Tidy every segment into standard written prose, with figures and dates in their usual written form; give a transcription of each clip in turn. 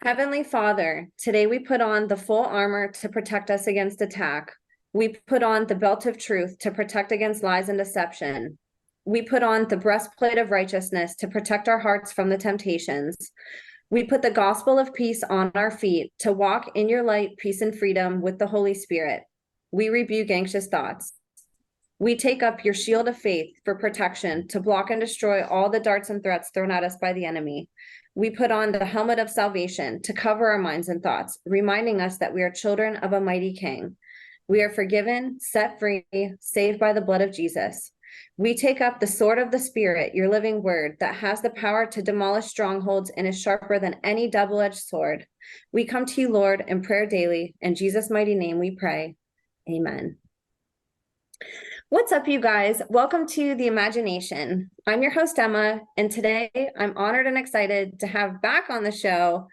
Heavenly Father, today we put on the full armor to protect us against attack. We put on the belt of truth to protect against lies and deception. We put on the breastplate of righteousness to protect our hearts from the temptations. We put the gospel of peace on our feet to walk in your light, peace, and freedom with the Holy Spirit. We rebuke anxious thoughts. We take up your shield of faith for protection to block and destroy all the darts and threats thrown at us by the enemy. We put on the helmet of salvation to cover our minds and thoughts, reminding us that we are children of a mighty King. We are forgiven, set free, saved by the blood of Jesus. We take up the sword of the Spirit, your living word, that has the power to demolish strongholds and is sharper than any double-edged sword. We come to you, Lord, in prayer daily. In Jesus' mighty name we pray. Amen. What's up, you guys? Welcome to The Imagination. I'm your host, Emma, and today I'm honored and excited to have back on the show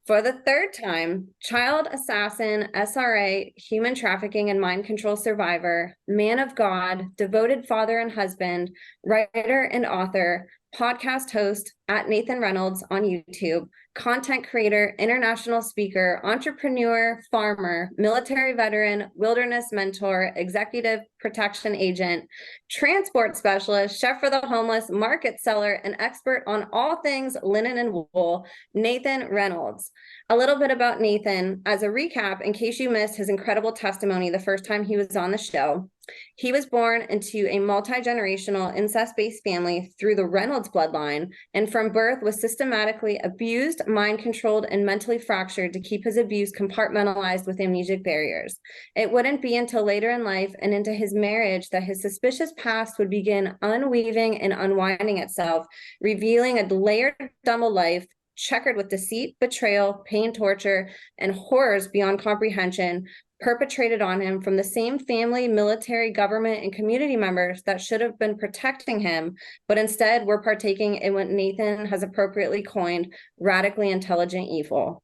for the third time, child assassin, SRA, human trafficking and mind control survivor, man of God, devoted father and husband, writer and author, podcast host at Nathan Reynolds on YouTube, content creator, international speaker, entrepreneur, farmer, military veteran, wilderness mentor, executive protection agent, transport specialist, chef for the homeless, market seller, and expert on all things linen and wool, Nathan Reynolds. A little bit about Nathan as a recap, in case you missed his incredible testimony the first time he was on the show. He was born into a multi-generational incest-based family through the Reynolds bloodline, and from birth was systematically abused, mind-controlled, and mentally fractured to keep his abuse compartmentalized with amnesic barriers. It wouldn't be until later in life and into his marriage that his suspicious past would begin unweaving and unwinding itself, revealing a layered double life checkered with deceit, betrayal, pain, torture, and horrors beyond comprehension, perpetrated on him from the same family, military, government, and community members that should have been protecting him, but instead were partaking in what Nathan has appropriately coined radically intelligent evil.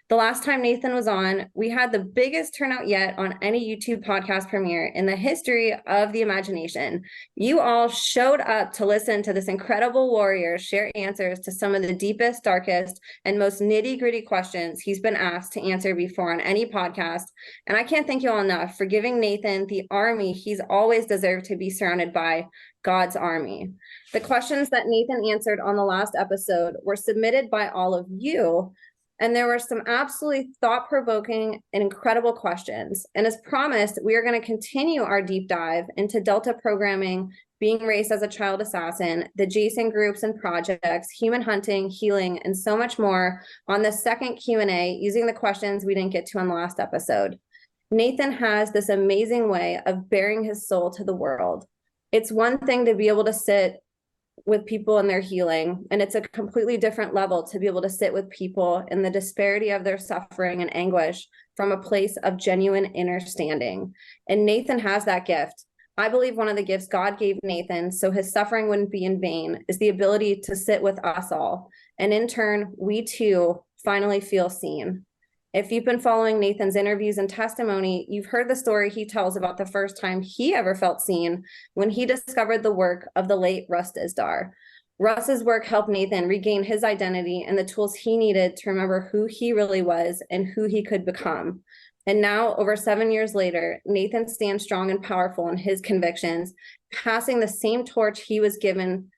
The last time Nathan was on, we had the biggest turnout yet on any YouTube podcast premiere in the history of The Imagination. You all showed up to listen to this incredible warrior share answers to some of the deepest, darkest, and most nitty-gritty questions he's been asked to answer before on any podcast. And I can't thank you all enough for giving Nathan the army he's always deserved to be surrounded by, God's army. The questions that Nathan answered on the last episode were submitted by all of you, and there were some absolutely thought-provoking and incredible questions. And as promised, we are going to continue our deep dive into Delta programming, being raised as a child assassin, the Jason groups and projects, human hunting, healing, and so much more on the second Q&A using the questions we didn't get to on the last episode. Nathan has this amazing way of bearing his soul to the world. It's one thing to be able to sit with people in their healing, and it's a completely different level to be able to sit with people in the disparity of their suffering and anguish from a place of genuine understanding. And Nathan has that gift. I believe one of the gifts God gave Nathan so his suffering wouldn't be in vain is the ability to sit with us all. And in turn, we too finally feel seen. If you've been following Nathan's interviews and testimony, you've heard the story he tells about the first time he ever felt seen when he discovered the work of the late Russ Dizdar. Russ's work helped Nathan regain his identity and the tools he needed to remember who he really was and who he could become. And now, over 7 years later, Nathan stands strong and powerful in his convictions, passing the same torch he was given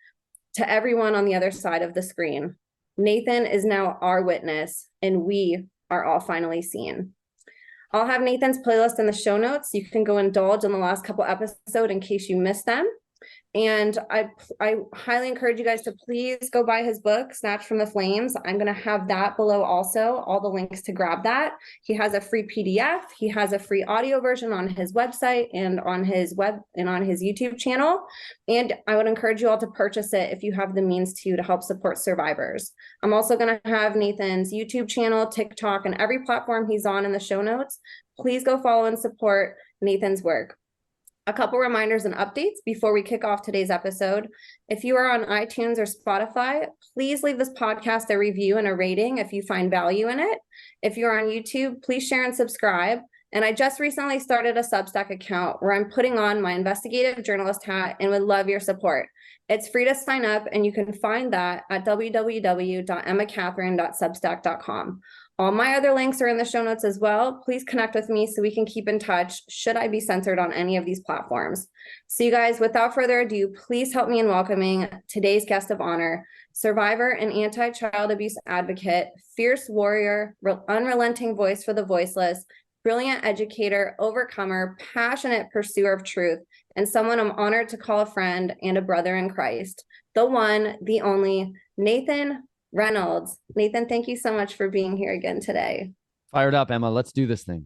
to everyone on the other side of the screen. Nathan is now our witness, and we are all finally seen. I'll have Nathan's playlist in the show notes. You can go indulge in the last couple episodes in case you missed them. And I highly encourage you guys to please go buy his book, Snatched from the Flames. I'm going to have that below also, all the links to grab that. He has a free PDF. He has a free audio version on his website and on his web and on his YouTube channel. And I would encourage you all to purchase it if you have the means to help support survivors. I'm also going to have Nathan's YouTube channel, TikTok, and every platform he's on in the show notes. Please go follow and support Nathan's work. A couple reminders and updates before we kick off today's episode. If you are on iTunes or Spotify, please leave this podcast a review and a rating if you find value in it. If you're on YouTube, please share and subscribe. And I just recently started a Substack account where I'm putting on my investigative journalist hat and would love your support. It's free to sign up, and you can find that at www.emmacatherine.substack.com. All my other links are in the show notes as well. Please connect with me so we can keep in touch should I be censored on any of these platforms. So you guys, without further ado, please help me in welcoming today's guest of honor, survivor and anti-child abuse advocate, fierce warrior, unrelenting voice for the voiceless, brilliant educator, overcomer, passionate pursuer of truth, and someone I'm honored to call a friend and a brother in Christ, the one, the only, Nathan Reynolds. Nathan, thank you so much for being here again today. Fired up, Emma. Let's do this thing.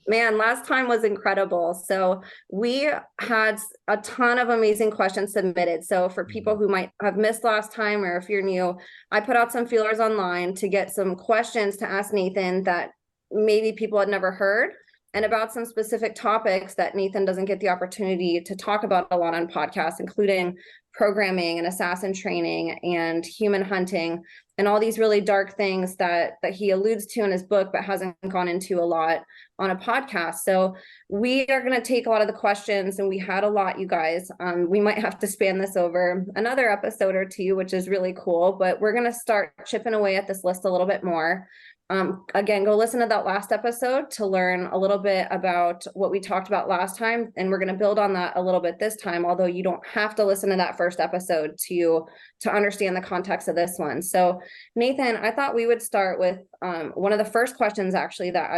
Man, last time was incredible. So we had a ton of amazing questions submitted. So for people who might have missed last time, or if you're new, I put out some feelers online to get some questions to ask Nathan that maybe people had never heard, and about some specific topics that Nathan doesn't get the opportunity to talk about a lot on podcasts, including programming and assassin training and human hunting and all these really dark things that he alludes to in his book but hasn't gone into a lot on a podcast. So we are going to take a lot of the questions, and we had a lot, you guys. We might have to span this over another episode or two, which is really cool, but we're going to start chipping away at this list a little bit more. Again, go listen to that last episode to learn a little bit about what we talked about last time. And we're going to build on that a little bit this time, although you don't have to listen to that first episode to understand the context of this one. So Nathan, I thought we would start with one of the first questions actually that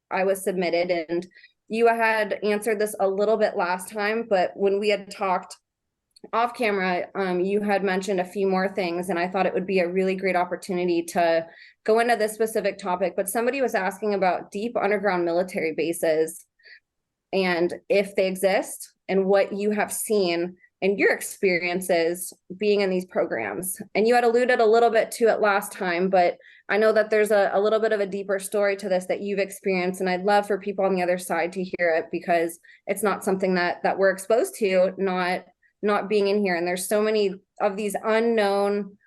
I was submitted, and you had answered this a little bit last time, but when we had talked off camera, you had mentioned a few more things, and I thought it would be a really great opportunity to go into this specific topic. But somebody was asking about deep underground military bases and if they exist, and what you have seen and your experiences being in these programs. And you had alluded a little bit to it last time, but I know that there's a little bit of a deeper story to this that you've experienced, and I'd love for people on the other side to hear it, because it's not something that we're exposed to, not being in here. And there's so many of these unknown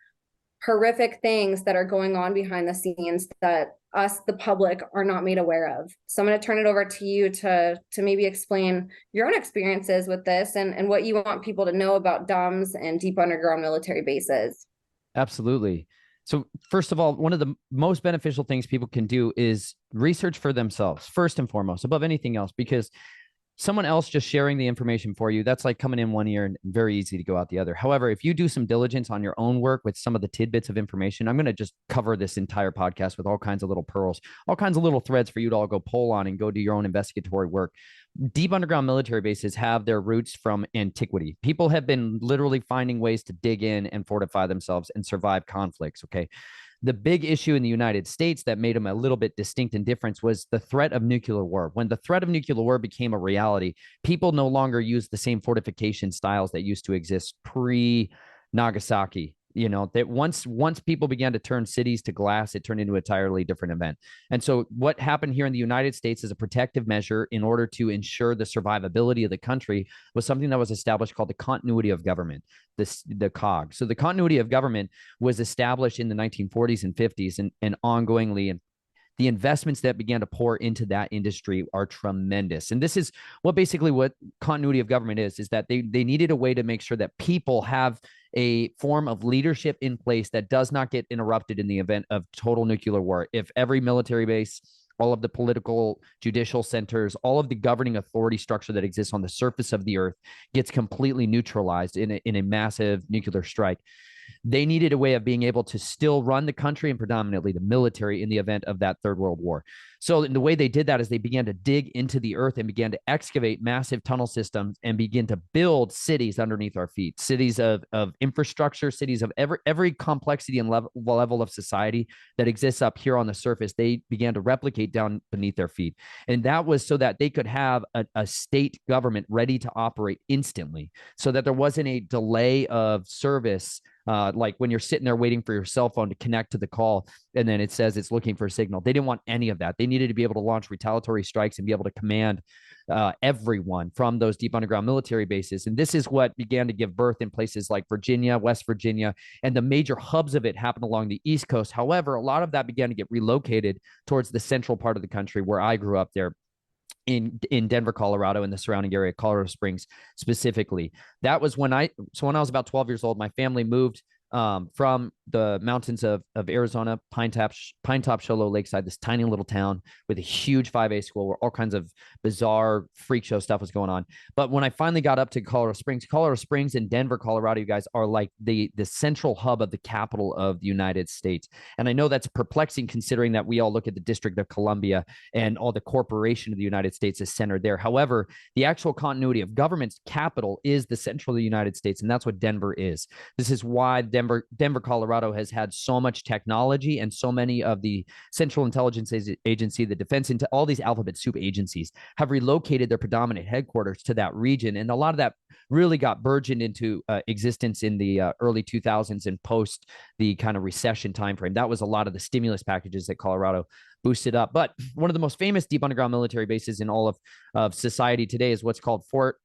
horrific things that are going on behind the scenes that us, the public, are not made aware of. So I'm going to turn it over to you to maybe explain your own experiences with this, and what you want people to know about DUMBs and deep underground military bases. Absolutely. So first of all, one of the most beneficial things people can do is research for themselves, first and foremost, above anything else, because someone else just sharing the information for you, that's like coming in one ear and very easy to go out the other. However, if you do some diligence on your own work with some of the tidbits of information, I'm going to just cover this entire podcast with all kinds of little pearls, all kinds of little threads for you to all go pull on and go do your own investigatory work. Deep underground military bases have their roots from antiquity. People have been literally finding ways to dig in and fortify themselves and survive conflicts. Okay. The big issue in the United States that made them a little bit distinct and different was the threat of nuclear war. When the threat of nuclear war became a reality, people no longer used the same fortification styles that used to exist pre-Nagasaki. You know, that once people began to turn cities to glass, it turned into an entirely different event. And so what happened here in the United States as a protective measure in order to ensure the survivability of the country was something that was established called the continuity of government, the COG. So the continuity of government was established in the 1940s and 50s and ongoingly, and the investments that began to pour into that industry are tremendous. And this is what continuity of government is that they needed a way to make sure that people have a form of leadership in place that does not get interrupted in the event of total nuclear war. If every military base, all of the political, judicial centers, all of the governing authority structure that exists on the surface of the earth gets completely neutralized in a massive nuclear strike, they needed a way of being able to still run the country and predominantly the military in the event of that Third World War. So the way they did that is they began to dig into the earth and began to excavate massive tunnel systems and begin to build cities underneath our feet, cities of infrastructure, cities of every complexity and level of society that exists up here on the surface. They began to replicate down beneath their feet. And that was so that they could have a state government ready to operate instantly, so that there wasn't a delay of service. Like when you're sitting there waiting for your cell phone to connect to the call and then it says it's looking for a signal. They didn't want any of that. They needed to be able to launch retaliatory strikes and be able to command everyone from those deep underground military bases. And this is what began to give birth in places like Virginia, West Virginia, and the major hubs of it happened along the East Coast. However, a lot of that began to get relocated towards the central part of the country where I grew up there in Denver, Colorado, and the surrounding area, Colorado Springs specifically. That was when I was about 12 years old, my family moved from the mountains of Arizona, Pinetop, Show Low Lakeside, this tiny little town with a huge 5A school where all kinds of bizarre freak show stuff was going on. But when I finally got up to Colorado Springs and Denver, Colorado, you guys are like the central hub of the capital of the United States. And I know that's perplexing considering that we all look at the District of Columbia and all the corporation of the United States is centered there. However, the actual continuity of government's capital is the central of the United States, and that's what Denver is. This is why Denver, Colorado has had so much technology, and so many of the Central Intelligence Agency, the Defense, all these alphabet soup agencies have relocated their predominant headquarters to that region. And a lot of that really got burgeoned into existence in the early 2000s and post the kind of recession timeframe. That was a lot of the stimulus packages that Colorado boosted up. But one of the most famous deep underground military bases in all of society today is what's called Fort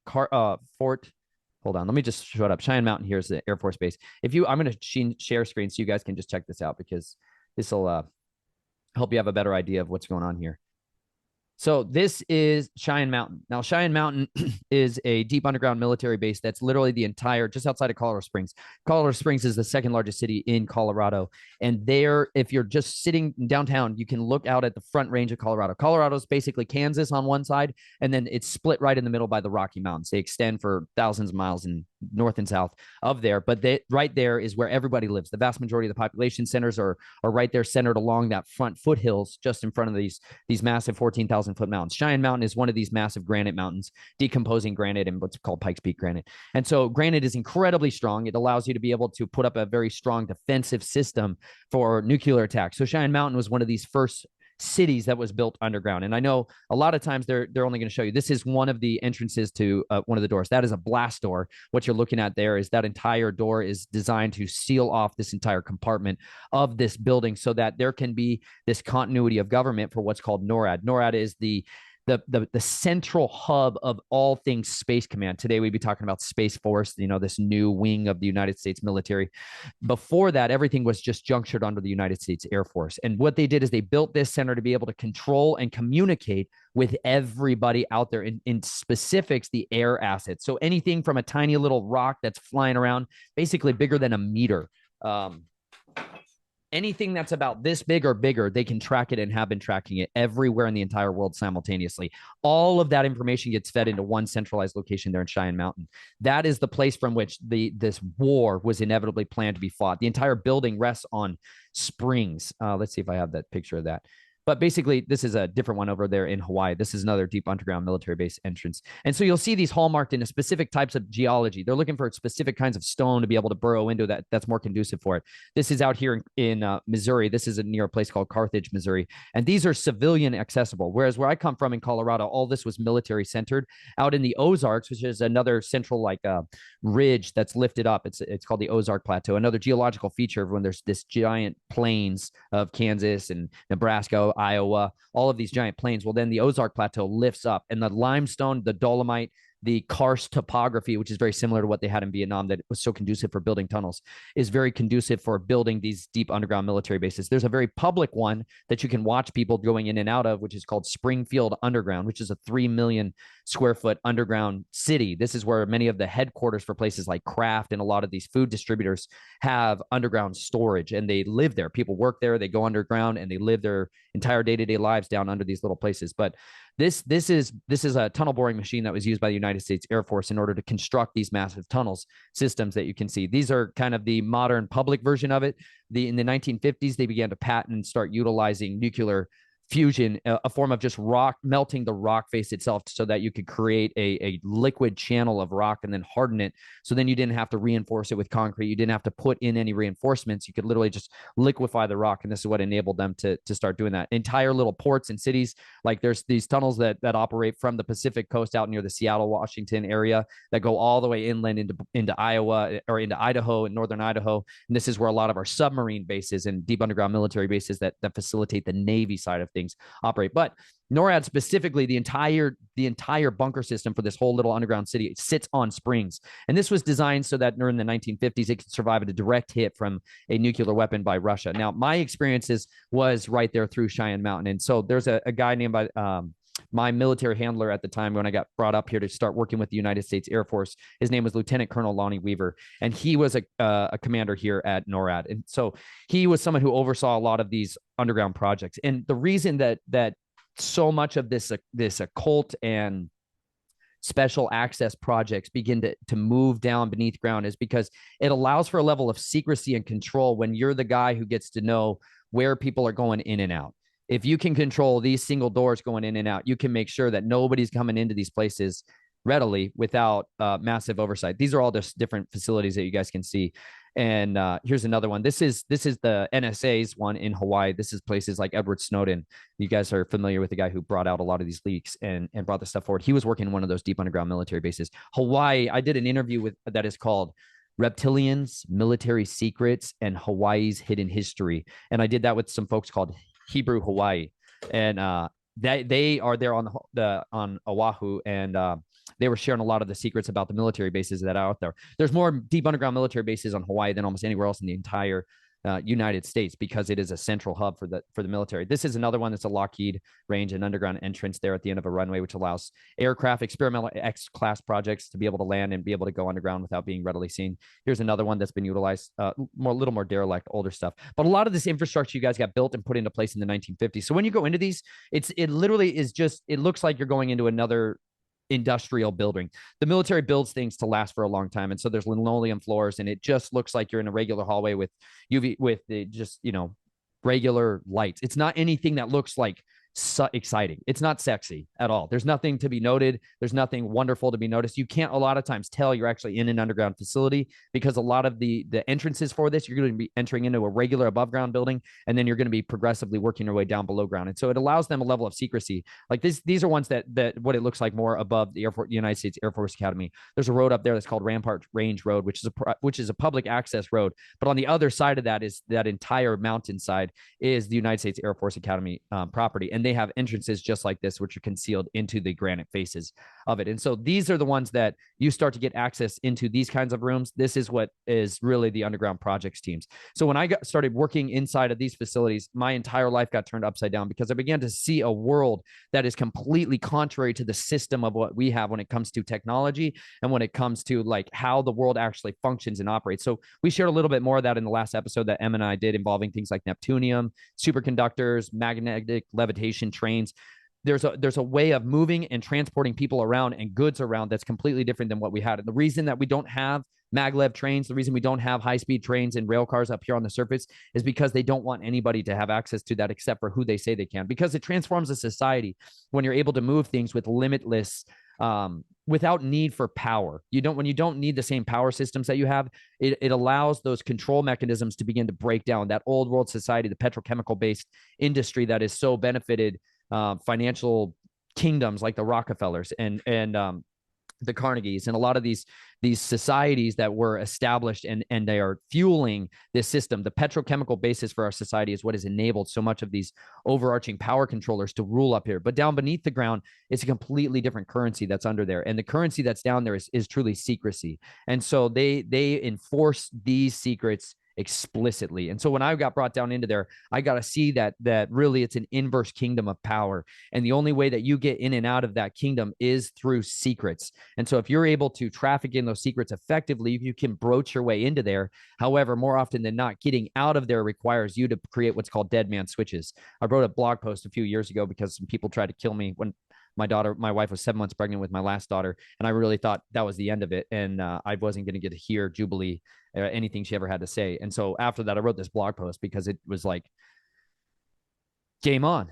Hold on, let me just show it up. Cheyenne Mountain here is the Air Force Base. I'm going to share screen so you guys can just check this out, because this will help you have a better idea of what's going on here. So this is Cheyenne Mountain. Now, Cheyenne Mountain is a deep underground military base that's literally the entire, just outside of Colorado Springs. Colorado Springs is the second largest city in Colorado. And there, if you're just sitting downtown, you can look out at the front range of Colorado. Colorado is basically Kansas on one side, and then it's split right in the middle by the Rocky Mountains. They extend for thousands of miles in north and south of there. But right there is where everybody lives. The vast majority of the population centers are right there, centered along that front foothills, just in front of these massive 14,000-foot mountains. Cheyenne Mountain is one of these massive granite mountains, decomposing granite and what's called Pikes Peak granite. And so granite is incredibly strong. It allows you to be able to put up a very strong defensive system for nuclear attacks. So Cheyenne Mountain was one of these first cities that was built underground. And I know a lot of times they're only going to show you, this is one of the entrances to one of the doors. That is a blast door. What you're looking at there is that entire door is designed to seal off this entire compartment of this building so that there can be this continuity of government for what's called NORAD. NORAD is the central hub of all things Space Command. Today, we'd be talking about Space Force, this new wing of the United States military. Before that, everything was just junctured under the United States Air Force. And what they did is they built this center to be able to control and communicate with everybody out there, in specifics, the air assets. So anything from a tiny little rock that's flying around, basically bigger than a meter, anything that's about this big or bigger, they can track it and have been tracking it everywhere in the entire world simultaneously. All of that information gets fed into one centralized location there in Cheyenne Mountain. That is the place from which this war was inevitably planned to be fought. The entire building rests on springs. Let's see if I have that picture of that. But basically, this is a different one over there in Hawaii. This is another deep underground military base entrance. And so you'll see these hallmarked into specific types of geology. They're looking for specific kinds of stone to be able to burrow into that's more conducive for it. This is out here in Missouri. This is near a place called Carthage, Missouri. And these are civilian accessible. Whereas where I come from in Colorado, all this was military centered. Out in the Ozarks, which is another central ridge that's lifted up. It's called the Ozark Plateau. Another geological feature when there's this giant plains of Kansas and Nebraska, Iowa, all of these giant plains. Well, then the Ozark Plateau lifts up, and the limestone, the dolomite, the karst topography, which is very similar to what they had in Vietnam that was so conducive for building tunnels, is very conducive for building these deep underground military bases. There's a very public one that you can watch people going in and out of, which is called Springfield Underground, which is a 3 million square foot underground city. This is where many of the headquarters for places like Kraft and a lot of these food distributors have underground storage, and they live there. People work there, they go underground, and they live their entire day-to-day lives down under these little places. But this is a tunnel boring machine that was used by the United States Air Force in order to construct these massive tunnels systems that you can see. These are kind of the modern public version of it. In the 1950s, they began to patent and start utilizing nuclear fusion, a form of just rock, melting the rock face itself so that you could create a liquid channel of rock and then harden it. So then you didn't have to reinforce it with concrete. You didn't have to put in any reinforcements. You could literally just liquefy the rock. And this is what enabled them to start doing that. Entire little ports and cities, like there's these tunnels that operate from the Pacific coast out near the Seattle, Washington area that go all the way inland into Iowa or into Idaho and northern Idaho. And this is where a lot of our submarine bases and deep underground military bases that facilitate the Navy side of things operate. But NORAD specifically, the entire bunker system for this whole little underground city sits on springs. And this was designed so that during the 1950s, it could survive a direct hit from a nuclear weapon by Russia. Now, my experiences was right there through Cheyenne Mountain. And so there's a guy named by my military handler at the time when I got brought up here to start working with the United States Air Force. His name was Lieutenant Colonel Lonnie Weaver, and he was a commander here at NORAD. And so he was someone who oversaw a lot of these underground projects. And the reason that so much of this occult and special access projects begin to move down beneath ground is because it allows for a level of secrecy and control when you're the guy who gets to know where people are going in and out. If you can control these single doors going in and out, you can make sure that nobody's coming into these places readily without massive oversight. These are all just different facilities that you guys can see. And here's another one. This is the NSA's one in Hawaii. This is places like Edward Snowden. You guys are familiar with the guy who brought out a lot of these leaks and brought this stuff forward. He was working in one of those deep underground military bases. Hawaii, I did an interview with that is called Reptilians, Military Secrets, and Hawaii's Hidden History. And I did that with some folks called Hebrew Hawaii. And they are there on Oahu, and they were sharing a lot of the secrets about the military bases that are out there. There's more deep underground military bases on Hawaii than almost anywhere else in the entire United States because it is a central hub for the military. This is another one that's a Lockheed range, an underground entrance there at the end of a runway, which allows aircraft, experimental X-class projects to be able to land and be able to go underground without being readily seen. Here's another one that's been utilized, a little more derelict, older stuff. But a lot of this infrastructure you guys got built and put into place in the 1950s. So when you go into these, it literally is just, it looks like you're going into another industrial building. The military builds things to last for a long time, and so there's linoleum floors, and it just looks like you're in a regular hallway with just regular lights. It's not anything that looks like exciting. It's not sexy at all. There's nothing to be noted. There's nothing wonderful to be noticed. You can't a lot of times tell you're actually in an underground facility because a lot of the entrances for this, you're going to be entering into a regular above ground building, and then you're going to be progressively working your way down below ground. And so it allows them a level of secrecy. Like these are ones that what it looks like more above the United States Air Force Academy. There's a road up there that's called Rampart Range Road, which is a public access road. But on the other side of that is that entire mountainside is the United States Air Force Academy property. And they have entrances just like this, which are concealed into the granite faces of it. And so these are the ones that you start to get access into these kinds of rooms. This is what is really the underground projects teams. So when I started working inside of these facilities, my entire life got turned upside down because I began to see a world that is completely contrary to the system of what we have when it comes to technology and when it comes to like how the world actually functions and operates. So we shared a little bit more of that in the last episode that Em and I did involving things like Neptunium, superconductors, magnetic levitation trains. There's a way of moving and transporting people around and goods around that's completely different than what we had. And the reason that we don't have maglev trains, the reason we don't have high-speed trains and rail cars up here on the surface is because they don't want anybody to have access to that except for who they say they can, because it transforms a society when you're able to move things with limitless without need for power. When you don't need the same power systems that you have, it allows those control mechanisms to begin to break down that old world society, the petrochemical based industry that is so benefited financial kingdoms like the Rockefellers and the Carnegies and a lot of these societies that were established and they are fueling this system. The petrochemical basis for our society is what has enabled so much of these overarching power controllers to rule up here. But down beneath the ground, it's a completely different currency that's under there. And the currency that's down there is truly secrecy. And so they enforce these secrets explicitly. And so when I got brought down into there, I got to see that really it's an inverse kingdom of power. And the only way that you get in and out of that kingdom is through secrets. And so if you're able to traffic in those secrets effectively, you can broach your way into there. However, more often than not, getting out of there requires you to create what's called dead man switches. I wrote a blog post a few years ago because some people tried to kill me when my wife was 7 months pregnant with my last daughter. And I really thought that was the end of it. And I wasn't going to get to hear Jubilee or anything she ever had to say. And so after that, I wrote this blog post because it was like, game on,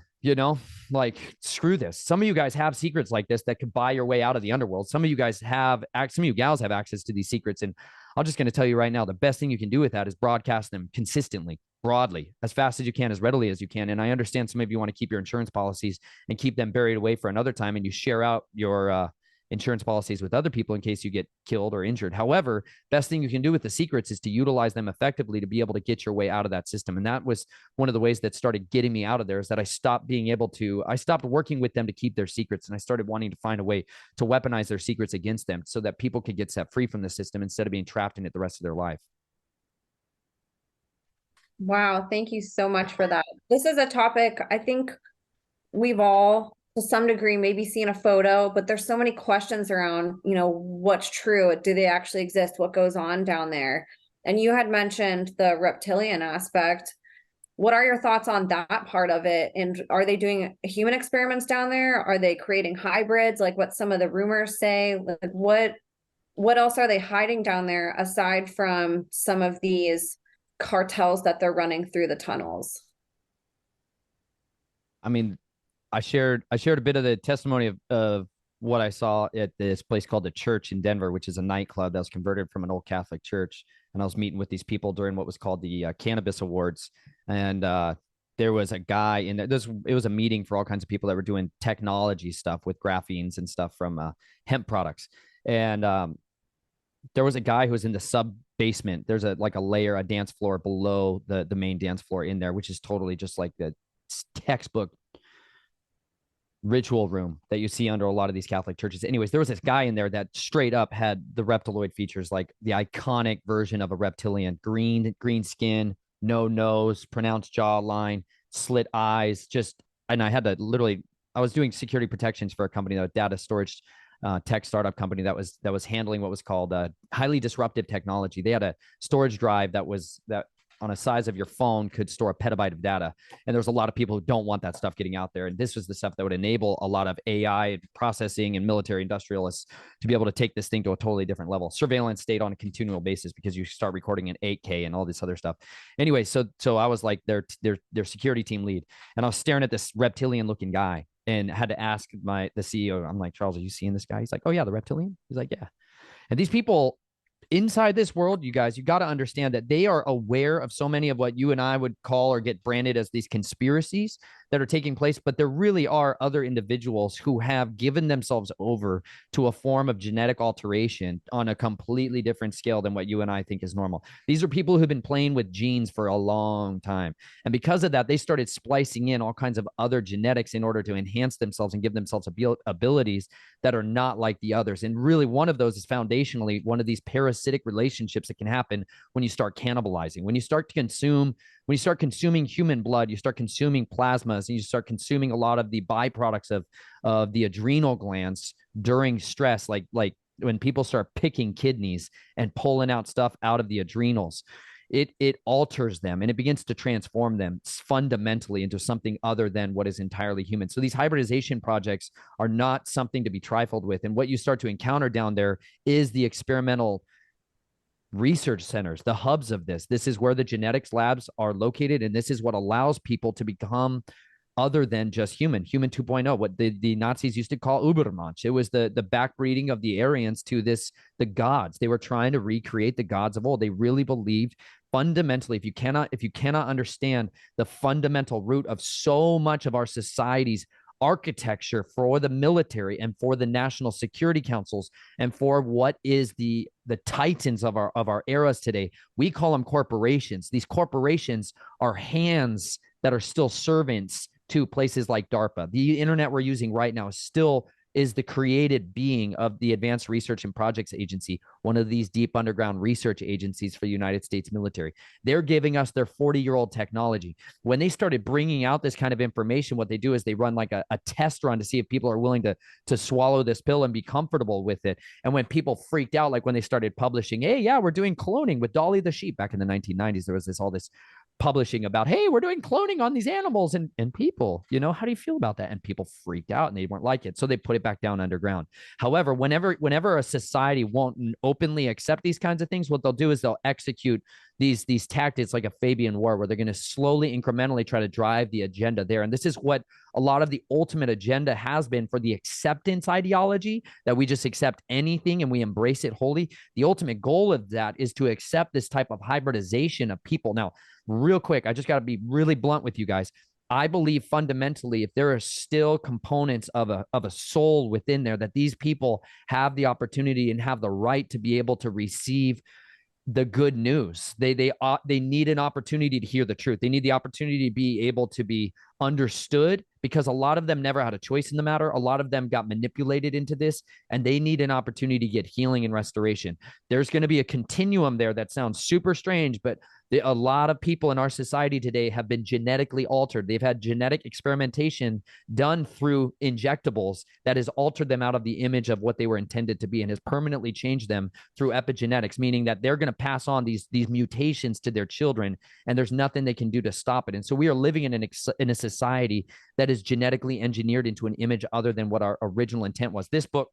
like screw this. Some of you guys have secrets like this that could buy your way out of the underworld. Some of you gals have access to these secrets. And I'm just going to tell you right now, the best thing you can do with that is broadcast them consistently, broadly, as fast as you can, as readily as you can. And I understand some of you want to keep your insurance policies and keep them buried away for another time. And you share out your insurance policies with other people in case you get killed or injured. However, best thing you can do with the secrets is to utilize them effectively to be able to get your way out of that system. And that was one of the ways that started getting me out of there, is that I stopped working with them to keep their secrets. And I started wanting to find a way to weaponize their secrets against them so that people could get set free from the system instead of being trapped in it the rest of their life. Wow, thank you so much for that. This is a topic I think we've all, to some degree, maybe seen a photo, but there's so many questions around, what's true? Do they actually exist? What goes on down there? And you had mentioned the reptilian aspect. What are your thoughts on that part of it? And are they doing human experiments down there? Are they creating hybrids, like what some of the rumors say? Like what else are they hiding down there aside from some of these cartels that they're running through the tunnels? I mean, I shared a bit of the testimony of what I saw at this place called the Church in Denver, which is a nightclub that was converted from an old Catholic church. And I was meeting with these people during what was called the Cannabis Awards. And there was a guy in there. It was a meeting for all kinds of people that were doing technology stuff with graphenes and stuff from hemp products. And there was a guy who was in the sub basement. There's a layer, a dance floor below the main dance floor in there, which is totally just like the textbook ritual room that you see under a lot of these Catholic churches. Anyways, there was this guy in there that straight up had the reptiloid features, like the iconic version of a reptilian: green skin, no nose, pronounced jawline, slit eyes. And I had to I was doing security protections for a company, a data storage tech startup company that was handling what was called highly disruptive technology. They had a storage drive that on a size of your phone could store a petabyte of data. And there's a lot of people who don't want that stuff getting out there. And this was the stuff that would enable a lot of AI processing and military industrialists to be able to take this thing to a totally different level. Surveillance state on a continual basis because you start recording in 8K and all this other stuff. Anyway, so I was like their security team lead, and I was staring at this reptilian looking guy and had to ask the CEO. I'm like, Charles, are you seeing this guy? He's like, oh yeah, the reptilian. He's like, yeah. And these people inside this world, you guys, you got to understand that they are aware of so many of what you and I would call or get branded as these conspiracies that are taking place. But there really are other individuals who have given themselves over to a form of genetic alteration on a completely different scale than what you and I think is normal. These are people who've been playing with genes for a long time. And because of that, they started splicing in all kinds of other genetics in order to enhance themselves and give themselves abilities that are not like the others. And really, one of those is foundationally one of these parasitic relationships that can happen when you start cannibalizing. When you start consuming human blood, you start consuming plasmas, and you start consuming a lot of the byproducts of the adrenal glands during stress, like when people start picking kidneys and pulling out stuff out of the adrenals. It alters them, and it begins to transform them fundamentally into something other than what is entirely human. So these hybridization projects are not something to be trifled with. And what you start to encounter down there is the experimental research centers, the hubs of this. This is where the genetics labs are located, and this is what allows people to become other than just human 2.0, what the Nazis used to call Übermensch. It was the backbreeding of the Aryans to the gods. They were trying to recreate the gods of old. They really believed fundamentally, if you cannot understand the fundamental root of so much of our society's architecture for the military and for the national security councils and for what is the titans of our eras today, we call them corporations. These corporations are hands that are still servants to places like DARPA. The internet we're using right now still is the created being of the Advanced Research and Projects Agency, one of these deep underground research agencies for the United States military. They're giving us their 40-year-old technology. When they started bringing out this kind of information, what they do is they run like a test run to see if people are willing to swallow this pill and be comfortable with it. And when people freaked out, like when they started publishing, hey, yeah, we're doing cloning with Dolly the sheep back in the 1990s, there was all this publishing about, hey, we're doing cloning on these animals and people, how do you feel about that? And people freaked out and they weren't like it. So they put it back down underground. However, whenever a society won't openly accept these kinds of things, what they'll do is they'll execute these tactics like a Fabian war, where they're going to slowly, incrementally try to drive the agenda there. And this is what a lot of the ultimate agenda has been for the acceptance ideology, that we just accept anything and we embrace it wholly. The ultimate goal of that is to accept this type of hybridization of people. Now, real quick, I just got to be really blunt with you guys. I believe fundamentally, if there are still components of a soul within there, that these people have the opportunity and have the right to be able to receive the good news. They need an opportunity to hear the truth. They need the opportunity to be able to be understood, because a lot of them never had a choice in the matter. A lot of them got manipulated into this, and they need an opportunity to get healing and restoration. There's going to be a continuum there that sounds super strange, but a lot of people in our society today have been genetically altered. They've had genetic experimentation done through injectables that has altered them out of the image of what they were intended to be, and has permanently changed them through epigenetics, meaning that they're going to pass on these mutations to their children, and there's nothing they can do to stop it. And so we are living in a society that is genetically engineered into an image other than what our original intent was. This book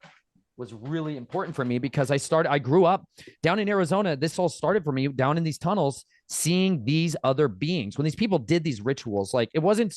was really important for me because I grew up down in Arizona. This all started for me down in these tunnels, seeing these other beings. When these people did these rituals, like it wasn't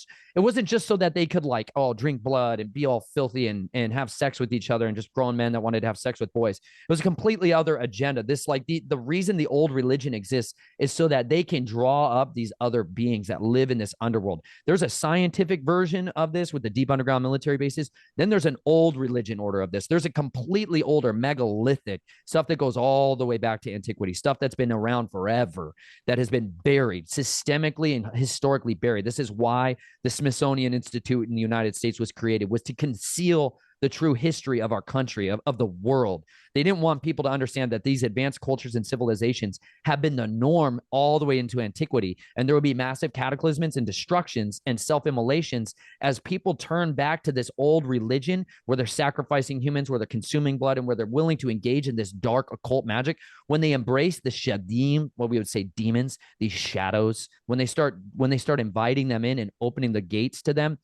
just so that they could like, oh, drink blood and be all filthy and have sex with each other, and just grown men that wanted to have sex with boys. It was a completely other agenda. This, like, the reason the old religion exists is so that they can draw up these other beings that live in this underworld. There's a scientific version of this with the deep underground military bases. Then there's an old religion order of this. There's a completely older megalithic stuff that goes all the way back to antiquity, stuff that's been around forever, that has been buried systemically and historically buried. This is why the Smithsonian Institute in the United States was created, was to conceal the true history of our country, of the world. They didn't want people to understand that these advanced cultures and civilizations have been the norm all the way into antiquity. And there will be massive cataclysms and destructions and self-immolations as people turn back to this old religion where they're sacrificing humans, where they're consuming blood, and where they're willing to engage in this dark occult magic. When they embrace the shadim, what we would say demons, these shadows, when they start inviting them in and opening the gates to them,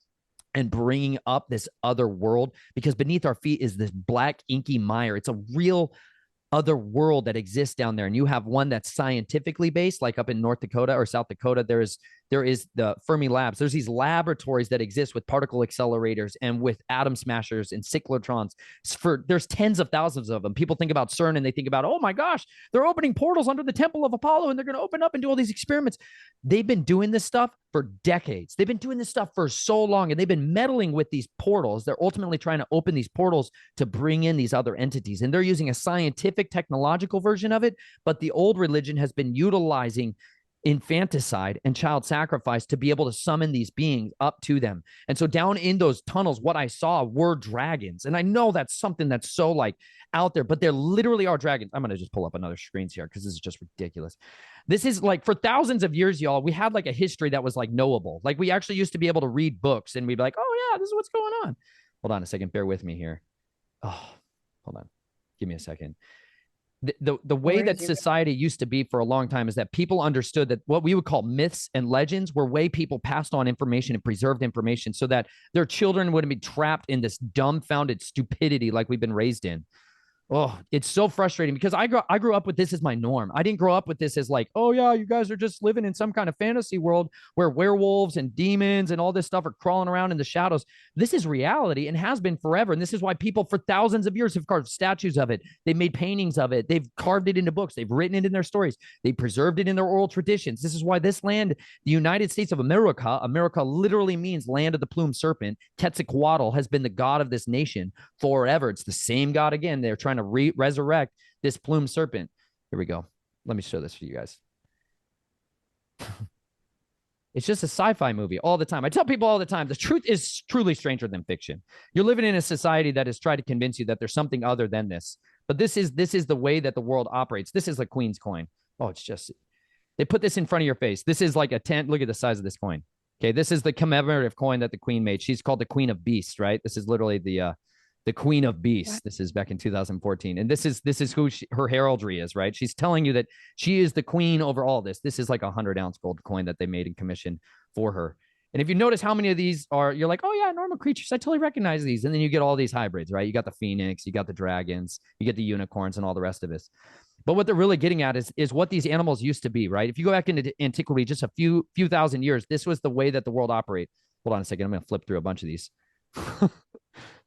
and bringing up this other world, because beneath our feet is this black inky mire. It's a real other world that exists down there. And you have one that's scientifically based, like up in North Dakota or South Dakota. There is the Fermi Labs. There's these laboratories that exist with particle accelerators and with atom smashers and cyclotrons. There's tens of thousands of them. People think about CERN and they think about, oh my gosh, they're opening portals under the Temple of Apollo and they're going to open up and do all these experiments. They've been doing this stuff for decades. They've been doing this stuff for so long, and they've been meddling with these portals. They're ultimately trying to open these portals to bring in these other entities, and they're using a scientific, technological version of it. But the old religion has been utilizing infanticide and child sacrifice to be able to summon these beings up to them. And so down in those tunnels, what I saw were dragons. And I know that's something that's so like out there, but there literally are dragons. I'm going to just pull up another screens here because this is just ridiculous. This is like, for thousands of years, y'all, we had like a history that was like knowable. Like we actually used to be able to read books and we'd be like, oh yeah, this is what's going on. Hold on a second. Bear with me here. Oh, hold on. Give me a second. The way that society used to be for a long time is that people understood that what we would call myths and legends were way people passed on information and preserved information so that their children wouldn't be trapped in this dumbfounded stupidity like we've been raised in. Oh, it's so frustrating because I grew up with this as my norm. I didn't grow up with this as like, oh yeah, you guys are just living in some kind of fantasy world where werewolves and demons and all this stuff are crawling around in the shadows. This is reality and has been forever. And this is why people for thousands of years have carved statues of it. They've made paintings of it. They've carved it into books. They've written it in their stories. They preserved it in their oral traditions. This is why this land, the United States of America, America literally means land of the plumed serpent. Quetzalcoatl has been the god of this nation forever. It's the same god again. They're trying to resurrect this plumed serpent. Here we go. Let me show this for you guys. It's just a sci-fi movie all the time. I tell people all the time, the truth is truly stranger than fiction. You're living in a society that has tried to convince you that there's something other than this. But this is the way that the world operates. This is the Queen's coin. Oh, it's just, they put this in front of your face. This is like a 10. Look at the size of this coin. Okay, this is the commemorative coin that the Queen made. She's called the Queen of Beasts, right? This is literally the Queen of Beasts. What? This is back in 2014. And this is who her heraldry is, right? She's telling you that she is the queen over all this. This is like a 100-ounce gold coin that they made in commission for her. And if you notice how many of these are, you're like, oh yeah, normal creatures. I totally recognize these. And then you get all these hybrids, right? You got the phoenix, you got the dragons, you get the unicorns and all the rest of this. But what they're really getting at is what these animals used to be, right? If you go back into antiquity, just a few thousand years, this was the way that the world operated. Hold on a second. I'm going to flip through a bunch of these.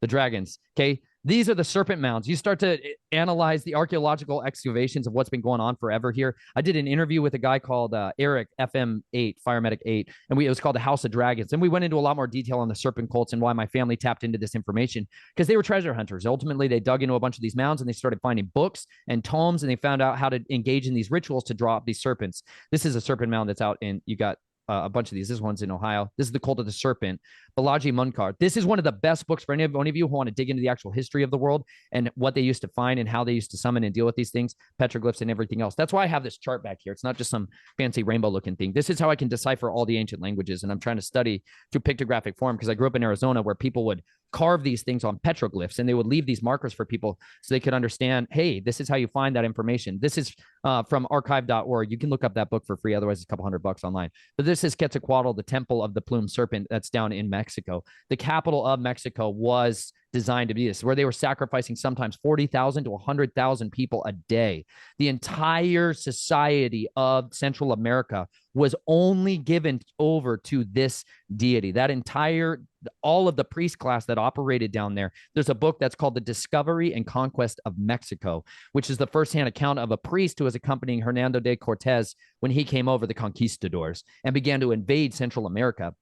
The dragons. Okay. These are the serpent mounds. You start to analyze the archaeological excavations of what's been going on forever here. I did an interview with a guy called Eric FM8, Firemedic 8, and it was called the House of Dragons. And we went into a lot more detail on the serpent cults and why my family tapped into this information, because they were treasure hunters. Ultimately, they dug into a bunch of these mounds and they started finding books and tomes, and they found out how to engage in these rituals to draw up these serpents. This is a serpent mound that's out in, you got a bunch of these. This one's in Ohio. This is the Cult of the Serpent, Balaji Munkar. This is one of the best books for any of you who want to dig into the actual history of the world and what they used to find and how they used to summon and deal with these things, petroglyphs and everything else. That's why I have this chart back here. It's not just some fancy rainbow looking thing. This is how I can decipher all the ancient languages. And I'm trying to study through pictographic form, because I grew up in Arizona where people would carve these things on petroglyphs, and they would leave these markers for people so they could understand, hey, this is how you find that information. This is from archive.org. You can look up that book for free. Otherwise, it's a couple $100 online. But this is Quetzalcoatl, the temple of the plumed serpent that's down in Mexico. The capital of Mexico was designed to be this, where they were sacrificing sometimes 40,000 to 100,000 people a day. The entire society of Central America was only given over to this deity. That entire, all of the priest class that operated down there. There's a book that's called The Discovery and Conquest of Mexico, which is the firsthand account of a priest who was accompanying Hernando de Cortez when he came over, the conquistadors, and began to invade Central America,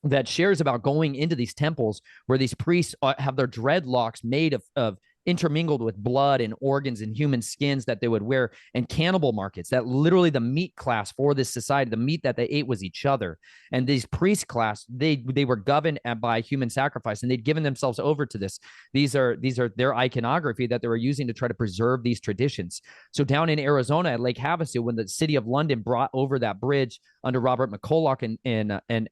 that shares about going into these temples where these priests have their dreadlocks made of intermingled with blood and organs and human skins that they would wear, and cannibal markets, that literally the meat class for this society, the meat that they ate was each other. And these priest class, they were governed by human sacrifice, and they'd given themselves over to this. These are their iconography that they were using to try to preserve these traditions. So down in Arizona at Lake Havasu, when the city of London brought over that bridge under Robert McCulloch and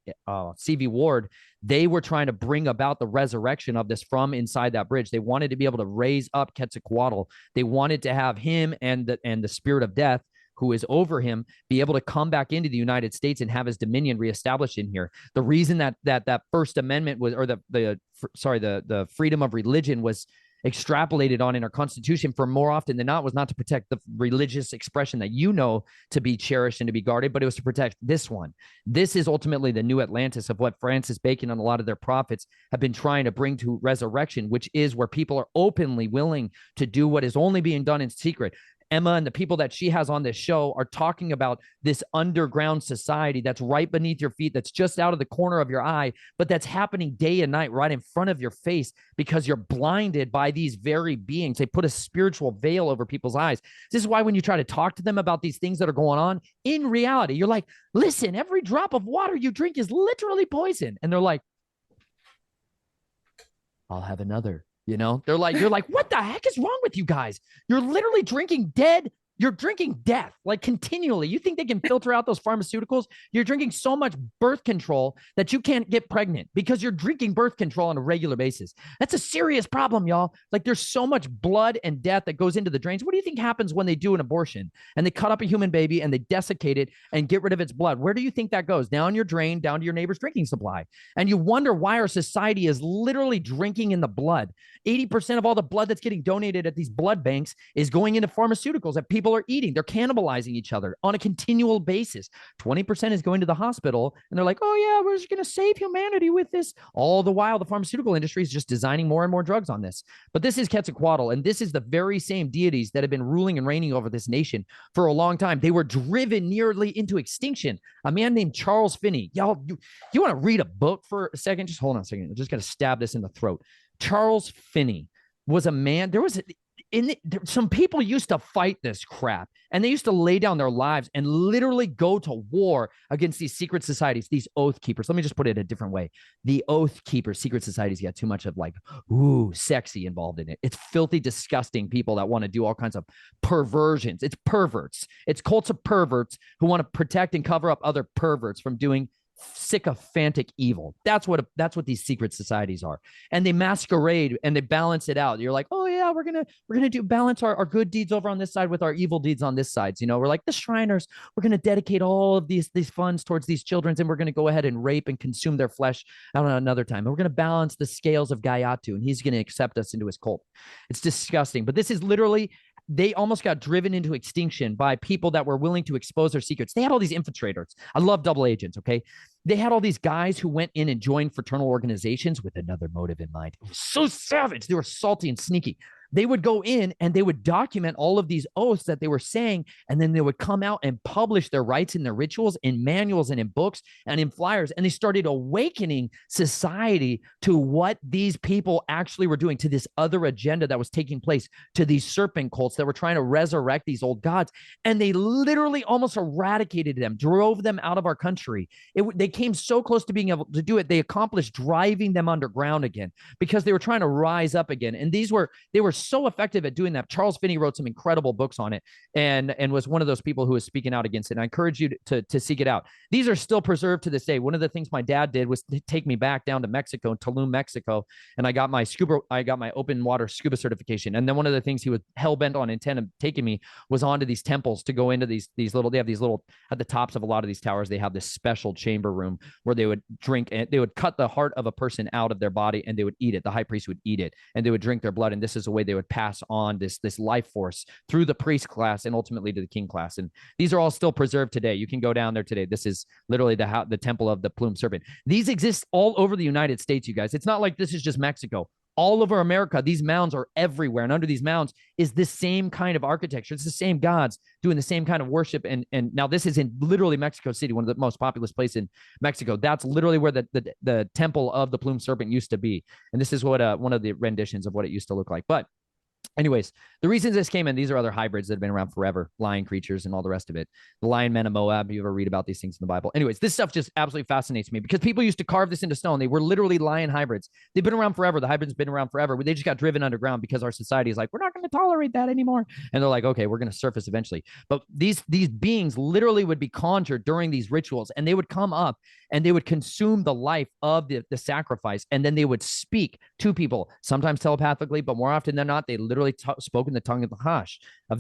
C.V. Ward, they were trying to bring about the resurrection of this from inside that bridge. They wanted to be able to raise up Quetzalcoatl. They wanted to have him and the spirit of death, who is over him, be able to come back into the United States and have his dominion reestablished in here. The reason that First Amendment was, or the freedom of religion was extrapolated on in our Constitution for more often than not, was not to protect the religious expression that you know to be cherished and to be guarded, but it was to protect this one. This is ultimately the new Atlantis of what Francis Bacon and a lot of their prophets have been trying to bring to resurrection, which is where people are openly willing to do what is only being done in secret. Emma and the people that she has on this show are talking about this underground society that's right beneath your feet, that's just out of the corner of your eye, but that's happening day and night right in front of your face because you're blinded by these very beings. They put a spiritual veil over people's eyes. This is why when you try to talk to them about these things that are going on, in reality, you're like, listen, every drop of water you drink is literally poison. And they're like, I'll have another. You know, you're like, what the heck is wrong with you guys? You're literally drinking dead. You're drinking death, like continually. You think they can filter out those pharmaceuticals? You're drinking so much birth control that you can't get pregnant because you're drinking birth control on a regular basis. That's a serious problem, y'all. Like, there's so much blood and death that goes into the drains. What do you think happens when they do an abortion and they cut up a human baby and they desiccate it and get rid of its blood? Where do you think that goes? Down your drain, down to your neighbor's drinking supply. And you wonder why our society is literally drinking in the blood. 80% of all the blood that's getting donated at these blood banks is going into pharmaceuticals that people are eating. They're cannibalizing each other on a continual basis. 20% is going to the hospital, and they're like, oh yeah, we're just going to save humanity with this. All the while, the pharmaceutical industry is just designing more and more drugs on this. But this is Quetzalcoatl, and this is the very same deities that have been ruling and reigning over this nation for a long time. They were driven nearly into extinction. A man named Charles Finney. Y'all, you want to read a book for a second? Just hold on a second. I'm just going to stab this in the throat. Charles Finney was a man. Some people used to fight this crap, and they used to lay down their lives and literally go to war against these secret societies, these oath keepers. Let me just put it a different way. The oath keepers, secret societies got too much of like, ooh, sexy involved in it. It's filthy, disgusting people that want to do all kinds of perversions. It's perverts. It's cults of perverts who want to protect and cover up other perverts from doing sycophantic evil. That's what these secret societies are. And they masquerade and they balance it out. You're like, oh yeah, we're gonna balance our good deeds over on this side with our evil deeds on this side. You know, we're like the Shriners. We're gonna dedicate all of these funds towards these children, and we're gonna go ahead and rape and consume their flesh out on another time. And we're gonna balance the scales of Gayatu, and he's gonna accept us into his cult. It's disgusting. But this is literally they almost got driven into extinction by people that were willing to expose their secrets. They had all these infiltrators. I love double agents, okay? They had all these guys who went in and joined fraternal organizations with another motive in mind. It was so savage. They were salty and sneaky. They would go in and they would document all of these oaths that they were saying, and then they would come out and publish their rites and their rituals in manuals and in books and in flyers. And they started awakening society to what these people actually were doing, to this other agenda that was taking place, to these serpent cults that were trying to resurrect these old gods. And they literally almost eradicated them, drove them out of our country. They came so close to being able to do it. They accomplished driving them underground again because they were trying to rise up again. And they were so effective at doing that. Charles Finney wrote some incredible books on it and was one of those people who was speaking out against it. And I encourage you to seek it out. These are still preserved to this day. One of the things my dad did was to take me back down to Mexico, Tulum, Mexico, and I got my open water scuba certification. And then one of the things he was hell bent on intent of taking me was onto these temples to go into these little, they have these little, at the tops of a lot of these towers, they have this special chamber room where they would drink, and they would cut the heart of a person out of their body and they would eat it. The high priest would eat it and they would drink their blood. And this is a way they would pass on this life force through the priest class and ultimately to the king class. And these are all still preserved today. You can go down there today. This is literally the temple of the plumed serpent. These exist all over the United States, you guys. It's not like this is just Mexico. All over America, these mounds are everywhere. And under these mounds is this same kind of architecture. It's the same gods doing the same kind of worship. And now this is in literally Mexico City, one of the most populous places in Mexico. That's literally where the temple of the plumed serpent used to be. And this is what one of the renditions of what it used to look like. But anyways, the reasons this came in, these are other hybrids that have been around forever, lion creatures and all the rest of it. The lion men of Moab, you ever read about these things in the Bible? Anyways, this stuff just absolutely fascinates me because people used to carve this into stone. They were literally lion hybrids. They've been around forever. The hybrids have been around forever. They just got driven underground because our society is like, we're not going to tolerate that anymore. And they're like, okay, we're going to surface eventually. But these beings literally would be conjured during these rituals, and they would come up and they would consume the life of the sacrifice. And then they would speak to people, sometimes telepathically, but more often than not, they literally spoke in the tongue of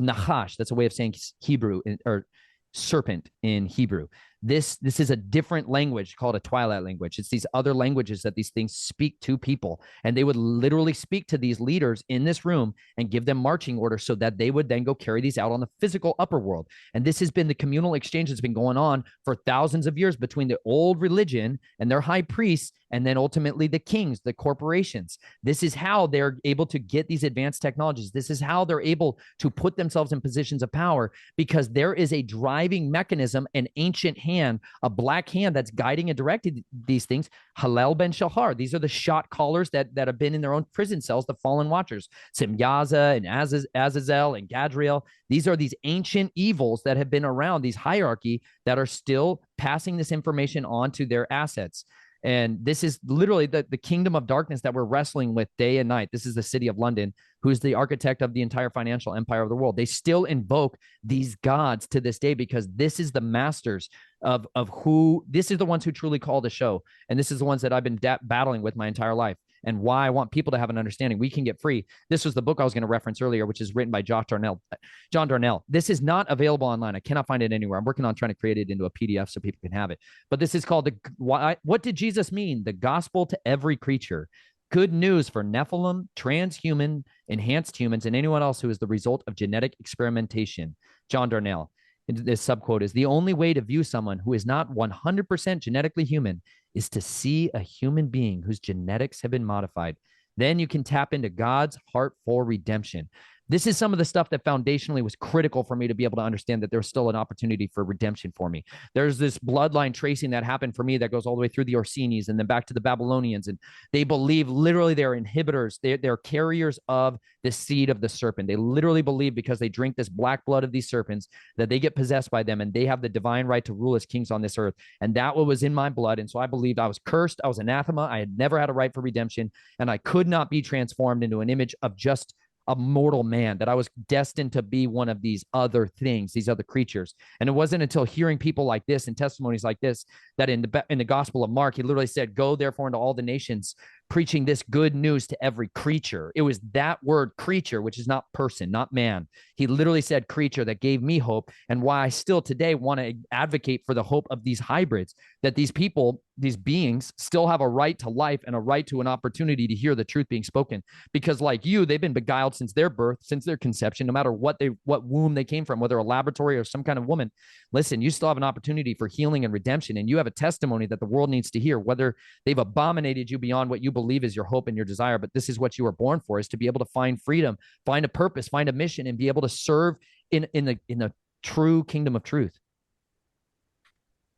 Nahash. That's a way of saying Hebrew or serpent in Hebrew. This is a different language called a twilight language. It's these other languages that these things speak to people. And they would literally speak to these leaders in this room and give them marching orders so that they would then go carry these out on the physical upper world. And this has been the communal exchange that's been going on for thousands of years between the old religion and their high priests and then ultimately the kings, the corporations. This is how they're able to get these advanced technologies. This is how they're able to put themselves in positions of power, because there is a driving mechanism, an ancient hand, a black hand that's guiding and directing these things. Hallel ben Shahar. These are the shot callers that have been in their own prison cells, the fallen watchers. Simyaza and Azazel and Gadriel. These are these ancient evils that have been around, these hierarchy that are still passing this information on to their assets. And this is literally the kingdom of darkness that we're wrestling with day and night. This is the city of London, who's the architect of the entire financial empire of the world. They still invoke these gods to this day because this is the masters of who, this is the ones who truly call the show. And this is the ones that I've been battling with my entire life, and why I want people to have an understanding. We can get free. This was the book I was going to reference earlier, which is written by John Darnell. This is not available online. I cannot find it anywhere. I'm working on trying to create it into a PDF so people can have it. But this is called What Did Jesus Mean? The Gospel to Every Creature. Good news for Nephilim, transhuman, enhanced humans, and anyone else who is the result of genetic experimentation. John Darnell. This subquote is: the only way to view someone who is not 100% genetically human is to see a human being whose genetics have been modified. Then you can tap into God's heart for redemption. This is some of the stuff that foundationally was critical for me to be able to understand that there's still an opportunity for redemption for me. There's this bloodline tracing that happened for me that goes all the way through the Orsini's and then back to the Babylonians. And they believe literally they're inhibitors. They're carriers of the seed of the serpent. They literally believe because they drink this black blood of these serpents that they get possessed by them and they have the divine right to rule as kings on this earth. And that was in my blood. And so I believed I was cursed. I was anathema. I had never had a right for redemption. And I could not be transformed into an image of just a mortal man, that I was destined to be one of these other things, these other creatures. And it wasn't until hearing people like this and testimonies like this that in the Gospel of Mark, he literally said, go therefore into all the nations, preaching this good news to every creature. It was that word creature, which is not person, not man. He literally said creature, that gave me hope, and why I still today want to advocate for the hope of these hybrids, that these people, these beings still have a right to life and a right to an opportunity to hear the truth being spoken. Because like you, they've been beguiled since their birth, since their conception, no matter what womb they came from, whether a laboratory or some kind of woman. Listen, you still have an opportunity for healing and redemption, and you have a testimony that the world needs to hear, whether they've abominated you beyond what you believe is your hope and your desire. But this is what you were born for, is to be able to find freedom, find a purpose, find a mission, and be able to serve in the true kingdom of truth.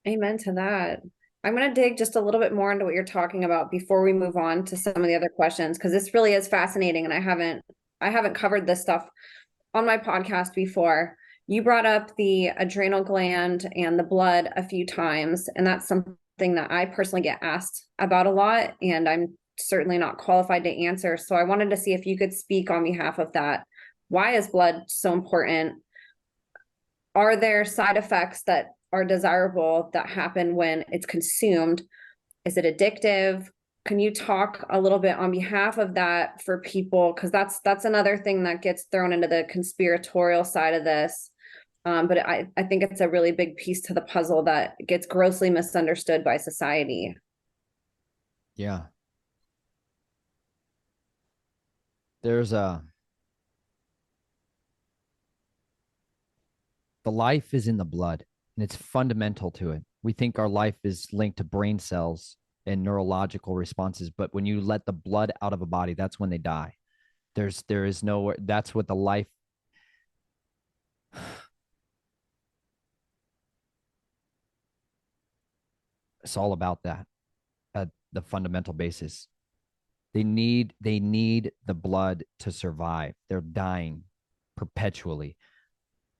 Amen to that. I'm going to dig just a little bit more into what you're talking about before we move on to some of the other questions, because this really is fascinating, and I haven't covered this stuff on my podcast before. You brought up the adrenal gland and the blood a few times, and that's something that I personally get asked about a lot, and I'm certainly not qualified to answer. So I wanted to see if you could speak on behalf of that. Why is blood so important? Are there side effects that are desirable that happen when it's consumed? Is it addictive? Can you talk a little bit on behalf of that for people? Because that's another thing that gets thrown into the conspiratorial side of this. But I think it's a really big piece to the puzzle that gets grossly misunderstood by society. Yeah. There's the life is in the blood, and it's fundamental to it. We think our life is linked to brain cells and neurological responses, but when you let the blood out of a body, that's when they die. There is no, that's what the life. It's all about that at the fundamental basis. They need the blood to survive. They're dying perpetually.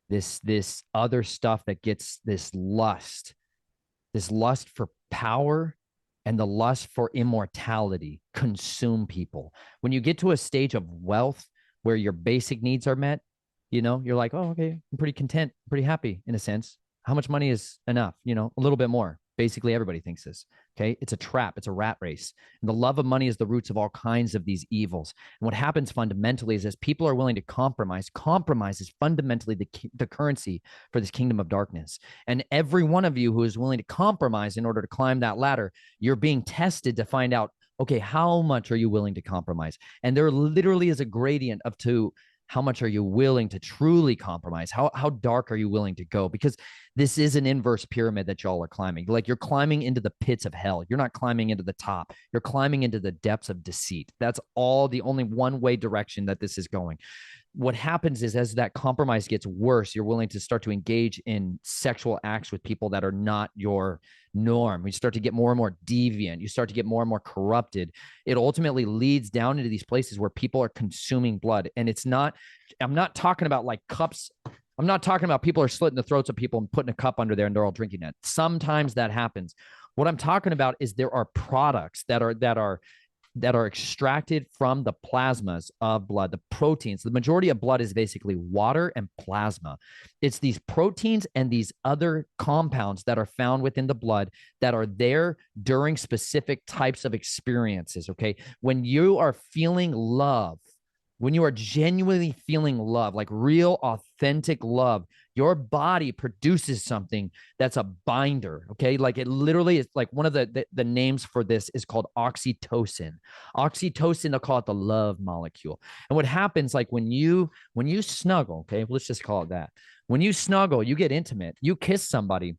This other stuff that gets this lust for power and the lust for immortality consume people. When you get to a stage of wealth where your basic needs are met, you're like, oh, okay, I'm pretty content, pretty happy in a sense. How much money is enough? A little bit more. Basically, everybody thinks this. Okay. It's a trap. It's a rat race. And the love of money is the roots of all kinds of these evils. And what happens fundamentally is as people are willing to compromise is fundamentally the currency for this kingdom of darkness. And every one of you who is willing to compromise in order to climb that ladder, you're being tested to find out, okay, how much are you willing to compromise? And there literally is a gradient of how much are you willing to truly compromise? How dark are you willing to go? Because this is an inverse pyramid that y'all are climbing. Like you're climbing into the pits of hell. You're not climbing into the top. You're climbing into the depths of deceit. That's the only one-way direction that this is going. What happens is as that compromise gets worse, you're willing to start to engage in sexual acts with people that are not your norm. You start to get more and more deviant. You start to get more and more corrupted. It ultimately leads down into these places where people are consuming blood. And I'm not talking about like cups. I'm not talking about people are slitting the throats of people and putting a cup under there and they're all drinking it. Sometimes that happens. What I'm talking about is there are products that are extracted from the plasmas of blood, the proteins. The majority of blood is basically water and plasma. It's these proteins and these other compounds that are found within the blood that are there during specific types of experiences, okay? When you are feeling love, when you are genuinely feeling love, like real, authentic love, your body produces something that's a binder, okay? Like it literally is like one of the names for this is called oxytocin. Oxytocin, they'll call it the love molecule. And what happens like when you snuggle, okay, let's just call it that. When you snuggle, you get intimate, you kiss somebody,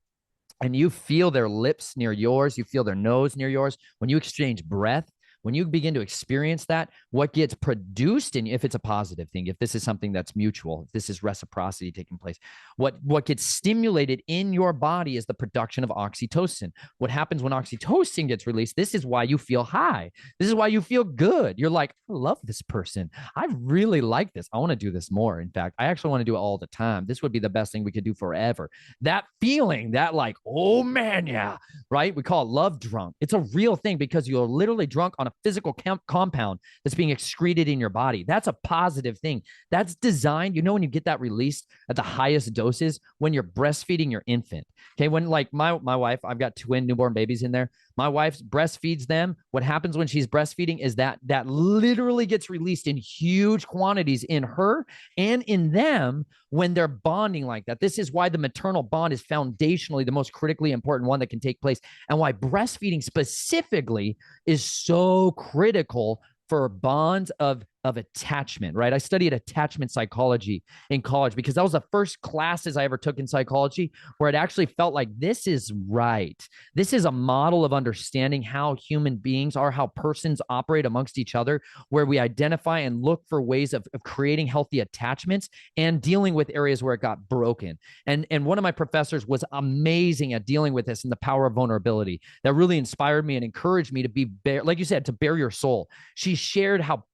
and you feel their lips near yours, you feel their nose near yours, when you exchange breath, when you begin to experience that, what gets produced in you, if it's a positive thing, if this is something that's mutual, if this is reciprocity taking place, what gets stimulated in your body is the production of oxytocin. What happens when oxytocin gets released? This is why you feel high. This is why you feel good. You're like, I love this person. I really like this. I want to do this more. In fact, I actually want to do it all the time. This would be the best thing we could do forever. That feeling, that like, oh man, yeah, right? We call it love drunk. It's a real thing because you're literally drunk on a physical compound that's being excreted in your body. That's a positive thing. That's designed, when you get that released at the highest doses, when you're breastfeeding your infant. Okay. When like my wife, I've got twin newborn babies in there. My wife breastfeeds them. What happens when she's breastfeeding is that literally gets released in huge quantities in her and in them when they're bonding like that. This is why the maternal bond is foundationally the most critically important one that can take place, and why breastfeeding specifically is so critical for bonds of attachment, right? I studied attachment psychology in college because that was the first classes I ever took in psychology where it actually felt like this is right. This is a model of understanding how human beings are, how persons operate amongst each other, where we identify and look for ways of creating healthy attachments and dealing with areas where it got broken. And one of my professors was amazing at dealing with this and the power of vulnerability. That really inspired me and encouraged me to be, like you said, to bare your soul. She shared how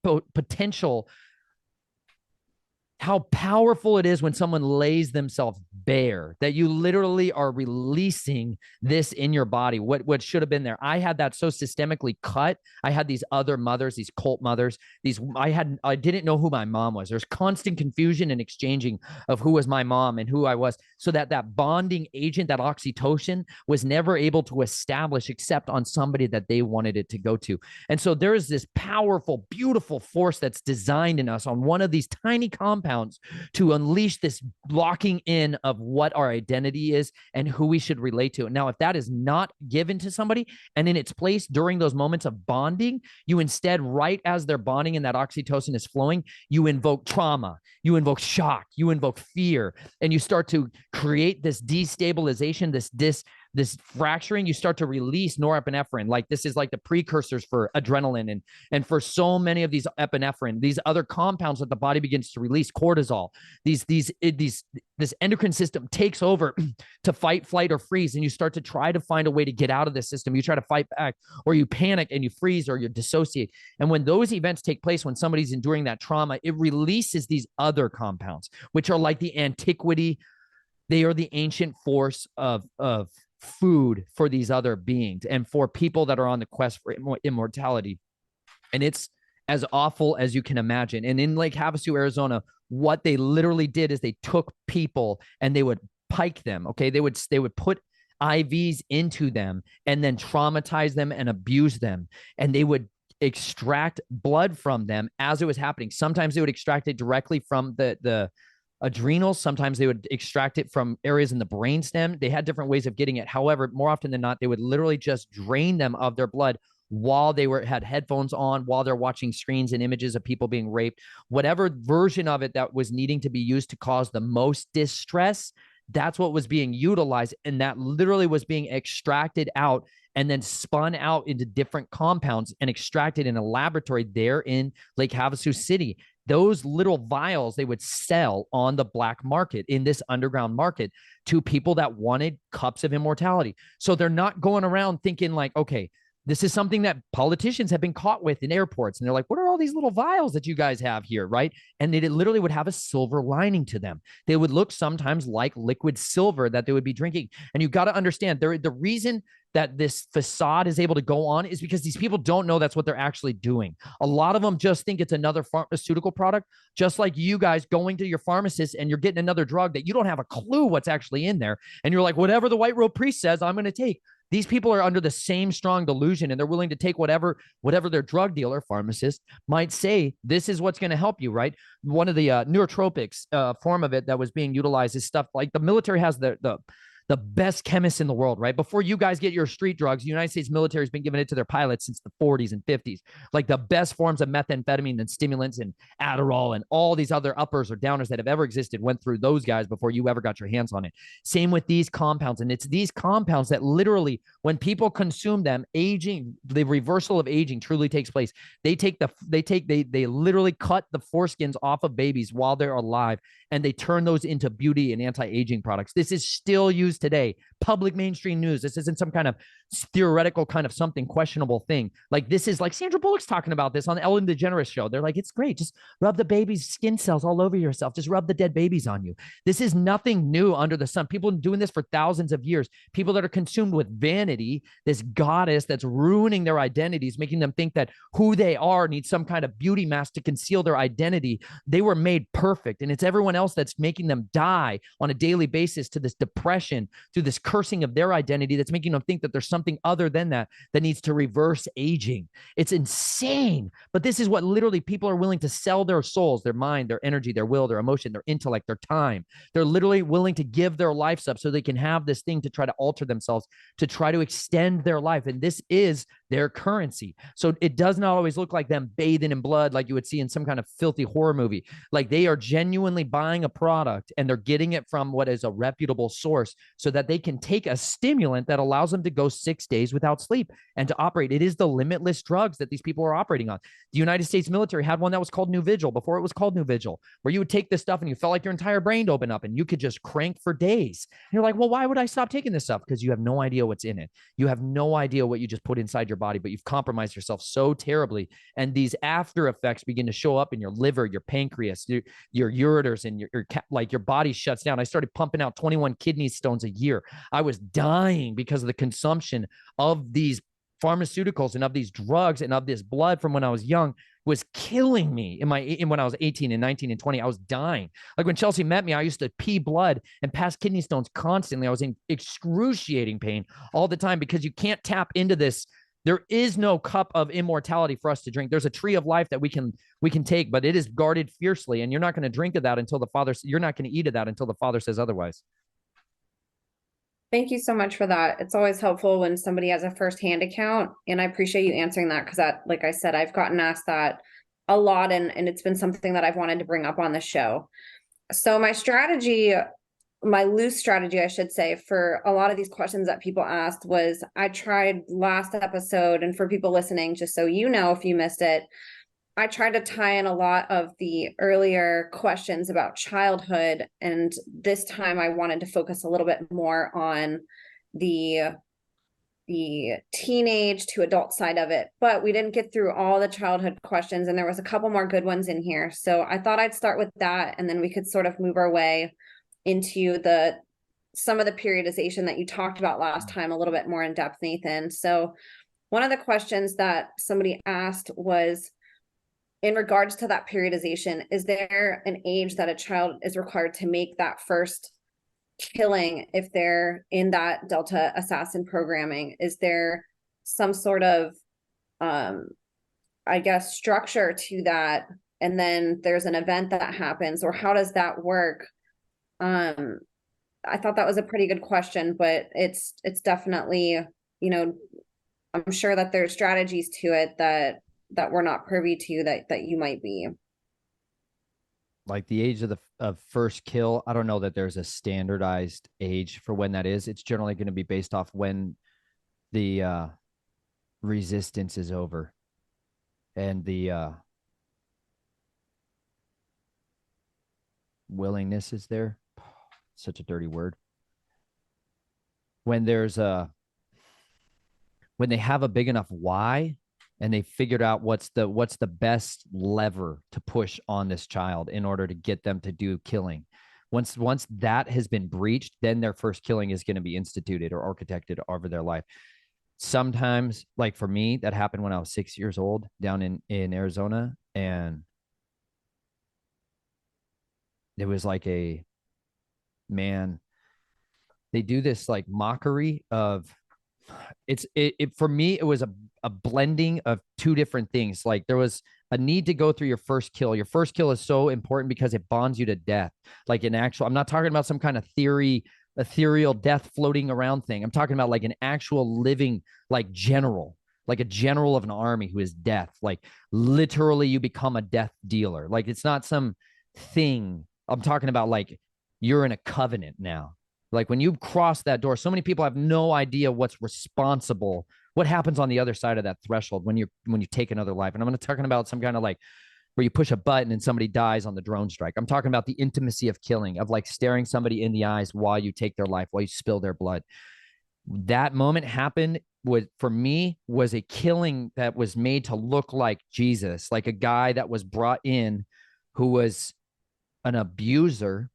how powerful it is when someone lays themselves bare, that you literally are releasing this in your body, what should have been there. I had that so systemically cut. I had these other mothers, these cult mothers, I didn't know who my mom was. There's constant confusion and exchanging of who was my mom and who I was, so that bonding agent, that oxytocin, was never able to establish except on somebody that they wanted it to go to. And so there is this powerful, beautiful force that's designed in us on one of these tiny compounds to unleash this locking in of what our identity is and who we should relate to. Now, if that is not given to somebody and in its place during those moments of bonding, you instead, right as they're bonding and that oxytocin is flowing, you invoke trauma, you invoke shock, you invoke fear, and you start to create this destabilization, this fracturing. You start to release norepinephrine. Like this is like the precursors for adrenaline and for so many of these epinephrine, these other compounds that the body begins to release, cortisol. This endocrine system takes over to fight, flight, or freeze, and you start to try to find a way to get out of this system. You try to fight back, or you panic and you freeze, or you dissociate. And when those events take place, when somebody's enduring that trauma, it releases these other compounds, which are like the antiquity. They are the ancient force of food for these other beings and for people that are on the quest for immortality. And it's as awful as you can imagine. And in Lake Havasu, Arizona, what they literally did is they took people and they would pike them. Okay. They would put IVs into them and then traumatize them and abuse them. And they would extract blood from them as it was happening. Sometimes they would extract it directly from the adrenals. Sometimes they would extract it from areas in the brainstem. They had different ways of getting it. However, more often than not, they would literally just drain them of their blood while they had headphones on, while they're watching screens and images of people being raped. Whatever version of it that was needing to be used to cause the most distress, that's what was being utilized. And that literally was being extracted out and then spun out into different compounds and extracted in a laboratory there in Lake Havasu City. Those little vials they would sell on the black market, in this underground market, to people that wanted cups of immortality. So they're not going around thinking like, okay, this is something that politicians have been caught with in airports. And they're like, what are all these little vials that you guys have here, right? And it literally would have a silver lining to them. They would look sometimes like liquid silver that they would be drinking. And you got to understand, the reason that this facade is able to go on is because these people don't know that's what they're actually doing. A lot of them just think it's another pharmaceutical product, just like you guys going to your pharmacist and you're getting another drug that you don't have a clue what's actually in there. And you're like, whatever the white robe priest says, I'm going to take. These people are under the same strong delusion, and they're willing to take whatever their drug dealer, pharmacist, might say, this is what's going to help you, right? One of the neurotropics form of it that was being utilized is stuff like the military has the best chemists in the world, right? Before you guys get your street drugs, the United States military has been giving it to their pilots since the 40s and 50s. Like the best forms of methamphetamine and stimulants and Adderall and all these other uppers or downers that have ever existed went through those guys before you ever got your hands on it. Same with these compounds. And it's these compounds that literally, when people consume them, aging, the reversal of aging truly takes place. They literally cut the foreskins off of babies while they're alive, and they turn those into beauty and anti-aging products. This is still used today. Public mainstream news. This isn't some kind of theoretical kind of something questionable thing. Like this is like Sandra Bullock's talking about this on the Ellen DeGeneres show. They're like, it's great. Just rub the baby's skin cells all over yourself. Just rub the dead babies on you. This is nothing new under the sun. People have been doing this for thousands of years. People that are consumed with vanity, this goddess that's ruining their identities, making them think that who they are needs some kind of beauty mask to conceal their identity. They were made perfect. And it's everyone else that's making them die on a daily basis to this depression, to this cursing of their identity, that's making them think that there's something something other than that needs to reverse aging. It's insane. But this is what literally people are willing to sell their souls, their mind, their energy, their will, their emotion, their intellect, their time. They're literally willing to give their lives up so they can have this thing to try to alter themselves, to try to extend their life. And this is their currency. So it does not always look like them bathing in blood like you would see in some kind of filthy horror movie. Like they are genuinely buying a product and they're getting it from what is a reputable source so that they can take a stimulant that allows them to go 6 days without sleep and to operate. It is the limitless drugs that these people are operating on. The United States military had one that was called New Vigil before it was called New Vigil, where you would take this stuff and you felt like your entire brain opened up and you could just crank for days. And you're like, well, why would I stop taking this stuff? Because you have no idea what's in it. You have no idea what you just put inside your body, but you've compromised yourself so terribly. And these after effects begin to show up in your liver, your pancreas, your ureters, and like your body shuts down. I started pumping out 21 kidney stones a year. I was dying because of the consumption of these pharmaceuticals and of these drugs and of this blood from when I was young was killing me when I was 18 and 19 and 20. I was dying. Like when Chelsea met me, I used to pee blood and pass kidney stones constantly. I was in excruciating pain all the time because you can't tap into this. There is no cup of immortality for us to drink. There's a tree of life that we can take, but it is guarded fiercely. And you're not going to drink of that until you're not going to eat of that until the Father says otherwise. Thank you so much for that. It's always helpful when somebody has a firsthand account, and I appreciate you answering that because that, like I said, I've gotten asked that a lot, and it's been something that I've wanted to bring up on the show. So my strategy, my loose strategy, I should say, for a lot of these questions that people asked was I tried last episode, and for people listening, just so you know, if you missed it, I tried to tie in a lot of the earlier questions about childhood, and this time I wanted to focus a little bit more on the teenage to adult side of it. But we didn't get through all the childhood questions, and there was a couple more good ones in here. So I thought I'd start with that, and then we could sort of move our way into some of the periodization that you talked about last time a little bit more in depth, Nathan. So one of the questions that somebody asked was, in regards to that periodization, is there an age that a child is required to make that first killing if they're in that Delta assassin programming? Is there some sort of, I guess, structure to that? And then there's an event that happens, or how does that work? I thought that was a pretty good question, but it's definitely, I'm sure that there's strategies to it that we're not privy to that you might be. Like the age of first kill, I don't know that there's a standardized age for when that is. It's generally going to be based off when the resistance is over and the willingness is there. Such a dirty word. When they have a big enough why, and they figured out what's the best lever to push on this child in order to get them to do killing. Once that has been breached, then their first killing is going to be instituted or architected over their life. Sometimes, like for me, that happened when I was 6 years old down in Arizona, and it was like a man. They do this like mockery of it for me. It was a blending of two different things. Like there was a need to go through your first kill. Your first kill is so important because it bonds you to death. Like an actual, I'm not talking about some kind of ethereal death floating around thing. I'm talking about like an actual living, like a general of an army who is death. Like literally you become a death dealer. Like it's not some thing. I'm talking about like you're in a covenant now. Like when you cross that door, so many people have no idea what's responsible, what happens on the other side of that threshold when you take another life. And I'm talking about some kind of like where you push a button and somebody dies on the drone strike. I'm talking about the intimacy of killing, of like staring somebody in the eyes while you take their life, while you spill their blood. That moment happened for me was a killing that was made to look like Jesus, like a guy that was brought in who was an abuser,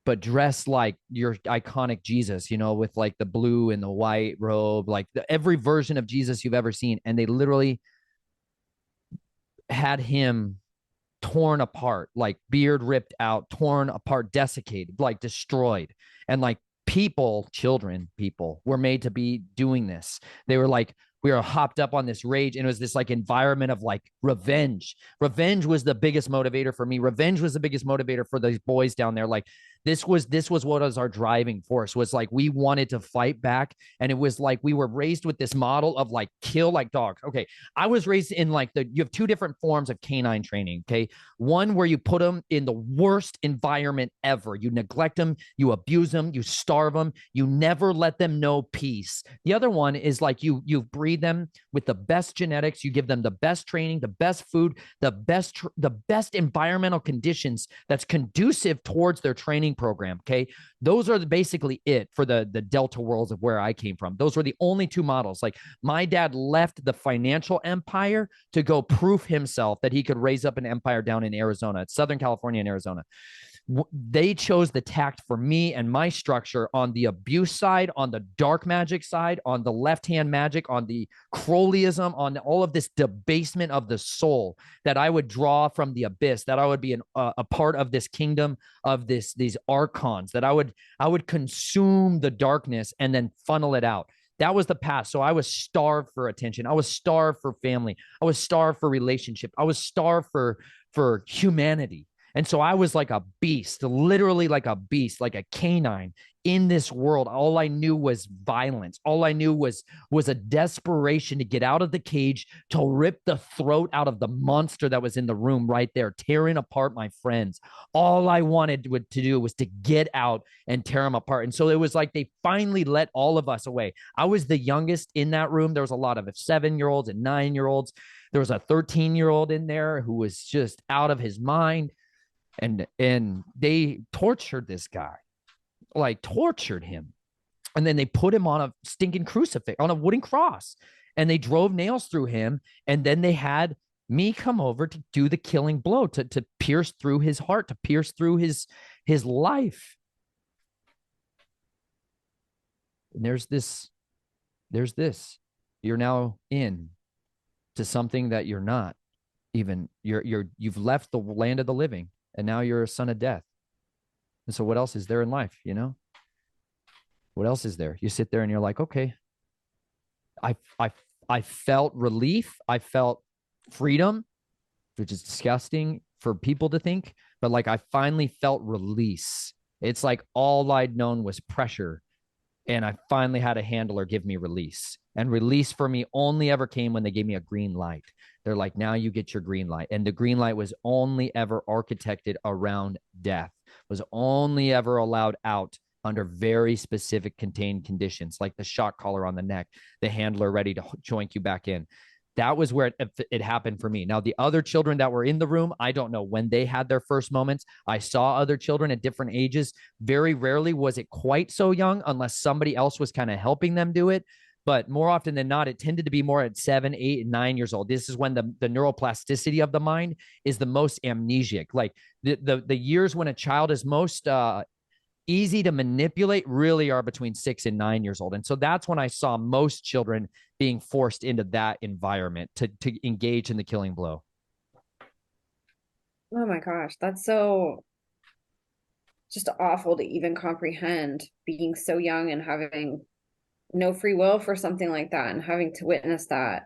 but dressed like your iconic Jesus, with like the blue and the white robe, like every version of Jesus you've ever seen. And they literally had him torn apart, like beard ripped out, torn apart, desiccated, like destroyed. And like people were made to be doing this. They were like, we were hopped up on this rage, and it was this like environment of like revenge. Revenge was the biggest motivator for me. Revenge was the biggest motivator for these boys down there. Like this was what was our driving force, was like we wanted to fight back. And it was like we were raised with this model of like kill like dogs. Okay, I was raised in like you have two different forms of canine training. Okay, one where you put them in the worst environment ever. You neglect them, you abuse them, you starve them, you never let them know peace. The other one is like you breed them with the best genetics, you give them the best training, the best food, the best environmental conditions that's conducive towards their training program. Okay, those are basically it for the Delta worlds of where I came from. Those were the only two models. Like my dad left the financial empire to go prove himself that he could raise up an empire down in Arizona, Southern California and Arizona. They chose the tact for me and my structure on the abuse side, on the dark magic side, on the left-hand magic, on the Crowleyism, on all of this debasement of the soul that I would draw from the abyss, that I would be a part of this kingdom of these archons, that I would consume the darkness and then funnel it out. That was the past. So I was starved for attention. I was starved for family. I was starved for relationship. I was starved for humanity. And so I was like a beast, literally like a beast, like a canine in this world. All I knew was violence. All I knew was a desperation to get out of the cage, to rip the throat out of the monster that was in the room right there, tearing apart my friends. All I wanted to do was to get out and tear them apart. And so it was like they finally let all of us away. I was the youngest in that room. There was a lot of 7-year-olds and 9-year-olds. There was a 13-year-old in there who was just out of his mind. And they tortured this guy, like tortured him. And then they put him on a stinking crucifix, on a wooden cross, and they drove nails through him. And then they had me come over to do the killing blow, to pierce through his heart, to pierce through his life. And there's this. You're now in to something that you're not even. You've left the land of the living. And now you're a son of death. And so what else is there in life, you know? What else is there? You sit there and you're like, okay, I felt relief. I felt freedom, which is disgusting for people to think, but like I finally felt release. It's like all I'd known was pressure. And I finally had a handler give me release. And release for me only ever came when they gave me a green light. They're like, now you get your green light. And the green light was only ever architected around death, was only ever allowed out under very specific contained conditions, like the shock collar on the neck, the handler ready to joink you back in. That was where it happened for me. Now, the other children that were in the room, I don't know when they had their first moments. I saw other children at different ages. Very rarely was it quite so young unless somebody else was kind of helping them do it. But more often than not, it tended to be more at 7, 8, and 9 years old. This is when the neuroplasticity of the mind is the most amnesic. Like the years when a child is most easy to manipulate really are between 6 and 9 years old. And so that's when I saw most children being forced into that environment to engage in the killing blow. Oh my gosh, that's so just awful to even comprehend, being so young and having no free will for something like that and having to witness that.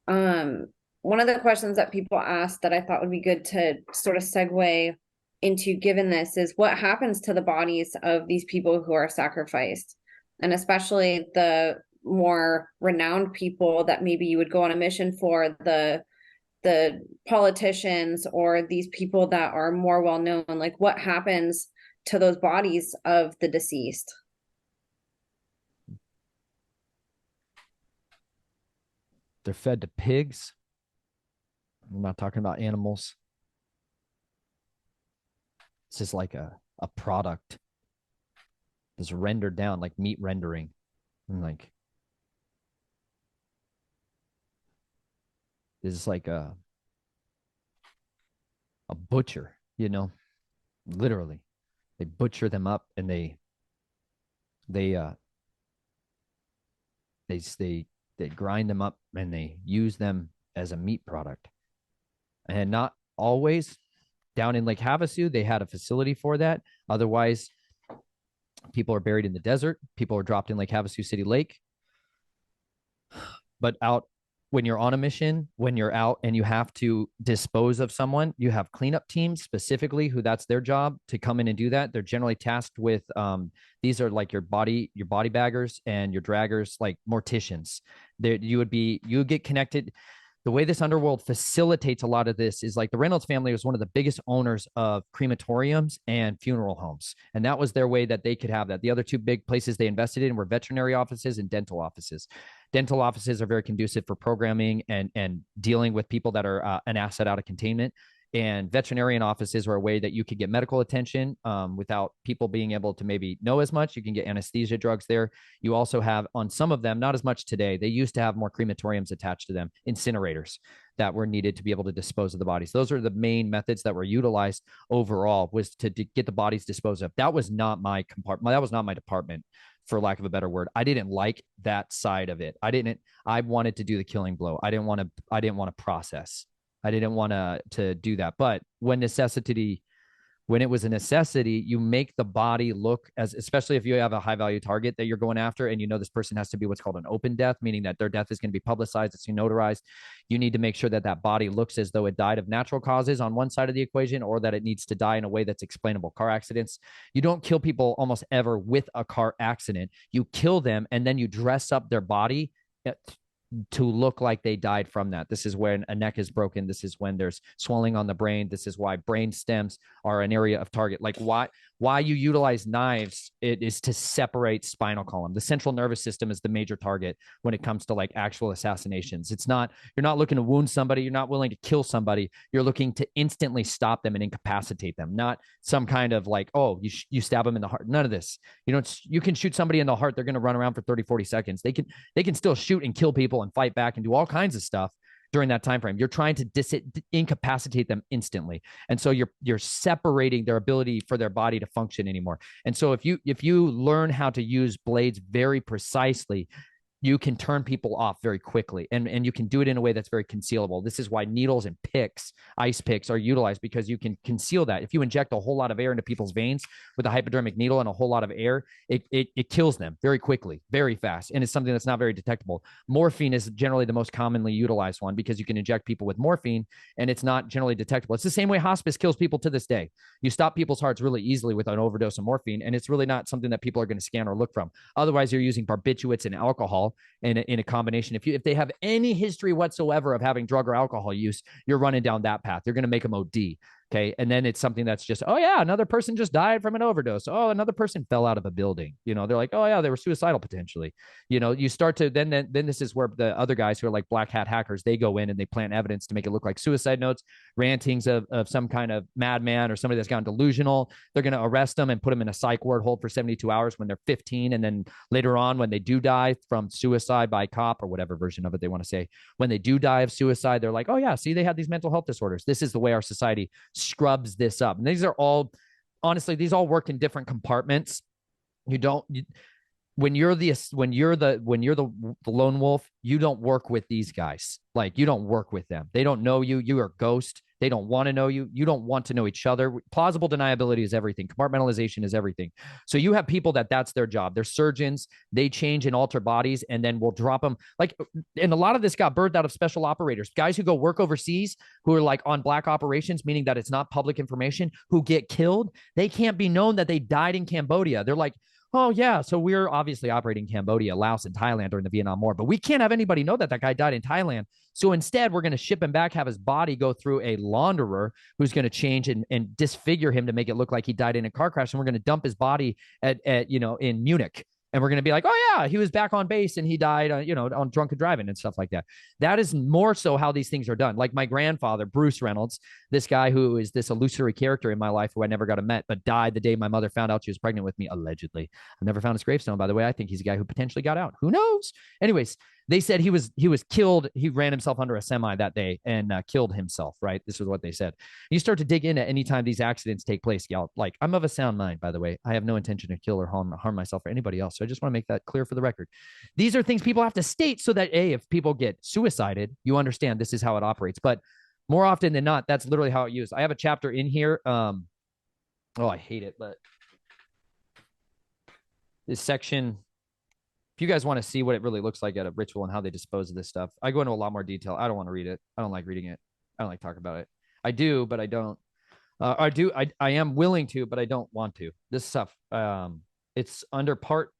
One of the questions that people ask that I thought would be good to sort of segue into, given this, is what happens to the bodies of these people who are sacrificed, and especially the more renowned people that maybe you would go on a mission for, the politicians or these people that are more well known. Like, what happens to those bodies of the deceased? They're fed to pigs. I'm not talking about animals. It's just like a product that's rendered down, like meat rendering. And like, this is like a butcher, you know, literally. They butcher them up and they grind them up and they use them as a meat product. And not always. Down in Lake Havasu, they had a facility for that. Otherwise, People are buried in the desert. People are dropped in Lake Havasu City Lake. But out when you're on a mission, when you're out and you have to dispose of someone, you have cleanup teams specifically who that's their job to come in and do that. They're generally tasked with these are like your body baggers and your draggers, like morticians. There you would get connected. The way this underworld facilitates a lot of this is like the Reynolds family was one of the biggest owners of crematoriums and funeral homes. And that was their way that they could have that. The other two big places they invested in were veterinary offices and dental offices. Dental offices are very conducive for programming and dealing with people that are an asset out of containment. And veterinarian offices are a way that you could get medical attention without people being able to maybe know as much. You can get anesthesia drugs there. You also have on some of them, not as much today. They used to have more crematoriums attached to them, incinerators that were needed to be able to dispose of the bodies. Those are the main methods that were utilized overall was to get the bodies disposed of. That was not my compartment. That was not my department, for lack of a better word. I didn't like that side of it. I wanted to do the killing blow. I didn't want to process. I didn't want to do that. But when it was a necessity, you make the body look as, especially if you have a high value target that you're going after, and you know this person has to be what's called an open death, meaning that their death is going to be publicized, it's notarized. You need to make sure that that body looks as though it died of natural causes on one side of the equation, or that it needs to die in a way that's explainable. Car accidents, you don't kill people almost ever with a car accident. You kill them and then you dress up their body to look like they died from that. This is when a neck is broken. This is when there's swelling on the brain. This is why brain stems are an area of target. Like why you utilize knives, it is to separate spinal column. The central nervous system is the major target when it comes to like actual assassinations. It's not, you're not looking to wound somebody. You're not willing to kill somebody. You're looking to instantly stop them and incapacitate them, not some kind of like, oh, you stab them in the heart. None of this. You can shoot somebody in the heart. They're going to run around for 30, 40 seconds. They can still shoot and kill people and fight back and do all kinds of stuff during that time frame. You're trying to incapacitate them instantly, and so you're separating their ability for their body to function anymore. And so if you learn how to use blades very precisely, you can turn people off very quickly, and you can do it in a way that's very concealable. This is why needles and picks, ice picks, are utilized, because you can conceal that. If you inject a whole lot of air into people's veins with a hypodermic needle and a whole lot of air, it kills them very quickly, very fast, and it's something that's not very detectable. Morphine is generally the most commonly utilized one because you can inject people with morphine and it's not generally detectable. It's the same way hospice kills people to this day. You stop people's hearts really easily with an overdose of morphine, and it's really not something that people are going to scan or look from. Otherwise, you're using barbiturates and alcohol in a combination. If they have any history whatsoever of having drug or alcohol use, you're running down that path. You're going to make them OD. Okay. And then it's something that's just, oh yeah, another person just died from an overdose. Oh, another person fell out of a building. They're like, oh yeah, they were suicidal potentially. You start to, then this is where the other guys who are like black hat hackers, they go in and they plant evidence to make it look like suicide notes, rantings of some kind of madman or somebody that's gotten delusional. They're going to arrest them and put them in a psych ward hold for 72 hours when they're 15. And then later on, when they do die from suicide by cop or whatever version of it they want to say, when they do die of suicide, they're like, oh yeah, see, they had these mental health disorders. This is the way our society scrubs this up. And these are all, honestly, these all work in different compartments. When you're the lone wolf, you don't work with these guys. Like, you don't work with them. They don't know you. You are a ghost. They don't want to know you. You don't want to know each other. Plausible deniability is everything. Compartmentalization is everything. So you have people that's their job. They're surgeons. They change and alter bodies, and then we'll drop them. Like, and a lot of this got birthed out of special operators, guys who go work overseas, who are like on black operations, meaning that it's not public information, who get killed. They can't be known that they died in Cambodia. They're like, oh yeah, so we're obviously operating Cambodia, Laos, and Thailand during the Vietnam War, but we can't have anybody know that guy died in Thailand. So instead, we're going to ship him back, have his body go through a launderer who's going to change and disfigure him to make it look like he died in a car crash, and we're going to dump his body at in Munich. And we're going to be like, oh yeah, he was back on base and he died, on drunken driving and stuff like that. That is more so how these things are done. Like my grandfather, Bruce Reynolds, this guy who is this illusory character in my life who I never got to meet, but died the day my mother found out she was pregnant with me, allegedly. I've never found his gravestone, by the way. I think he's a guy who potentially got out. Who knows? Anyways, they said he was killed. He ran himself under a semi that day and killed himself, right? This is what they said. You start to dig in at any time these accidents take place, y'all. Like, I'm of a sound mind, by the way. I have no intention to kill or harm myself or anybody else. So I just want to make that clear for the record. These are things people have to state so that, if people get suicided, you understand this is how it operates. But more often than not, that's literally how it used. I have a chapter in here. I hate it, but this section, if you guys want to see what it really looks like at a ritual and how they dispose of this stuff, I go into a lot more detail. I don't want to read it. I don't like reading it. I don't like talking about it. I do, but I don't. I am willing to, but I don't want to. This stuff, it's under part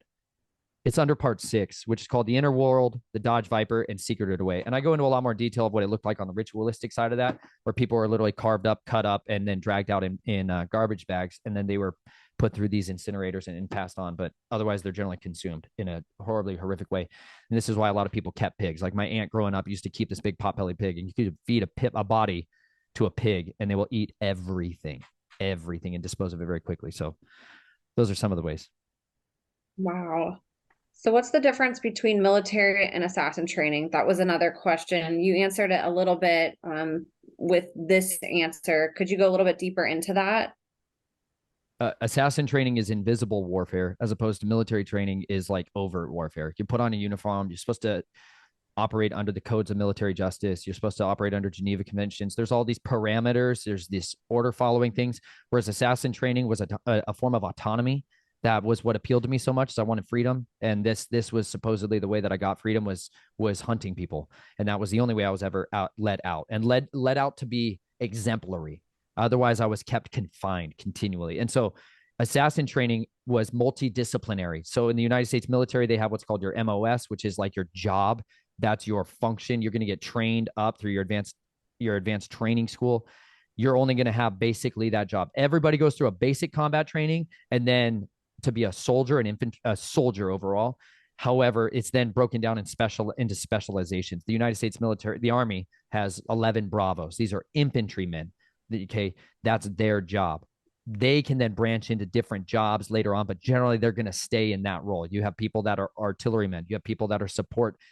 it's under part 6, which is called The Inner World, The Dodge Viper, and Secreted Away. And I go into a lot more detail of what it looked like on the ritualistic side of that, where people were literally carved up, cut up, and then dragged out in garbage bags. And then they were put through these incinerators and passed on. But otherwise, they're generally consumed in a horribly horrific way. And this is why a lot of people kept pigs. Like my aunt growing up used to keep this big pot-bellied pig, and you could feed a body to a pig, and they will eat everything, and dispose of it very quickly. So those are some of the ways. Wow. So what's the difference between military and assassin training? That was another question. You answered it a little bit with this answer. Could you go a little bit deeper into that? Assassin training is invisible warfare, as opposed to military training is like overt warfare. You put on a uniform, you're supposed to operate under the codes of military justice. You're supposed to operate under Geneva Conventions. There's all these parameters. There's this order following things. Whereas assassin training was a form of autonomy. That was what appealed to me so much. Is I wanted freedom, and this was supposedly the way that I got freedom was hunting people, and that was the only way I was ever let out and led out to be exemplary. Otherwise, I was kept confined continually, and so assassin training was multidisciplinary. So in the United States military, they have what's called your MOS, which is like your job. That's your function. You're going to get trained up through your advanced training school. You're only going to have basically that job. Everybody goes through a basic combat training, and then to be a soldier, a soldier overall. However, it's then broken down into specializations. The United States military, the Army, has 11 Bravos. These are infantrymen. Okay, that's their job. They can then branch into different jobs later on, but generally they're going to stay in that role. You have people that are artillerymen. You have people that are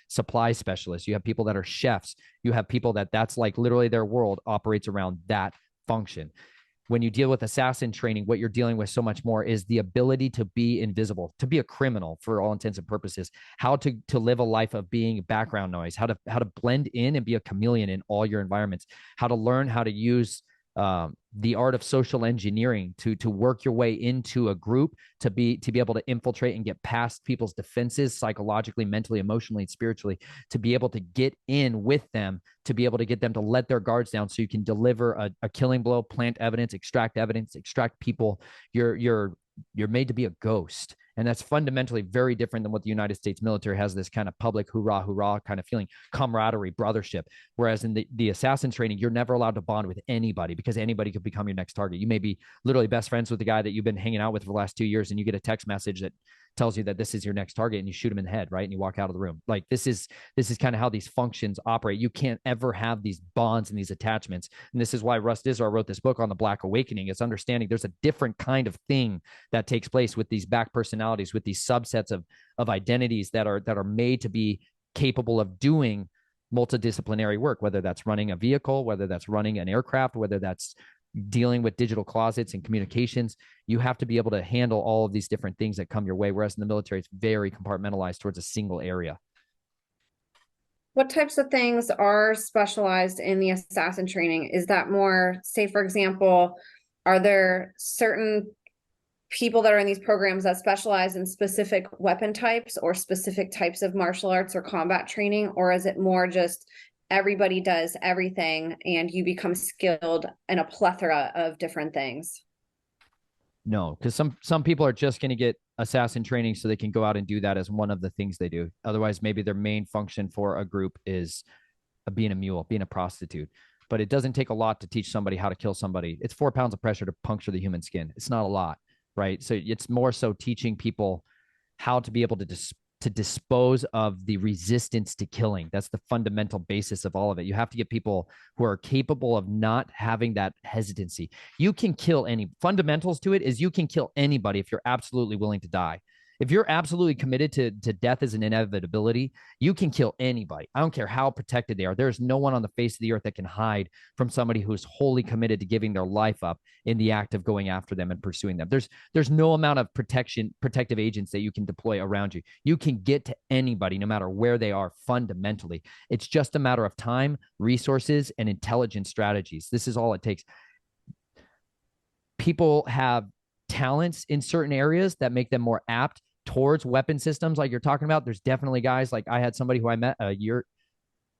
supply specialists. You have people that are chefs. You have people that's like literally their world operates around that function. When you deal with assassin training, what you're dealing with so much more is the ability to be invisible, to be a criminal for all intents and purposes, how to live a life of being background noise, how to blend in and be a chameleon in all your environments, how to learn how to use the art of social engineering to work your way into a group, to be able to infiltrate and get past people's defenses psychologically, mentally, emotionally, and spiritually, to be able to get in with them, to be able to get them to let their guards down so you can deliver a killing blow, plant evidence, extract people. You're made to be a ghost. And that's fundamentally very different than what the United States military has, this kind of public hoorah, hoorah kind of feeling, camaraderie, brothership. Whereas in the assassin training, you're never allowed to bond with anybody because anybody could become your next target. You may be literally best friends with the guy that you've been hanging out with for the last 2 years, and you get a text message that tells you that this is your next target, and you shoot him in the head, right? And you walk out of the room. Like this is kind of how these functions operate. You can't ever have these bonds and these attachments. And this is why Russ Dizdar wrote this book on the Black Awakening. It's understanding there's a different kind of thing that takes place with these back personalities, with these subsets of identities that are made to be capable of doing multidisciplinary work, whether that's running a vehicle, whether that's running an aircraft, whether that's dealing with digital closets and communications. You have to be able to handle all of these different things that come your way. Whereas in the military, it's very compartmentalized towards a single area. What types of things are specialized in the assassin training? Is that more, say, for example, are there certain people that are in these programs that specialize in specific weapon types or specific types of martial arts or combat training? Or is it more just everybody does everything and you become skilled in a plethora of different things? No, because some people are just going to get assassin training so they can go out and do that as one of the things they do. Otherwise, maybe their main function for a group is being a mule, being a prostitute. But it doesn't take a lot to teach somebody how to kill somebody. It's 4 pounds of pressure to puncture the human skin. It's not a lot, right? So it's more so teaching people how to be able to dispose of the resistance to killing. That's the fundamental basis of all of it. You have to get people who are capable of not having that hesitancy. You can kill fundamentals to it is you can kill anybody if you're absolutely willing to die. If you're absolutely committed to death as an inevitability, you can kill anybody. I don't care how protected they are. There's no one on the face of the earth that can hide from somebody who's wholly committed to giving their life up in the act of going after them and pursuing them. There's no amount of protective agents that you can deploy around you. You can get to anybody, no matter where they are, fundamentally. It's just a matter of time, resources, and intelligent strategies. This is all it takes. People have talents in certain areas that make them more apt towards weapon systems like you're talking about, there's definitely guys like I had somebody who I met a year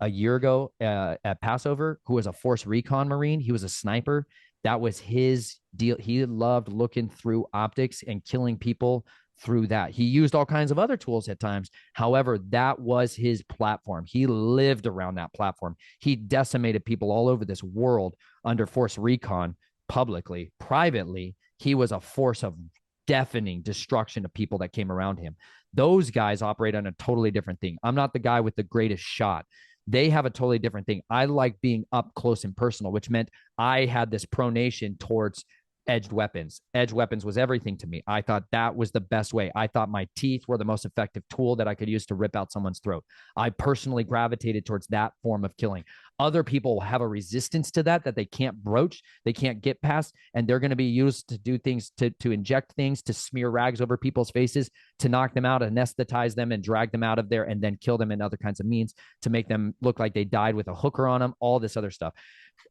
ago at Passover who was a force recon Marine. He was a sniper. That was his deal. He loved looking through optics and killing people through that. He used all kinds of other tools at times. However, that was his platform. He lived around that platform. He decimated people all over this world under force recon publicly. Privately, he was a force of deafening destruction of people that came around him. Those guys operate on a totally different thing. I'm not the guy with the greatest shot. They have a totally different thing. I like being up close and personal, which meant I had this pronation towards edged weapons. Edged weapons was everything to me. I thought that was the best way. I thought my teeth were the most effective tool that I could use to rip out someone's throat. I personally gravitated towards that form of killing. Other people have a resistance to that they can't broach, they can't get past, and they're going to be used to do things, to inject things, to smear rags over people's faces, to knock them out, anesthetize them, and drag them out of there, and then kill them in other kinds of means to make them look like they died with a hooker on them, all this other stuff.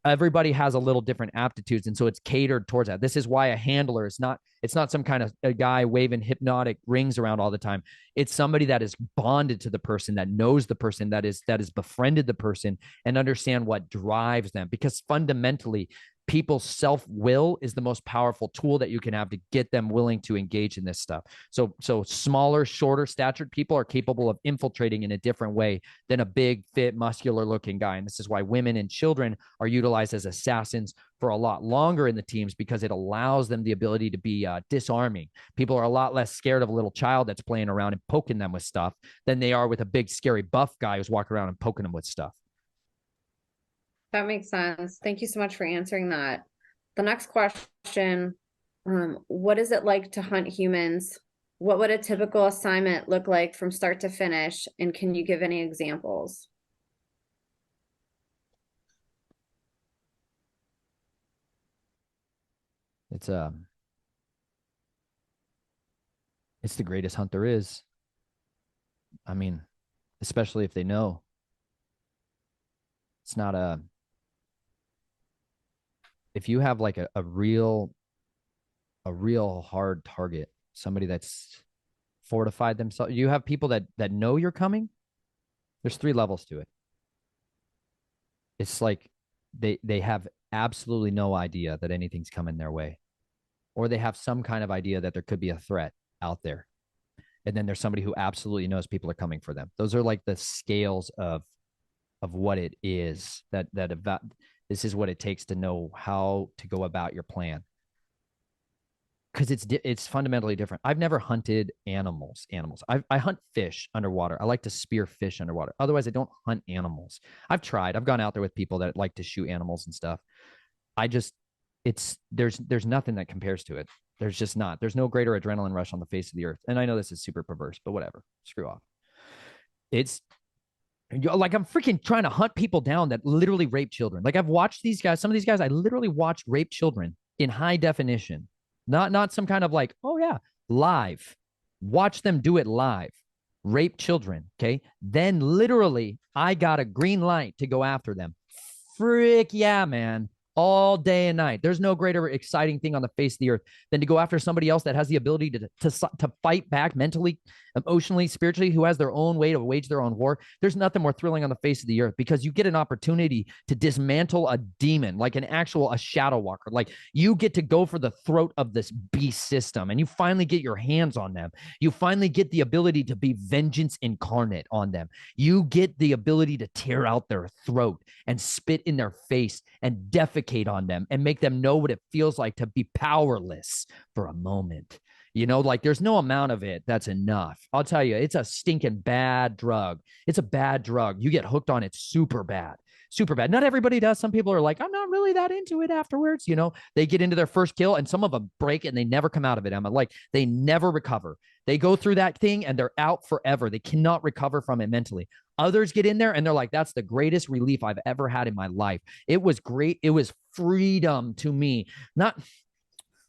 Everybody has a little different aptitudes, and so it's catered towards that. This is why a handler is not, it's not some kind of a guy waving hypnotic rings around all the time. It's somebody that is bonded to the person, that knows the person, that is befriended the person, and understand what drives them, because fundamentally people's self-will is the most powerful tool that you can have to get them willing to engage in this stuff. So smaller, shorter statured people are capable of infiltrating in a different way than a big, fit, muscular looking guy. And this is why women and children are utilized as assassins for a lot longer in the teams, because it allows them the ability to be disarming. People are a lot less scared of a little child that's playing around and poking them with stuff than they are with a big, scary buff guy who's walking around and poking them with stuff. That makes sense. Thank you so much for answering that. The next question, what is it like to hunt humans? What would a typical assignment look like from start to finish? And can you give any examples? It's it's the greatest hunt there is. I mean, especially if they know. It's not a, if you have like a real hard target, somebody that's fortified themselves, you have people that know you're coming. There's 3 levels to it. It's like they have absolutely no idea that anything's coming their way, or they have some kind of idea that there could be a threat out there. And then there's somebody who absolutely knows people are coming for them. Those are like the scales of what it is, that about, this is what it takes to know how to go about your plan, because it's fundamentally different. I've never hunted animals. I hunt fish underwater. I like to spear fish underwater. Otherwise, I don't hunt animals. I've tried. I've gone out there with people that like to shoot animals and stuff. I just, there's nothing that compares to it. There's just not. There's no greater adrenaline rush on the face of the earth. And I know this is super perverse, but whatever. Screw off. It's like I'm freaking trying to hunt people down that literally rape children. Like I've watched these guys. Some of these guys I literally watched rape children in high definition. Not some kind of like, oh yeah, live. Watch them do it live. Rape children. Okay. Then literally I got a green light to go after them. Frick yeah, man. All day and night. There's no greater exciting thing on the face of the earth than to go after somebody else that has the ability to fight back mentally, emotionally, spiritually, who has their own way to wage their own war. There's nothing more thrilling on the face of the earth, because you get an opportunity to dismantle a demon, like a shadow walker. Like you get to go for the throat of this beast system, and you finally get your hands on them. You finally get the ability to be vengeance incarnate on them. You get the ability to tear out their throat and spit in their face and defecate on them and make them know what it feels like to be powerless for a moment. You know, like there's no amount of it that's enough. I'll tell you, it's a stinking bad drug. It's a bad drug. You get hooked on it super bad. Super bad. Not everybody does. Some people are like, I'm not really that into it afterwards. You know, they get into their first kill and some of them break and they never come out of it, Emma. Like they never recover. They go through that thing and they're out forever. They cannot recover from it mentally. Others get in there and they're like, that's the greatest relief I've ever had in my life. It was great. It was freedom to me, not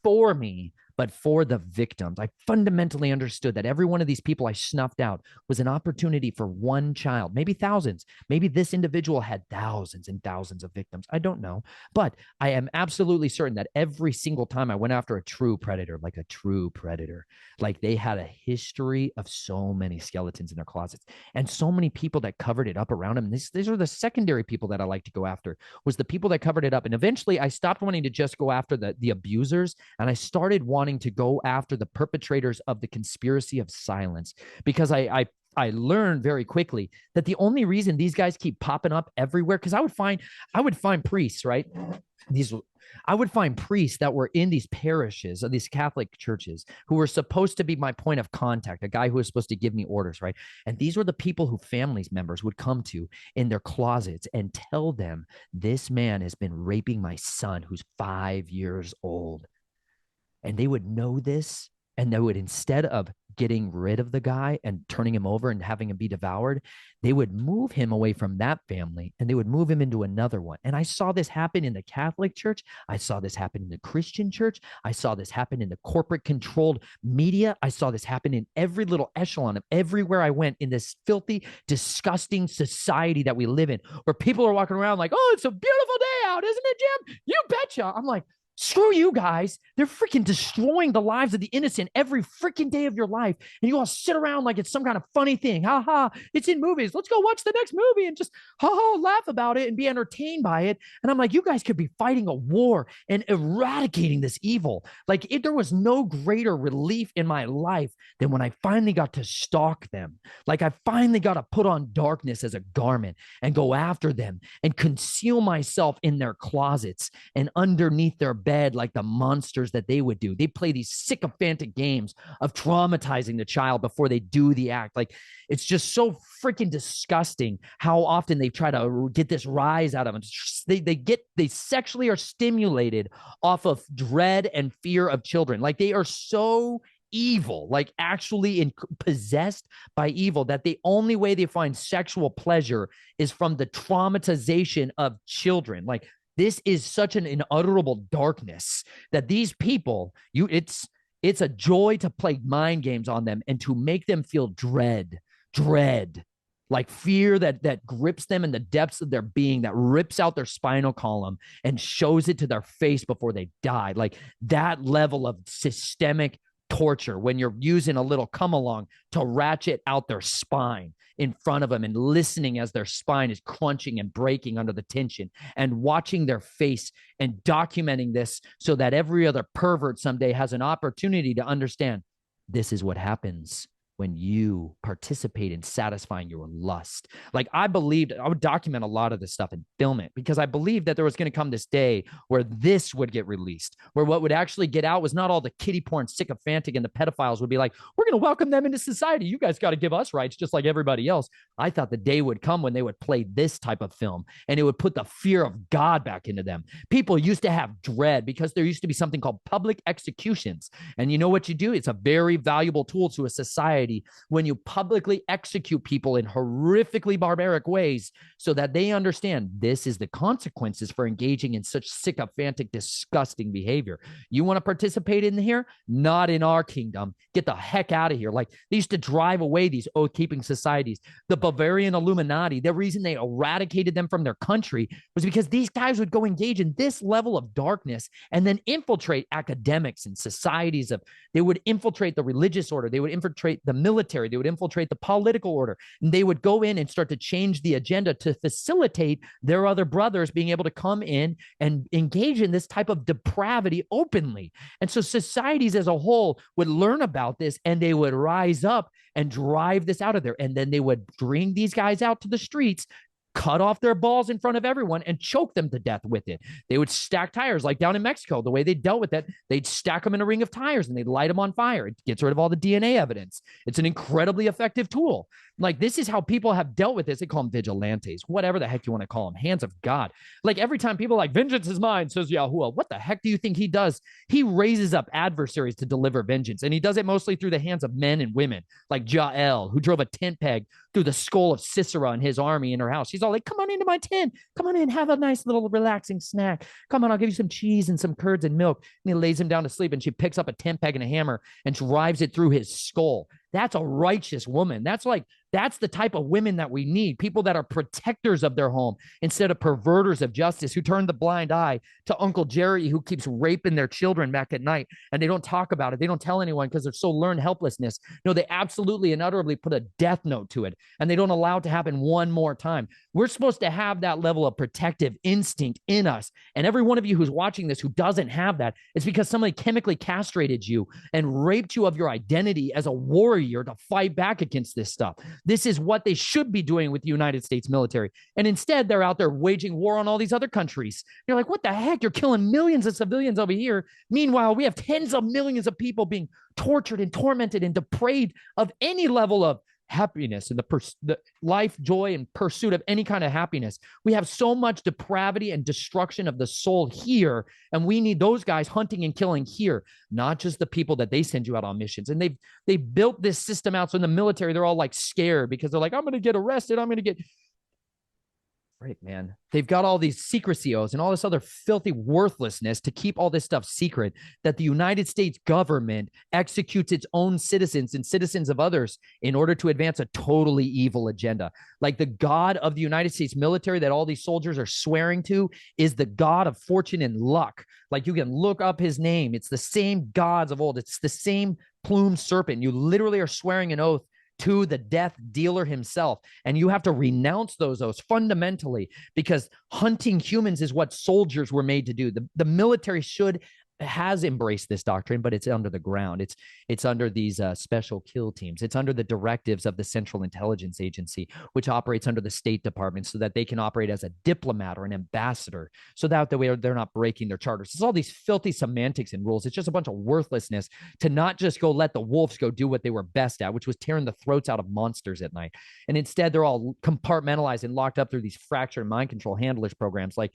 for me, but for the victims. I fundamentally understood that every one of these people I snuffed out was an opportunity for one child, maybe thousands. Maybe this individual had thousands and thousands of victims. I don't know. But I am absolutely certain that every single time I went after a true predator, like a true predator, like they had a history of so many skeletons in their closets and so many people that covered it up around them. These are the secondary people that I like to go after, was the people that covered it up. And eventually I stopped wanting to just go after the abusers, and I started wanting to go after the perpetrators of the conspiracy of silence, because I learned very quickly that the only reason these guys keep popping up everywhere, because I would find priests, right? I would find priests that were in these parishes of these Catholic churches who were supposed to be my point of contact, a guy who was supposed to give me orders, right? And these were the people who families members would come to in their closets and tell them, this man has been raping my son who's 5 years old. And they would know this, and they would, instead of getting rid of the guy and turning him over and having him be devoured, they would move him away from that family and they would move him into another one. And I saw this happen in the Catholic Church. I saw this happen in the Christian church. I saw this happen in the corporate controlled media. I saw this happen in every little echelon of everywhere I went in this filthy, disgusting society that we live in, where people are walking around like, oh, it's a beautiful day out, isn't it, Jim? You betcha. I'm like, screw you guys. They're freaking destroying the lives of the innocent every freaking day of your life. And you all sit around like it's some kind of funny thing. Ha ha. It's in movies. Let's go watch the next movie and just ha ha laugh about it and be entertained by it. And I'm like, you guys could be fighting a war and eradicating this evil. Like, there was no greater relief in my life than when I finally got to stalk them. Like, I finally got to put on darkness as a garment and go after them and conceal myself in their closets and underneath their bed, like the monsters that they would do. They play these sycophantic games of traumatizing the child before they do the act. Like, it's just so freaking disgusting how often they try to get this rise out of them. They sexually are stimulated off of dread and fear of children. Like, they are so evil, like actually possessed by evil, that the only way they find sexual pleasure is from the traumatization of children. Like, this is such an unutterable darkness that these people, it's a joy to play mind games on them and to make them feel dread, like fear that grips them in the depths of their being, that rips out their spinal column and shows it to their face before they die. Like, that level of systemic torture, when you're using a little come along to ratchet out their spine in front of them and listening as their spine is crunching and breaking under the tension, and watching their face and documenting this so that every other pervert someday has an opportunity to understand this is what happens when you participate in satisfying your lust. Like, I believed I would document a lot of this stuff and film it because I believed that there was going to come this day where this would get released, where what would actually get out was not all the kiddie porn sycophantic and the pedophiles would be like, we're going to welcome them into society. You guys got to give us rights just like everybody else. I thought the day would come when they would play this type of film and it would put the fear of God back into them. People used to have dread because there used to be something called public executions. And you know what you do? It's a very valuable tool to a society when you publicly execute people in horrifically barbaric ways so that they understand this is the consequences for engaging in such sycophantic, disgusting behavior. You want to participate in here? Not in our kingdom. Get the heck out of here. Like, they used to drive away these oath-keeping societies. The Bavarian Illuminati, the reason they eradicated them from their country was because these guys would go engage in this level of darkness and then infiltrate academics and societies they would infiltrate the religious order. They would infiltrate the military. They would infiltrate the political order. And they would go in and start to change the agenda to facilitate their other brothers being able to come in and engage in this type of depravity openly. And so societies as a whole would learn about this and they would rise up and drive this out of there. And then they would bring these guys out to the streets, cut off their balls in front of everyone and choke them to death with it. They would stack tires like down in Mexico. The way they dealt with it, they'd stack them in a ring of tires and they'd light them on fire. It gets rid of all the DNA evidence. It's an incredibly effective tool. Like, this is how people have dealt with this. They call them vigilantes, whatever the heck you want to call them, hands of God. Like, every time people are like, vengeance is mine, says Yahuwah. What the heck do you think he does? He raises up adversaries to deliver vengeance. And he does it mostly through the hands of men and women, like Jael, who drove a tent peg through the skull of Sisera and his army in her house. She's all like, come on into my tent. Come on in, have a nice little relaxing snack. Come on, I'll give you some cheese and some curds and milk. And he lays him down to sleep, and she picks up a tent peg and a hammer and drives it through his skull. That's a righteous woman. That's the type of women that we need. People that are protectors of their home instead of perverters of justice, who turn the blind eye to Uncle Jerry, who keeps raping their children back at night, and they don't talk about it. They don't tell anyone because they're so learned helplessness. No, they absolutely and utterly put a death note to it, and they don't allow it to happen one more time. We're supposed to have that level of protective instinct in us. And every one of you who's watching this who doesn't have that, it's because somebody chemically castrated you and raped you of your identity as a warrior to fight back against this stuff. This is what they should be doing with the United States military. And instead, they're out there waging war on all these other countries. You're like, what the heck? You're killing millions of civilians over here. Meanwhile, we have tens of millions of people being tortured and tormented and depraved of any level of happiness and the life, joy, and pursuit of any kind of happiness. We have so much depravity and destruction of the soul here, and we need those guys hunting and killing here, not just the people that they send you out on missions. And they built this system out so in the military they're all like scared because they're like, I'm going to get arrested. I'm going to get Right, man. They've got all these secrecy oaths and all this other filthy worthlessness to keep all this stuff secret, that the United States government executes its own citizens and citizens of others in order to advance a totally evil agenda. Like, the God of the United States military that all these soldiers are swearing to is the God of fortune and luck. Like, you can look up his name. It's the same gods of old. It's the same plumed serpent. You literally are swearing an oath to the death dealer himself. And you have to renounce those oaths fundamentally, because hunting humans is what soldiers were made to do. The military has embraced this doctrine, but it's under the ground. It's under these special kill teams. It's under the directives of the Central Intelligence Agency, which operates under the State Department, so that they can operate as a diplomat or an ambassador, so that the way they're not breaking their charters. It's all these filthy semantics and rules. It's just a bunch of worthlessness to not just go let the wolves go do what they were best at, which was tearing the throats out of monsters at night. And instead, they're all compartmentalized and locked up through these fractured mind control handlers programs, like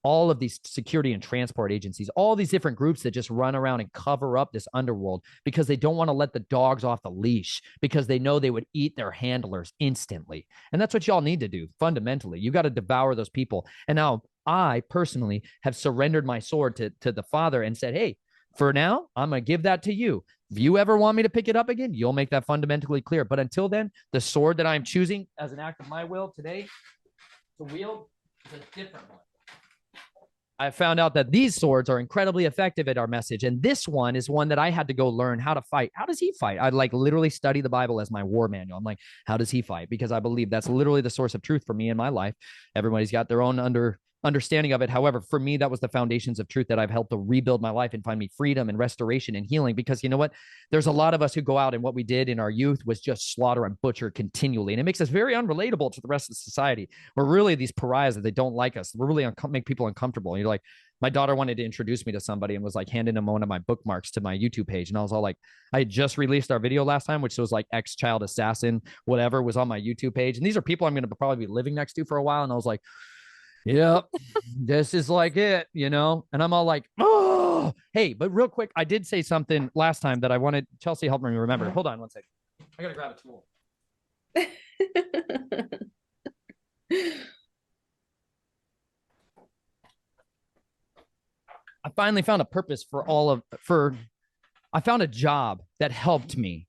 all of these security and transport agencies, all these different groups that just run around and cover up this underworld because they don't want to let the dogs off the leash, because they know they would eat their handlers instantly. And that's what y'all need to do. Fundamentally, you got to devour those people. And now I personally have surrendered my sword to the Father and said, hey, for now, I'm going to give that to you. If you ever want me to pick it up again, you'll make that fundamentally clear. But until then, the sword that I'm choosing as an act of my will today to wield is a different one. I found out that these swords are incredibly effective at our message. And this one is one that I had to go learn how to fight. How does he fight? I'd like literally study the Bible as my war manual. I'm like, how does he fight? Because I believe that's literally the source of truth for me in my life. Everybody's got their own understanding of it. However, for me, that was the foundations of truth that I've helped to rebuild my life and find me freedom and restoration and healing. Because you know what? There's a lot of us who go out, and what we did in our youth was just slaughter and butcher continually. And it makes us very unrelatable to the rest of society. We're really these pariahs that they don't like us. We're really make people uncomfortable. And you're like, my daughter wanted to introduce me to somebody and was like handing them one of my bookmarks to my YouTube page. And I was all like, I had just released our video last time, which was like ex-child assassin, whatever was on my YouTube page. And these are people I'm going to probably be living next to for a while. And I was like, yep, this is like it, you know? And I'm all like, oh, hey, but real quick, I did say something last time that I wanted Chelsea help me remember. Hold on one second. I got to grab a tool. I finally found a purpose I found a job that helped me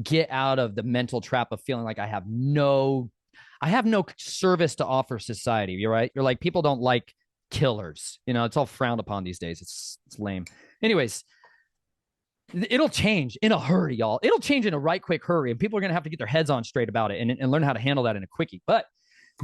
get out of the mental trap of feeling like I have no service to offer society. You're right. You're like, people don't like killers. You know, it's all frowned upon these days. It's lame. Anyways, it'll change in a hurry, y'all. It'll change in a right quick hurry, and people are going to have to get their heads on straight about it and learn how to handle that in a quickie. But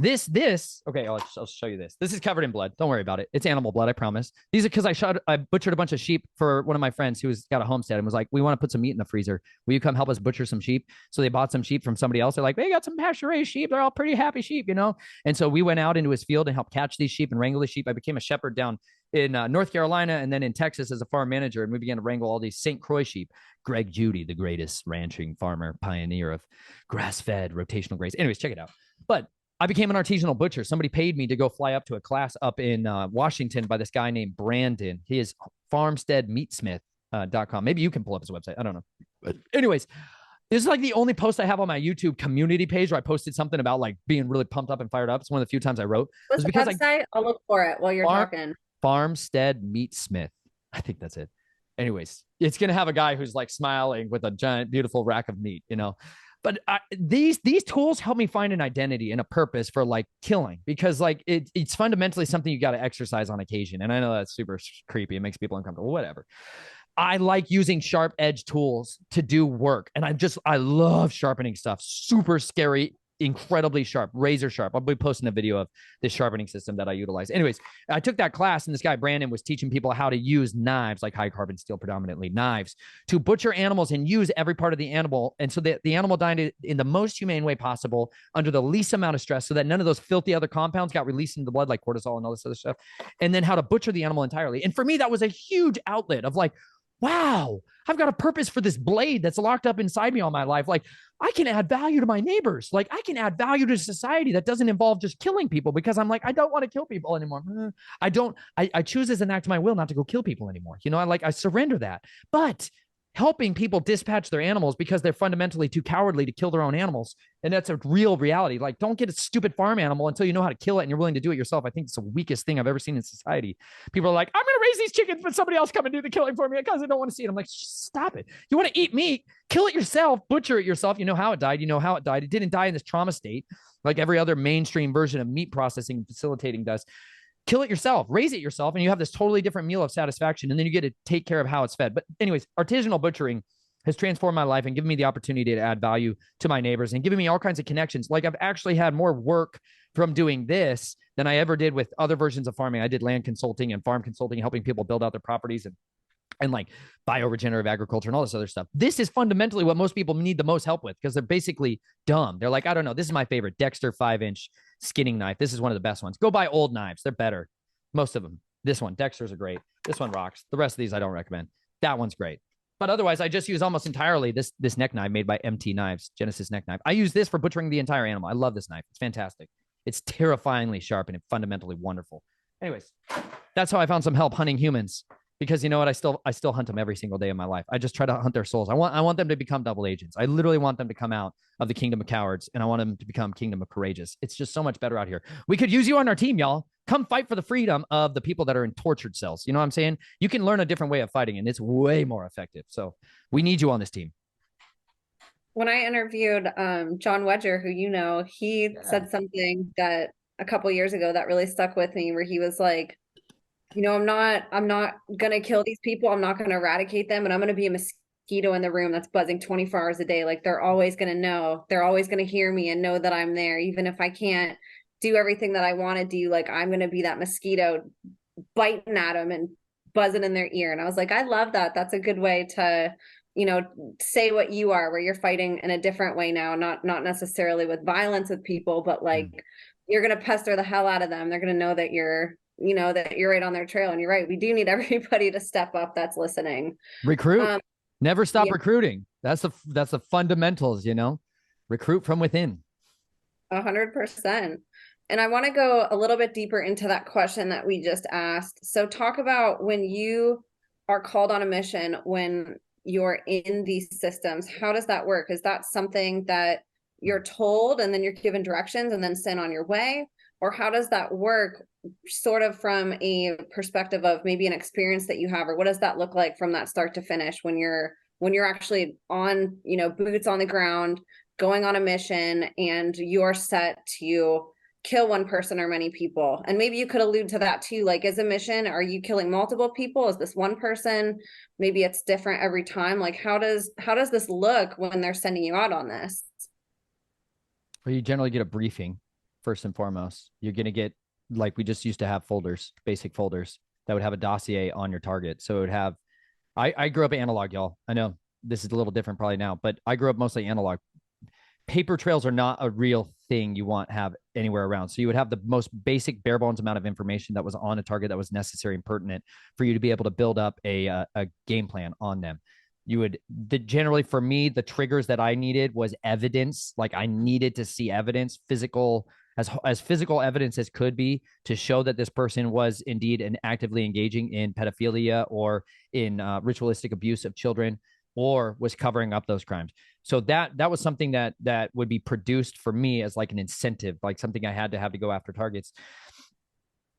okay, I'll show you this. This is covered in blood. Don't worry about it. It's animal blood, I promise. These are because I butchered a bunch of sheep for one of my friends who's got a homestead and was like, we want to put some meat in the freezer. Will you come help us butcher some sheep? So they bought some sheep from somebody else. They're like, they got some pasture-raised sheep. They're all pretty happy sheep, you know? And so we went out into his field and helped catch these sheep and wrangle the sheep. I became a shepherd down in North Carolina and then in Texas as a farm manager. And we began to wrangle all these St. Croix sheep. Greg Judy, the greatest ranching farmer, pioneer of grass-fed rotational graze. Anyways, check it out. But I became an artisanal butcher. Somebody paid me to go fly up to a class up in Washington by this guy named Brandon. He is farmsteadmeatsmith.com. Maybe you can pull up his website. I don't know. But anyways, this is like the only post I have on my YouTube community page where I posted something about like being really pumped up and fired up. It's one of the few times I wrote. What's the website? I'll look for it while you're talking. Farmstead Meatsmith. I think that's it. Anyways, it's going to have a guy who's like smiling with a giant, beautiful rack of meat, you know. But these tools help me find an identity and a purpose for like killing, because like it's fundamentally something you got to exercise on occasion. And I know that's super creepy. It makes people uncomfortable, whatever. I like using sharp edge tools to do work. And I love sharpening stuff. Super scary, incredibly sharp, razor sharp. I'll be posting a video of this sharpening system that I utilize. Anyways, I took that class and this guy, Brandon, was teaching people how to use knives, like high carbon steel, predominantly knives, to butcher animals and use every part of the animal. And so that the animal died in the most humane way possible under the least amount of stress so that none of those filthy other compounds got released into the blood, like cortisol and all this other stuff. And then how to butcher the animal entirely. And for me, that was a huge outlet of like, wow, I've got a purpose for this blade that's locked up inside me all my life. Like, I can add value to my neighbors. Like, I can add value to society that doesn't involve just killing people, because I'm like, I don't want to kill people anymore. I choose as an act of my will not to go kill people anymore. You know, I surrender that. But helping people dispatch their animals because they're fundamentally too cowardly to kill their own animals. And that's a real reality. Like, don't get a stupid farm animal until you know how to kill it and you're willing to do it yourself. I think it's the weakest thing I've ever seen in society. People are like, I'm going to raise these chickens, but somebody else come and do the killing for me because I don't want to see it. I'm like, stop it. You want to eat meat, kill it yourself, butcher it yourself. You know how it died. You know how it died. It didn't die in this trauma state like every other mainstream version of meat processing and facilitating does. Kill it yourself, raise it yourself, and you have this totally different meal of satisfaction. And then you get to take care of how it's fed. But anyways, artisanal butchering has transformed my life and given me the opportunity to add value to my neighbors and given me all kinds of connections. Like, I've actually had more work from doing this than I ever did with other versions of farming. I did land consulting and farm consulting, helping people build out their properties and like bioregenerative agriculture and all this other stuff. This is fundamentally what most people need the most help with, because they're basically dumb. They're like, I don't know. This is my favorite Dexter 5-inch skinning knife. This is one of the best ones. Go buy old knives. They're better. Most of them. This one, Dexter's are great. This one rocks. The rest of these I don't recommend. That one's great. But otherwise, I just use almost entirely this neck knife made by MT Knives, Genesis neck knife. I use this for butchering the entire animal. I love this knife. It's fantastic. It's terrifyingly sharp and fundamentally wonderful. Anyways, that's how I found some help hunting humans. Because you know what? I still hunt them every single day of my life. I just try to hunt their souls. I want them to become double agents. I literally want them to come out of the kingdom of cowards, and I want them to become kingdom of courageous. It's just so much better out here. We could use you on our team, y'all. Come fight for the freedom of the people that are in tortured cells. You know what I'm saying? You can learn a different way of fighting, and it's way more effective. So we need you on this team. When I interviewed John Wedger, who you know, he said something that a couple years ago that really stuck with me, where he was like, you know, I'm not going to kill these people. I'm not going to eradicate them. And I'm going to be a mosquito in the room that's buzzing 24 hours a day. Like, they're always going to know, they're always going to hear me and know that I'm there. Even if I can't do everything that I want to do, like, I'm going to be that mosquito biting at them and buzzing in their ear. And I was like, I love that. That's a good way to, you know, say what you are, where you're fighting in a different way now, not necessarily with violence with people, but like, you're going to pester the hell out of them. They're going to know that you're right on their trail. And you're right. We do need everybody to step up that's listening. Recruit. Never stop recruiting. That's the fundamentals, you know, recruit from within. 100%. And I want to go a little bit deeper into that question that we just asked. So talk about when you are called on a mission, when you're in these systems, how does that work? Is that something that you're told and then you're given directions and then sent on your way? Or how does that work, sort of from a perspective of maybe an experience that you have, or what does that look like from that start to finish when you're actually on, you know, boots on the ground, going on a mission, and you're set to kill one person or many people? And maybe you could allude to that too. Like, as a mission, are you killing multiple people? Is this one person? Maybe it's different every time. Like, how does this look when they're sending you out on this? Well, you generally get a briefing. First and foremost, you're going to get, like, we just used to have folders, basic folders that would have a dossier on your target. So it would have, I grew up analog, y'all. I know this is a little different probably now, but I grew up mostly analog. paper trails are not a real thing you want to have anywhere around. So you would have the most basic bare bones amount of information that was on a target that was necessary and pertinent for you to be able to build up a game plan on them. You would generally, for me, the triggers that I needed was evidence. Like I needed to see evidence, physical, as physical evidence as could be, to show that this person was indeed and actively engaging in pedophilia or in ritualistic abuse of children, or was covering up those crimes. So that was something that would be produced for me as like an incentive, like something I had to have to go after targets.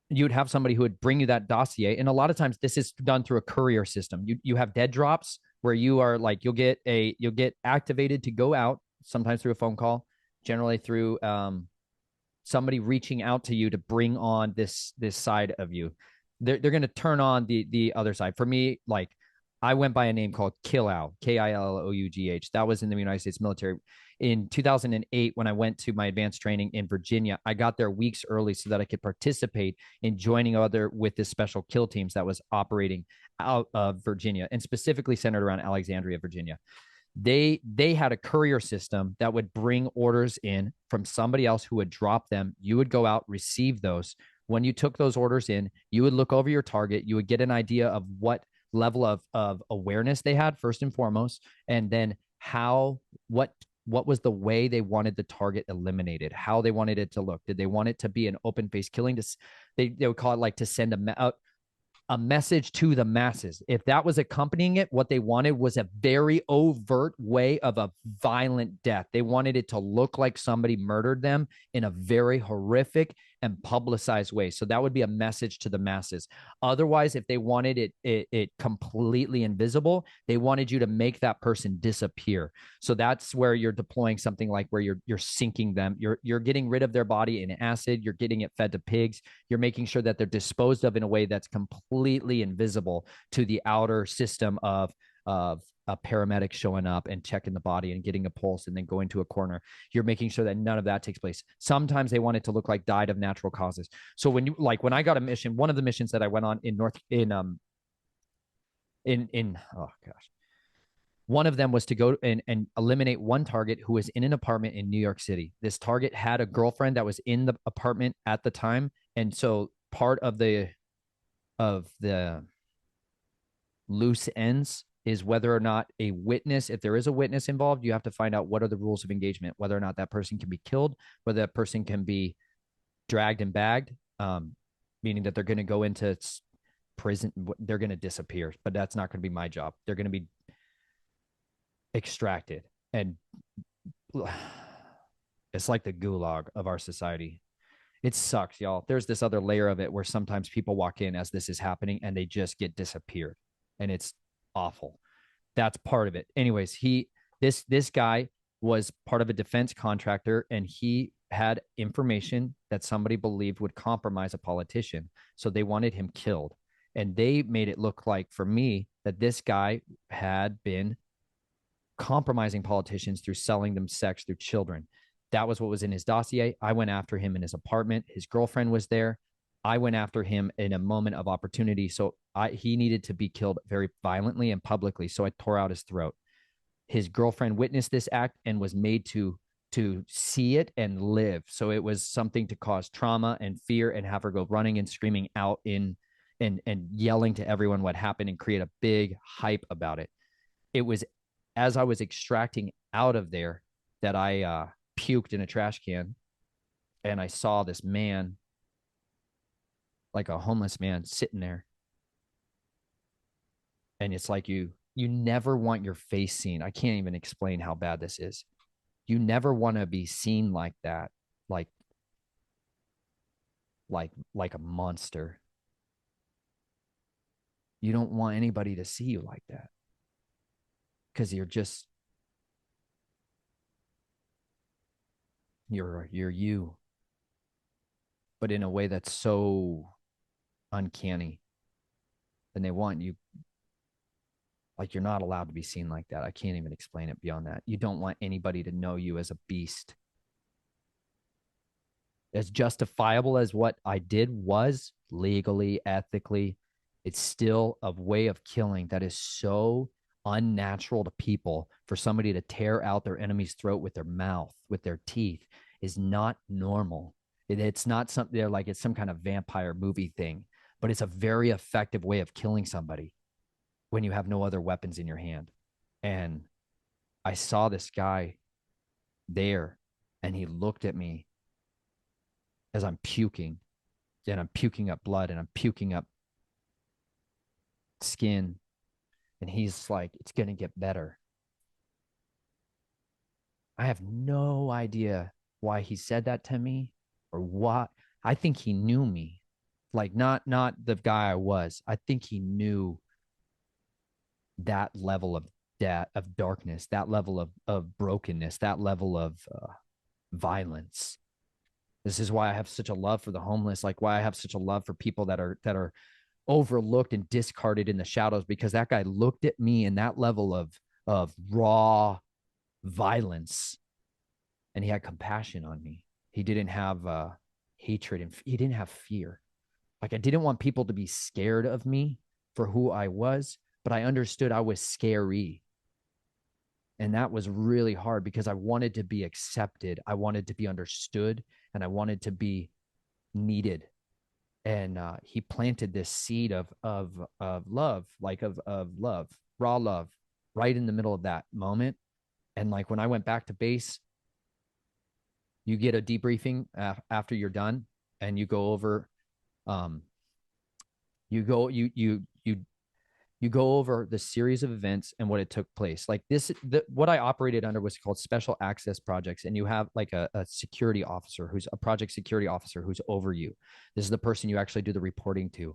You'd have somebody who would bring you that dossier, and a lot of times this is done through a courier system. You have dead drops where you are like, you'll get activated to go out, sometimes through a phone call, generally through somebody reaching out to you to bring on this side of you. They're going to turn on the other side. For me, like I went by a name called Killough, Killough. That was in the United States military. In 2008, when I went to my advanced training in Virginia, I got there weeks early so that I could participate in joining with this special kill teams that was operating out of Virginia, and specifically centered around Alexandria, Virginia. They had a courier system that would bring orders in from somebody else who would drop them. You would go out, receive those. When you took those orders in, you would look over your target. You would get an idea of what level of awareness they had, first and foremost, and then what was the way they wanted the target eliminated, how they wanted it to look. Did they want it to be an open face killing? They would call it like to send a message to the masses. If that was accompanying it, what they wanted was a very overt way of a violent death. They wanted it to look like somebody murdered them in a very horrific and publicized way. So that would be a message to the masses. Otherwise, if they wanted it completely invisible, they wanted you to make that person disappear. So that's where you're deploying something like where you're sinking them. You're getting rid of their body in acid. You're getting it fed to pigs. You're making sure that they're disposed of in a way that's completely invisible to the outer system of a paramedic showing up and checking the body and getting a pulse and then going to a corner. You're making sure that none of that takes place. Sometimes they want it to look like died of natural causes. So when I got a mission, one of the missions that I went on oh gosh, one of them was to go and eliminate one target who was in an apartment in New York City. This target had a girlfriend that was in the apartment at the time. And so part of the loose ends is whether or not a witness, if there is a witness involved, you have to find out what are the rules of engagement, whether or not that person can be killed, whether that person can be dragged and bagged, meaning that they're going to go into prison, they're going to disappear, but that's not going to be my job. They're going to be extracted. And it's like the gulag of our society. It sucks, y'all. There's this other layer of it where sometimes people walk in as this is happening and they just get disappeared. And it's awful. That's part of it. Anyways, this guy was part of a defense contractor, and he had information that somebody believed would compromise a politician. So they wanted him killed. And they made it look like, for me, that this guy had been compromising politicians through selling them sex through children. That was what was in his dossier. I went after him in his apartment. His girlfriend was there. I went after him in a moment of opportunity. So he needed to be killed very violently and publicly. So I tore out his throat. His girlfriend witnessed this act and was made to see it and live. So it was something to cause trauma and fear and have her go running and screaming out and yelling to everyone what happened and create a big hype about it. It was as I was extracting out of there that I puked in a trash can, and I saw this man, like a homeless man, sitting there. And it's like you never want your face seen. I can't even explain how bad this is. You never want to be seen like that, like a monster. You don't want anybody to see you like that, because you're you, but in a way that's so uncanny. And they want you, like, you're not allowed to be seen like that. I can't even explain it beyond that. You don't want anybody to know you as a beast. As justifiable as what I did was legally, ethically, it's still a way of killing that is so unnatural to people for somebody to tear out their enemy's throat with their mouth, with their teeth, is not normal. It's not something they're like, it's some kind of vampire movie thing, but it's a very effective way of killing somebody when you have no other weapons in your hand. And I saw this guy there, and he looked at me as I'm puking, and I'm puking up blood, and I'm puking up skin. And he's like, it's going to get better. I have no idea why he said that to me or what. I think he knew me. Like not the guy I was. I think he knew that level of darkness, that level of brokenness, that level of violence. This is why I have such a love for the homeless, like why I have such a love for people that are overlooked and discarded in the shadows, because that guy looked at me in that level of raw violence, and he had compassion on me. He didn't have hatred, and he didn't have fear. Like, I didn't want people to be scared of me for who I was, but I understood I was scary. And that was really hard because I wanted to be accepted. I wanted to be understood, and I wanted to be needed. And he planted this seed of love, like of love, raw love, right in the middle of that moment. And like when I went back to base, you get a debriefing after you're done, and you go over, you go you go over the series of events and what it took place. Like what I operated under was called special access projects. And you have like a security officer, who's a project security officer, who's over you. This is the person you actually do the reporting to.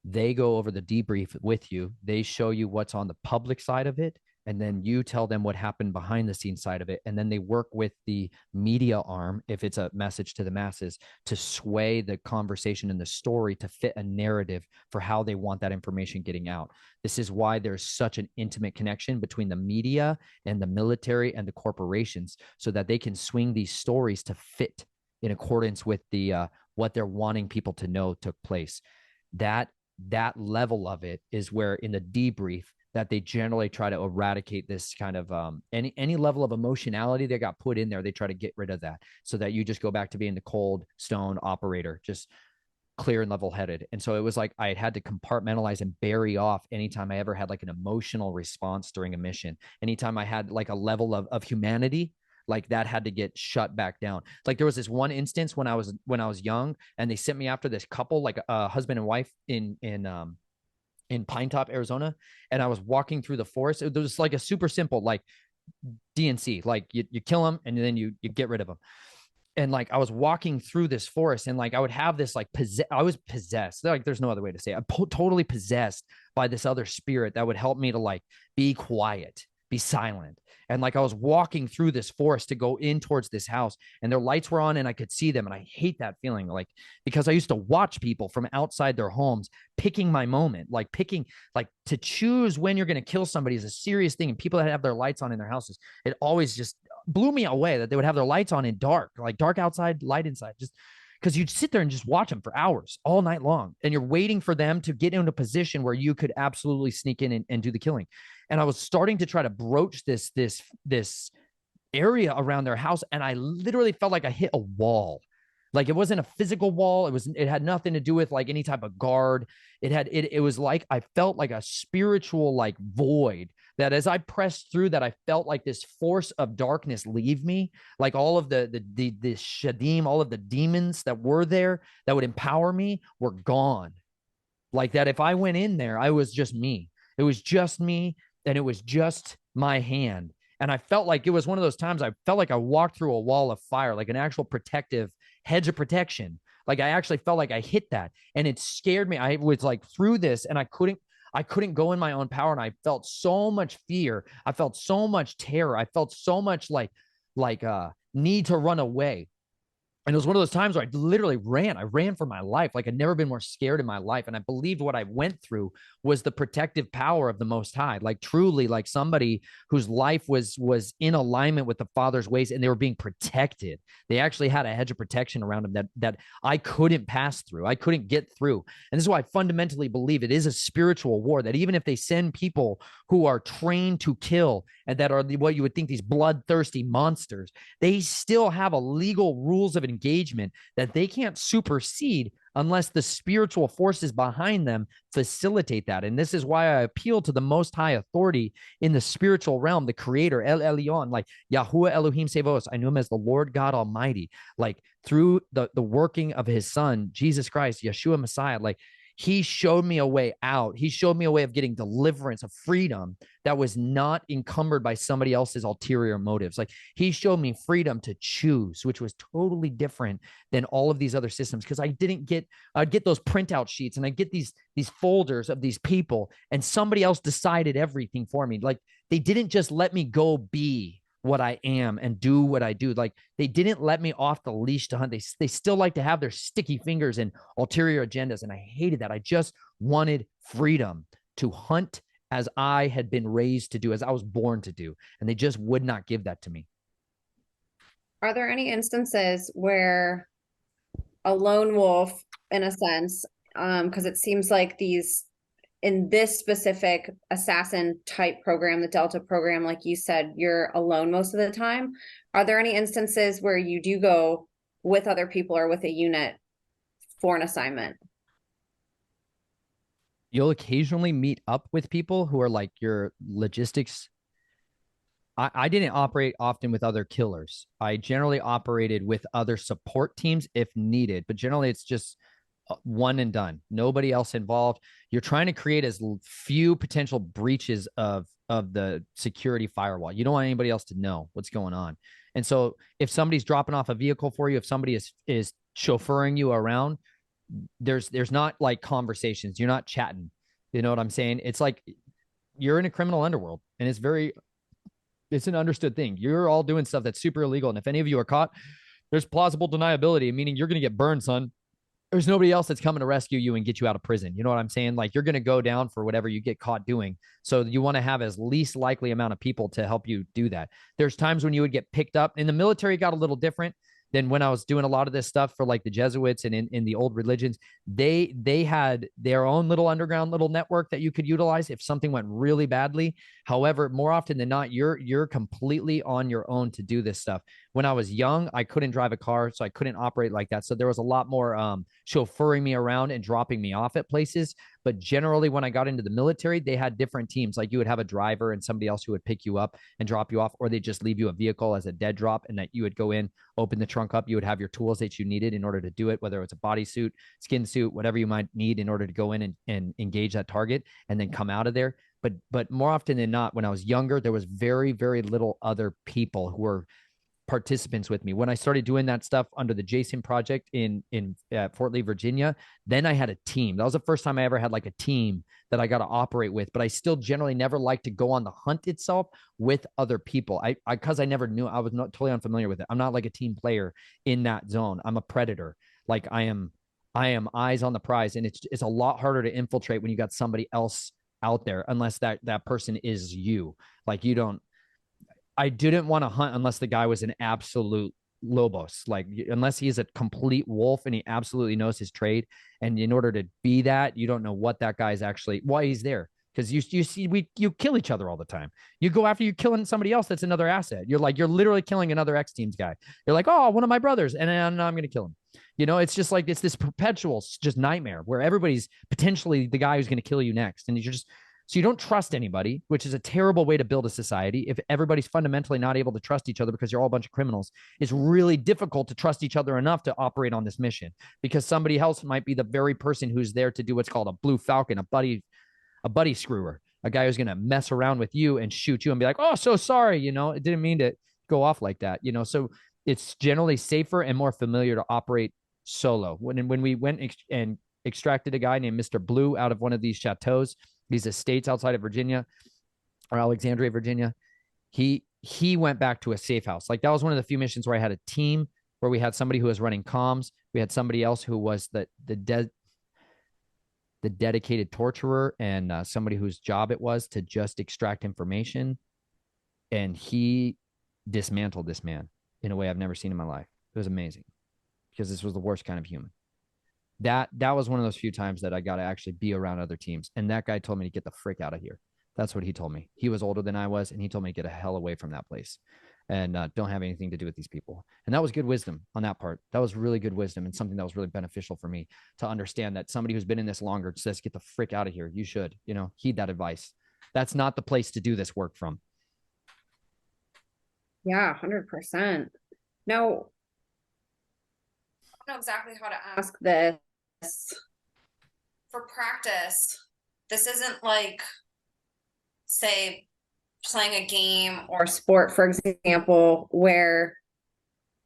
They go over the debrief with you. They show you what's on the public side of it, and then you tell them what happened behind the scenes side of it. And then they work with the media arm, if it's a message to the masses, to sway the conversation and the story to fit a narrative for how they want that information getting out. This is why there's such an intimate connection between the media and the military and the corporations, so that they can swing these stories to fit in accordance with the what they're wanting people to know took place. That level of it is where, in the debrief, that they generally try to eradicate this kind of any level of emotionality that got put in there. They try to get rid of that, so that you just go back to being the cold stone operator, just clear and level headed. And so it was like I had to compartmentalize and bury off anytime I ever had like an emotional response during a mission. Anytime I had like a level of humanity, like that had to get shut back down. Like there was this one instance when I was young, and they sent me after this couple, like a husband and wife in Pine Top, Arizona. And I was walking through the forest. It was like a super simple, like DNC, like you kill them and then you get rid of them. And like I was walking through this forest, and like I would have this like I was possessed. Like there's no other way to say it. I'm totally possessed by this other spirit that would help me to like be quiet, be silent. And like I was walking through this forest to go in towards this house, and their lights were on and I could see them. And I hate that feeling, like, because I used to watch people from outside their homes picking my moment, like picking, like to choose when you're going to kill somebody is a serious thing. And people that have their lights on in their houses, it always just blew me away that they would have their lights on in dark, like dark outside, light inside, just because you'd sit there and just watch them for hours all night long. And you're waiting for them to get into a position where you could absolutely sneak in and do the killing. And I was starting to try to broach this area around their house, and I literally felt like I hit a wall. Like it wasn't a physical wall. It had nothing to do with like any type of guard. It was like I felt like a spiritual like void, that as I pressed through that, I felt like this force of darkness leave me. Like all of the shadim, all of the demons that were there that would empower me were gone. Like that if I went in there, I was just me. It was just me, and it was just my hand. And I felt like it was one of those times I felt like I walked through a wall of fire, like an actual protective hedge of protection. Like I actually felt like I hit that, and it scared me. I was like through this, and I couldn't go in my own power. And I felt so much fear. I felt so much terror. I felt so much like need to run away. And it was one of those times where I literally ran. I ran for my life. Like I'd never been more scared in my life. And I believed what I went through was the protective power of the Most High. Like truly, like somebody whose life was in alignment with the Father's ways, and they were being protected. They actually had a hedge of protection around them that I couldn't pass through. I couldn't get through. And this is why I fundamentally believe it is a spiritual war. That even if they send people who are trained to kill and that are what you would think these bloodthirsty monsters, they still have a legal rules of engagement that they can't supersede unless the spiritual forces behind them facilitate that. And this is why I appeal to the most high authority in the spiritual realm, the creator, El Elyon, like Yahuwah Elohim Sevos. I knew him as the Lord God Almighty, like through the working of his son, Jesus Christ, Yeshua Messiah, like he showed me a way out. He showed me a way of getting deliverance, of freedom that was not encumbered by somebody else's ulterior motives. Like he showed me freedom to choose, which was totally different than all of these other systems. Because I'd get those printout sheets and I'd get these folders of these people, and somebody else decided everything for me. Like they didn't just let me go be what I am and do what I do. Like they didn't let me off the leash to hunt. They still like to have their sticky fingers and ulterior agendas. And I hated that. I just wanted freedom to hunt as I had been raised to do, as I was born to do. And they just would not give that to me. Are there any instances where a lone wolf, in a sense, because it seems like these in this specific assassin type program, the Delta program, like you said, you're alone most of the time. Are there any instances where you do go with other people or with a unit for an assignment? You'll occasionally meet up with people who are like your logistics. I didn't operate often with other killers. I generally operated with other support teams if needed, but generally it's just one and done. Nobody else involved. You're trying to create as few potential breaches of the security firewall. You don't want anybody else to know what's going on. And so if somebody's dropping off a vehicle for you, if somebody is chauffeuring you around, there's not like conversations. You're not chatting. You know what I'm saying? It's like you're in a criminal underworld, and it's an understood thing. You're all doing stuff that's super illegal. And if any of you are caught, there's plausible deniability, meaning you're going to get burned, son. There's nobody else that's coming to rescue you and get you out of prison. You know what I'm saying? Like you're going to go down for whatever you get caught doing. So you want to have as least likely amount of people to help you do that. There's times when you would get picked up. In the military, got a little different than when I was doing a lot of this stuff for like the Jesuits and in the old religions. They had their own little underground little network that you could utilize if something went really badly. However, more often than not, you're completely on your own to do this stuff. When I was young, I couldn't drive a car, so I couldn't operate like that. So there was a lot more chauffeuring me around and dropping me off at places. But generally, when I got into the military, they had different teams. Like you would have a driver and somebody else who would pick you up and drop you off, or they just leave you a vehicle as a dead drop, and that you would go in, open the trunk up. You would have your tools that you needed in order to do it, whether it's a bodysuit, skin suit, whatever you might need in order to go in and engage that target and then come out of there. But more often than not, when I was younger, there was very, very little other people who were participants with me. When I started doing that stuff under the Jason Project in Fort Lee, Virginia, then I had a team. That was the first time I ever had like a team that I got to operate with. But I still generally never like to go on the hunt itself with other people. Because I never knew, I was not totally unfamiliar with it. I'm not like a team player in that zone. I'm a predator. Like I am eyes on the prize, and it's a lot harder to infiltrate when you got somebody else out there, unless that person is you. Like you don't. I didn't want to hunt unless the guy was an absolute lobos, like unless he's a complete wolf and he absolutely knows his trade. And in order to be that, you don't know what that guy's actually why he's there. Because you see, you kill each other all the time. You go after you killing somebody else that's another asset. You're literally killing another X Team's guy. You're like, oh, one of my brothers, and I'm going to kill him. You know, it's just like it's this perpetual just nightmare where everybody's potentially the guy who's going to kill you next, and you're just so you don't trust anybody, which is a terrible way to build a society. If everybody's fundamentally not able to trust each other because you're all a bunch of criminals, it's really difficult to trust each other enough to operate on this mission, because somebody else might be the very person who's there to do what's called a blue falcon, a buddy screwer, a guy who's going to mess around with you and shoot you and be like, oh, so sorry. You know, it didn't mean to go off like that, you know? So it's generally safer and more familiar to operate solo. When we went and extracted a guy named Mr. Blue out of one of these chateaus, these estates outside of Virginia or Alexandria, Virginia, he went back to a safe house. Like that was one of the few missions where I had a team where we had somebody who was running comms. We had somebody else who was the dedicated torturer, and somebody whose job it was to just extract information. And he dismantled this man in a way I've never seen in my life. It was amazing because this was the worst kind of human. That was one of those few times that I got to actually be around other teams. And that guy told me to get the frick out of here. That's what he told me. He was older than I was, and he told me to get a hell away from that place and don't have anything to do with these people. And that was good wisdom on that part. That was really good wisdom and something that was really beneficial for me to understand that somebody who's been in this longer says, get the frick out of here. You should, heed that advice. That's not the place to do this work from. Yeah, 100%. Now, I don't know exactly how to ask this. For practice, this isn't like, say, playing a game or sport, for example, where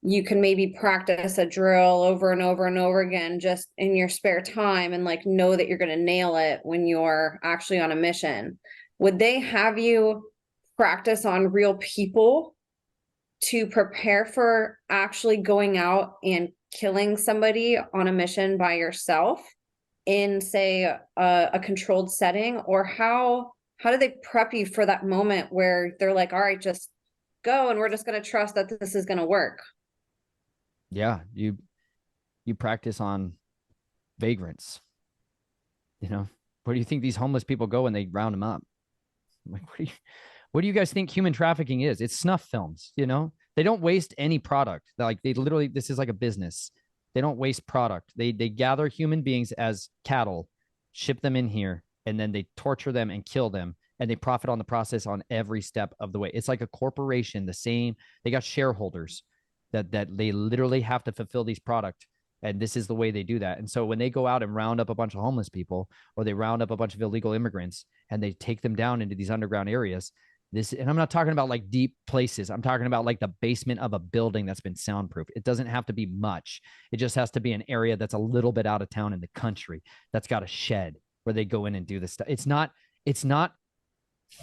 you can maybe practice a drill over and over and over again just in your spare time and like know that you're going to nail it when you're actually on a mission. Would they have you practice on real people to prepare for actually going out and killing somebody on a mission by yourself in, say, a controlled setting? Or how do they prep you for that moment where they're like, all right, just go and we're just going to trust that this is going to work? Yeah, you practice on vagrants. Where do you think these homeless people go when they round them up? Like, what do you guys think human trafficking is? It's snuff films. They don't waste any product. Like, they literally, this is like a business. They don't waste product. They gather human beings as cattle, ship them in here, and then they torture them and kill them, and they profit on the process on every step of the way. It's like a corporation, the same. They got shareholders that they literally have to fulfill these product, and this is the way they do that. And so when they go out and round up a bunch of homeless people, or they round up a bunch of illegal immigrants, and they take them down into these underground areas, and I'm not talking about like deep places. I'm talking about like the basement of a building that's been soundproof. It doesn't have to be much. It just has to be an area that's a little bit out of town in the country that's got a shed where they go in and do this stuff. It's not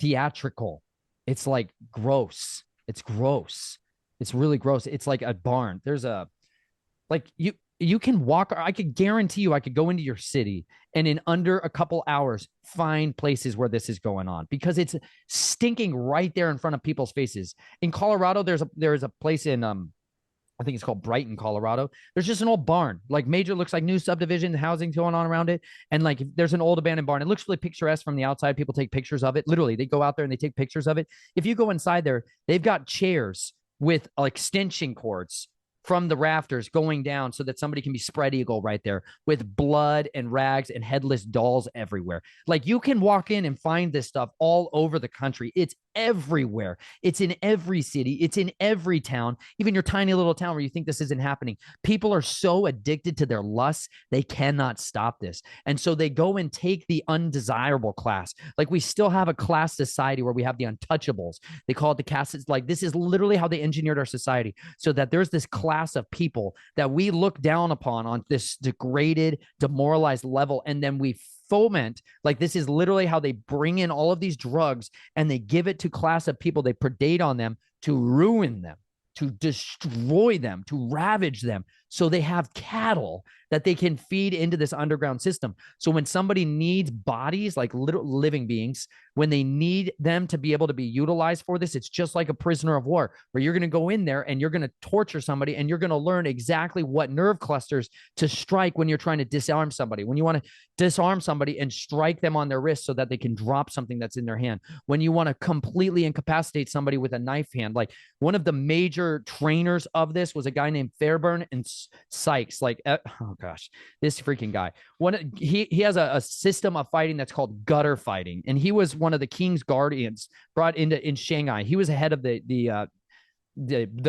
theatrical. It's like gross. It's gross. It's really gross. It's like a barn. There's you can walk. I could guarantee you I could go into your city and in under a couple hours find places where this is going on, because it's stinking right there in front of people's faces. In Colorado, there's a place in I think it's called Brighton, Colorado. There's just an old barn, like major, looks like new subdivision housing going on around it. And like there's an old abandoned barn. It looks really picturesque from the outside. People take pictures of it. Literally, they go out there and they take pictures of it. If you go inside there, they've got chairs with extension cords from the rafters going down so that somebody can be spread eagle right there, with blood and rags and headless dolls everywhere. Like, you can walk in and find this stuff all over the country. It's everywhere. It's in every city. It's in every town, even your tiny little town where you think this isn't happening. People are so addicted to their lusts, they cannot stop this. And so they go and take the undesirable class. Like, we still have a class society where we have the untouchables. They call it the castes. Like, this is literally how they engineered our society, so that there's this class of people that we look down upon on this degraded, demoralized level. And then we foment, like, this is literally how they bring in all of these drugs and they give it to class of people. They predate on them to ruin them, to destroy them, to ravage them. So they have cattle that they can feed into this underground system. So when somebody needs bodies, like little living beings, when they need them to be able to be utilized for this, it's just like a prisoner of war, where you're going to go in there and you're going to torture somebody, and you're going to learn exactly what nerve clusters to strike when you're trying to disarm somebody, when you want to disarm somebody and strike them on their wrist so that they can drop something that's in their hand, when you want to completely incapacitate somebody with a knife hand. Like, one of the major trainers of this was a guy named Fairburn and Sykes. Like, oh gosh, this freaking guy. He has a system of fighting that's called gutter fighting, and he was one of the king's guardians brought in Shanghai. He was ahead of the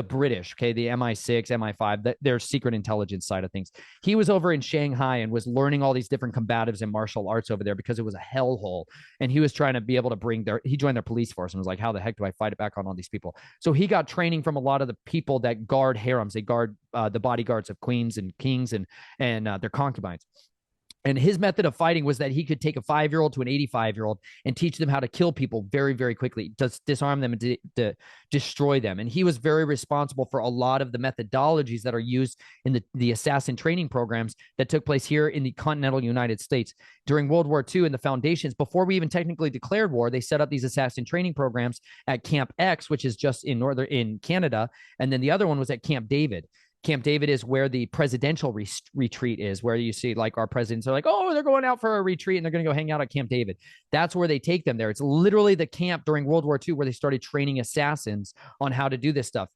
British, okay, the MI6, MI5, their secret intelligence side of things. He was over in Shanghai and was learning all these different combatives and martial arts over there because it was a hellhole. And he was trying to be able to he joined their police force and was like, how the heck do I fight back on all these people? So he got training from a lot of the people that guard harems. They guard the bodyguards of queens and kings and their concubines. And his method of fighting was that he could take a 5-year-old to an 85-year-old and teach them how to kill people very, very quickly, just disarm them and to destroy them. And he was very responsible for a lot of the methodologies that are used in the assassin training programs that took place here in the continental United States. During World War II, in the foundations, before we even technically declared war, they set up these assassin training programs at Camp X, which is just in Canada. And then the other one was at Camp David. Camp David is where the presidential retreat is, where you see like our presidents are like, oh, they're going out for a retreat and they're going to go hang out at Camp David. That's where they take them there. It's literally the camp during World War II where they started training assassins on how to do this stuff.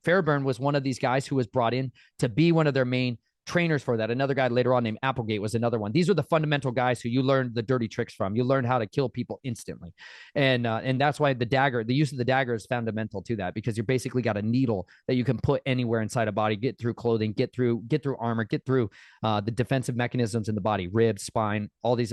Fairburn was one of these guys who was brought in to be one of their main trainers for that. Another guy later on named Applegate was another one. These are the fundamental guys who you learned the dirty tricks from. You learned how to kill people instantly. And that's why the use of the dagger is fundamental to that, because you basically got a needle that you can put anywhere inside a body, get through clothing, get through armor, get through the defensive mechanisms in the body, ribs, spine, all these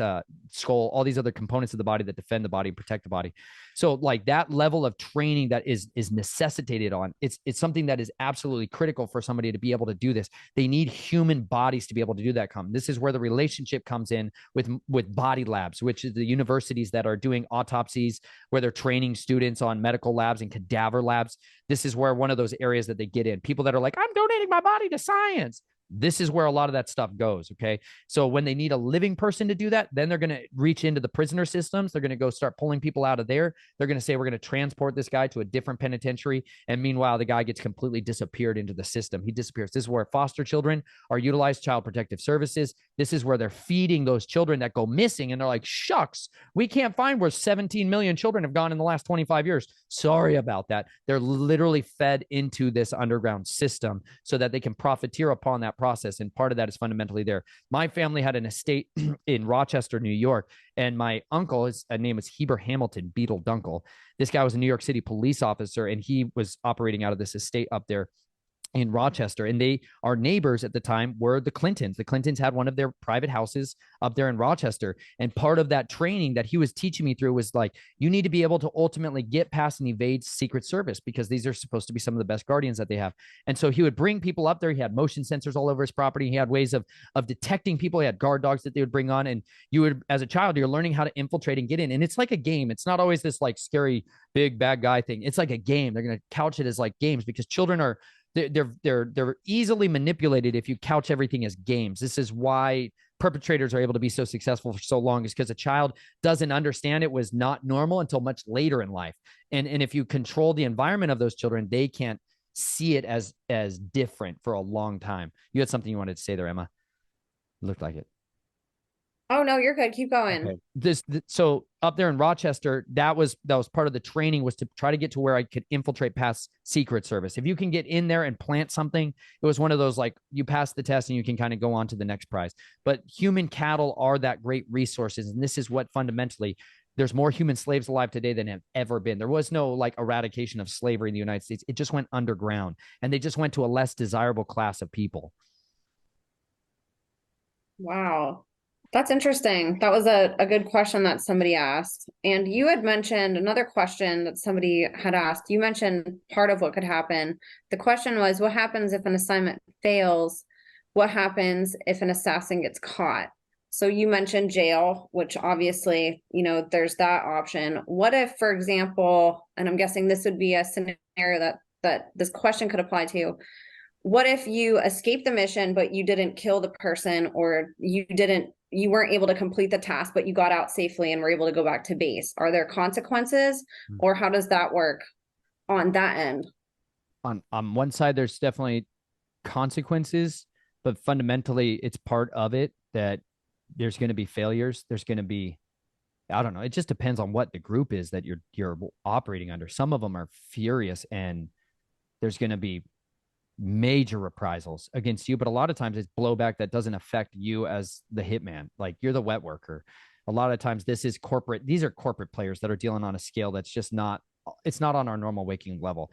skull, all these other components of the body that defend the body, protect the body. So like that level of training that is necessitated on, it's something that is absolutely critical for somebody to be able to do this. They need human bodies to be able to do that. This is where the relationship comes in with body labs, which is the universities that are doing autopsies, where they're training students on medical labs and cadaver labs. This is where one of those areas that they get in. People that are like, I'm donating my body to science. This is where a lot of that stuff goes. Okay. So when they need a living person to do that, then they're going to reach into the prisoner systems. They're going to go start pulling people out of there. They're going to say, we're going to transport this guy to a different penitentiary. And meanwhile, the guy gets completely disappeared into the system. He disappears. This is where foster children are utilized, child protective services. This is where they're feeding those children that go missing. And they're like, shucks, we can't find where 17 million children have gone in the last 25 years. Sorry about that. They're literally fed into this underground system so that they can profiteer upon that process. And part of that is fundamentally there. My family had an estate in Rochester, New York, and my uncle, his name was Heber Hamilton Beetle Dunkel. This guy was a New York City police officer, and he was operating out of this estate up there in Rochester. And our neighbors at the time were the Clintons. The Clintons had one of their private houses up there in Rochester. And part of that training that he was teaching me through was like, you need to be able to ultimately get past and evade Secret Service, because these are supposed to be some of the best guardians that they have. And so he would bring people up there. He had motion sensors all over his property. He had ways of detecting people. He had guard dogs that they would bring on. And you would, as a child, you're learning how to infiltrate and get in. And it's like a game. It's not always this like scary, big bad guy thing. It's like a game. They're going to couch it as like games, because children are, they're easily manipulated if you couch everything as games. This is why perpetrators are able to be so successful for so long, is because a child doesn't understand it was not normal until much later in life. And if you control the environment of those children, they can't see it as different for a long time. You had something you wanted to say there, Emma. It looked like it. Oh, no, you're good. Keep going. Okay. So up there in Rochester, that was part of the training, was to try to get to where I could infiltrate past Secret Service. If you can get in there and plant something, it was one of those, like, you pass the test and you can kind of go on to the next prize. But human cattle are that great resources. And this is what fundamentally, there's more human slaves alive today than have ever been. There was no like eradication of slavery in the United States. It just went underground, and they just went to a less desirable class of people. Wow. That's interesting. That was a good question that somebody asked. And you had mentioned another question that somebody had asked. You mentioned part of what could happen. The question was, what happens if an assignment fails? What happens if an assassin gets caught? So you mentioned jail, which obviously, there's that option. What if, for example, and I'm guessing this would be a scenario that this question could apply to. What if you escaped the mission, but you didn't kill the person, or you weren't able to complete the task, but you got out safely and were able to go back to base? Are there consequences, or how does that work on that end? On one side, there's definitely consequences, but fundamentally it's part of it that there's going to be failures. There's going to be, I don't know. It just depends on what the group is that you're operating under. Some of them are furious, and there's going to be major reprisals against you, but a lot of times it's blowback that doesn't affect you as the hitman. Like, you're the wet worker. A lot of times these are corporate players that are dealing on a scale that's just not it's not on our normal waking level.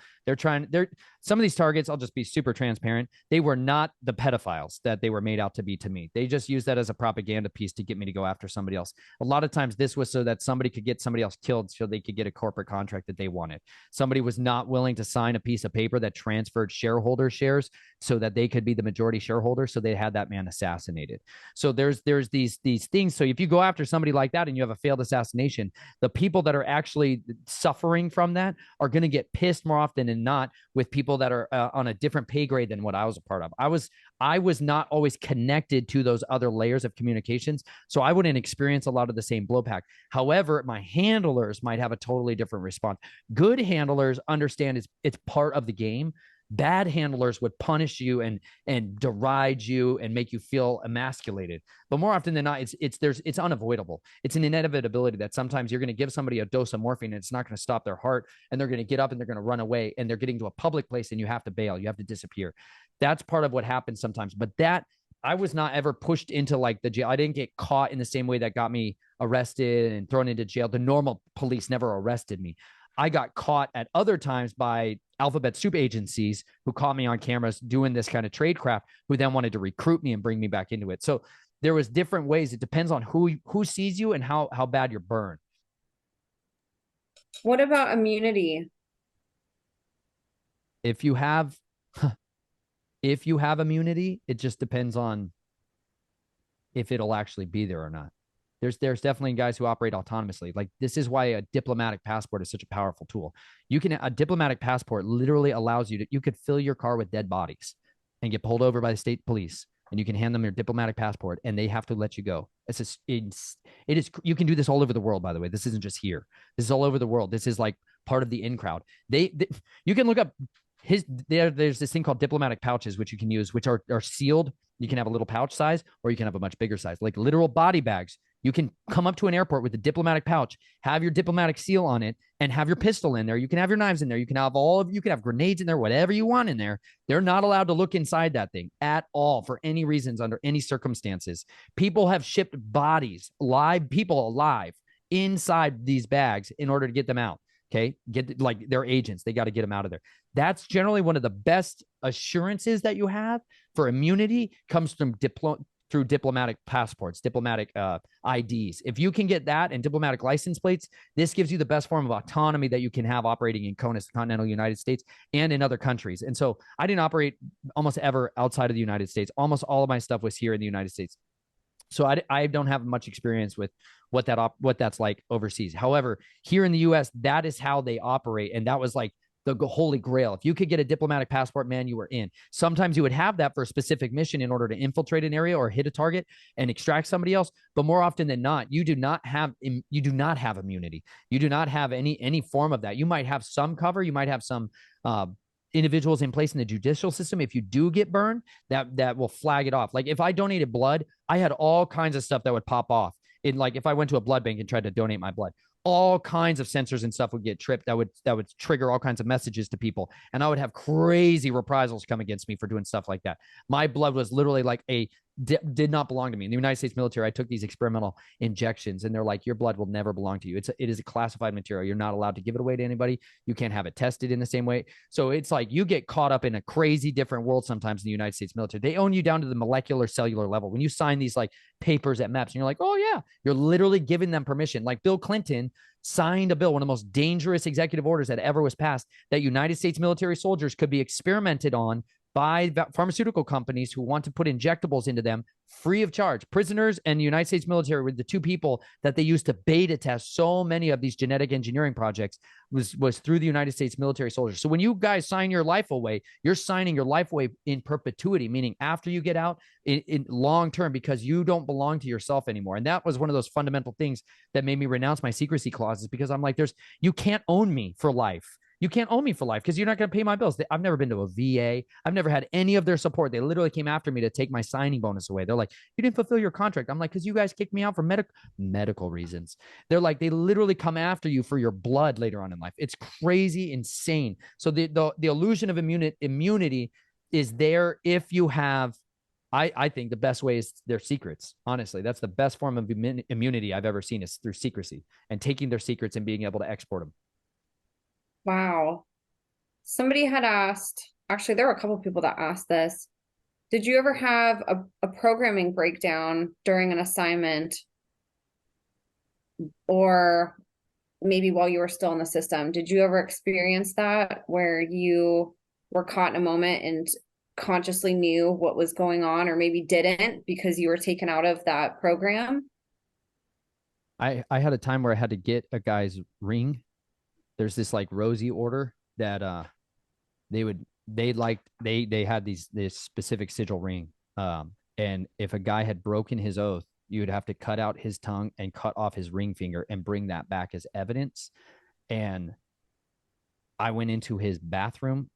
Some of these targets, I'll just be super transparent. They were not the pedophiles that they were made out to be to me. They just used that as a propaganda piece to get me to go after somebody else. A lot of times this was so that somebody could get somebody else killed so they could get a corporate contract that they wanted. Somebody was not willing to sign a piece of paper that transferred shareholder shares so that they could be the majority shareholder. So they had that man assassinated. So there's these things. So if you go after somebody like that and you have a failed assassination, the people that are actually suffering from that are going to get pissed more often than not with people that are on a different pay grade than what I was a part of. I was not always connected to those other layers of communications, so I wouldn't experience a lot of the same blowback. However, my handlers might have a totally different response. Good handlers understand it's part of the game. Bad handlers would punish you and deride you and make you feel emasculated. But more often than not, it's unavoidable. It's an inevitability that sometimes you're going to give somebody a dose of morphine and it's not going to stop their heart, and they're going to get up and they're going to run away, and they're getting to a public place and you have to bail. You have to disappear. That's part of what happens sometimes. But that I was not ever pushed into like the jail. I didn't get caught in the same way that got me arrested and thrown into jail. The normal police never arrested me. I got caught at other times by alphabet soup agencies who caught me on cameras doing this kind of tradecraft, who then wanted to recruit me and bring me back into it. So there was different ways. It depends on who sees you and how bad you're burned. What about immunity? If you have if you have immunity, it just depends on if it'll actually be there or not. There's definitely guys who operate autonomously. Like, this is why a diplomatic passport is such a powerful tool. A diplomatic passport literally allows you could fill your car with dead bodies and get pulled over by the state police, and you can hand them your diplomatic passport and they have to let you go. You can do this all over the world, by the way. This isn't just here. This is all over the world. This is like part of the in crowd. You can look up there's this thing called diplomatic pouches, which you can use, which are sealed. You can have a little pouch size, or you can have a much bigger size, like literal body bags. You can come up to an airport with a diplomatic pouch, have your diplomatic seal on it, and have your pistol in there. You can have your knives in there. You can have grenades in there, whatever you want in there. They're not allowed to look inside that thing at all for any reasons, under any circumstances. People have shipped bodies, live people alive, inside these bags in order to get them out. Okay. Like their agents, they got to get them out of there. That's generally one of the best assurances that you have for immunity, comes from through diplomatic passports, diplomatic IDs. If you can get that and diplomatic license plates, this gives you the best form of autonomy that you can have operating in CONUS, the continental United States, and in other countries. And so I didn't operate almost ever outside of the United States. Almost all of my stuff was here in the United States. So I don't have much experience with what that's like overseas. However, here in the US, that is how they operate. And that was like the holy grail. If you could get a diplomatic passport, man, you were in. Sometimes you would have that for a specific mission in order to infiltrate an area or hit a target and extract somebody else. But more often than not, you do not have immunity. You do not have any form of that. You might have some cover. You might have some individuals in place in the judicial system. If you do get burned, that will flag it off. Like, if I donated blood, I had all kinds of stuff that would pop off. Like, if I went to a blood bank and tried to donate my blood, all kinds of sensors and stuff would get tripped. That would trigger all kinds of messages to people, and I would have crazy reprisals come against me for doing stuff like that. My blood was literally like did not belong to me. In the United States military, I took these experimental injections, and they're like, your blood will never belong to you. It is a classified material. You're not allowed to give it away to anybody. You can't have it tested in the same way. So it's like you get caught up in a crazy different world sometimes in the United States military. They own you down to the molecular cellular level. When you sign these like papers at MEPS, and you're like, oh yeah, you're literally giving them permission. Like Bill Clinton signed a bill, one of the most dangerous executive orders that ever was passed, that United States military soldiers could be experimented on by pharmaceutical companies who want to put injectables into them free of charge. Prisoners and the United States military were the two people that they used to beta test so many of these genetic engineering projects was through the United States military soldiers. So when you guys sign your life away, you're signing your life away in perpetuity, meaning after you get out in long term, because you don't belong to yourself anymore. And that was one of those fundamental things that made me renounce my secrecy clauses, because I'm like, you can't own me for life. You can't own me for life because you're not going to pay my bills. I've never been to a VA. I've never had any of their support. They literally came after me to take my signing bonus away. They're like, you didn't fulfill your contract. I'm like, because you guys kicked me out for medical reasons. They're like, they literally come after you for your blood later on in life. It's crazy, insane. So the illusion of immunity is there if you have, I think the best way is their secrets. Honestly, that's the best form of immunity I've ever seen, is through secrecy and taking their secrets and being able to export them. Wow. Somebody had asked, actually, there were a couple people that asked this. Did you ever have a programming breakdown during an assignment or maybe while you were still in the system? Did you ever experience that where you were caught in a moment and consciously knew what was going on or maybe didn't because you were taken out of that program? I had a time where I had to get a guy's ring. There's this like rosy order that they had this specific sigil ring. And if a guy had broken his oath, you would have to cut out his tongue and cut off his ring finger and bring that back as evidence. And I went into his bathroom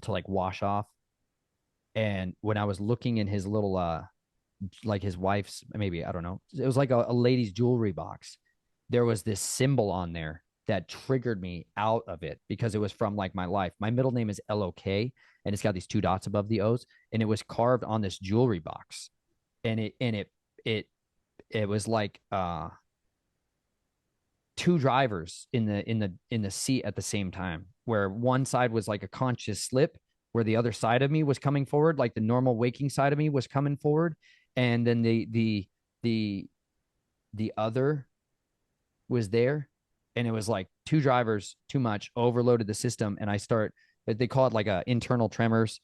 to like wash off. And when I was looking in his little like his wife's, maybe I don't know, it was like a lady's jewelry box, there was this symbol on there that triggered me out of it because it was from like my life. My middle name is LOK and it's got these two dots above the O's, and it was carved on this jewelry box. And it it was like two drivers in the seat at the same time, where one side was like a conscious slip, where the other side of me was coming forward, like the normal waking side of me was coming forward, and then the the other was there, and it was like two drivers too much, overloaded the system, and I start, they call it like a internal tremors.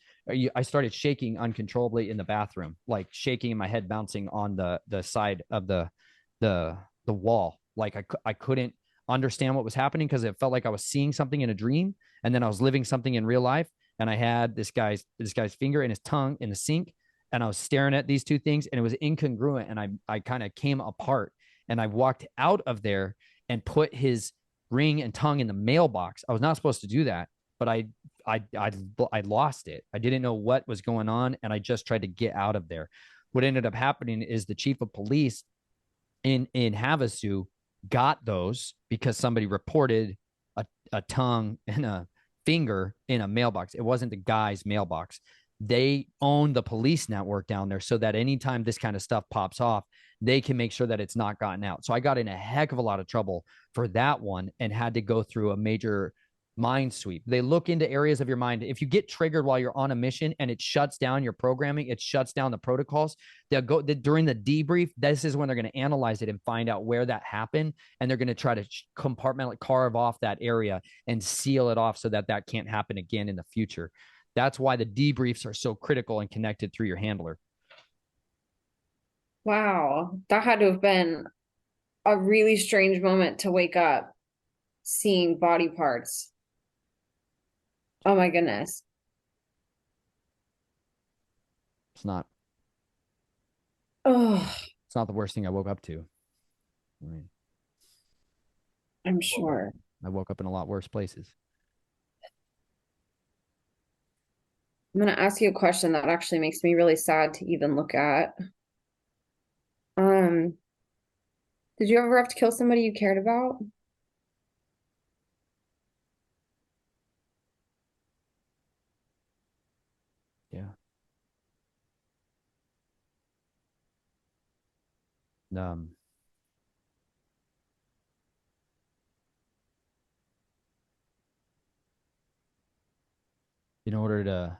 I started shaking uncontrollably in the bathroom, like shaking, and my head bouncing on the side of the wall. Like I couldn't understand what was happening because it felt like I was seeing something in a dream, and then I was living something in real life. And I had this guy's finger and his tongue in the sink, and I was staring at these two things, and it was incongruent. And I kind of came apart, and I walked out of there and put his ring and tongue in the mailbox. I was not supposed to do that, but I lost it. I didn't know what was going on, and I just tried to get out of there. What ended up happening is the chief of police in Havasu got those because somebody reported a tongue and a finger in a mailbox. It wasn't the guy's mailbox. They own the police network down there so that anytime this kind of stuff pops off, they can make sure that it's not gotten out. So I got in a heck of a lot of trouble for that one and had to go through a major mind sweep. They look into areas of your mind. If you get triggered while you're on a mission and it shuts down your programming, it shuts down the protocols. They'll go during the debrief. This is when they're going to analyze it and find out where that happened. And they're going to try to compartmentally carve off that area and seal it off so that that can't happen again in the future. That's why the debriefs are so critical and connected through your handler. Wow, that had to have been a really strange moment to wake up seeing body parts. Oh my goodness. It's not Oh, it's not the worst thing I woke up to. I mean, I'm woke up, sure. I woke up in a lot worse places. I'm gonna ask you a question that actually makes me really sad to even look at. Um, did you ever have to kill somebody you cared about? Yeah. Um, in order to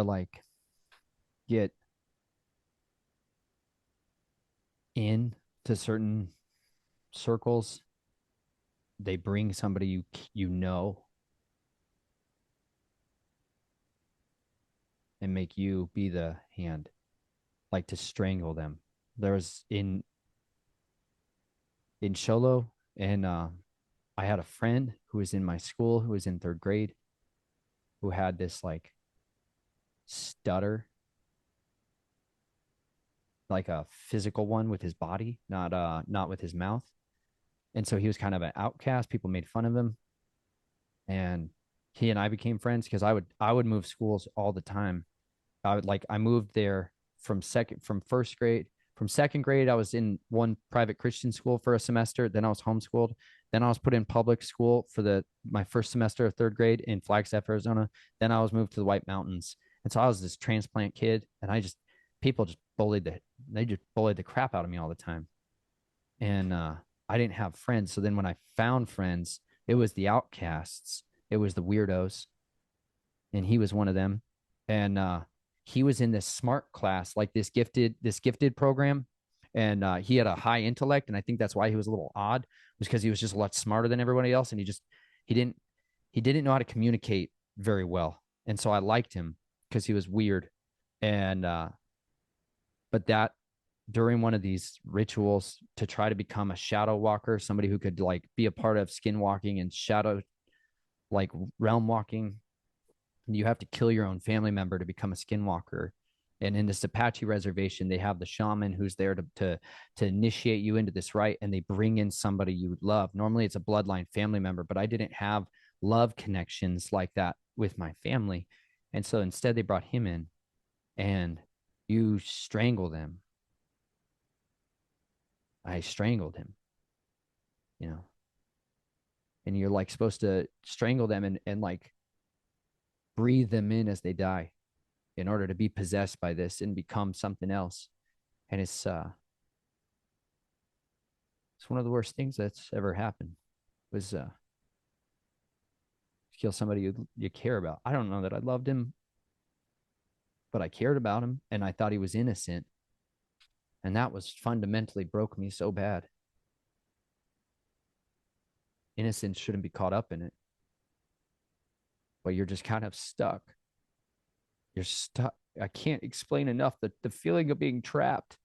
like get in to certain circles, they bring somebody you know and make you be the hand, like to strangle them. There was in Sholo, and I had a friend who was in my school who was in third grade who had this like stutter, like a physical one with his body, not with his mouth. And so he was kind of an outcast. People made fun of him, and he and I became friends because I would move schools all the time. I moved there from first grade. From second grade, I was in one private Christian school for a semester. Then I was homeschooled. Then I was put in public school for my first semester of third grade in Flagstaff, Arizona. Then I was moved to the White Mountains. And so I was this transplant kid, and people they just bullied the crap out of me all the time. And I didn't have friends. So then when I found friends, it was the outcasts, it was the weirdos, and he was one of them. And he was in this smart class, like this gifted program, and he had a high intellect, and I think that's why he was a little odd, was because he was just a lot smarter than everybody else, and he didn't he didn't know how to communicate very well, and so I liked him because he was weird. And but that during one of these rituals to try to become a shadow walker, somebody who could like be a part of skin walking and shadow, like realm walking, you have to kill your own family member to become a skinwalker. And in this Apache reservation, they have the shaman who's there to initiate you into this rite, and they bring in somebody you love. Normally, it's a bloodline family member, but I didn't have love connections like that with my family, and so instead they brought him in, and you strangle them. I strangled him, you know, and you're like supposed to strangle them and like breathe them in as they die in order to be possessed by this and become something else. And it's one of the worst things that's ever happened, was kill somebody you care about. I don't know that I loved him, but I cared about him and I thought he was innocent. And that was fundamentally broke me so bad. Innocence shouldn't be caught up in it, but you're just kind of stuck. You're stuck. I can't explain enough the feeling of being trapped.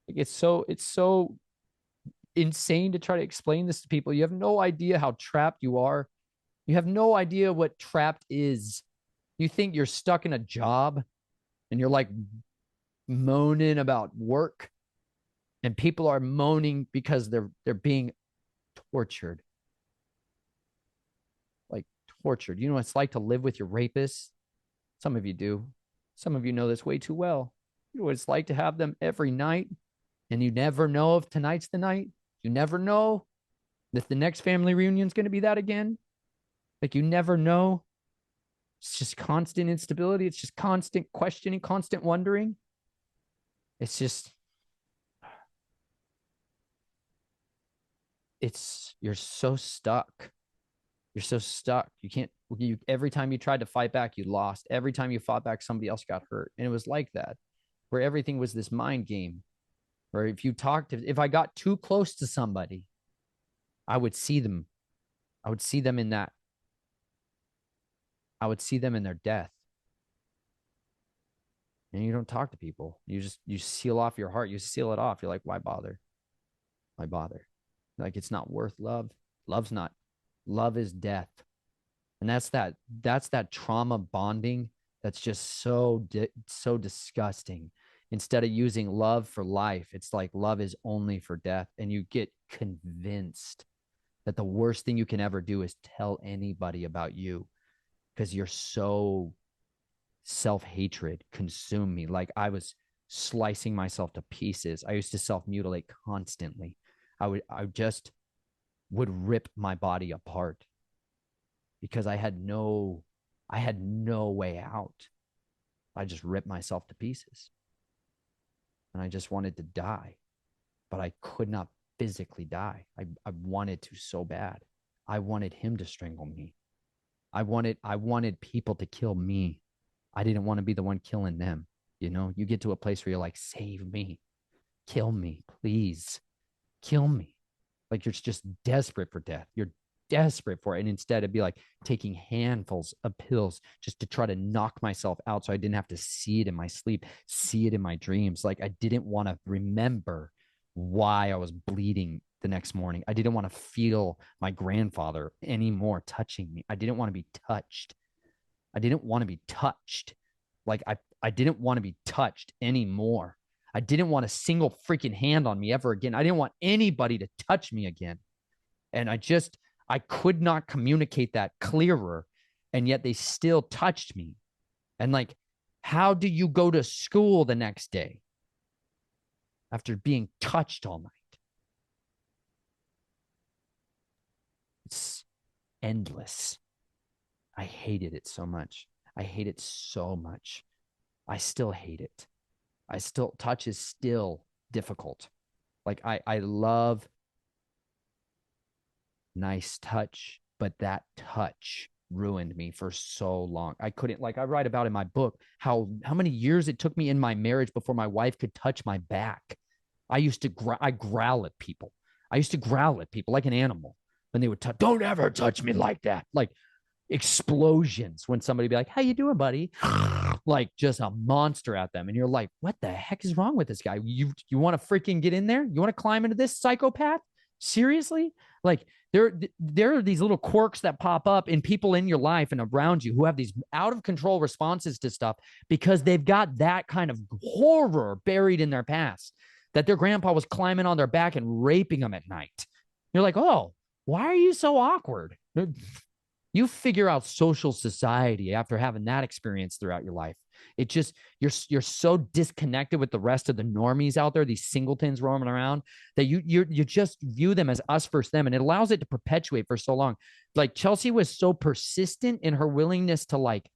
Like it's so insane to try to explain this to people. You have no idea how trapped you are. You have no idea what trapped is. You think you're stuck in a job and you're like moaning about work, and people are moaning because they're being tortured. Like tortured. You know what it's like to live with your rapist? Some of you do. Some of you know this way too well. You know what it's like to have them every night, and you never know if tonight's the night. You never know that the next family reunion is going to be that again. Like you never know. It's just constant instability. It's just constant questioning, constant wondering. It's just, you're so stuck. You're so stuck. You can't, every time you tried to fight back, you lost. Every time you fought back, somebody else got hurt. And it was like that, where everything was this mind game. Where if I got too close to somebody, I would see them. I would see them in that. I would see them in their death. And you don't talk to people. You seal off your heart. You seal it off. You're like, why bother? Why bother? Like it's not worth love. Love's not. Love is death. And that's that trauma bonding that's just so disgusting. Instead of using love for life, it's like love is only for death, and you get convinced that the worst thing you can ever do is tell anybody about you, because you're so self-hatred consume me. Like I was slicing myself to pieces. I used to self-mutilate constantly. I just would rip my body apart because I had no way out. I just ripped myself to pieces. And I just wanted to die, but I could not physically die. I wanted to so bad. I wanted him to strangle me. I wanted people to kill me. I didn't want to be the one killing them. You know, you get to a place where you're like, save me, kill me, please, kill me. Like you're just desperate for death. You're desperate for it. And instead it'd be like taking handfuls of pills just to try to knock myself out so I didn't have to see it in my sleep, see it in my dreams. Like I didn't want to remember why I was bleeding the next morning. I didn't want to feel my grandfather anymore touching me. I didn't want to be touched. I didn't want to be touched. Like I didn't want to be touched anymore. I didn't want a single freaking hand on me ever again. I didn't want anybody to touch me again. And I could not communicate that clearer. And yet they still touched me. And like, how do you go to school the next day after being touched all night? It's endless. I hated it so much. I hate it so much. I still hate it. touch is still difficult. Like I love nice touch, but that touch ruined me for so long. I couldn't, like I write about in my book how many years it took me in my marriage before my wife could touch my back. I used to I growl at people. I used to growl at people like an animal when they would touch. Don't ever touch me like that. Like explosions when somebody be like, "How you doing, buddy?" Like just a monster at them, and you're like, "What the heck is wrong with this guy? You want to freaking get in there? You want to climb into this psychopath? Seriously?" Like there are these little quirks that pop up in people in your life and around you who have these out of control responses to stuff because they've got that kind of horror buried in their past that their grandpa was climbing on their back and raping them at night. You're like, "Oh, why are you so awkward?" You figure out social society after having that experience throughout your life. It just you're so disconnected with the rest of the normies out there, these singletons roaming around, that you just view them as us versus them, and it allows it to perpetuate for so long. Like Chelsea was so persistent in her willingness to like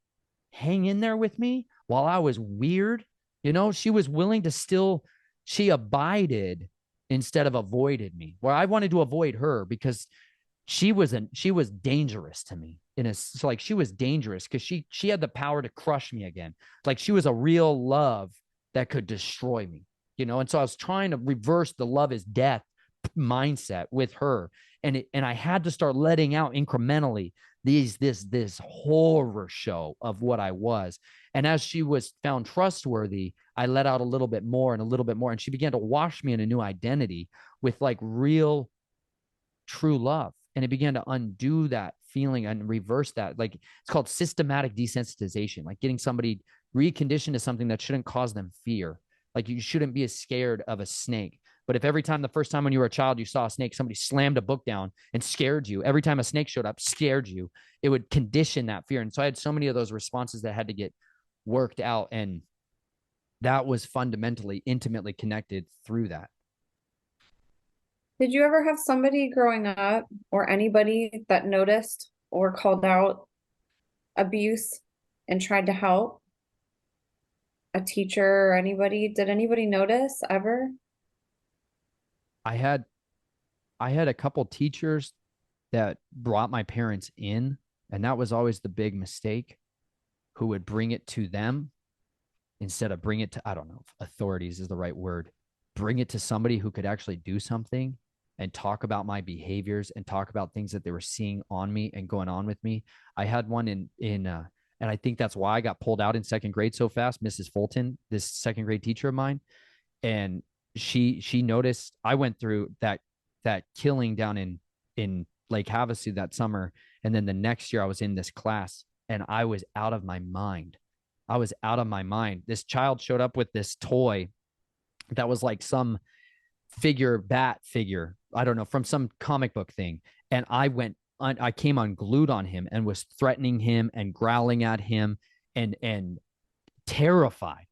hang in there with me while I was weird. You know, she was willing to still, she abided instead of avoided me. Where I wanted to avoid her because she was dangerous to me in a, so like she was dangerous because she had the power to crush me again. Like she was a real love that could destroy me, you know. And so I was trying to reverse the love is death mindset with her, and I had to start letting out incrementally this horror show of what I was. And as she was found trustworthy, I let out a little bit more and a little bit more, and she began to wash me in a new identity with like real true love. And it began to undo that feeling and reverse that. Like it's called systematic desensitization, like getting somebody reconditioned to something that shouldn't cause them fear. Like you shouldn't be as scared of a snake. But if every time, the first time when you were a child, you saw a snake, somebody slammed a book down and scared you, every time a snake showed up, scared you, it would condition that fear. And so I had so many of those responses that had to get worked out. And that was fundamentally, intimately connected through that. Did you ever have somebody growing up or anybody that noticed or called out abuse and tried to help? A teacher or anybody? Did anybody notice ever? I had I had a couple teachers that brought my parents in, and that was always the big mistake, who would bring it to them instead of bring it to, I don't know if authorities is the right word, bring it to somebody who could actually do something and talk about my behaviors and talk about things that they were seeing on me and going on with me. I had one and I think that's why I got pulled out in second grade so fast. Mrs. Fulton, this second grade teacher of mine, and she noticed I went through that killing down in Lake Havasu that summer, and then the next year I was in this class and I was out of my mind. I was out of my mind. This child showed up with this toy that was like some bat figure, I don't know, from some comic book thing, and I came unglued on him and was threatening him and growling at him and terrified,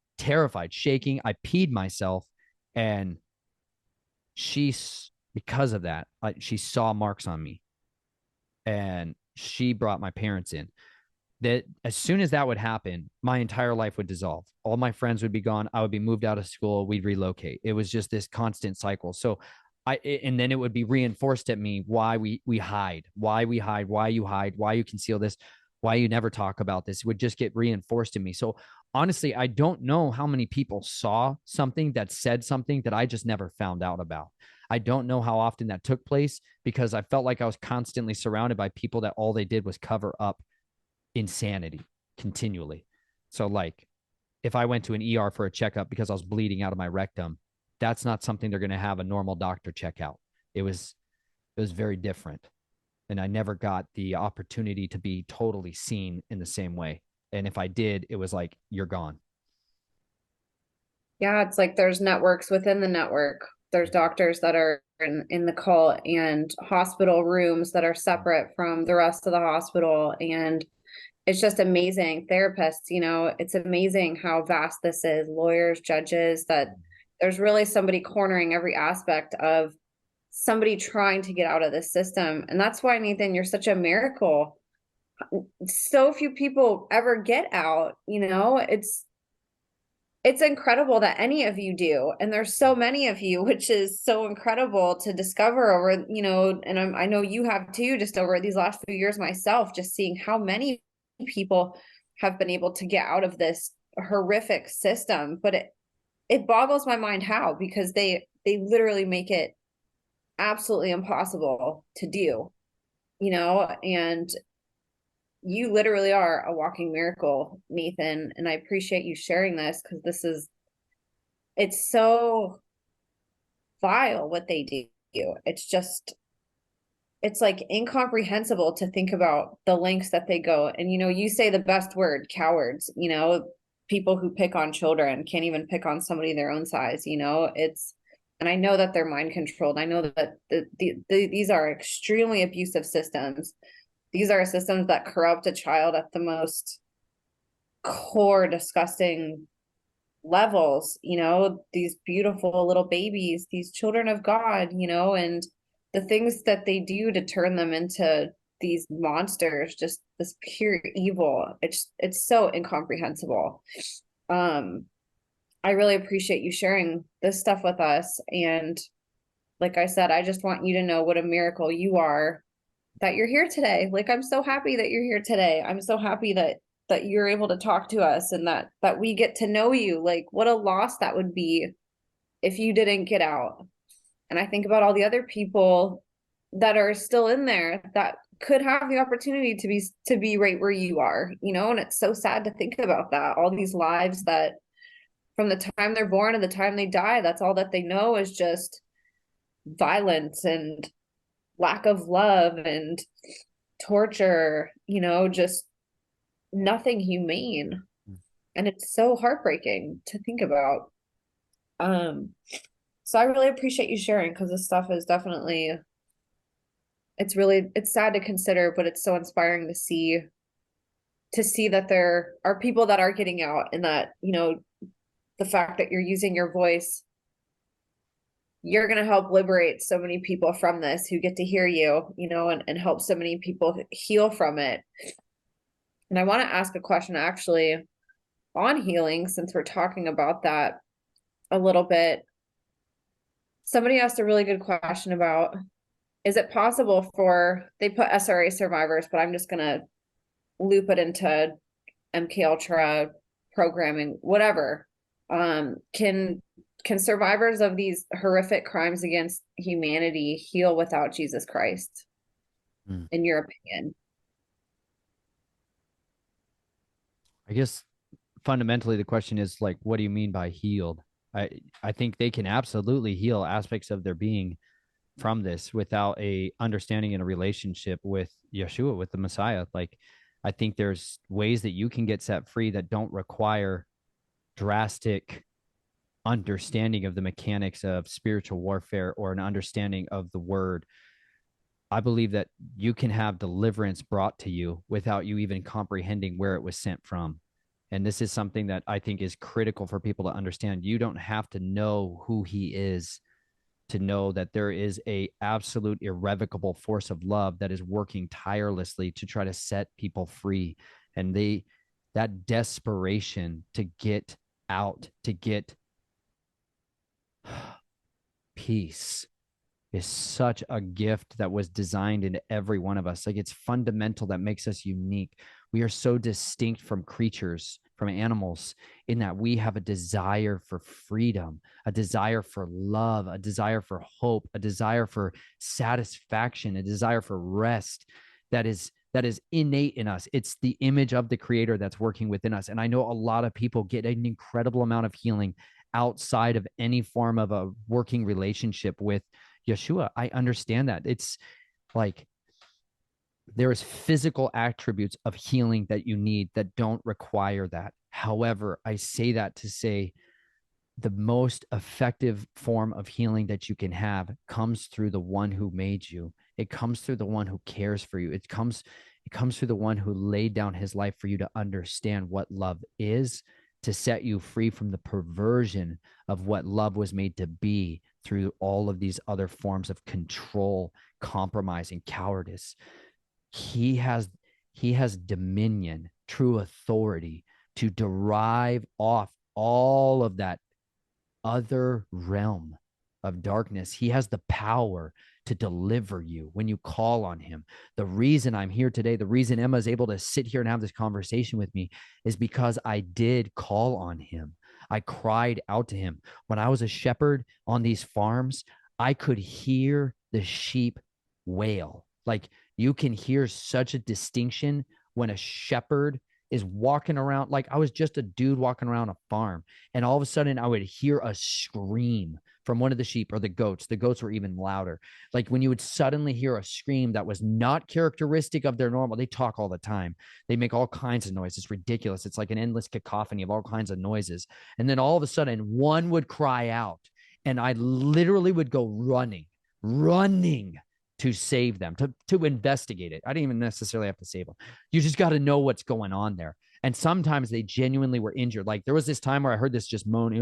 shaking. I peed myself, and because of that, she saw marks on me, and she brought my parents in. That as soon as that would happen, my entire life would dissolve. All my friends would be gone. I would be moved out of school. We'd relocate. It was just this constant cycle. So and then it would be reinforced at me why we hide, why you hide, why you conceal this, why you never talk about this. It would just get reinforced in me. So honestly, I don't know how many people saw something that said something that I just never found out about. I don't know how often that took place because I felt like I was constantly surrounded by people that all they did was cover up insanity continually. So like if I went to an ER for a checkup because I was bleeding out of my rectum, that's not something they're going to have a normal doctor check out. It was very different. And I never got the opportunity to be totally seen in the same way. And if I did, it was like, you're gone. Yeah, it's like there's networks within the network. There's doctors that are in the cult and hospital rooms that are separate from the rest of the hospital. And it's just amazing. Therapists, it's amazing how vast this is. Lawyers, judges, that there's really somebody cornering every aspect of somebody trying to get out of this system. And that's why, Nathan, you're such a miracle. So few people ever get out, it's incredible that any of you do. And there's so many of you, which is so incredible to discover over, and I know you have too, just over these last few years myself, just seeing how many people have been able to get out of this horrific system. But it boggles my mind how, because they literally make it absolutely impossible to do, and you literally are a walking miracle, Nathan. And I appreciate you sharing this, because it's so vile what they do. It's like incomprehensible to think about the lengths that they go. And you say the best word, cowards, people who pick on children can't even pick on somebody their own size, and I know that they're mind controlled. I know that these are extremely abusive systems. These are systems that corrupt a child at the most core, disgusting levels, these beautiful little babies, these children of God, and the things that they do to turn them into these monsters, just this pure evil. It's so incomprehensible. I really appreciate you sharing this stuff with us. And like I said, I just want you to know what a miracle you are, that you're here today. Like, I'm so happy that you're here today. I'm so happy that you're able to talk to us, and that we get to know you. Like, what a loss that would be if you didn't get out. And I think about all the other people that are still in there that could have the opportunity to be right where you are, and it's so sad to think about that. All these lives that from the time they're born and the time they die, that's all that they know is just violence and lack of love and torture, just nothing humane. And it's so heartbreaking to think about. So I really appreciate you sharing, because this stuff is definitely, it's sad to consider, but it's so inspiring to see that there are people that are getting out, and that, the fact that you're using your voice, you're going to help liberate so many people from this who get to hear you, and help so many people heal from it. And I want to ask a question actually on healing, since we're talking about that a little bit. Somebody asked a really good question about, is it possible they put SRA survivors, but I'm just going to loop it into MK Ultra programming, whatever. Can survivors of these horrific crimes against humanity heal without Jesus Christ, in your opinion? I guess fundamentally the question is like, what do you mean by healed? I think they can absolutely heal aspects of their being from this without a understanding and a relationship with Yeshua, with the Messiah. Like, I think there's ways that you can get set free that don't require drastic understanding of the mechanics of spiritual warfare or an understanding of the word. I believe that you can have deliverance brought to you without you even comprehending where it was sent from. And this is something that I think is critical for people to understand. You don't have to know who he is to know that there is a absolute irrevocable force of love that is working tirelessly to try to set people free. And that desperation to get out, to get peace, is such a gift that was designed into every one of us. Like, it's fundamental, that makes us unique. We are so distinct from creatures, from animals, in that we have a desire for freedom, a desire for love, a desire for hope, a desire for satisfaction, a desire for rest that is innate in us. It's the image of the creator that's working within us. And I know a lot of people get an incredible amount of healing outside of any form of a working relationship with Yeshua. I understand that. It's like there is physical attributes of healing that you need that don't require that. However, I say that to say the most effective form of healing that you can have comes through the one who made you. It comes through the one who cares for you. It comes through the one who laid down his life for you to understand what love is, to set you free from the perversion of what love was made to be through all of these other forms of control, compromise, and cowardice. He has dominion, true authority to derive off all of that other realm of darkness. He has the power to deliver you when you call on him. The reason I'm here today, the reason Emma is able to sit here and have this conversation with me is because I did call on him. I cried out to him. When I was a shepherd on these farms, I could hear the sheep wail. Like, you can hear such a distinction when a shepherd is walking around. Like, I was just a dude walking around a farm, and all of a sudden I would hear a scream from one of the sheep or the goats. The goats were even louder. Like, when you would suddenly hear a scream that was not characteristic of their normal, they talk all the time. They make all kinds of noise. It's ridiculous. It's like an endless cacophony of all kinds of noises. And then all of a sudden one would cry out, and I literally would go running to save them, to investigate it. I didn't even necessarily have to save them. You just got to know what's going on there. And sometimes they genuinely were injured. Like, there was this time where I heard this just moaning,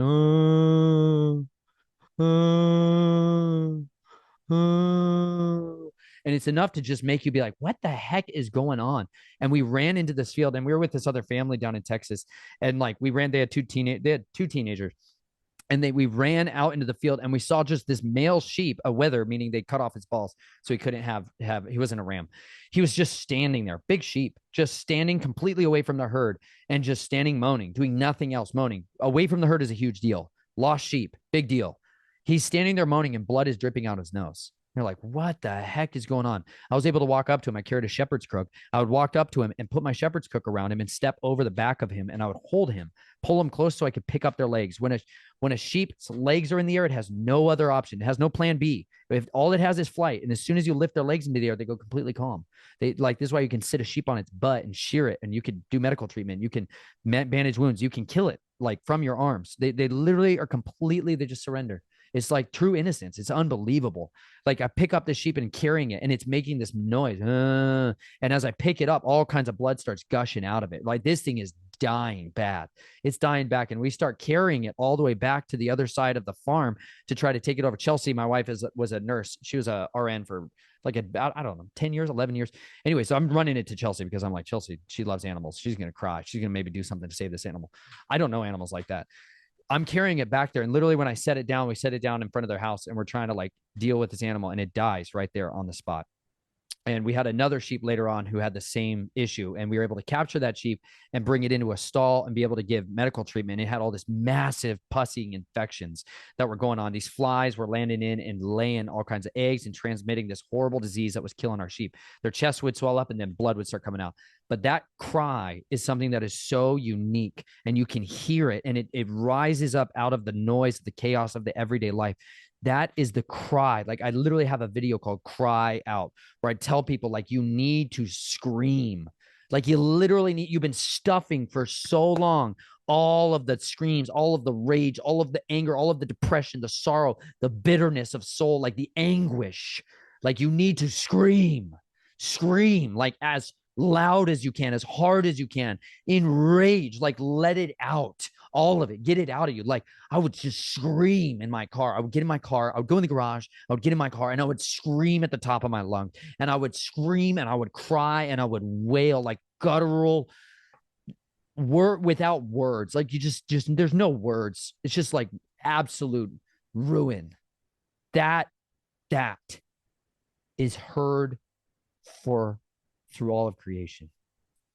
and it's enough to just make you be like, what the heck is going on? And we ran into this field, and we were with this other family down in Texas. And like, they had two teenagers. And we ran out into the field, and we saw just this male sheep, a wether, meaning they cut off his balls. So he couldn't he wasn't a ram. He was just standing there, big sheep, just standing completely away from the herd and just standing, moaning, doing nothing else. Moaning away from the herd is a huge deal. Lost sheep, big deal. He's standing there moaning, and blood is dripping out his nose. You're like, what the heck is going on? I was able to walk up to him. I carried a shepherd's crook. I would walk up to him and put my shepherd's crook around him and step over the back of him, and I would hold him, pull him close so I could pick up their legs. When a sheep's legs are in the air, it has no other option. It has no plan B. If all it has is flight, and as soon as you lift their legs into the air, they go completely calm. This is why you can sit a sheep on its butt and shear it, and you can do medical treatment. You can bandage wounds. You can kill it like from your arms. They literally are completely, they just surrender. It's like true innocence. It's unbelievable. Like, I pick up the sheep and carrying it, and it's making this noise. And as I pick it up, all kinds of blood starts gushing out of it. Like, this thing is dying bad. It's dying back. And we start carrying it all the way back to the other side of the farm to try to take it over. Chelsea, my wife, was a nurse. She was a RN for like about, I don't know, 10 years, 11 years. Anyway, so I'm running it to Chelsea because I'm like, Chelsea, she loves animals. She's going to cry. She's going to maybe do something to save this animal. I don't know animals like that. I'm carrying it back there. And literally, when I set it down, we set it down in front of their house, and we're trying to like deal with this animal, and it dies right there on the spot. And we had another sheep later on who had the same issue, and we were able to capture that sheep and bring it into a stall and be able to give medical treatment. It had all this massive pussing infections that were going on. These flies were landing in and laying all kinds of eggs and transmitting this horrible disease that was killing our sheep. Their chests would swell up, and then blood would start coming out. But that cry is something that is so unique, and you can hear it, and it rises up out of the noise, the chaos of the everyday life. That is the cry. Like, I literally have a video called Cry Out, where I tell people, like, you need to scream. Like, you literally need, you've been stuffing for so long all of the screams, all of the rage, all of the anger, all of the depression, the sorrow, the bitterness of soul, like the anguish. Like, you need to scream, like as loud as you can, as hard as you can, in rage, like let it out, all of it, get it out of you. Like, I would just scream in my car. I would get in my car. I would go in the garage. I would get in my car, and I would scream at the top of my lungs, and I would scream, and I would cry, and I would wail like guttural word without words. Like, you just there's no words. It's just like absolute ruin. That is heard through all of creation.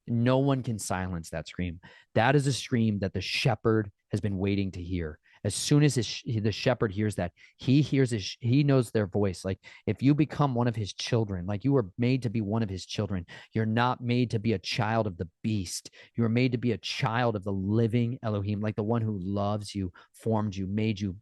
No one can silence that scream. That is a scream that the shepherd has been waiting to hear. As soon as the shepherd hears that, he knows their voice. Like, if you become one of his children, like, you were made to be one of his children. You're not made to be a child of the beast. You are made to be a child of the living Elohim, like the one who loves you, formed you, made you,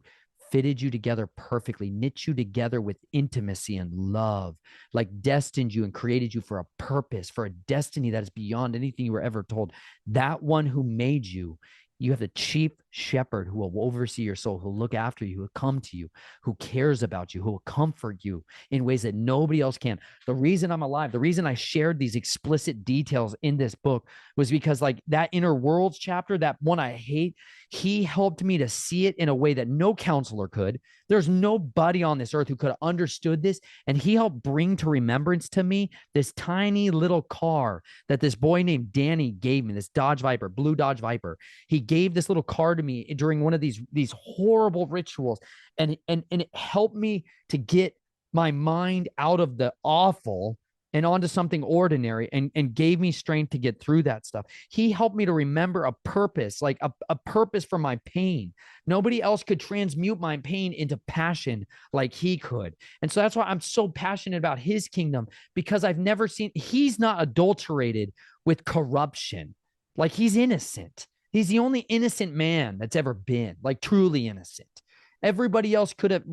fitted you together perfectly, knit you together with intimacy and love, like destined you and created you for a purpose, for a destiny that is beyond anything you were ever told. That one who made you, you have the chief shepherd who will oversee your soul, who will look after you, who will come to you, who cares about you, who will comfort you in ways that nobody else can. The reason I'm alive, the reason I shared these explicit details in this book was because, like, that inner worlds chapter, that one I hate, he helped me to see it in a way that no counselor could. There's nobody on this earth who could have understood this. And he helped bring to remembrance to me this tiny little car that this boy named Danny gave me, this Dodge Viper, blue Dodge Viper. He gave this little car to to me during one of these horrible rituals, and it helped me to get my mind out of the awful and onto something ordinary, and gave me strength to get through that stuff. He helped me to remember a purpose, like a purpose for my pain. Nobody else could transmute my pain into passion like he could. And so that's why I'm so passionate about his kingdom, because I've never seen, he's not adulterated with corruption. Like, he's innocent. He's the only innocent man that's ever been, like, truly innocent. Everybody else could have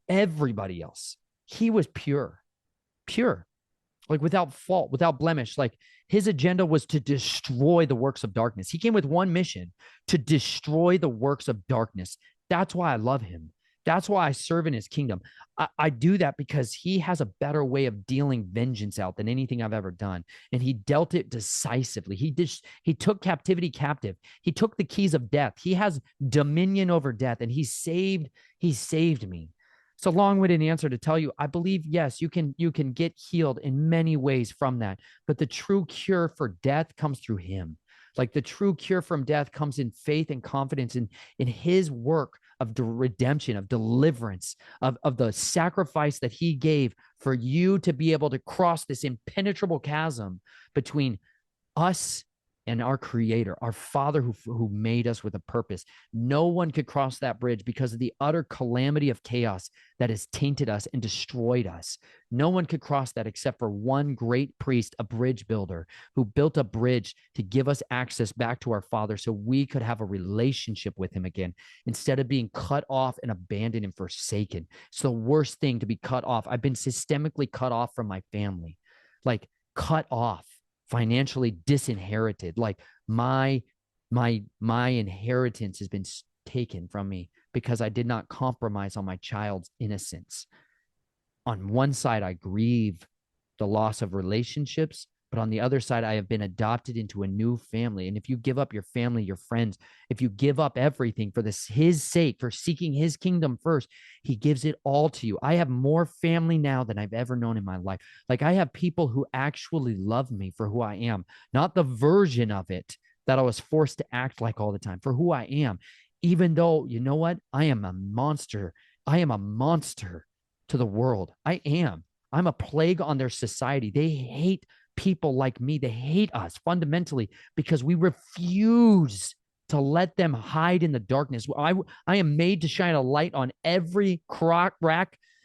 everybody else. He was pure, like without fault, without blemish. Like, his agenda was to destroy the works of darkness. He came with one mission: to destroy the works of darkness. That's why I love him. That's why I serve in his kingdom. I do that because he has a better way of dealing vengeance out than anything I've ever done. And he dealt it decisively. He took captivity captive. He took the keys of death. He has dominion over death, and he saved me. It's a long-winded answer to tell you, I believe, yes, you can get healed in many ways from that. But the true cure for death comes through him. Like, the true cure from death comes in faith and confidence in his work of redemption, of deliverance, of the sacrifice that he gave for you to be able to cross this impenetrable chasm between us and our creator, our father who made us with a purpose. No one could cross that bridge because of the utter calamity of chaos that has tainted us and destroyed us. No one could cross that except for one great priest, a bridge builder, who built a bridge to give us access back to our father so we could have a relationship with him again, instead of being cut off and abandoned and forsaken. It's the worst thing to be cut off. I've been systemically cut off from my family, like cut off, financially disinherited. Like, my inheritance has been taken from me because I did not compromise on my child's innocence. On one side, I grieve the loss of relationships, but on the other side, I have been adopted into a new family. And if you give up your family, your friends, if you give up everything for his sake, for seeking his kingdom first, he gives it all to you. I have more family now than I've ever known in my life. Like, I have people who actually love me for who I am, not the version of it that I was forced to act like all the time, for who I am. Even though, you know what? I am a monster. I am a monster to the world. I am. I'm a plague on their society. They hate people like me. They hate us fundamentally because we refuse to let them hide in the darkness. I am made to shine a light on every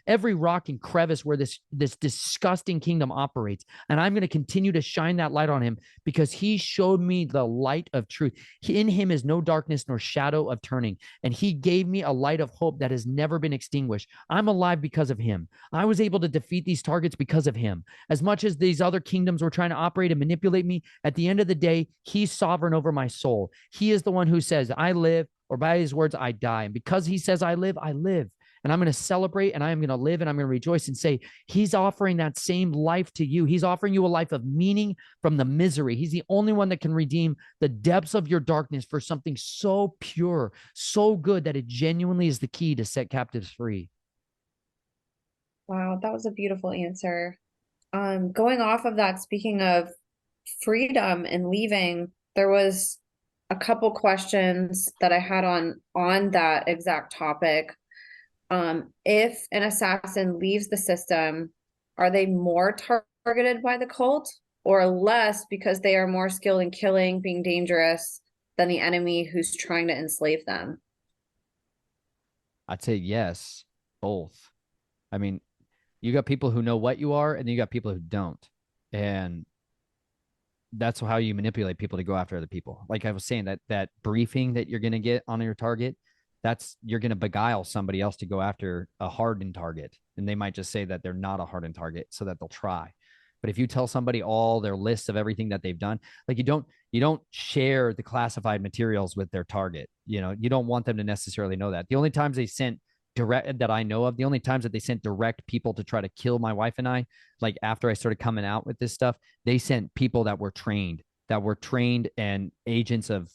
every rock and crevice where this disgusting kingdom operates. And I'm going to continue to shine that light on him because he showed me the light of truth. In him is no darkness nor shadow of turning. And he gave me a light of hope that has never been extinguished. I'm alive because of him. I was able to defeat these targets because of him. As much as these other kingdoms were trying to operate and manipulate me, at the end of the day, he's sovereign over my soul. He is the one who says, I live, or by his words, I die. And because he says I live, I live. And I'm going to celebrate, and I'm going to live, and I'm going to rejoice and say, he's offering that same life to you. He's offering you a life of meaning from the misery. He's the only one that can redeem the depths of your darkness for something so pure, so good that it genuinely is the key to set captives free. Wow, that was a beautiful answer. Going off of that, speaking of freedom and leaving, there was a couple questions that I had on that exact topic. If an assassin leaves the system, are they more targeted by the cult or less because they are more skilled in killing, being dangerous than the enemy who's trying to enslave them? I'd say yes, both. I mean, you got people who know what you are, and then you got people who don't. And that's how you manipulate people to go after other people. Like I was saying, that briefing that you're going to get on your target, you're going to beguile somebody else to go after a hardened target. And they might just say that they're not a hardened target so that they'll try. But if you tell somebody all their lists of everything that they've done, like you don't share the classified materials with their target. You know, you don't want them to necessarily know that. The only times they sent direct that I know of, the only times that they sent direct people to try to kill my wife and I, like after I started coming out with this stuff, they sent people that were trained and agents of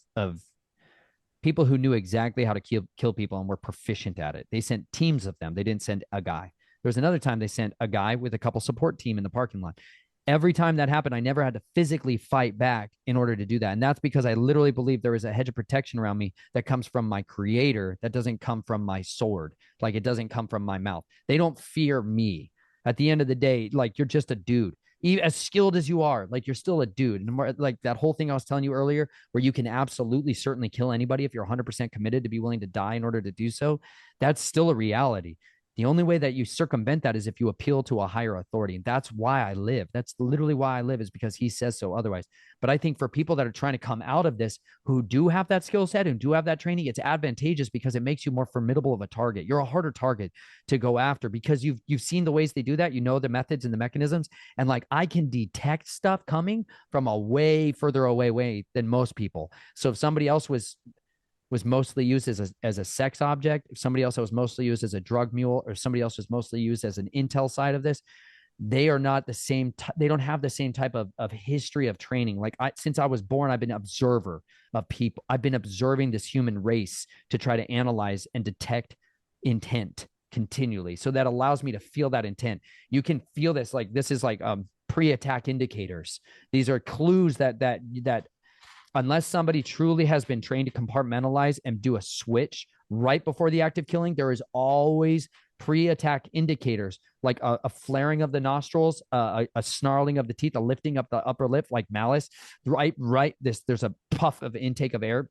people who knew exactly how to kill people and were proficient at it. They sent teams of them. They didn't send a guy. There was another time they sent a guy with a couple support team in the parking lot. Every time that happened, I never had to physically fight back in order to do that. And that's because I literally believe there is a hedge of protection around me that comes from my creator, that doesn't come from my sword. Like it doesn't come from my mouth. They don't fear me. At the end of the day, like you're just a dude. As skilled as you are, like you're still a dude. And more, like that whole thing I was telling you earlier, where you can absolutely certainly kill anybody if you're 100% committed to be willing to die in order to do so, that's still a reality. The only way that you circumvent that is if you appeal to a higher authority. And that's why I live. That's literally why I live, is because he says so otherwise. But I think for people that are trying to come out of this, who do have that skill set and do have that training, it's advantageous because it makes you more formidable of a target. You're a harder target to go after because you've seen the ways they do that. You know the methods and the mechanisms. And like I can detect stuff coming from a way further away way than most people. So if somebody else was mostly used as a sex object, if somebody else was mostly used as a drug mule, or somebody else was mostly used as an intel side of this, they are not the same. They don't have the same type of history of training. Like since I was born, I've been an observer of people. I've been observing this human race to try to analyze and detect intent continually. So that allows me to feel that intent. You can feel this, like this is like pre-attack indicators. These are clues that unless somebody truly has been trained to compartmentalize and do a switch right before the act of killing, there is always pre-attack indicators like a flaring of the nostrils, a snarling of the teeth, a lifting up the upper lip like malice. Right. There's a puff of intake of air.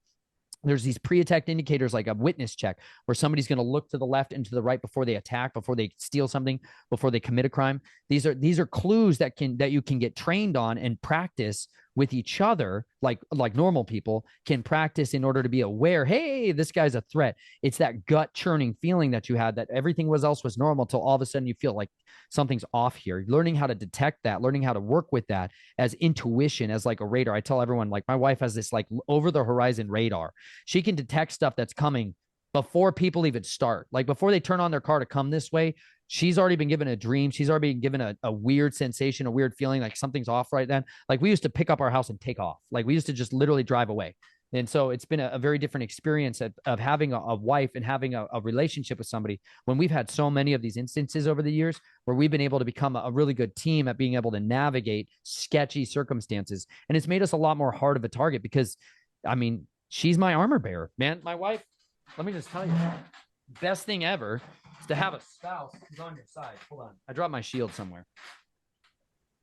There's these pre-attack indicators like a witness check where somebody's going to look to the left and to the right before they attack, before they steal something, before they commit a crime. These are clues that you can get trained on and practice with each other, like normal people can practice in order to be aware, hey, this guy's a threat. It's that gut churning feeling that you had that everything else was normal until all of a sudden you feel like something's off here. Learning how to detect that, learning how to work with that as intuition, as like a radar. I tell everyone, like my wife has this like over the horizon radar. She can detect stuff that's coming before people even start, like before they turn on their car to come this way. She's already been given a dream. She's already been given a weird sensation, a weird feeling, like something's off right then. Like we used to pick up our house and take off. Like we used to just literally drive away. And so it's been a very different experience of having a wife and having a relationship with somebody when we've had so many of these instances over the years where we've been able to become a really good team at being able to navigate sketchy circumstances. And it's made us a lot more hard of a target because, I mean, she's my armor bearer, man. My wife, let me just tell you, best thing ever is to have a spouse who's on your side. Hold on. I dropped my shield somewhere.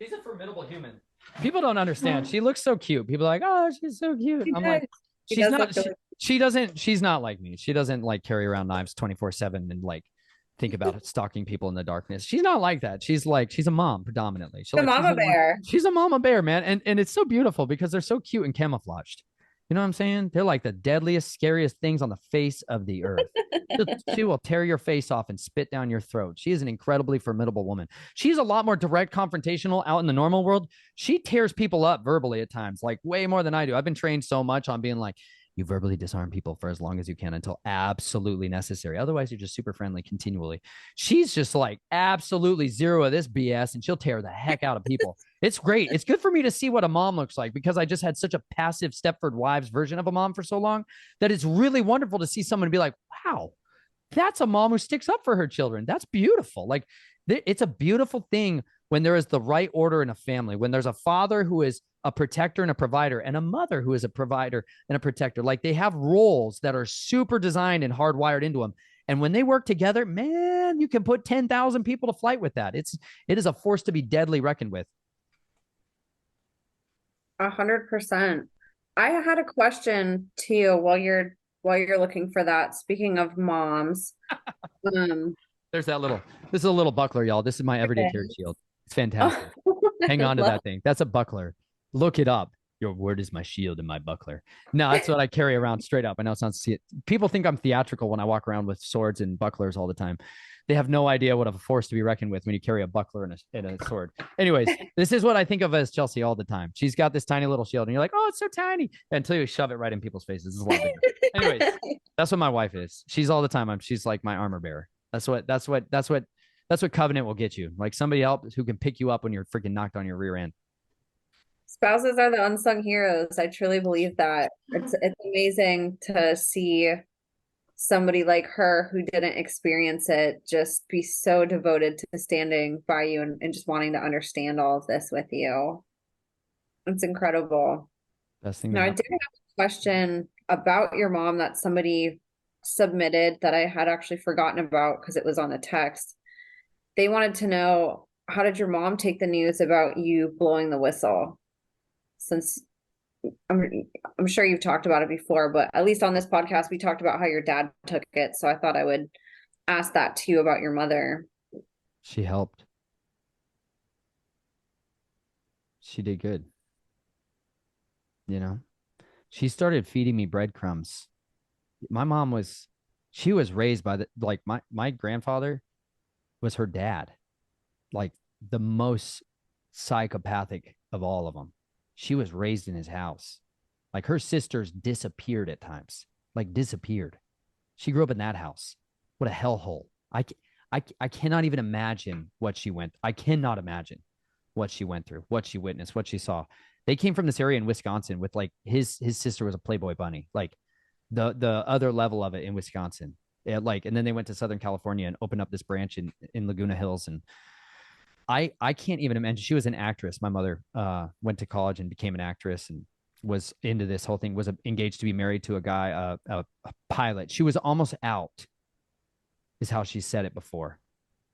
She's a formidable human. People don't understand. She looks so cute. People are like, oh, she's so cute. I'm like, she's not, she's not like me. She doesn't like carry around knives 24/7 and like think about stalking people in the darkness. She's not like that. She's a mom predominantly. The mama bear. She's a mama bear, man. And it's so beautiful because they're so cute and camouflaged. You know what I'm saying? They're like the deadliest, scariest things on the face of the earth. She will tear your face off and spit down your throat. She is an incredibly formidable woman. She's a lot more direct, confrontational out in the normal world. She tears people up verbally at times, like way more than I do. I've been trained so much on being like, you verbally disarm people for as long as you can until absolutely necessary. Otherwise, you're just super friendly continually. She's just like absolutely zero of this BS, and she'll tear the heck out of people. It's great. It's good for me to see what a mom looks like because I just had such a passive Stepford Wives version of a mom for so long that it's really wonderful to see someone be like, wow, that's a mom who sticks up for her children. That's beautiful. Like it's a beautiful thing when there is the right order in a family, when there's a father who is a protector and a provider and a mother who is a provider and a protector. Like they have roles that are super designed and hardwired into them. And when they work together, man, you can put 10,000 people to flight with that. It is a force to be deadly reckoned with. 100%. I had a question to you while you're looking for that. Speaking of moms, There's this is a little buckler, y'all. This is my everyday carry shield. It's fantastic. Hang on to that thing. That's a buckler. Look it up. Your word is my shield and my buckler. No, that's what I carry around straight up. I know it sounds, people think I'm theatrical when I walk around with swords and bucklers all the time. They have no idea what a force to be reckoned with when you carry a buckler and a sword. Anyways, this is what I think of as Chelsea all the time. She's got this tiny little shield and you're like, oh, it's so tiny until you shove it right in people's faces. It's a lot bigger. Anyways, that's what my wife is. She's all the time. She's like my armor bearer. That's what Covenant will get you. Like somebody else who can pick you up when you're freaking knocked on your rear end. spouses are the unsung heroes. I truly believe that. It's amazing to see somebody like her who didn't experience it just be so devoted to standing by you and just wanting to understand all of this with you. It's incredible. Best thing that Now, I did happened. have a question about your mom that somebody submitted that I had actually forgotten about because it was on the text. They wanted to know, how did your mom take the news about you blowing the whistle? Since I'm, I'm sure you've talked about it before, but at least on this podcast, we talked about how your dad took it. So I thought I would ask that to you about your mother. She helped. She did good. You know, she started feeding me breadcrumbs. My mom was, she was raised by the, like my grandfather was her dad, like the most psychopathic of all of them. She was raised in his house. Like her sisters disappeared at times, like disappeared. She grew up in that house. What a hellhole. I cannot even imagine what she went. I cannot imagine what she went through, what she witnessed, what she saw. They came from this area in Wisconsin with like his sister was a Playboy bunny, like the other level of it in Wisconsin. Yeah, like, and then they went to Southern California and opened up this branch in Laguna Hills. And I can't even imagine. She was an actress. My mother went to college and became an actress and was into this whole thing. Was engaged to be married to a guy, a pilot. She was almost out, is how she said it before.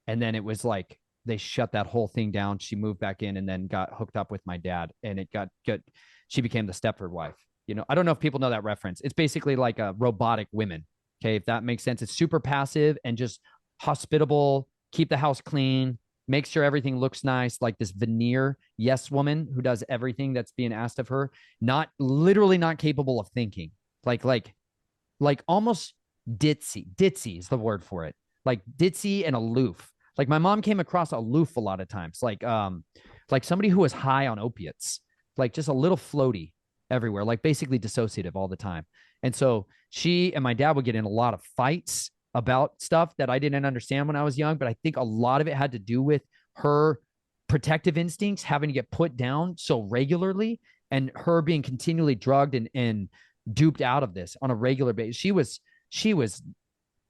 And then it was like they shut that whole thing down. She moved back in and then got hooked up with my dad, and it got good. She became the Stepford wife. You know, I don't know if people know that reference. It's basically like a robotic women. Okay, if that makes sense. It's super passive and just hospitable, keep the house clean, make sure everything looks nice, like this veneer yes woman who does everything that's being asked of her, not literally not capable of thinking. Like like like almost ditzy. Ditzy is the word for it. Like ditzy and aloof. Like my mom came across aloof a lot of times, like somebody who was high on opiates, like just a little floaty everywhere, like basically dissociative all the time. And so she and my dad would get in a lot of fights about stuff that I didn't understand when I was young, but I think a lot of it had to do with her protective instincts having to get put down so regularly and her being continually drugged and duped out of this on a regular basis. She was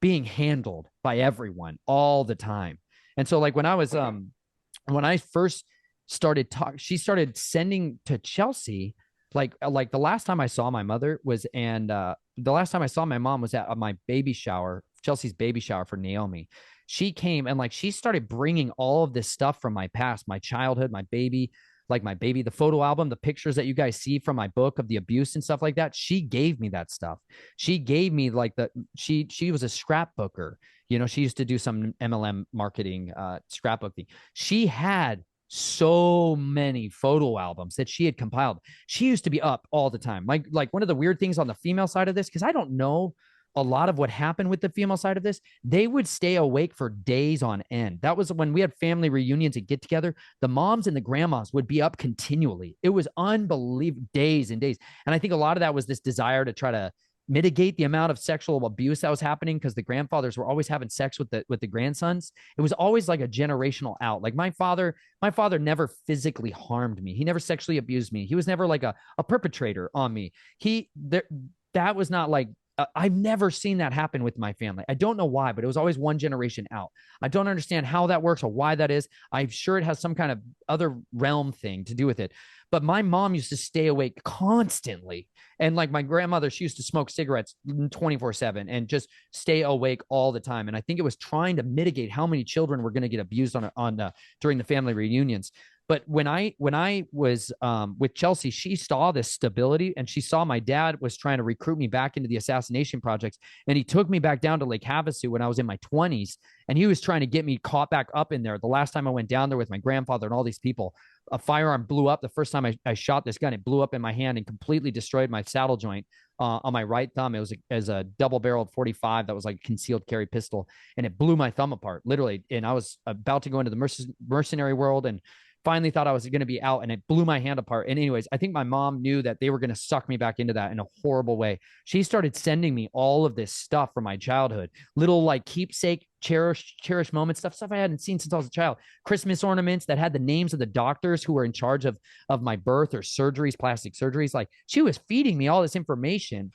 being handled by everyone all the time. And so like when I first started talk, she started sending to Chelsea, like the last time I saw my mother was, and the last time I saw my mom was at my baby shower, Chelsea's baby shower for Naomi. She came and like she started bringing all of this stuff from my past, my childhood, my baby, like my baby, the photo album, the pictures that you guys see from my book of the abuse and stuff like that. She gave me that stuff. She gave me like she was a scrapbooker. You know, she used to do some MLM marketing, scrapbooking. She had so many photo albums that she had compiled. She used to be up all the time. Like one of the weird things on the female side of this, because I don't know a lot of what happened with the female side of this, they would stay awake for days on end. That was when we had family reunions and get together. The moms and the grandmas would be up continually. It was unbelievable, days and days. And I think a lot of that was this desire to try to mitigate the amount of sexual abuse that was happening because the grandfathers were always having sex with the grandsons. It was always like a generational out. Like my father never physically harmed me. He never sexually abused me. He was never like a perpetrator on me. That was not like, I've never seen that happen with my family. I don't know why, but it was always one generation out. I don't understand how that works or why that is. I'm sure it has some kind of other realm thing to do with it. But my mom used to stay awake constantly. And like my grandmother, she used to smoke cigarettes 24/7 and just stay awake all the time. And I think it was trying to mitigate how many children were going to get abused during the family reunions. But when I was with Chelsea, she saw this stability and she saw my dad was trying to recruit me back into the assassination projects. And he took me back down to Lake Havasu when I was in my 20s. And he was trying to get me caught back up in there. The last time I went down there with my grandfather and all these people, a firearm blew up. The first time I shot this gun, it blew up in my hand and completely destroyed my saddle joint on my right thumb. It was as a double-barreled 45 that was like a concealed carry pistol, and it blew my thumb apart, literally. And I was about to go into the mercenary world and finally thought I was going to be out, and it blew my hand apart. And anyways, I think my mom knew that they were going to suck me back into that in a horrible way. She started sending me all of this stuff from my childhood, little like keepsake, cherish moments, stuff I hadn't seen since I was a child. Christmas ornaments that had the names of the doctors who were in charge of my birth or surgeries, plastic surgeries. Like she was feeding me all this information.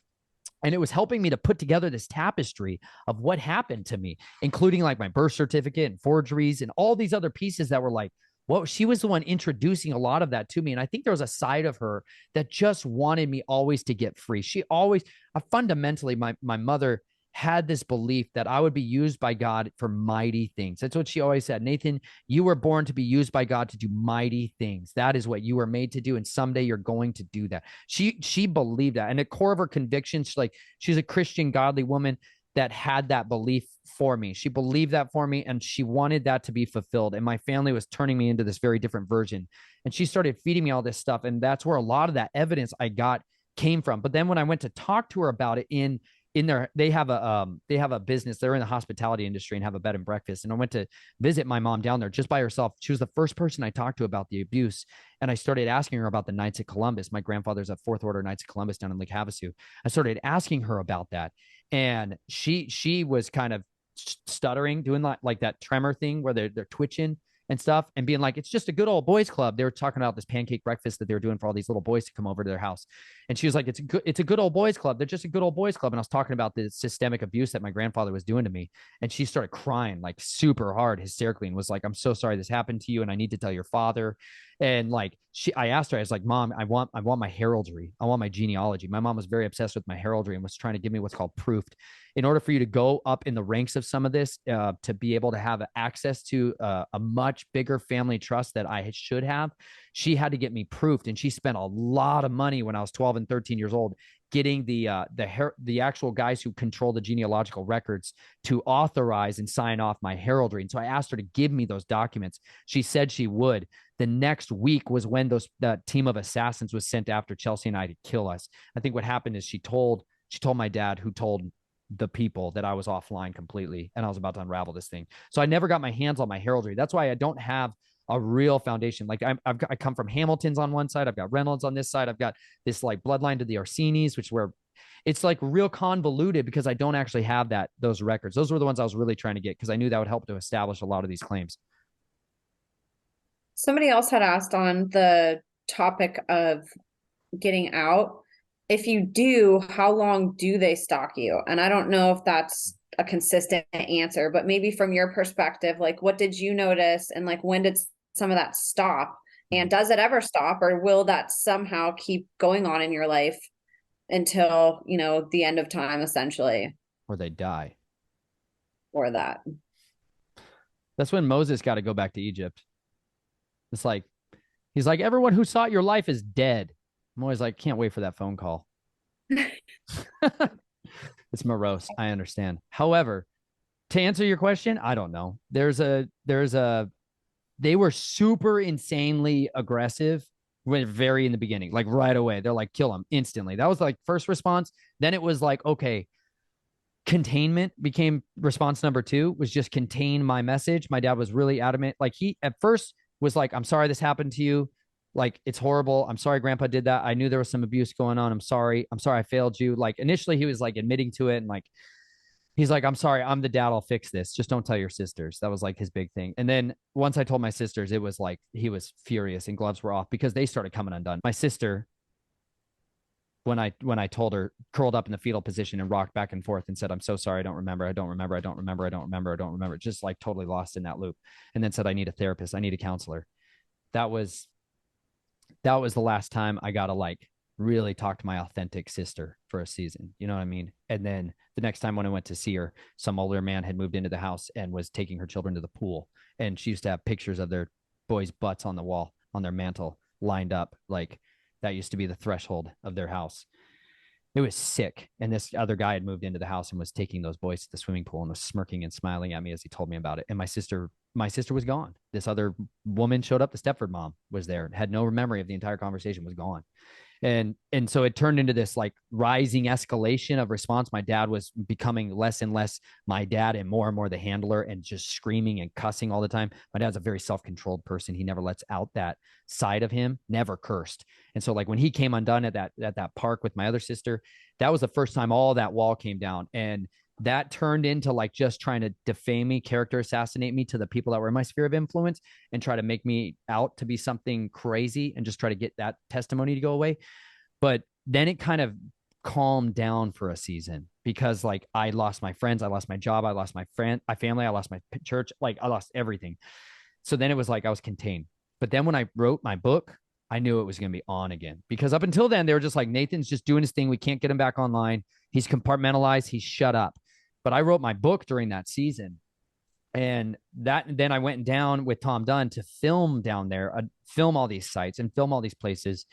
And it was helping me to put together this tapestry of what happened to me, including like my birth certificate and forgeries and all these other pieces that were like, well, she was the one introducing a lot of that to me. And I think there was a side of her that just wanted me always to get free. She always, fundamentally, my mother had this belief that I would be used by God for mighty things. That's what she always said. Nathan, you were born to be used by God to do mighty things. That is what you were made to do. And someday you're going to do that. She believed that. And at the core of her convictions, she's a Christian, godly woman that had that belief for me. She believed that for me, and she wanted that to be fulfilled. And my family was turning me into this very different version. And she started feeding me all this stuff. And that's where a lot of that evidence I got came from. But then when I went to talk to her about it in their, they have a business, they're in the hospitality industry and have a bed and breakfast. And I went to visit my mom down there just by herself. She was the first person I talked to about the abuse. And I started asking her about the Knights of Columbus. My grandfather's a Fourth Order Knights of Columbus down in Lake Havasu. I started asking her about that. And she was kind of stuttering, doing like that tremor thing where they're twitching and stuff, and being like, it's just a good old boys club. They were talking about this pancake breakfast that they were doing for all these little boys to come over to their house. And she was like, it's a good old boys club. They're just a good old boys club. And I was talking about the systemic abuse that my grandfather was doing to me. And she started crying like super hard, hysterically, and was like, I'm so sorry this happened to you. And I need to tell your father. And like, I asked her, I was like, Mom, I want my heraldry. I want my genealogy. My mom was very obsessed with my heraldry and was trying to give me what's called proofed. In order for you to go up in the ranks of some of this, to be able to have access to a much bigger family trust that I should have, she had to get me proofed. And she spent a lot of money when I was 12 and 13 years old getting the actual guys who control the genealogical records to authorize and sign off my heraldry. And so I asked her to give me those documents. She said she would. The next week was when that team of assassins was sent after Chelsea and I to kill us. I think what happened is she told my dad, who told the people, that I was offline completely and I was about to unravel this thing. So I never got my hands on my heraldry. That's why I don't have a real foundation. Like I come from Hamilton's on one side. I've got Reynolds on this side. I've got this like bloodline to the Orsinis, which where it's like real convoluted because I don't actually have those records. Those were the ones I was really trying to get because I knew that would help to establish a lot of these claims. Somebody else had asked on the topic of getting out, if you do, how long do they stalk you? And I don't know if that's a consistent answer, but maybe from your perspective, like what did you notice and like when did some of that stop? And does it ever stop, or will that somehow keep going on in your life until, the end of time, essentially? Or they die. Or that. That's when Moses got to go back to Egypt. It's like, he's like, everyone who sought your life is dead. I'm always like, can't wait for that phone call. It's morose. I understand. However, to answer your question, I don't know. They were super insanely aggressive very in the beginning, like right away. They're like, kill him instantly. That was like first response. Then it was like, okay, containment became response number 2, was just contain my message. My dad was really adamant. Like he at first was like, I'm sorry this happened to you. Like, it's horrible. I'm sorry grandpa did that. I knew there was some abuse going on. I'm sorry I failed you. Like initially he was like admitting to it and like, he's like, I'm sorry, I'm the dad. I'll fix this. Just don't tell your sisters. That was like his big thing. And then once I told my sisters, it was like, he was furious and gloves were off because they started coming undone. My sister, when I told her, curled up in the fetal position and rocked back and forth and said, I'm so sorry. I don't remember. Just like totally lost in that loop. And then said, I need a therapist. I need a counselor. That was the last time I got to like really talk to my authentic sister for a season. You know what I mean? And then the next time when I went to see her, some older man had moved into the house and was taking her children to the pool. And she used to have pictures of their boys' butts on the wall, on their mantle, lined up. Like that used to be the threshold of their house. It was sick. And this other guy had moved into the house and was taking those boys to the swimming pool and was smirking and smiling at me as he told me about it. And my sister was gone. This other woman showed up. The Stepford mom was there, had no memory of the entire conversation, was gone. And so it turned into this like rising escalation of response. My dad was becoming less and less my dad and more the handler and just screaming and cussing all the time. My dad's a very self-controlled person. He never lets out that side of him, never cursed. And so like when he came undone at that park with my other sister, that was the first time all that wall came down. And that turned into like just trying to defame me, character assassinate me to the people that were in my sphere of influence and try to make me out to be something crazy and just try to get that testimony to go away. But then it kind of calm down for a season because like I lost my friends, I lost my job, I lost my family, I lost my church, like I lost everything. So then it was like I was contained. But then when I wrote my book, I knew it was going to be on again because up until then they were just like, Nathan's just doing his thing. We can't get him back online. He's compartmentalized. He's shut up. But I wrote my book during that season. And then I went down with Tom Dunn to film down there, film all these sites and film all these places.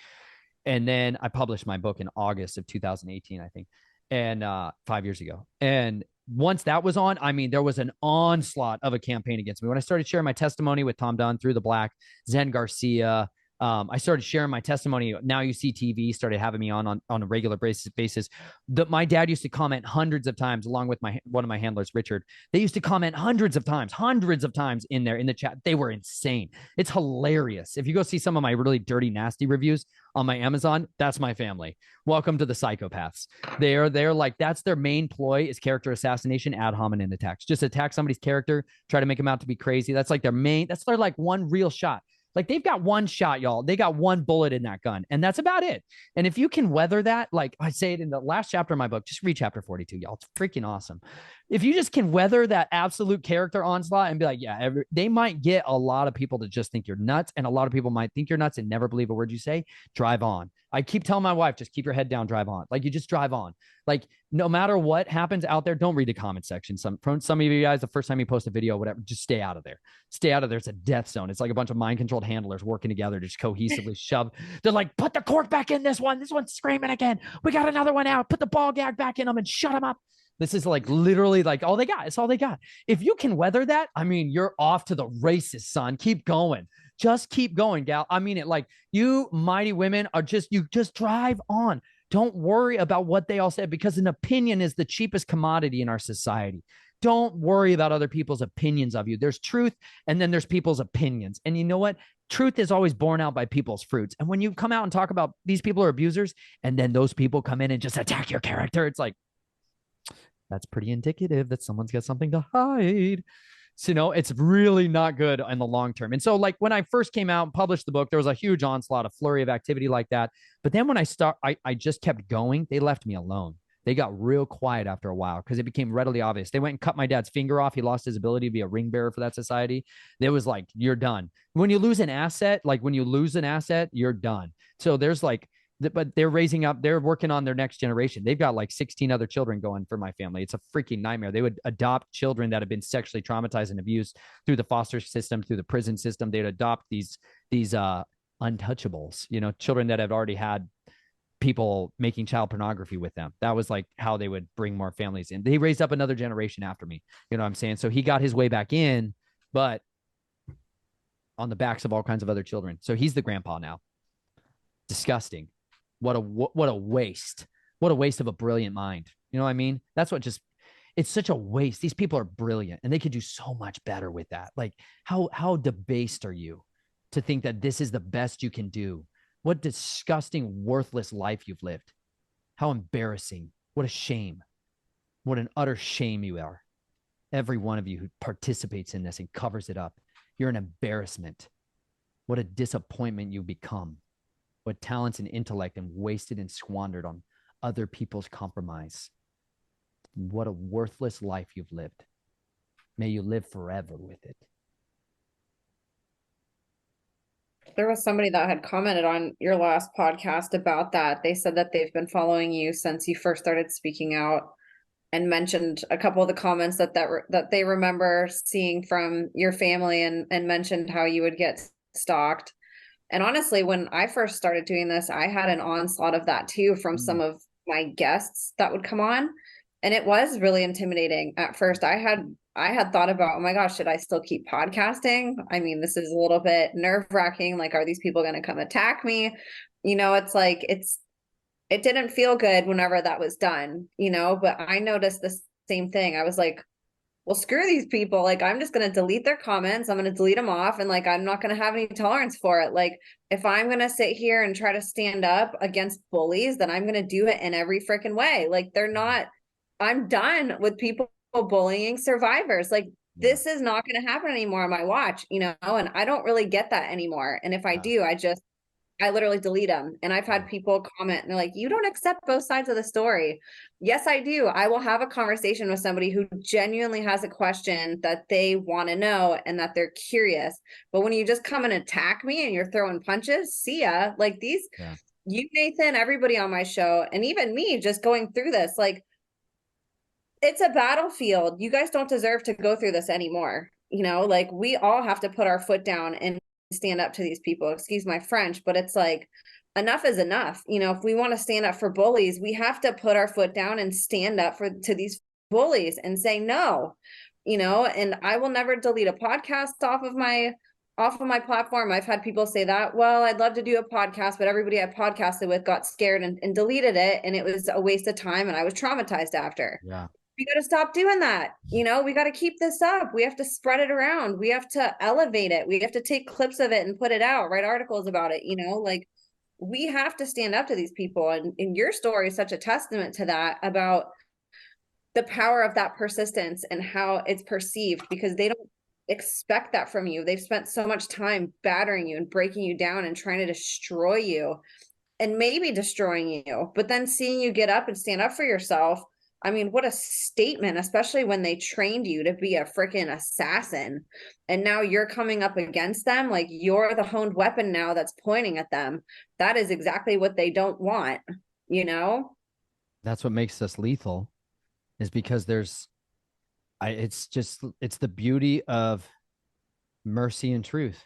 And then I published my book in August of 2018, I think, and 5 years ago. And once that was on, I mean, there was an onslaught of a campaign against me. When I started sharing my testimony with Tom Dunn, Through the Black, Zen Garcia, I started sharing my testimony. Now You See TV started having me on a regular basis. My dad used to comment hundreds of times, along with one of my handlers, Richard. They used to comment hundreds of times in there in the chat. They were insane. It's hilarious. If you go see some of my really dirty, nasty reviews on my Amazon, that's my family. Welcome to the psychopaths. They're like, that's their main ploy is character assassination, ad hominem attacks. Just attack somebody's character, try to make them out to be crazy. That's like that's their like one real shot. Like they've got one shot, y'all. They got one bullet in that gun, and that's about it. And if you can weather that, like I say it in the last chapter of my book, just read chapter 42, y'all. It's freaking awesome. If you just can weather that absolute character onslaught and be like, yeah, they might get a lot of people to just think you're nuts, and a lot of people might think you're nuts and never believe a word you say. Drive on. I keep telling my wife, just keep your head down, drive on. Like you just drive on. Like no matter what happens out there, don't read the comment section. Some of you guys, the first time you post a video, whatever, just stay out of there. Stay out of there. It's a death zone. It's like a bunch of mind controlled handlers working together to just cohesively shove. They're like, put the cork back in this one. This one's screaming again. We got another one out. Put the ball gag back in them and shut them up. This is like literally like all they got. It's all they got. If you can weather that, I mean, you're off to the races, son. Keep going. Just keep going, gal. I mean it. Like you mighty women are you just drive on. Don't worry about what they all said because an opinion is the cheapest commodity in our society. Don't worry about other people's opinions of you. There's truth and then there's people's opinions. And you know what? Truth is always borne out by people's fruits. And when you come out and talk about these people are abusers and then those people come in and just attack your character, it's like, that's pretty indicative that someone's got something to hide. So, it's really not good in the long term. And so like when I first came out and published the book, there was a huge onslaught, a flurry of activity like that. But then when I just kept going, they left me alone. They got real quiet after a while because it became readily obvious. They went and cut my dad's finger off. He lost his ability to be a ring bearer for that society. It was like, you're done. When you lose an asset, you're done. So there's like, but they're working on their next generation. They've got like 16 other children going for my family. It's a freaking nightmare. They would adopt children that have been sexually traumatized and abused through the foster system, through the prison system. They'd adopt these untouchables, children that have already had people making child pornography with them. That was like how they would bring more families in. They raised up another generation after me. You know what I'm saying? So he got his way back in, but on the backs of all kinds of other children. So he's the grandpa now. Disgusting. What a waste. What a waste of a brilliant mind. You know what I mean? It's such a waste. These people are brilliant and they could do so much better with that. Like how debased are you to think that this is the best you can do? What disgusting, worthless life you've lived. How embarrassing. What a shame. What an utter shame you are. Every one of you who participates in this and covers it up. You're an embarrassment. What a disappointment you become. What talents and intellect and wasted and squandered on other people's compromise. What a worthless life you've lived. May you live forever with it. There was somebody that had commented on your last podcast about that. They said that they've been following you since you first started speaking out and mentioned a couple of the comments that they remember seeing from your family and mentioned how you would get stalked. And honestly, when I first started doing this, I had an onslaught of that too from some of my guests that would come on. And it was really intimidating at first. I had thought about, oh my gosh, should I still keep podcasting? I mean, this is a little bit nerve-wracking. Like, are these people going to come attack me? It's like, it didn't feel good whenever that was done, but I noticed the same thing. I was like, well, screw these people. Like, I'm just going to delete their comments. I'm going to delete them off. And like, I'm not going to have any tolerance for it. Like, if I'm going to sit here and try to stand up against bullies, then I'm going to do it in every freaking way. Like, I'm done with people bullying survivors. Like, this is not going to happen anymore on my watch, and I don't really get that anymore. And if I do, I literally delete them. And I've had people comment and they're like, you don't accept both sides of the story. Yes, I do. I will have a conversation with somebody who genuinely has a question that they want to know and that they're curious. But when you just come and attack me and you're throwing punches, see ya. Like these, Yeah. you, Nathan, everybody on my show, and even me just going through this, like it's a battlefield. You guys don't deserve to go through this anymore. Like we all have to put our foot down and stand up to these people. Excuse my French, but it's like enough is enough. If we want to stand up for bullies, we have to put our foot down and stand up to these bullies and say no. And I will never delete a podcast off of my platform. I've had people say that, well, I'd love to do a podcast, but everybody I podcasted with got scared and deleted it, and it was a waste of time, and I was traumatized after. Yeah. We got to stop doing that. We got to keep this up. We have to spread it around. We have to elevate it. We have to take clips of it and put it out, write articles about it. Like we have to stand up to these people. And your story is such a testament to that, about the power of that persistence and how it's perceived, because they don't expect that from you. They've spent so much time battering you and breaking you down and trying to destroy you and maybe destroying you. But then seeing you get up and stand up for yourself, I mean, what a statement, especially when they trained you to be a freaking assassin. And now you're coming up against them. Like you're the honed weapon now that's pointing at them. That is exactly what they don't want, you know? That's what makes us lethal, is because it's the beauty of mercy and truth,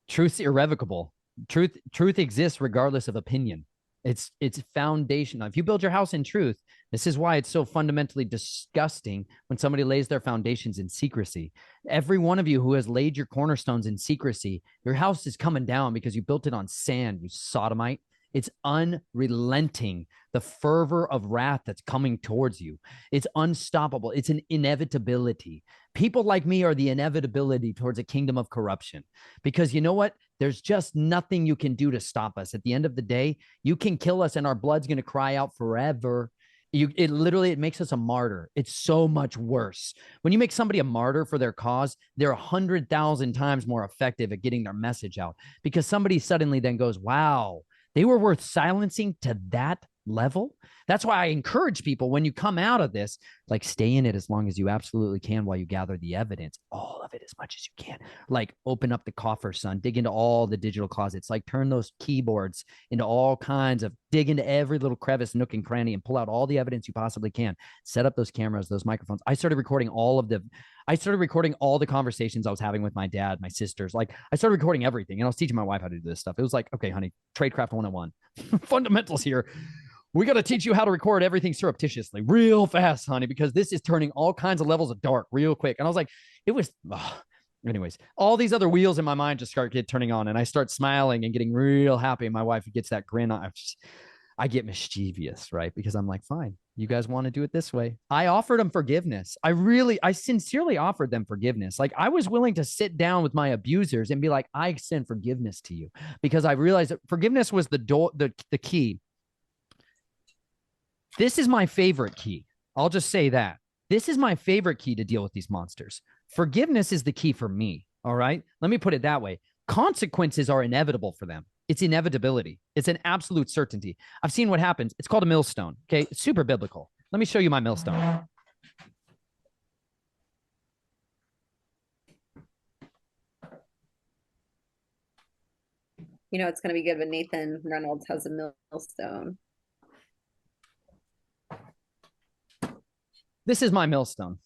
truth's irrevocable. Truth exists regardless of opinion. It's foundational. If you build your house in truth, this is why it's so fundamentally disgusting when somebody lays their foundations in secrecy. Every one of you who has laid your cornerstones in secrecy, your house is coming down because you built it on sand, you sodomite. It's unrelenting, the fervor of wrath that's coming towards you. It's unstoppable. It's an inevitability. People like me are the inevitability towards a kingdom of corruption, because you know what? There's just nothing you can do to stop us. At the end of the day, you can kill us and our blood's going to cry out forever. It makes us a martyr. It's so much worse. When you make somebody a martyr for their cause, they're 100,000 times more effective at getting their message out, because somebody suddenly then goes, wow, they were worth silencing to that level. That's why I encourage people, when you come out of this, like stay in it as long as you absolutely can while you gather the evidence, all of it, as much as you can. Like open up the coffer, son, dig into all the digital closets, like turn those keyboards into all kinds of, dig into every little crevice, nook and cranny, and pull out all the evidence you possibly can. Set up those cameras, those microphones. I started recording all the conversations I was having with my dad, my sisters. Like I started recording everything, and I was teaching my wife how to do this stuff. It was like, okay, honey, tradecraft 101, fundamentals here. We got to teach you how to record everything surreptitiously real fast, honey, because this is turning all kinds of levels of dark real quick. And I was like, anyways, all these other wheels in my mind just start turning on, and I start smiling and getting real happy. And my wife gets that grin on. I get mischievous, right? Because I'm like, fine, you guys want to do it this way. I offered them forgiveness. I sincerely offered them forgiveness. Like I was willing to sit down with my abusers and be like, I extend forgiveness to you, because I realized that forgiveness was the key. This is my favorite key. I'll just say that. This is my favorite key to deal with these monsters. Forgiveness is the key for me. All right. Let me put it that way. Consequences are inevitable for them. It's inevitability. It's an absolute certainty. I've seen what happens. It's called a millstone. Okay. It's super biblical. Let me show you my millstone. It's going to be good when Nathan Reynolds has a millstone. This is my millstone.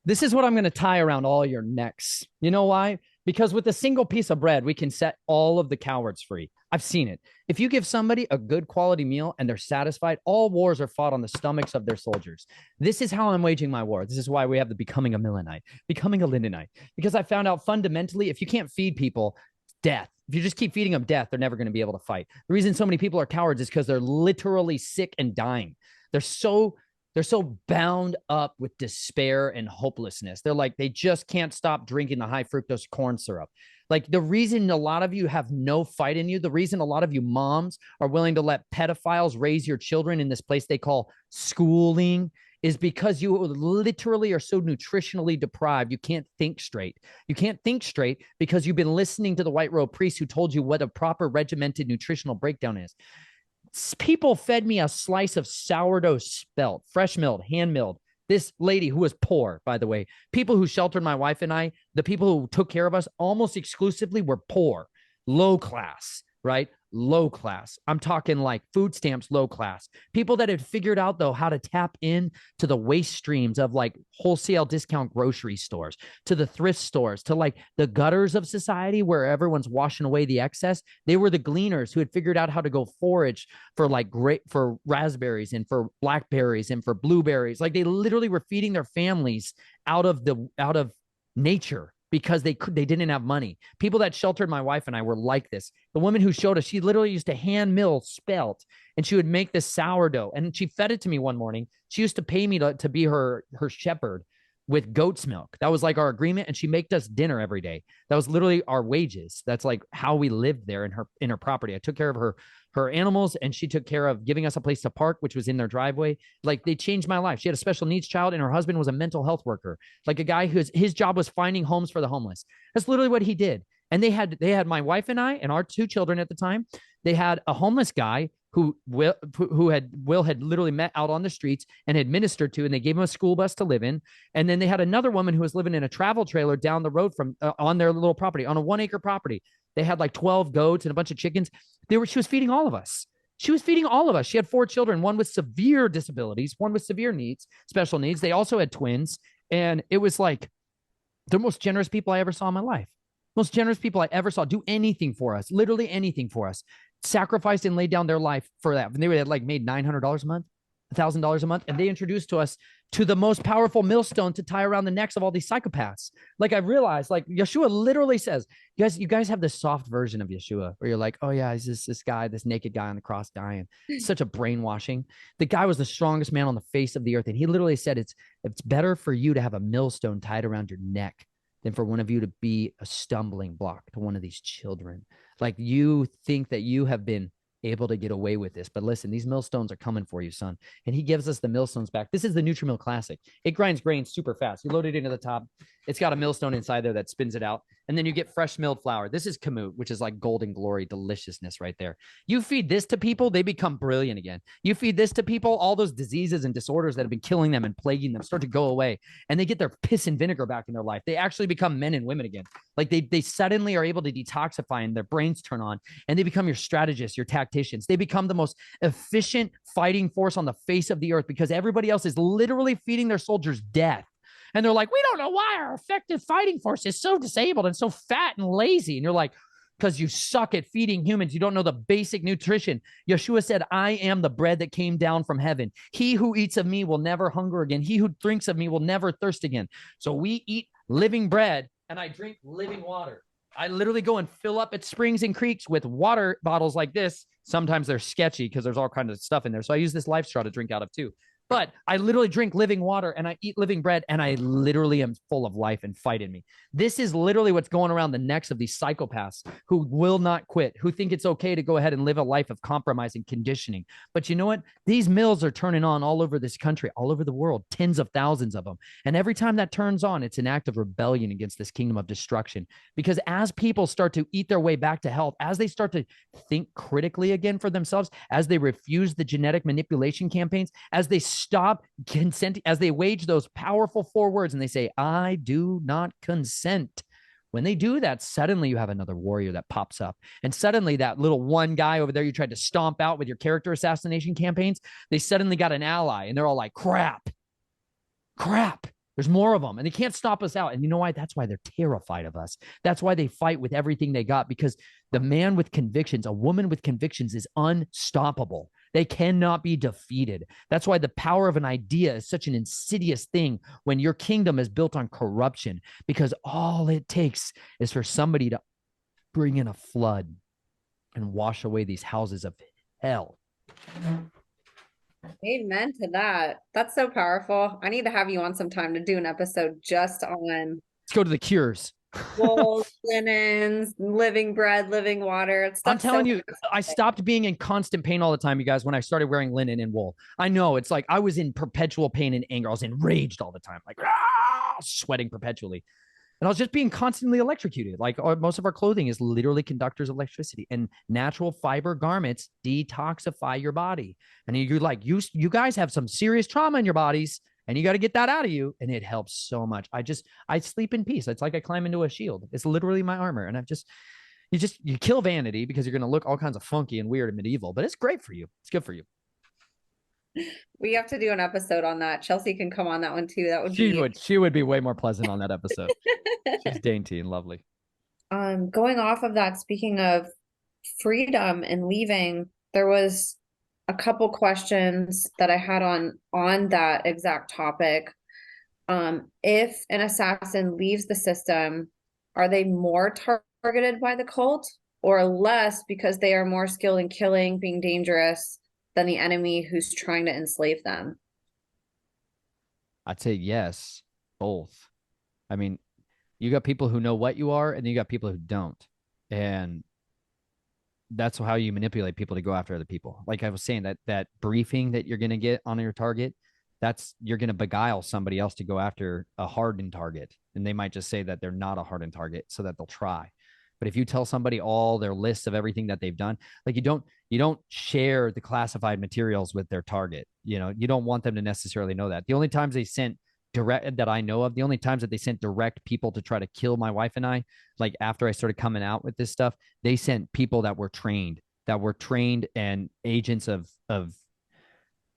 This is what I'm going to tie around all your necks. You know why? Because with a single piece of bread, we can set all of the cowards free. I've seen it. If you give somebody a good quality meal and they're satisfied, all wars are fought on the stomachs of their soldiers. This is how I'm waging my war. This is why we have the becoming a Millenite, becoming a Lindenite, because I found out fundamentally, if you can't feed people, death. If you just keep feeding them death, they're never going to be able to fight. The reason so many people are cowards is because they're literally sick and dying. They're so bound up with despair and hopelessness. They're like, they just can't stop drinking the high fructose corn syrup. Like the reason a lot of you have no fight in you, the reason a lot of you moms are willing to let pedophiles raise your children in this place they call schooling, is because you literally are so nutritionally deprived. You can't think straight. You can't think straight because you've been listening to the white robe priest who told you what a proper regimented nutritional breakdown is. People fed me a slice of sourdough spelt, fresh milled, hand milled. This lady who was poor, by the way, people who sheltered my wife and I, the people who took care of us almost exclusively were poor, low class, right? Low class. I'm talking like food stamps, low class. People that had figured out, though, how to tap in to the waste streams of like wholesale discount grocery stores, to the thrift stores, to like the gutters of society where everyone's washing away the excess. They were the gleaners who had figured out how to go forage for like for raspberries and for blackberries and for blueberries. Like they literally were feeding their families out of nature because they didn't have money. People that sheltered my wife and I were like this. The woman who showed us, she literally used to hand mill spelt, and she would make this sourdough, and she fed it to me one morning. She used to pay me to be her shepherd with goat's milk. That was like our agreement, and she made us dinner every day. That was literally our wages. That's like how we lived there in her property. I took care of her animals, and she took care of giving us a place to park, which was in their driveway. Like they changed my life. She had a special needs child, and her husband was a mental health worker, like a guy his job was finding homes for the homeless. That's literally what he did. And they had my wife and I and our two children at the time. They had a homeless guy who Will had literally met out on the streets and had ministered to, and they gave him a school bus to live in. And then they had another woman who was living in a travel trailer down the road from on their little property, on a 1 acre property. They had like 12 goats and a bunch of chickens. She was feeding all of us. She was feeding all of us. She had 4 children, one with severe disabilities, one with severe needs, special needs. They also had twins. And it was like the most generous people I ever saw in my life. Most generous people I ever saw do anything for us, literally anything for us, sacrificed and laid down their life for that. And they had like made $900 a month, $1,000 a month. And they introduced to us to the most powerful millstone to tie around the necks of all these psychopaths. Like I realized, like Yeshua literally says, you guys have this soft version of Yeshua where you're like, oh yeah, he's this guy, this naked guy on the cross dying. Such a brainwashing. The guy was the strongest man on the face of the earth. And he literally said, it's better for you to have a millstone tied around your neck than for one of you to be a stumbling block to one of these children. Like you think that you have been able to get away with this, but listen, these millstones are coming for you, son. And he gives us the millstones back. This is the Nutrimill Classic. It grinds grain super fast. You load it into the top. It's got a millstone inside there that spins it out. And then you get fresh milled flour. This is kamut, which is like golden glory deliciousness right there. You feed this to people, they become brilliant again. You feed this to people, all those diseases and disorders that have been killing them and plaguing them start to go away. And they get their piss and vinegar back in their life. They actually become men and women again. Like they suddenly are able to detoxify and their brains turn on and they become your strategists, your tacticians. They become the most efficient fighting force on the face of the earth because everybody else is literally feeding their soldiers death. And they're like, we don't know why our effective fighting force is so disabled and so fat and lazy. And you're like, because you suck at feeding humans. You don't know the basic nutrition. Yeshua said, I am the bread that came down from heaven. He who eats of me will never hunger again. He who drinks of me will never thirst again. So we eat living bread and I drink living water. I literally go and fill up at springs and creeks with water bottles like this. Sometimes they're sketchy because there's all kinds of stuff in there. So I use this life straw to drink out of too. But I literally drink living water and I eat living bread and I literally am full of life and fight in me. This is literally what's going around the necks of these psychopaths who will not quit, who think it's okay to go ahead and live a life of compromise and conditioning. But you know what? These mills are turning on all over this country, all over the world, tens of thousands of them. And every time that turns on, it's an act of rebellion against this kingdom of destruction. Because as people start to eat their way back to health, as they start to think critically again for themselves, as they refuse the genetic manipulation campaigns, as they stop consent, as they wage those powerful 4 words and they say, I do not consent. When they do that, suddenly you have another warrior that pops up. And suddenly that little one guy over there you tried to stomp out with your character assassination campaigns, they suddenly got an ally and they're all like, crap. There's more of them and they can't stop us out. And you know why? That's why they're terrified of us. That's why they fight with everything they got, because the man with convictions, a woman with convictions is unstoppable. They cannot be defeated. That's why the power of an idea is such an insidious thing when your kingdom is built on corruption, because all it takes is for somebody to bring in a flood and wash away these houses of hell. Amen to that. That's so powerful. I need to have you on sometime to do an episode just on Let's go to the cures. Wool, linens, living bread, living water. It's I'm stuff so telling you, I stopped being in constant pain all the time, you guys, when I started wearing linen and wool. I know it's like I was in perpetual pain and anger. I was enraged all the time, like sweating perpetually. And I was just being constantly electrocuted. Like most of our clothing is literally conductors of electricity, and natural fiber garments detoxify your body. And you're like, you guys have some serious trauma in your bodies, and you got to get that out of you. And it helps so much. I sleep in peace. It's like I climb into a shield. It's literally my armor. And you kill vanity because you're going to look all kinds of funky and weird and medieval, but it's great for you. It's good for you. We have to do an episode on that. Chelsea can come on that one too. That would She be would, she would be way more pleasant on that episode. She's dainty and lovely. going off of that, speaking of freedom and leaving, there was a couple questions that I had on that exact topic. If an assassin leaves the system, are they more targeted by the cult or less because they are more skilled in killing, being dangerous than the enemy who's trying to enslave them? I'd say yes, both. I mean, you got people who know what you are, and then you got people who don't. And that's how you manipulate people to go after other people. Like I was saying, that briefing that you're gonna get on your target, that's you're gonna beguile somebody else to go after a hardened target. And they might just say that they're not a hardened target so that they'll try. But if you tell somebody all their lists of everything that they've done, like you don't share the classified materials with their target. You don't want them to necessarily know that. The only times they sent direct that I know of, the only times that they sent direct people to try to kill my wife and I, like after I started coming out with this stuff, they sent people that were trained and agents of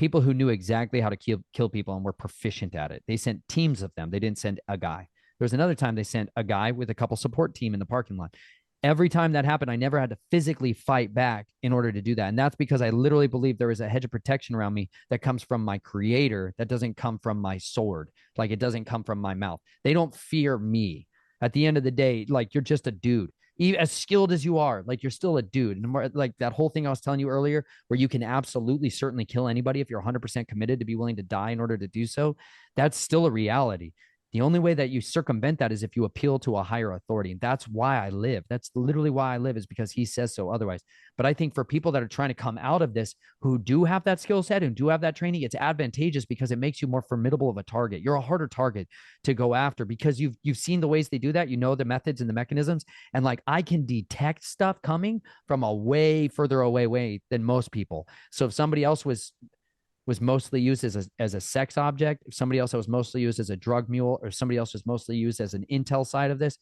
people who knew exactly how to kill people and were proficient at it. They sent teams of them. They didn't send a guy. There was another time they sent a guy with a couple support team in the parking lot. Every time that happened, I never had to physically fight back in order to do that. And that's because I literally believe there is a hedge of protection around me that comes from my creator, that doesn't come from my sword. Like it doesn't come from my mouth. They don't fear me. At the end of the day, like you're just a dude. As skilled as you are, like you're still a dude. And more, like that whole thing I was telling you earlier, where you can absolutely certainly kill anybody if you're 100% committed to be willing to die in order to do so, that's still a reality. The only way that you circumvent that is if you appeal to a higher authority. And that's why I live. That's literally why I live, is because he says so otherwise. But I think for people that are trying to come out of this, who do have that skill set and do have that training, it's advantageous because it makes you more formidable of a target. You're a harder target to go after because you've seen the ways they do that. You know the methods and the mechanisms. And like I can detect stuff coming from a way further away way than most people. So if somebody else was mostly used as a sex object, if somebody else that was mostly used as a drug mule, or somebody else was mostly used as an intel side of this,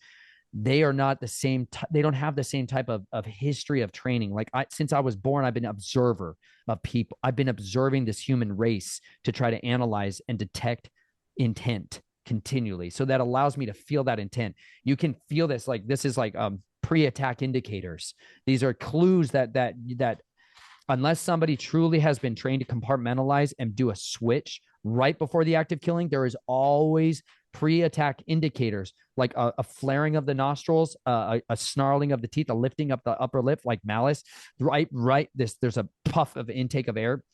they are not the same. They don't have the same type of history of training. Like since I was born, I've been an observer of people. I've been observing this human race to try to analyze and detect intent continually. So that allows me to feel that intent. You can feel this, like this is like pre-attack indicators. These are clues that unless somebody truly has been trained to compartmentalize and do a switch right before the act of killing, there is always pre-attack indicators like a flaring of the nostrils, a snarling of the teeth, a lifting up the upper lip like malice. Right. There's a puff of intake of air.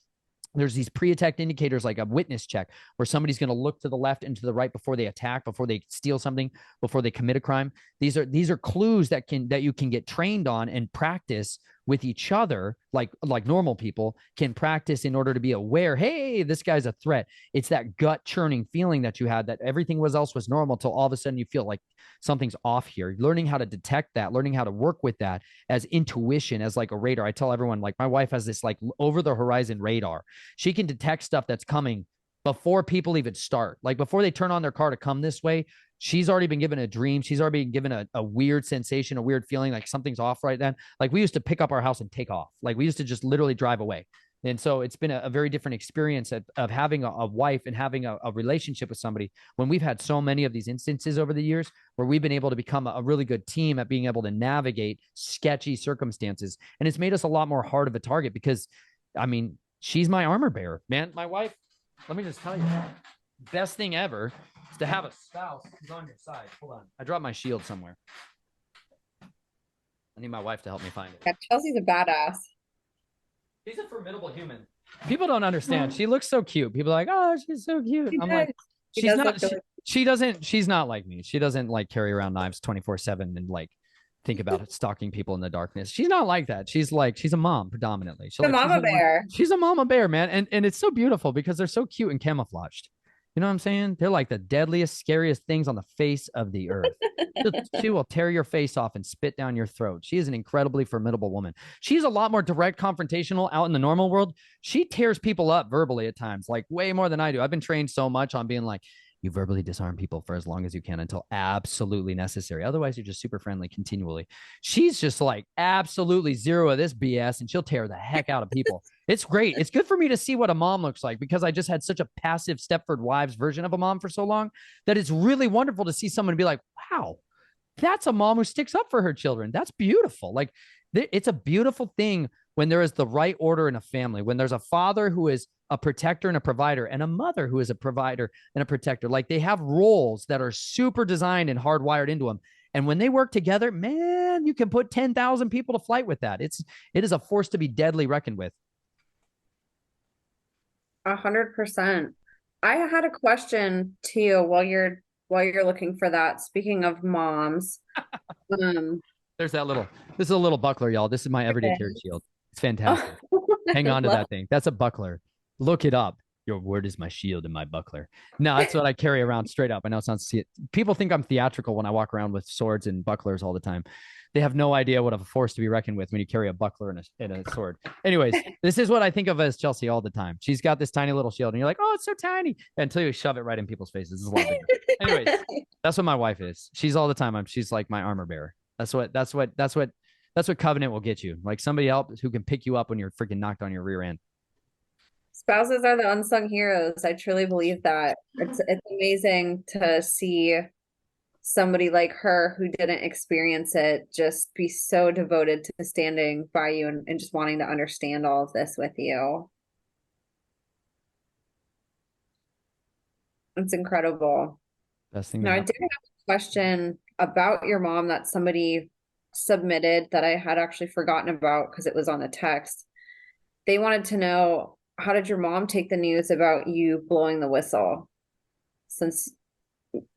There's these pre-attack indicators like a witness check where somebody's going to look to the left and to the right before they attack, before they steal something, before they commit a crime. These are clues that you can get trained on and practice with each other, like normal people can practice in order to be aware, hey, this guy's a threat. It's that gut churning feeling that you had that everything else was normal until all of a sudden you feel like something's off here. Learning how to detect that, learning how to work with that as intuition, as like a radar. I tell everyone, like my wife has this like over the horizon radar. She can detect stuff that's coming before people even start. Like before they turn on their car to come this way, she's already been given a dream. She's already been given a weird sensation, a weird feeling, like something's off right then. Like we used to pick up our house and take off. Like we used to just literally drive away. And so it's been a very different experience of having a wife and having a relationship with somebody when we've had so many of these instances over the years where we've been able to become a really good team at being able to navigate sketchy circumstances. And it's made us a lot more hard of a target because, I mean, she's my armor bearer, man. My wife, let me just tell you, best thing ever is to have a spouse who's on your side. Hold on. I dropped my shield somewhere. I need my wife to help me find it. Yeah, Chelsea's a badass. She's a formidable human. People don't understand. She looks so cute. People are like, oh, she's so cute. I'm like, He she's does not look really. she doesn't she's not like me. She doesn't like carry around knives 24/7 and like think about stalking people in the darkness. She's not like that. She's a mom predominantly. The mama bear. She's a mama bear, man. And it's so beautiful because they're so cute and camouflaged. You know what I'm saying? They're like the deadliest, scariest things on the face of the earth. She will tear your face off and spit down your throat. She is an incredibly formidable woman. She's a lot more direct, confrontational out in the normal world. She tears people up verbally at times, like way more than I do. I've been trained so much on being like, you verbally disarm people for as long as you can until absolutely necessary. Otherwise, you're just super friendly continually. She's just like absolutely zero of this BS, and she'll tear the heck out of people. It's great. It's good for me to see what a mom looks like because I just had such a passive Stepford Wives version of a mom for so long that it's really wonderful to see someone be like, wow, that's a mom who sticks up for her children. That's beautiful. Like it's a beautiful thing when there is the right order in a family, when there's a father who is a protector and a provider and a mother who is a provider and a protector. Like they have roles that are super designed and hardwired into them. And when they work together, man, you can put 10,000 people to flight with that. It is a force to be deadly reckoned with. 100%. I had a question to you while you're looking for that. Speaking of moms, um, There's that little, this is a little buckler, y'all. This is my everyday carry shield. It's fantastic. oh, Hang I on to love that thing. That's a buckler. Look it up. Your word is my shield and my buckler. No, that's what I carry around straight up. I know it sounds, people think I'm theatrical when I walk around with swords and bucklers all the time. They have no idea what a force to be reckoned with when you carry a buckler and a sword. Anyways, this is what I think of as Chelsea all the time. She's got this tiny little shield, and you're like, oh, it's so tiny, until you shove it right in people's faces. This is a lot bigger. Anyways, that's what my wife is. She's all the time. She's like my armor bearer. That's what Covenant will get you. Like somebody else who can pick you up when you're freaking knocked on your rear end. Spouses are the unsung heroes. I truly believe that. It's amazing to see somebody like her who didn't experience it just be so devoted to standing by you and just wanting to understand all of this with you. It's incredible. Best thing that Now, I happened. did have a question about your mom that somebody submitted that I had actually forgotten about because it was on the text. They wanted to know, how did your mom take the news about you blowing the whistle? Since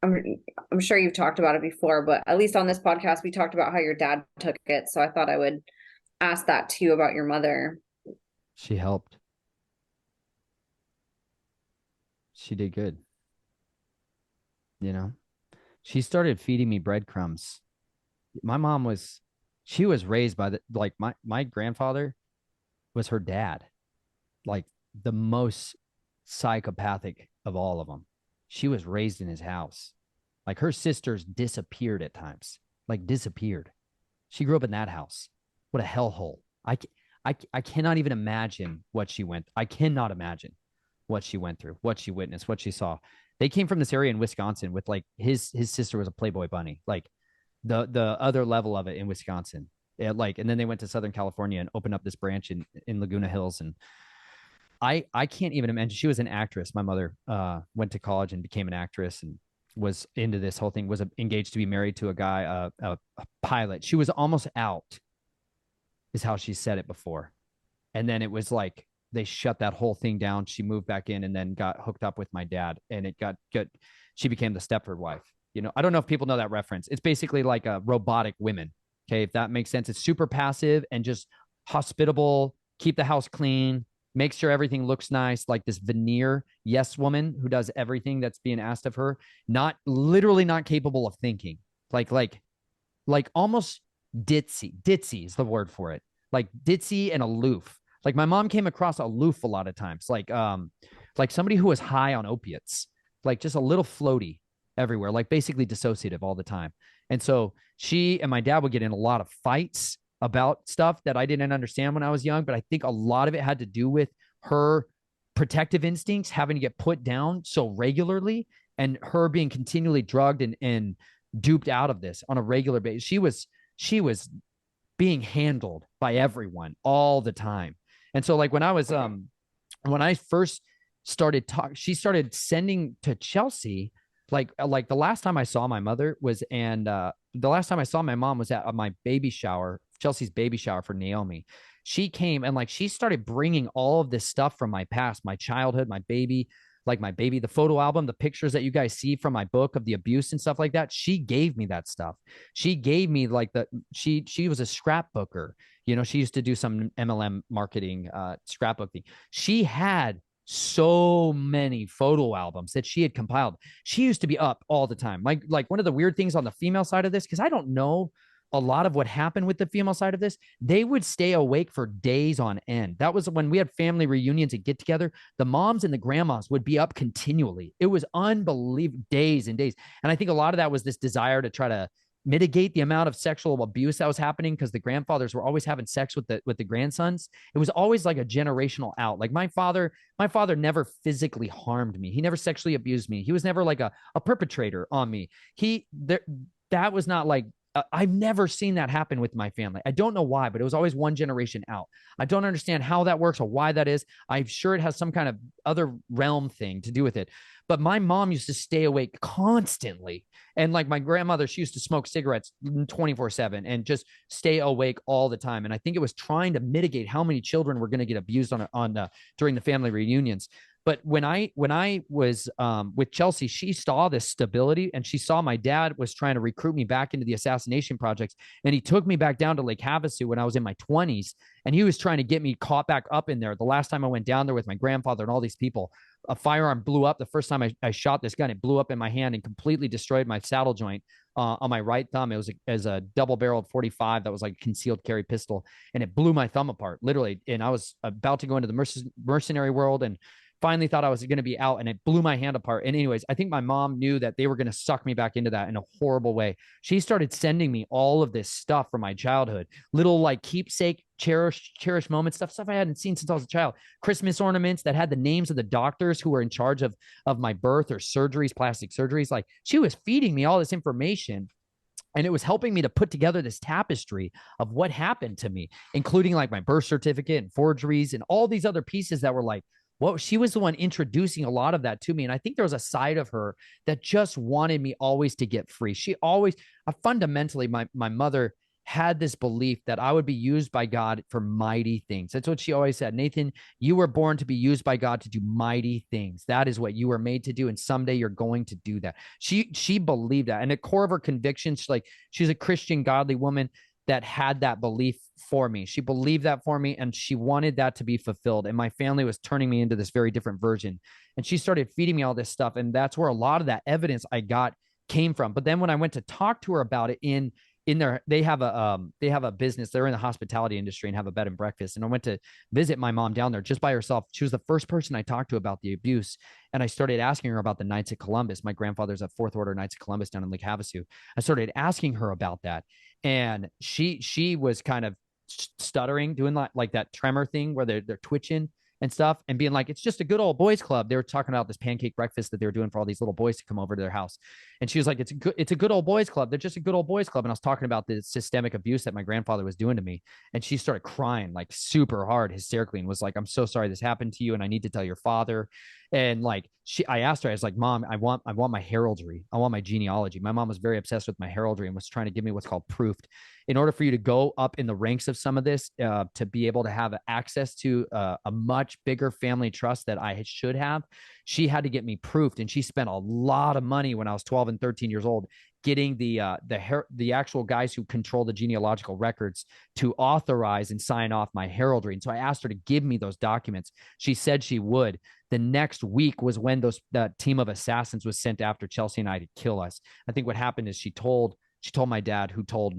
I'm, I'm sure you've talked about it before, but at least on this podcast, we talked about how your dad took it. So I thought I would ask that to you about your mother. She helped. She did good. You know, she started feeding me breadcrumbs. My mom was, she was raised by like my grandfather was her dad, like the most psychopathic of all of them. She was raised in his house. Like her sisters disappeared at times, like disappeared. She grew up in that house. What a hellhole. I cannot even imagine what she went. I cannot imagine what she went through, what she witnessed, what she saw. They came from this area in Wisconsin with like his sister was a Playboy bunny, like the other level of it in Wisconsin. Yeah, like, and then they went to Southern California and opened up this branch in Laguna Hills. And I can't even imagine. She was an actress. My mother went to college and became an actress and was into this whole thing, was engaged to be married to a guy, a pilot. She was almost out, is how she said it before. And then it was like they shut that whole thing down. She moved back in and then got hooked up with my dad, and it got good. She became the Stepford wife. You know, I don't know if people know that reference. It's basically like a robotic women. Okay, if that makes sense. It's super passive and just hospitable, keep the house clean, make sure everything looks nice, like this veneer yes woman who does everything that's being asked of her, not literally not capable of thinking. Like almost ditzy. Ditzy is the word for it. Like ditzy and aloof. Like my mom came across aloof a lot of times, like somebody who was high on opiates, like just a little floaty everywhere, like basically dissociative all the time. And so she and my dad would get in a lot of fights about stuff that I didn't understand when I was young, but I think a lot of it had to do with her protective instincts having to get put down so regularly and her being continually drugged and duped out of this on a regular basis. She was being handled by everyone all the time. And so like when I first started talking, she started sending to Chelsea, like the last time I saw my mother was, and the last time I saw my mom was at my baby shower, Chelsea's baby shower for Naomi. She came and like she started bringing all of this stuff from my past, my childhood, my baby, like my baby, the photo album, the pictures that you guys see from my book of the abuse and stuff like that. She gave me that stuff. She gave me like she was a scrapbooker. You know, she used to do some MLM marketing, scrapbooking. She had so many photo albums that she had compiled. She used to be up all the time. Like one of the weird things on the female side of this, because I don't know a lot of what happened with the female side of this, they would stay awake for days on end. That was when we had family reunions and get together. The moms and the grandmas would be up continually. It was unbelievable, days and days. And I think a lot of that was this desire to try to mitigate the amount of sexual abuse that was happening, because the grandfathers were always having sex with the grandsons. It was always like a generational out. Like my father never physically harmed me. He never sexually abused me. He was never like a perpetrator on me. That was not like, I've never seen that happen with my family. I don't know why, but it was always one generation out. I don't understand how that works or why that is. I'm sure it has some kind of other realm thing to do with it. But my mom used to stay awake constantly. And like my grandmother, she used to smoke cigarettes 24/7 and just stay awake all the time. And I think it was trying to mitigate how many children were going to get abused during the family reunions. But when I was with Chelsea, she saw this stability, and she saw my dad was trying to recruit me back into the assassination projects, and he took me back down to Lake Havasu when I was in my 20s, and he was trying to get me caught back up in there. The last time I went down there with my grandfather and all these people, a firearm blew up. The first time I shot this gun, it blew up in my hand and completely destroyed my saddle joint on my right thumb. It was as a double-barreled 45 that was like a concealed carry pistol, and it blew my thumb apart, literally. And I was about to go into the mercenary world, and finally thought I was going to be out, and it blew my hand apart. And anyways, I think my mom knew that they were going to suck me back into that in a horrible way. She started sending me all of this stuff from my childhood, little like keepsake, cherished moments, stuff I hadn't seen since I was a child. Christmas ornaments that had the names of the doctors who were in charge of my birth or surgeries, plastic surgeries. Like, she was feeding me all this information, and it was helping me to put together this tapestry of what happened to me, including like my birth certificate and forgeries and all these other pieces that were like, well, she was the one introducing a lot of that to me. And I think there was a side of her that just wanted me always to get free. She always, fundamentally, my mother had this belief that I would be used by God for mighty things. That's what she always said. Nathan, you were born to be used by God to do mighty things. That is what you were made to do. And someday you're going to do that. She believed that. And the core of her convictions, like, she's a Christian, godly woman that had that belief for me. She believed that for me, and she wanted that to be fulfilled. And my family was turning me into this very different version. And she started feeding me all this stuff. And that's where a lot of that evidence I got came from. But then when I went to talk to her about it in their, they have a business. They're in the hospitality industry and have a bed and breakfast. And I went to visit my mom down there just by herself. She was the first person I talked to about the abuse. And I started asking her about the Knights of Columbus. My grandfather's at Fourth Order Knights of Columbus down in Lake Havasu. I started asking her about that. And she was kind of stuttering, doing like that tremor thing where they're twitching and stuff, and being like, it's just a good old boys club. They were talking about this pancake breakfast that they were doing for all these little boys to come over to their house. And she was like, it's a good old boys club. They're just a good old boys club. And I was talking about the systemic abuse that my grandfather was doing to me. And she started crying like super hard, hysterically, and was like, I'm so sorry this happened to you, and I need to tell your father. And like, I asked her, I was like, Mom, I want my heraldry. I want my genealogy. My mom was very obsessed with my heraldry and was trying to give me what's called proofed. In order for you to go up in the ranks of some of this, to be able to have access to a much bigger family trust that I should have, she had to get me proofed. And she spent a lot of money when I was 12 and 13 years old getting the actual guys who control the genealogical records to authorize and sign off my heraldry. And so I asked her to give me those documents. She said she would. The next week was when that team of assassins was sent after Chelsea and I to kill us. I think what happened is she told my dad, who told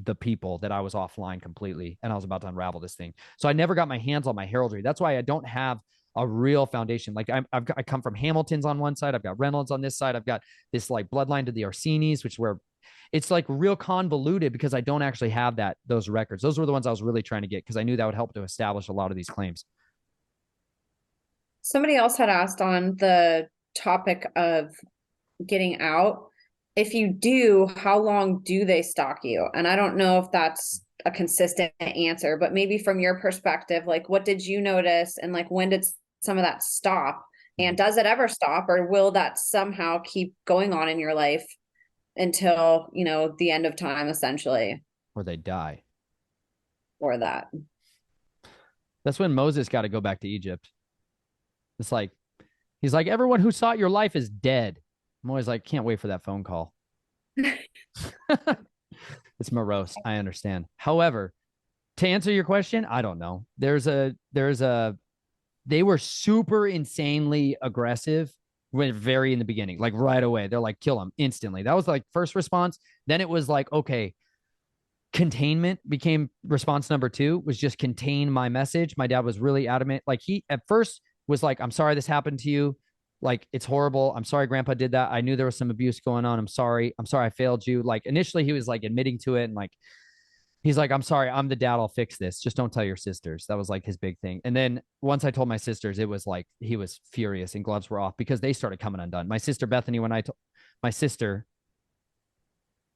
the people, that I was offline completely and I was about to unravel this thing. So I never got my hands on my heraldry. That's why I don't have a real foundation. Like I come from Hamilton's on one side. I've got Reynolds on this side. I've got this like bloodline to the Orsinis, which where it's like real convoluted because I don't actually have those records. Those were the ones I was really trying to get because I knew that would help to establish a lot of these claims. Somebody else had asked on the topic of getting out, if you do, how long do they stalk you? And I don't know if that's a consistent answer, but maybe from your perspective, like, what did you notice, and like, when did some of that stop? And does it ever stop, or will that somehow keep going on in your life until, the end of time, essentially? Or they die. Or that. That's when Moses got to go back to Egypt. It's like He's like, everyone who sought your life is dead. I'm always like, can't wait for that phone call. It's morose. I understand. However, to answer your question, I don't know. They were super insanely aggressive when very in the beginning, like right away. They're like, kill him instantly. That was like first response. Then it was like, okay, containment became response number two, was just contain my message. My dad was really adamant. Like he at first was like, I'm sorry this happened to you. Like it's horrible. I'm sorry grandpa did that. I knew there was some abuse going on. I'm sorry. I'm sorry I failed you. Like initially he was like admitting to it and like he's like, I'm sorry, I'm the dad, I'll fix this. Just don't tell your sisters. That was like his big thing. And then once I told my sisters, it was like he was furious and gloves were off because they started coming undone. My sister Bethany, my sister,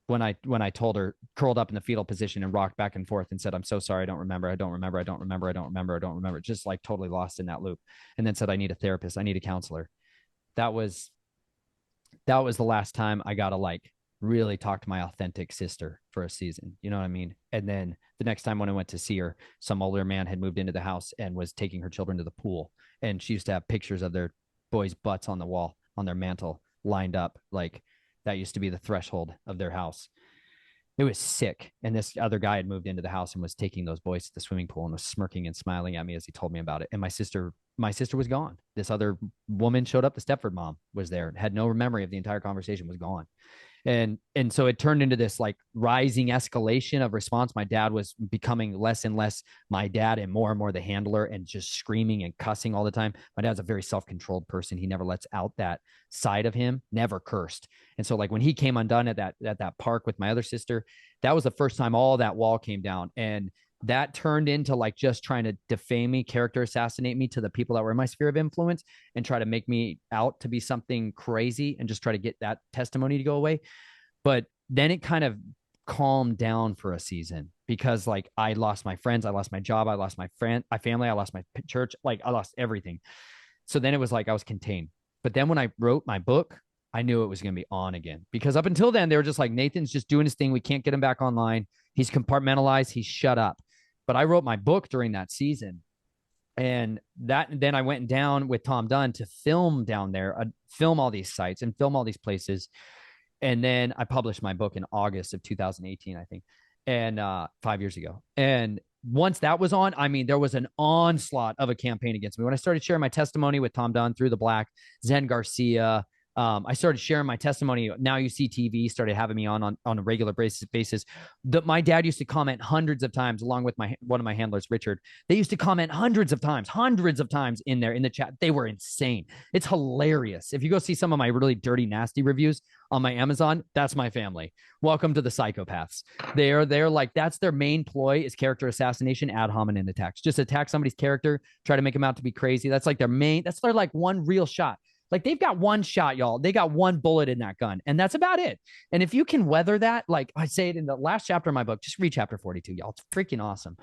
when I told her, curled up in the fetal position and rocked back and forth and said, I'm so sorry, I don't remember, I don't remember, I don't remember, I don't remember, I don't remember. Just like totally lost in that loop. And then said, I need a therapist, I need a counselor. That was the last time I got to like really talk to my authentic sister for a season. You know what I mean? And then the next time when I went to see her, some older man had moved into the house and was taking her children to the pool. And she used to have pictures of their boys' butts on the wall, on their mantle, lined up. Like that used to be the threshold of their house. It was sick. And this other guy had moved into the house and was taking those boys to the swimming pool and was smirking and smiling at me as he told me about it. And my sister was gone. This other woman showed up. The Stepford mom was there, had no memory of the entire conversation, was gone. And so it turned into this like rising escalation of response. My dad was becoming less and less my dad and more the handler and just screaming and cussing all the time. My dad's a very self-controlled person. He never lets out that side of him, never cursed. And so like when he came undone at that park with my other sister, that was the first time all that wall came down. And that turned into like just trying to defame me, character assassinate me to the people that were in my sphere of influence and try to make me out to be something crazy and just try to get that testimony to go away. But then it kind of calmed down for a season because like I lost my friends, I lost my job, I lost my family, I lost my church, like I lost everything. So then it was like I was contained. But then when I wrote my book, I knew it was going to be on again because up until then they were just like, Nathan's just doing his thing. We can't get him back online. He's compartmentalized. He's shut up. But I wrote my book during that season. And then I went down with Tom Dunn to film down there, film all these sites and film all these places. And then I published my book in August of 2018, I think, and 5 years ago. And once that was on, I mean, there was an onslaught of a campaign against me. When I started sharing my testimony with Tom Dunn, Through the Black, Zen Garcia, I started sharing my testimony. Now You See TV started having me on a regular basis. My dad used to comment hundreds of times, along with one of my handlers, Richard. They used to comment hundreds of times in there in the chat. They were insane. It's hilarious. If you go see some of my really dirty, nasty reviews on my Amazon, that's my family. Welcome to the psychopaths. They're like, that's their main ploy is character assassination, ad hominem attacks. Just attack somebody's character, try to make them out to be crazy. That's like that's their like one real shot. Like they've got one shot, y'all. They got one bullet in that gun, and that's about it. And if you can weather that, like I say it in the last chapter of my book, just read chapter 42, y'all. It's freaking awesome.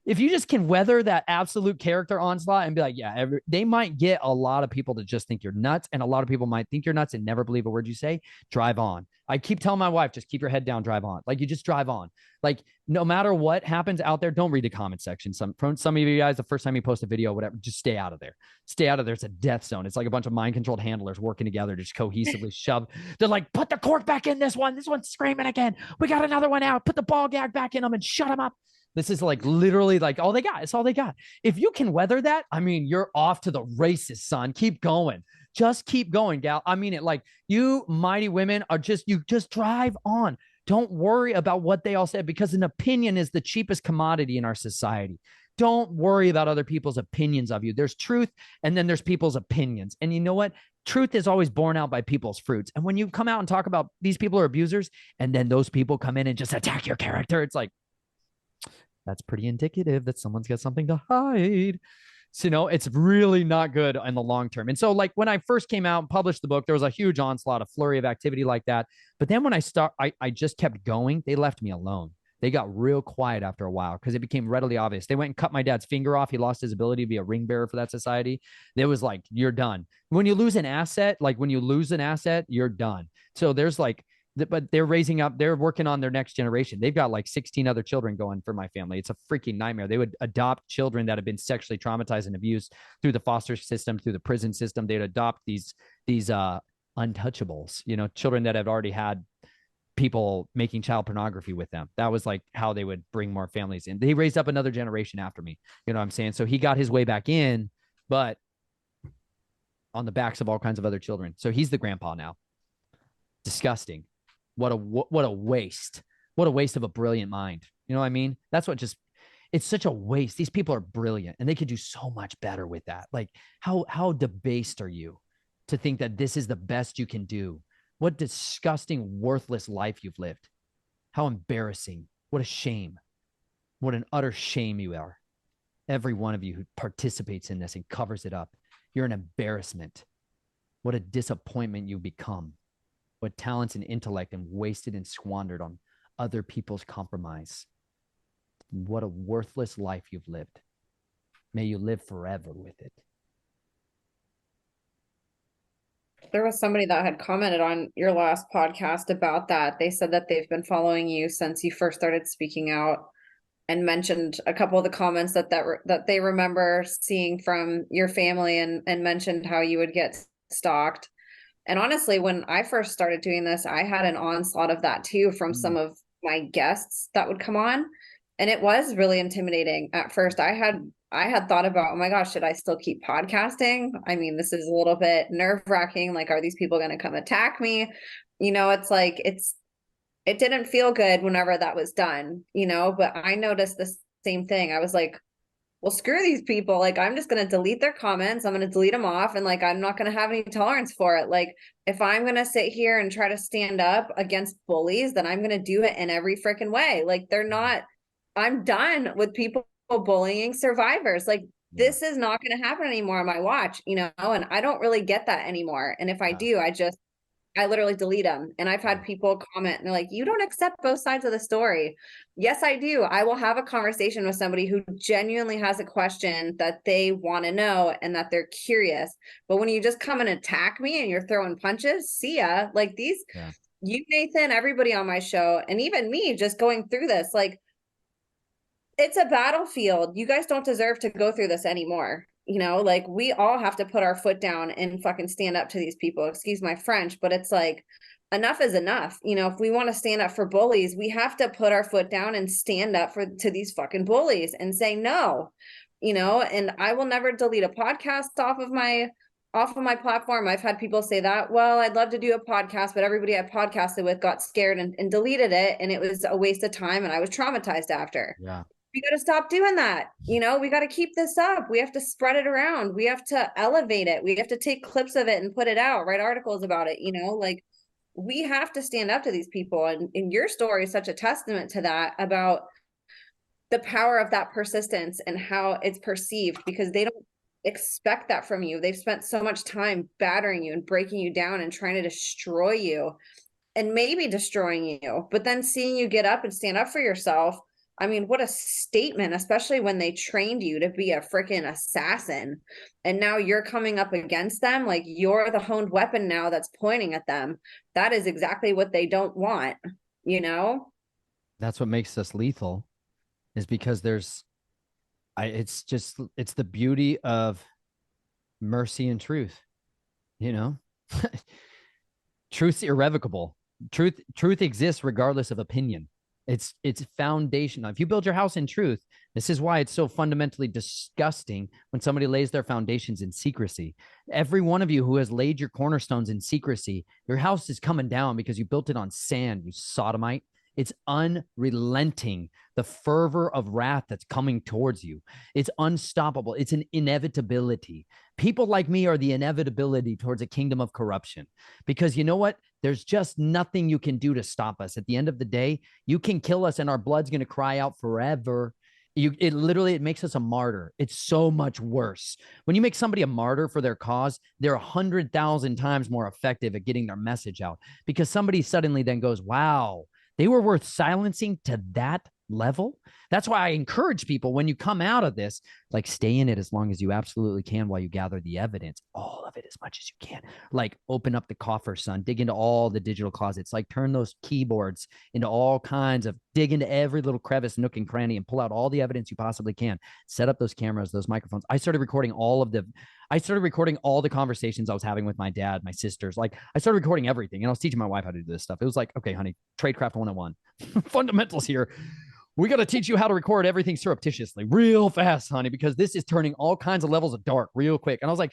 If you just can weather that absolute character onslaught and be like, yeah, they might get a lot of people to just think you're nuts, and a lot of people might think you're nuts and never believe a word you say. Drive on. I keep telling my wife, just keep your head down, drive on. Like you just drive on. Like no matter what happens out there, don't read the comment section. Some of you guys, the first time you post a video, whatever, just stay out of there. Stay out of there. It's a death zone. It's like a bunch of mind-controlled handlers working together to just cohesively shove. They're like, put the cork back in this one. This one's screaming again. We got another one out. Put the ball gag back in them and shut them up. This is like literally like all they got. It's all they got. If you can weather that, I mean, you're off to the races, son. Keep going. Just keep going, gal. I mean it. Like you mighty women are you just drive on. Don't worry about what they all said because an opinion is the cheapest commodity in our society. Don't worry about other people's opinions of you. There's truth and then there's people's opinions. And you know what? Truth is always borne out by people's fruits. And when you come out and talk about these people are abusers and then those people come in and just attack your character, it's like, that's pretty indicative that someone's got something to hide. So, it's really not good in the long term. And so like when I first came out and published the book, there was a huge onslaught, a flurry of activity like that. But then when I just kept going, they left me alone. They got real quiet after a while because it became readily obvious. They went and cut my dad's finger off. He lost his ability to be a ring bearer for that society. It was like, you're done. When you lose an asset, you're done. So there's like, but they're raising up, they're working on their next generation. They've got like 16 other children going for my family. It's a freaking nightmare. They would adopt children that have been sexually traumatized and abused through the foster system, through the prison system. They'd adopt these untouchables, you know, children that have already had people making child pornography with them. That was like how they would bring more families in. They raised up another generation after me. You know what I'm saying? So he got his way back in, but on the backs of all kinds of other children. So he's the grandpa now. Disgusting. What a waste. What a waste of a brilliant mind. You know what I mean? That's what just, it's such a waste. These people are brilliant and they could do so much better with that. Like how debased are you to think that this is the best you can do? What disgusting, worthless life you've lived. How embarrassing. What a shame. What an utter shame you are. Every one of you who participates in this and covers it up. You're an embarrassment. What a disappointment you become. What talents and intellect and wasted and squandered on other people's compromise. What a worthless life you've lived. May you live forever with it. There was somebody that had commented on your last podcast about that. They said that they've been following you since you first started speaking out, and mentioned a couple of the comments that they remember seeing from your family, and mentioned how you would get stalked. And honestly, when I first started doing this, I had an onslaught of that too from some of my guests that would come on. And it was really intimidating at first. I had thought about, oh my gosh, should I still keep podcasting? I mean, this is a little bit nerve-wracking. Like, are these people going to come attack me? You know, it's like, it didn't feel good whenever that was done, you know, but I noticed the same thing. I was like, well, screw these people. Like, I'm just going to delete their comments. I'm going to delete them off. And like, I'm not going to have any tolerance for it. Like, if I'm going to sit here and try to stand up against bullies, then I'm going to do it in every freaking way. Like, I'm done with people bullying survivors. Like, this is not going to happen anymore on my watch, you know, and I don't really get that anymore. And if I do, I literally delete them. And I've had people comment and they're like, you don't accept both sides of the story. Yes, I do. I will have a conversation with somebody who genuinely has a question that they want to know and that they're curious. But when you just come and attack me and you're throwing punches, see ya. Like you, Nathan, everybody on my show, and even me just going through this, like, it's a battlefield. You guys don't deserve to go through this anymore. You know, like, we all have to put our foot down and fucking stand up to these people. Excuse my French, but it's like, enough is enough. You know, if we want to stand up for bullies, we have to put our foot down and stand up to these fucking bullies and say no, you know. And I will never delete a podcast off of my platform. I've had people say that, well, I'd love to do a podcast, but everybody I podcasted with got scared and deleted it. And it was a waste of time. And I was traumatized after. Yeah. We got to stop doing that. You know, we got to keep this up. We have to spread it around. We have to elevate it. We have to take clips of it and put it out, write articles about it. You know, like, we have to stand up to these people. And your story is such a testament to that, about the power of that persistence and how it's perceived, because they don't expect that from you. They've spent so much time battering you and breaking you down and trying to destroy you, and maybe destroying you, but then seeing you get up and stand up for yourself. I mean, what a statement, especially when they trained you to be a freaking assassin. And now you're coming up against them. Like, you're the honed weapon now that's pointing at them. That is exactly what they don't want, you know? That's what makes us lethal, is because it's the beauty of mercy and truth, you know? Truth's irrevocable. Truth exists regardless of opinion. It's foundational. If you build your house in truth, this is why it's so fundamentally disgusting when somebody lays their foundations in secrecy. Every one of you who has laid your cornerstones in secrecy, your house is coming down because you built it on sand, you sodomite. It's unrelenting, the fervor of wrath that's coming towards you. It's unstoppable. It's an inevitability. People like me are the inevitability towards a kingdom of corruption, because you know what? There's just nothing you can do to stop us. At the end of the day, you can kill us and our blood's going to cry out forever. It makes us a martyr. It's so much worse. When you make somebody a martyr for their cause, they're 100,000 times more effective at getting their message out, because somebody suddenly then goes, wow, they were worth silencing to that level. That's why I encourage people, when you come out of this, like, stay in it as long as you absolutely can while you gather the evidence, all of it, as much as you can. Like, open up the coffer, son, dig into all the digital closets, like turn those keyboards into all kinds of, dig into every little crevice, nook and cranny, and pull out all the evidence you possibly can. Set up those cameras, those microphones. I started recording all the conversations I was having with my dad, my sisters. Like, I started recording everything, and I was teaching my wife how to do this stuff. It was like, okay, honey, tradecraft 101, fundamentals here. We got to teach you how to record everything surreptitiously real fast, honey, because this is turning all kinds of levels of dark real quick. And I was like,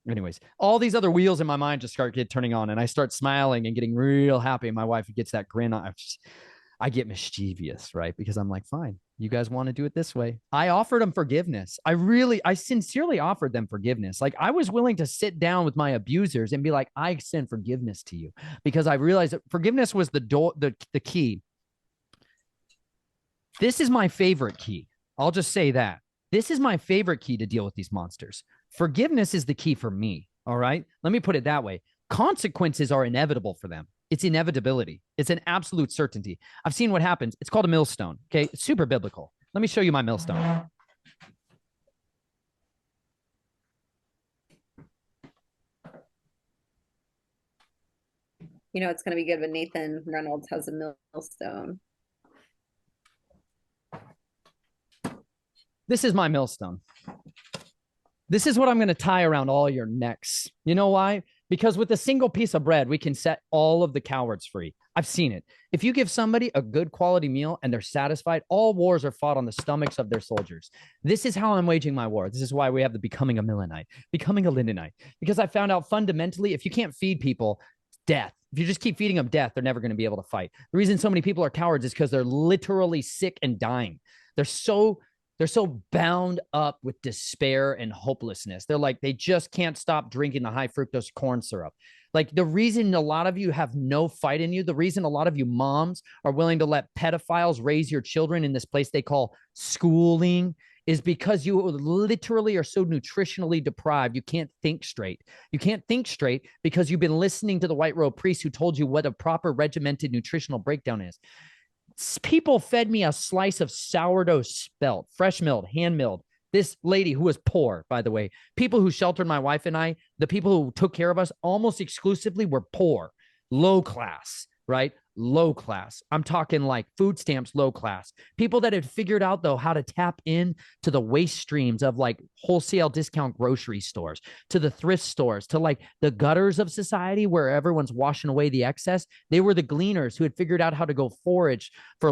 anyways, all these other wheels in my mind just start turning on, and I start smiling and getting real happy. And my wife gets that grin. I get mischievous, right? Because I'm like, fine, you guys want to do it this way. I offered them forgiveness. I sincerely offered them forgiveness. Like, I was willing to sit down with my abusers and be like, I extend forgiveness to you, because I realized that forgiveness was the key. This is my favorite key. I'll just say that. This is my favorite key to deal with these monsters. Forgiveness is the key for me. All right. Let me put it that way. Consequences are inevitable for them. It's inevitability. It's an absolute certainty. I've seen what happens. It's called a millstone. Okay. It's super biblical. Let me show you my millstone. You know, it's going to be good when Nathan Reynolds has a millstone. This is my millstone. This is what I'm going to tie around all your necks. You know why? Because with a single piece of bread, we can set all of the cowards free. I've seen it. If you give somebody a good quality meal and they're satisfied, all wars are fought on the stomachs of their soldiers. This is how I'm waging my war. This is why we have the becoming a Millenite, becoming a Lindenite, because I found out fundamentally, if you can't feed people, death. If you just keep feeding them death, they're never going to be able to fight. The reason so many people are cowards is because they're literally sick and dying. They're so bound up with despair and hopelessness. They're like, they just can't stop drinking the high fructose corn syrup. Like, the reason a lot of you have no fight in you, the reason a lot of you moms are willing to let pedophiles raise your children in this place they call schooling, is because you literally are so nutritionally deprived. You can't think straight. You can't think straight because you've been listening to the white robe priest who told you what a proper regimented nutritional breakdown is. People fed me a slice of sourdough spelt, fresh milled, hand milled. This lady who was poor, by the way, people who sheltered my wife and I, the people who took care of us almost exclusively were poor, low class, right? Low class. I'm talking like food stamps, low class. People that had figured out, though, how to tap in to the waste streams of like wholesale discount grocery stores, to the thrift stores, to like the gutters of society where everyone's washing away the excess. They were the gleaners who had figured out how to go forage for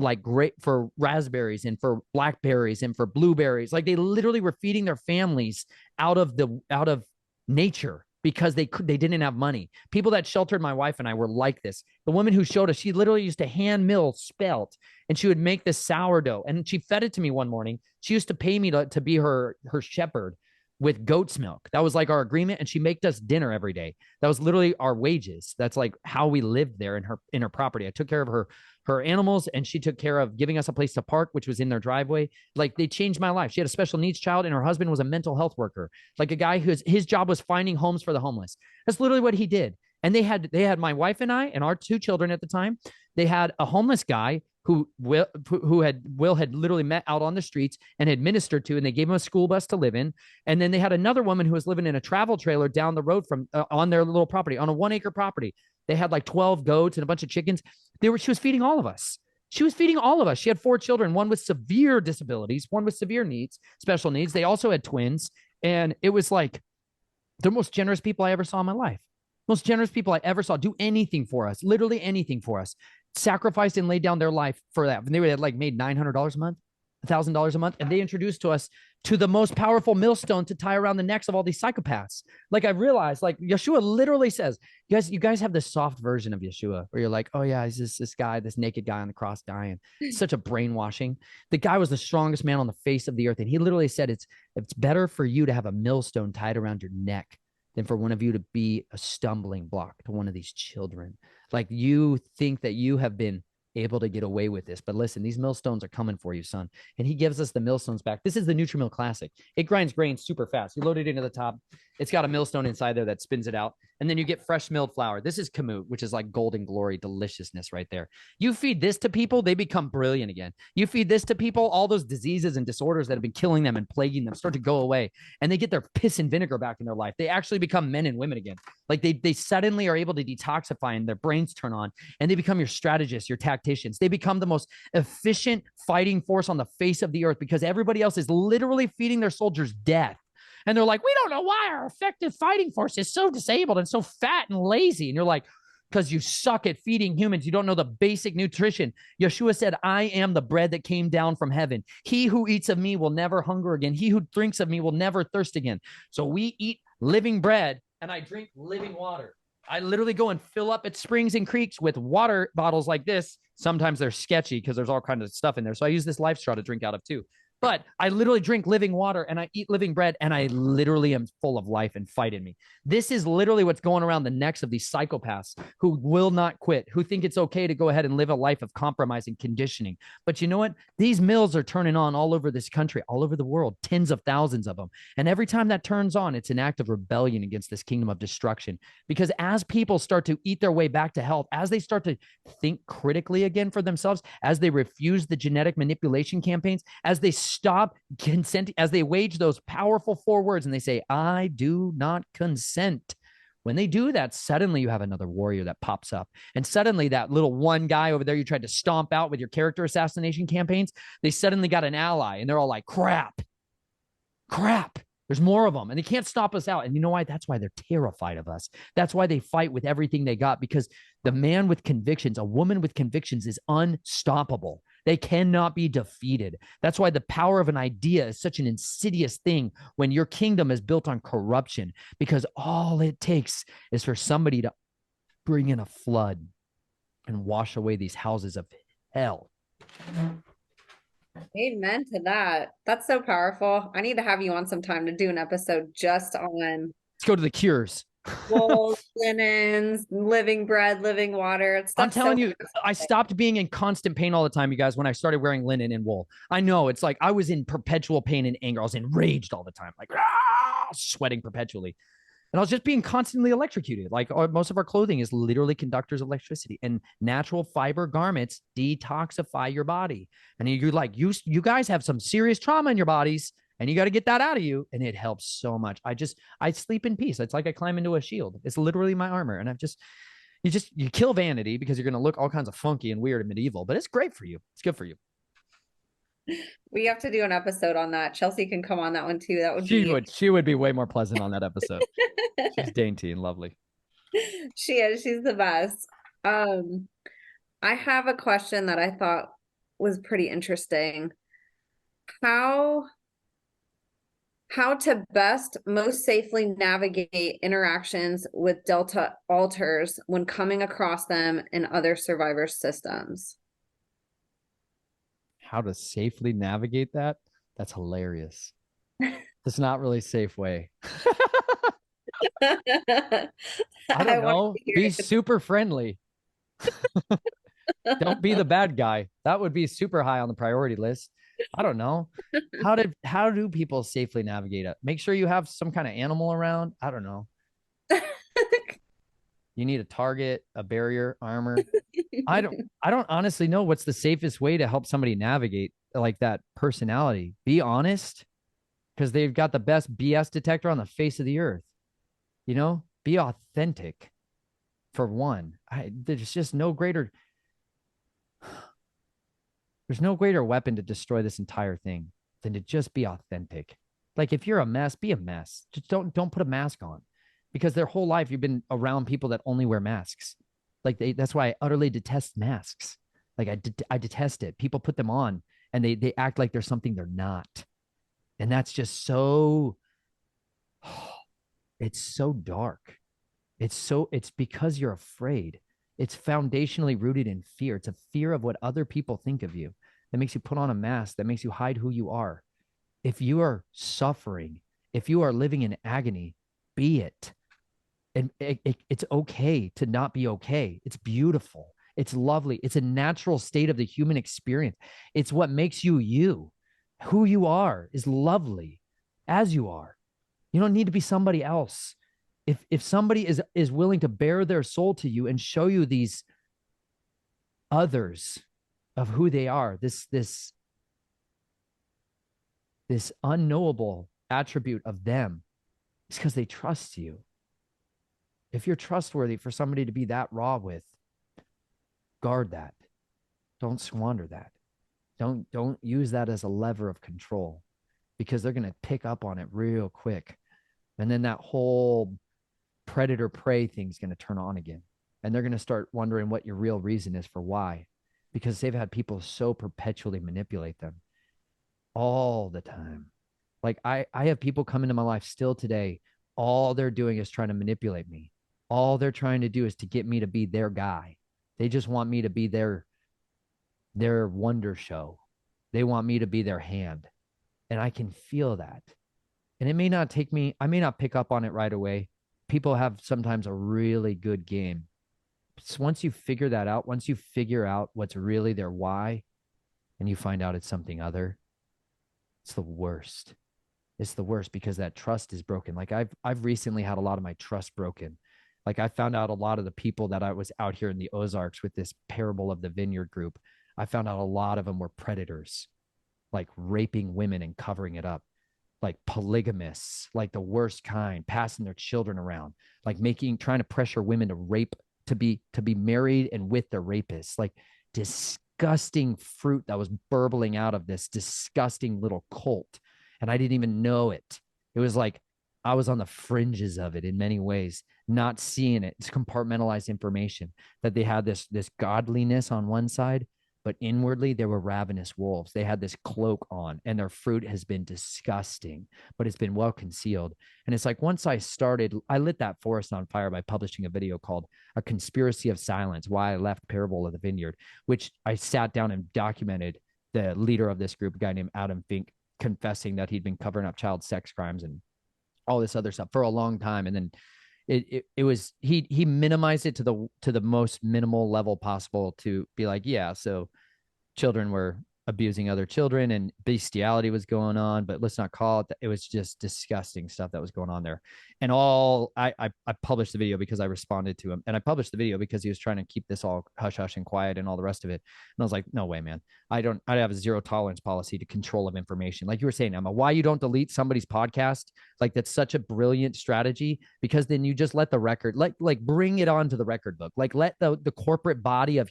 for raspberries and for blackberries and for blueberries. Like, they literally were feeding their families out of nature, because they didn't have money. People that sheltered my wife and I were like this. The woman who showed us, she literally used to hand mill spelt, and she would make this sourdough, and she fed it to me one morning. She used to pay me to be her shepherd with goat's milk. That was like our agreement, and she made us dinner every day. That was literally our wages. That's like how we lived there in her property. I took care of her animals, and she took care of giving us a place to park, which was in their driveway. Like, they changed my life. She had a special needs child, and her husband was a mental health worker, like a guy his job was finding homes for the homeless. That's literally what he did. And they had my wife and I and our 2 children at the time. They had a homeless guy who Will had literally met out on the streets and had ministered to, and they gave him a school bus to live in. And then they had another woman who was living in a travel trailer down the road from on their little property, on a 1-acre property. They had like 12 goats and a bunch of chickens. She was feeding all of us. She was feeding all of us. She had 4 children, one with severe disabilities, one with severe needs, special needs. They also had twins. And it was like the most generous people I ever saw in my life. Most generous people I ever saw do anything for us, literally anything for us, sacrificed and laid down their life for that. And they had like made $900 a month, $1,000 a month. And they introduced to us to the most powerful millstone to tie around the necks of all these psychopaths. Like, I realized, like, Yeshua literally says, you guys have this soft version of Yeshua where you're like, oh yeah, he's this guy, this naked guy on the cross dying. It's such a brainwashing. The guy was the strongest man on the face of the earth. And he literally said, it's better for you to have a millstone tied around your neck than for one of you to be a stumbling block to one of these children. Like, you think that you have been able to get away with this, but listen, these millstones are coming for you, son. And he gives us the millstones back. This is the Nutrimill Classic. It grinds grain super fast. You load it into the top. It's got a millstone inside there that spins it out. And then you get fresh milled flour. This is kamut, which is like golden glory deliciousness right there. You feed this to people, they become brilliant again. You feed this to people, all those diseases and disorders that have been killing them and plaguing them start to go away, and they get their piss and vinegar back in their life. They actually become men and women again. Like they suddenly are able to detoxify and their brains turn on, and they become your strategists, your tacticians. They become the most efficient fighting force on the face of the earth because everybody else is literally feeding their soldiers death. And they're like, we don't know why our effective fighting force is so disabled and so fat and lazy. And you're like, because you suck at feeding humans. You don't know the basic nutrition. Yeshua said, I am the bread that came down from heaven. He who eats of me will never hunger again. He who drinks of me will never thirst again. So we eat living bread and I drink living water. I literally go and fill up at springs and creeks with water bottles like this. Sometimes they're sketchy because there's all kinds of stuff in there. So I use this life straw to drink out of too. But I literally drink living water and I eat living bread and I literally am full of life and fight in me. This is literally what's going around the necks of these psychopaths who will not quit, who think it's okay to go ahead and live a life of compromise and conditioning. But you know what? These mills are turning on all over this country, all over the world, tens of thousands of them. And every time that turns on, it's an act of rebellion against this kingdom of destruction. Because as people start to eat their way back to health, as they start to think critically again for themselves, as they refuse the genetic manipulation campaigns, as they stop consenting, as they wage those powerful 4 words and they say, I do not consent. When they do that, suddenly you have another warrior that pops up. And suddenly that little one guy over there you tried to stomp out with your character assassination campaigns, they suddenly got an ally and they're all like, crap. There's more of them and they can't stop us out. And you know why? That's why they're terrified of us. That's why they fight with everything they got, because the man with convictions, a woman with convictions is unstoppable. They cannot be defeated. That's why the power of an idea is such an insidious thing when your kingdom is built on corruption, because all it takes is for somebody to bring in a flood and wash away these houses of hell. Amen to that. That's so powerful. I need to have you on sometime to do an episode just on Let's go to the cures. wool, linens, living bread, living water. I'm telling you, I stopped being in constant pain all the time, you guys, when I started wearing linen and wool. I know it's like I was in perpetual pain and anger. I was enraged all the time, like sweating perpetually. And I was just being constantly electrocuted. Like most of our clothing is literally conductors of electricity, and natural fiber garments detoxify your body. And you're like, you guys have some serious trauma in your bodies and you got to get that out of you. And it helps so much. I sleep in peace. It's like I climb into a shield. It's literally my armor. And you kill vanity because you're going to look all kinds of funky and weird and medieval, but it's great for you. It's good for you. We have to do an episode on that. Chelsea can come on that one too. She would be way more pleasant on that episode. She's dainty and lovely. She is. She's the best. I have a question that I thought was pretty interesting. How to best most safely navigate interactions with Delta alters when coming across them in other survivor systems. How to safely navigate that? That's hilarious. It's not really a safe way. I don't know. Be super friendly. Don't be the bad guy. That would be super high on the priority list. I don't know. How do people safely navigate it? Make sure you have some kind of animal around. I don't know. You need a target, a barrier, armor. I don't honestly know what's the safest way to help somebody navigate like that personality. Be honest, because they've got the best BS detector on the face of the earth. You know, be authentic for one. There's just no greater. There's no greater weapon to destroy this entire thing than to just be authentic. Like if you're a mess, be a mess. Just don't put a mask on, because their whole life you've been around people that only wear masks. Like that's why I utterly detest masks. Like I detest it. People put them on and they act like they're something they're not. And that's just so, it's so dark. It's because you're afraid. It's foundationally rooted in fear. It's a fear of what other people think of you that makes you put on a mask, that makes you hide who you are. If you are suffering, if you are living in agony, be it. And it's okay to not be okay. It's beautiful. It's lovely. It's a natural state of the human experience. It's what makes you you. Who you are is lovely as you are. You don't need to be somebody else. If somebody is willing to bare their soul to you and show you these others of who they are, this unknowable attribute of them, it's because they trust you. If you're trustworthy for somebody to be that raw with, guard that. Don't squander that. Don't use that as a lever of control, because they're going to pick up on it real quick. And then that whole predator prey thing is going to turn on again. And they're going to start wondering what your real reason is for why, because they've had people so perpetually manipulate them all the time. Like I have people come into my life still today. All they're doing is trying to manipulate me. All they're trying to do is to get me to be their guy. They just want me to be their wonder show. They want me to be their hand. And I can feel that. And it may not take me, I may not pick up on it right away. People have sometimes a really good game. So once you figure that out, once you figure out what's really their why, and you find out it's something other, it's the worst. It's the worst, because that trust is broken. Like I've recently had a lot of my trust broken. Like I found out a lot of the people that I was out here in the Ozarks with this parable of the vineyard group. I found out a lot of them were predators, like raping women and covering it up, like polygamists, like the worst kind, passing their children around, like trying to pressure women to rape, to be married and with their rapists, like disgusting fruit that was burbling out of this disgusting little cult. And I didn't even know it. It was like I was on the fringes of it in many ways, not seeing it. It's compartmentalized information that they had this godliness on one side, but inwardly they were ravenous wolves. They had this cloak on, and their fruit has been disgusting, but it's been well concealed. And it's like, once I lit that forest on fire by publishing a video called A Conspiracy of Silence, Why I Left Parable of the Vineyard, which I sat down and documented the leader of this group, a guy named Adam Fink, confessing that he'd been covering up child sex crimes and all this other stuff for a long time. And then it was, he minimized it to the most minimal level possible, to be like, yeah, so children were abusing other children and bestiality was going on, but let's not call it that. It was just disgusting stuff that was going on there. And I published the video because I responded to him, and I published the video because he was trying to keep this all hush hush and quiet and all the rest of it. And I was like, no way, man. I have a zero tolerance policy to control of information. Like you were saying, Emma, why you don't delete somebody's podcast? Like, that's such a brilliant strategy, because then you just let the record, like bring it onto the record book, like let the corporate body of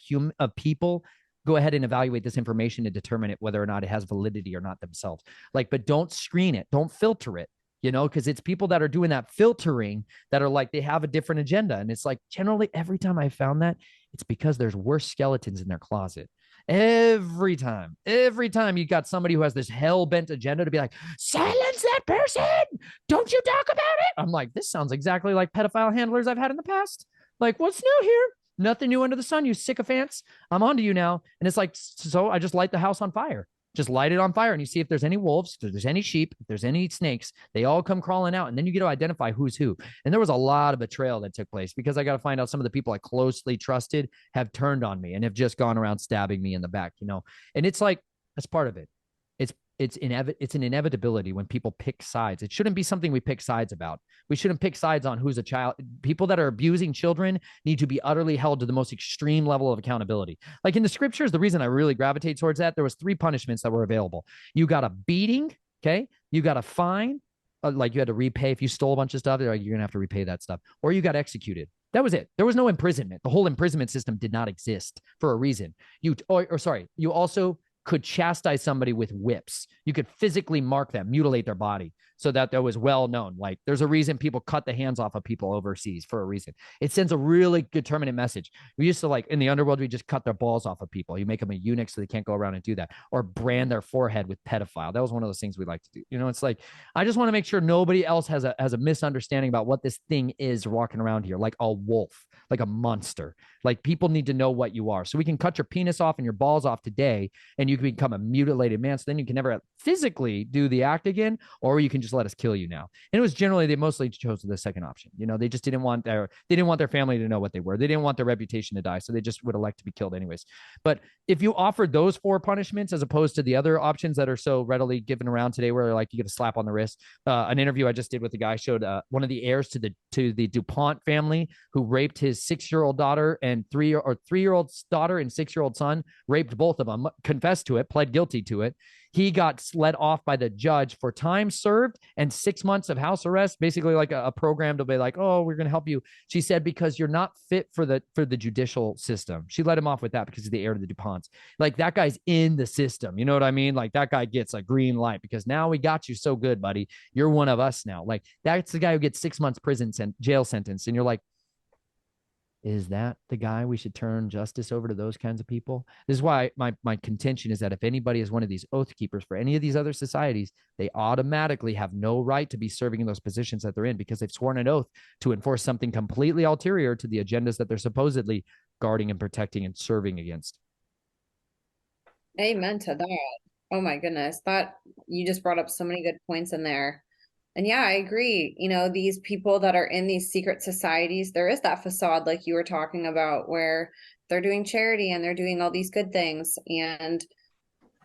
people go ahead and evaluate this information to determine whether or not it has validity or not themselves. Like, but don't screen it. Don't filter it, because it's people that are doing that filtering that are like, they have a different agenda. And it's like, generally every time I found that, it's because there's worse skeletons in their closet. Every time you got somebody who has this hell-bent agenda to be like, silence that person. Don't you talk about it. I'm like, this sounds exactly like pedophile handlers I've had in the past. Like, what's new here? Nothing new under the sun, you sycophants. I'm onto you now. And it's like, so I just light the house on fire. Just light it on fire, and you see if there's any wolves, if there's any sheep, if there's any snakes, they all come crawling out. And then you get to identify who's who. And there was a lot of betrayal that took place, because I got to find out some of the people I closely trusted have turned on me and have just gone around stabbing me in the back, And it's like, that's part of it. It's an inevitability when people pick sides. It shouldn't be something we pick sides about. We shouldn't pick sides on who's a child. People that are abusing children need to be utterly held to the most extreme level of accountability. Like in the scriptures, the reason I really gravitate towards that, there was 3 punishments that were available. You got a beating, okay? You got a fine, like you had to repay if you stole a bunch of stuff. You're going to have to repay that stuff. Or you got executed. That was it. There was no imprisonment. The whole imprisonment system did not exist for a reason. You also could chastise somebody with whips. You could physically mark them, mutilate their body, so that was well known. Like, there's a reason people cut the hands off of people overseas, for a reason. It sends a really determinate message. We used to, like, in the underworld, we just cut their balls off of people. You make them a eunuch so they can't go around and do that, or brand their forehead with pedophile. That was one of those things we like to do. It's like, I just want to make sure nobody else has a misunderstanding about what this thing is walking around here, like a wolf. like a monster. Like people need to know what you are. So we can cut your penis off and your balls off today and you can become a mutilated man. So then you can never physically do the act again, or you can just let us kill you now. And it was generally, they mostly chose the second option. You know, they just didn't want their family to know what they were. They didn't want their reputation to die. So they just would elect to be killed anyways. But if you offered those four punishments as opposed to the other options that are so readily given around today, where like you get a slap on the wrist, an interview I just did with the guy showed one of the heirs to the DuPont family who raped his 6-year-old daughter and 3-year-old daughter and 6-year-old son, raped both of them, confessed to it, pled guilty to it. He got let off by the judge for time served and 6 months of house arrest, basically like a program to be like, oh, we're going to help you. She said, because you're not fit for the judicial system. She let him off with that because he's the heir to the DuPonts. Like that guy's in the system. You know what I mean? Like that guy gets a green light because now we got you so good, buddy. You're one of us now. Like that's the guy who gets 6 months jail sentence. And you're like, is that the guy we should turn justice over to those kinds of people? This is why my contention is that if anybody is one of these oath keepers for any of these other societies, they automatically have no right to be serving in those positions that they're in because they've sworn an oath to enforce something completely ulterior to the agendas that they're supposedly guarding and protecting and serving against. Amen to that. Oh my goodness. That you just brought up so many good points in there. And yeah, I agree. You know, these people that are in these secret societies, there is that facade, like you were talking about, where they're doing charity and they're doing all these good things. And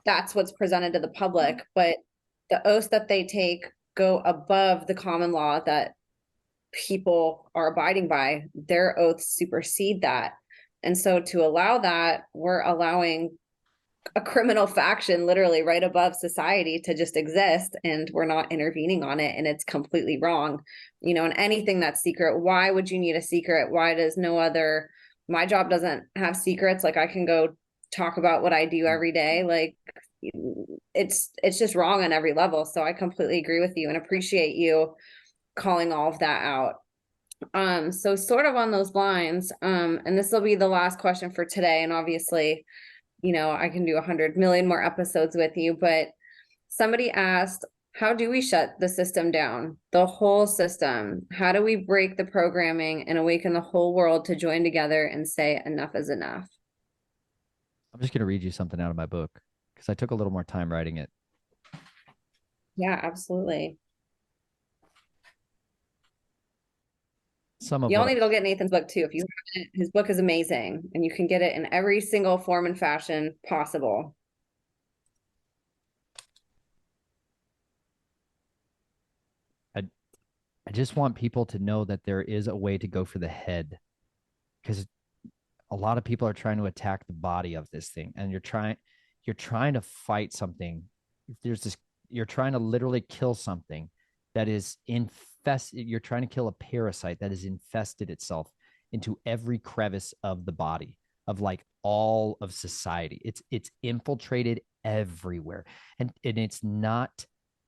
that's what's presented to the public. But the oaths that they take go above the common law that people are abiding by. Their oaths supersede that. And so to allow that, we're allowing a criminal faction literally right above society to just exist, and we're not intervening on it, and it's completely wrong. You know, and anything that's secret, why would you need a secret? Why does no other, my job doesn't have secrets. Like I can go talk about what I do every day. Like it's just wrong on every level. So I completely agree with you and appreciate you calling all of that out. So sort of on those lines, and this will be the last question for today, and obviously, you know, I can do 100 million more episodes with you, but somebody asked, how do we shut the system down? The whole system. How do we break the programming and awaken the whole world to join together and say enough is enough? I'm just going to read you something out of my book because I took a little more time writing it. Yeah, absolutely. Some of Y'all what need to go get Nathan's book too. If you haven't, his book is amazing and you can get it in every single form and fashion possible. I just want people to know that there is a way to go for the head because a lot of people are trying to attack the body of this thing and you're trying to fight something. There's this, you're trying to literally kill something that is infested. You're trying to kill a parasite that has infested itself into every crevice of the body of like all of society. It's infiltrated everywhere. And it's not,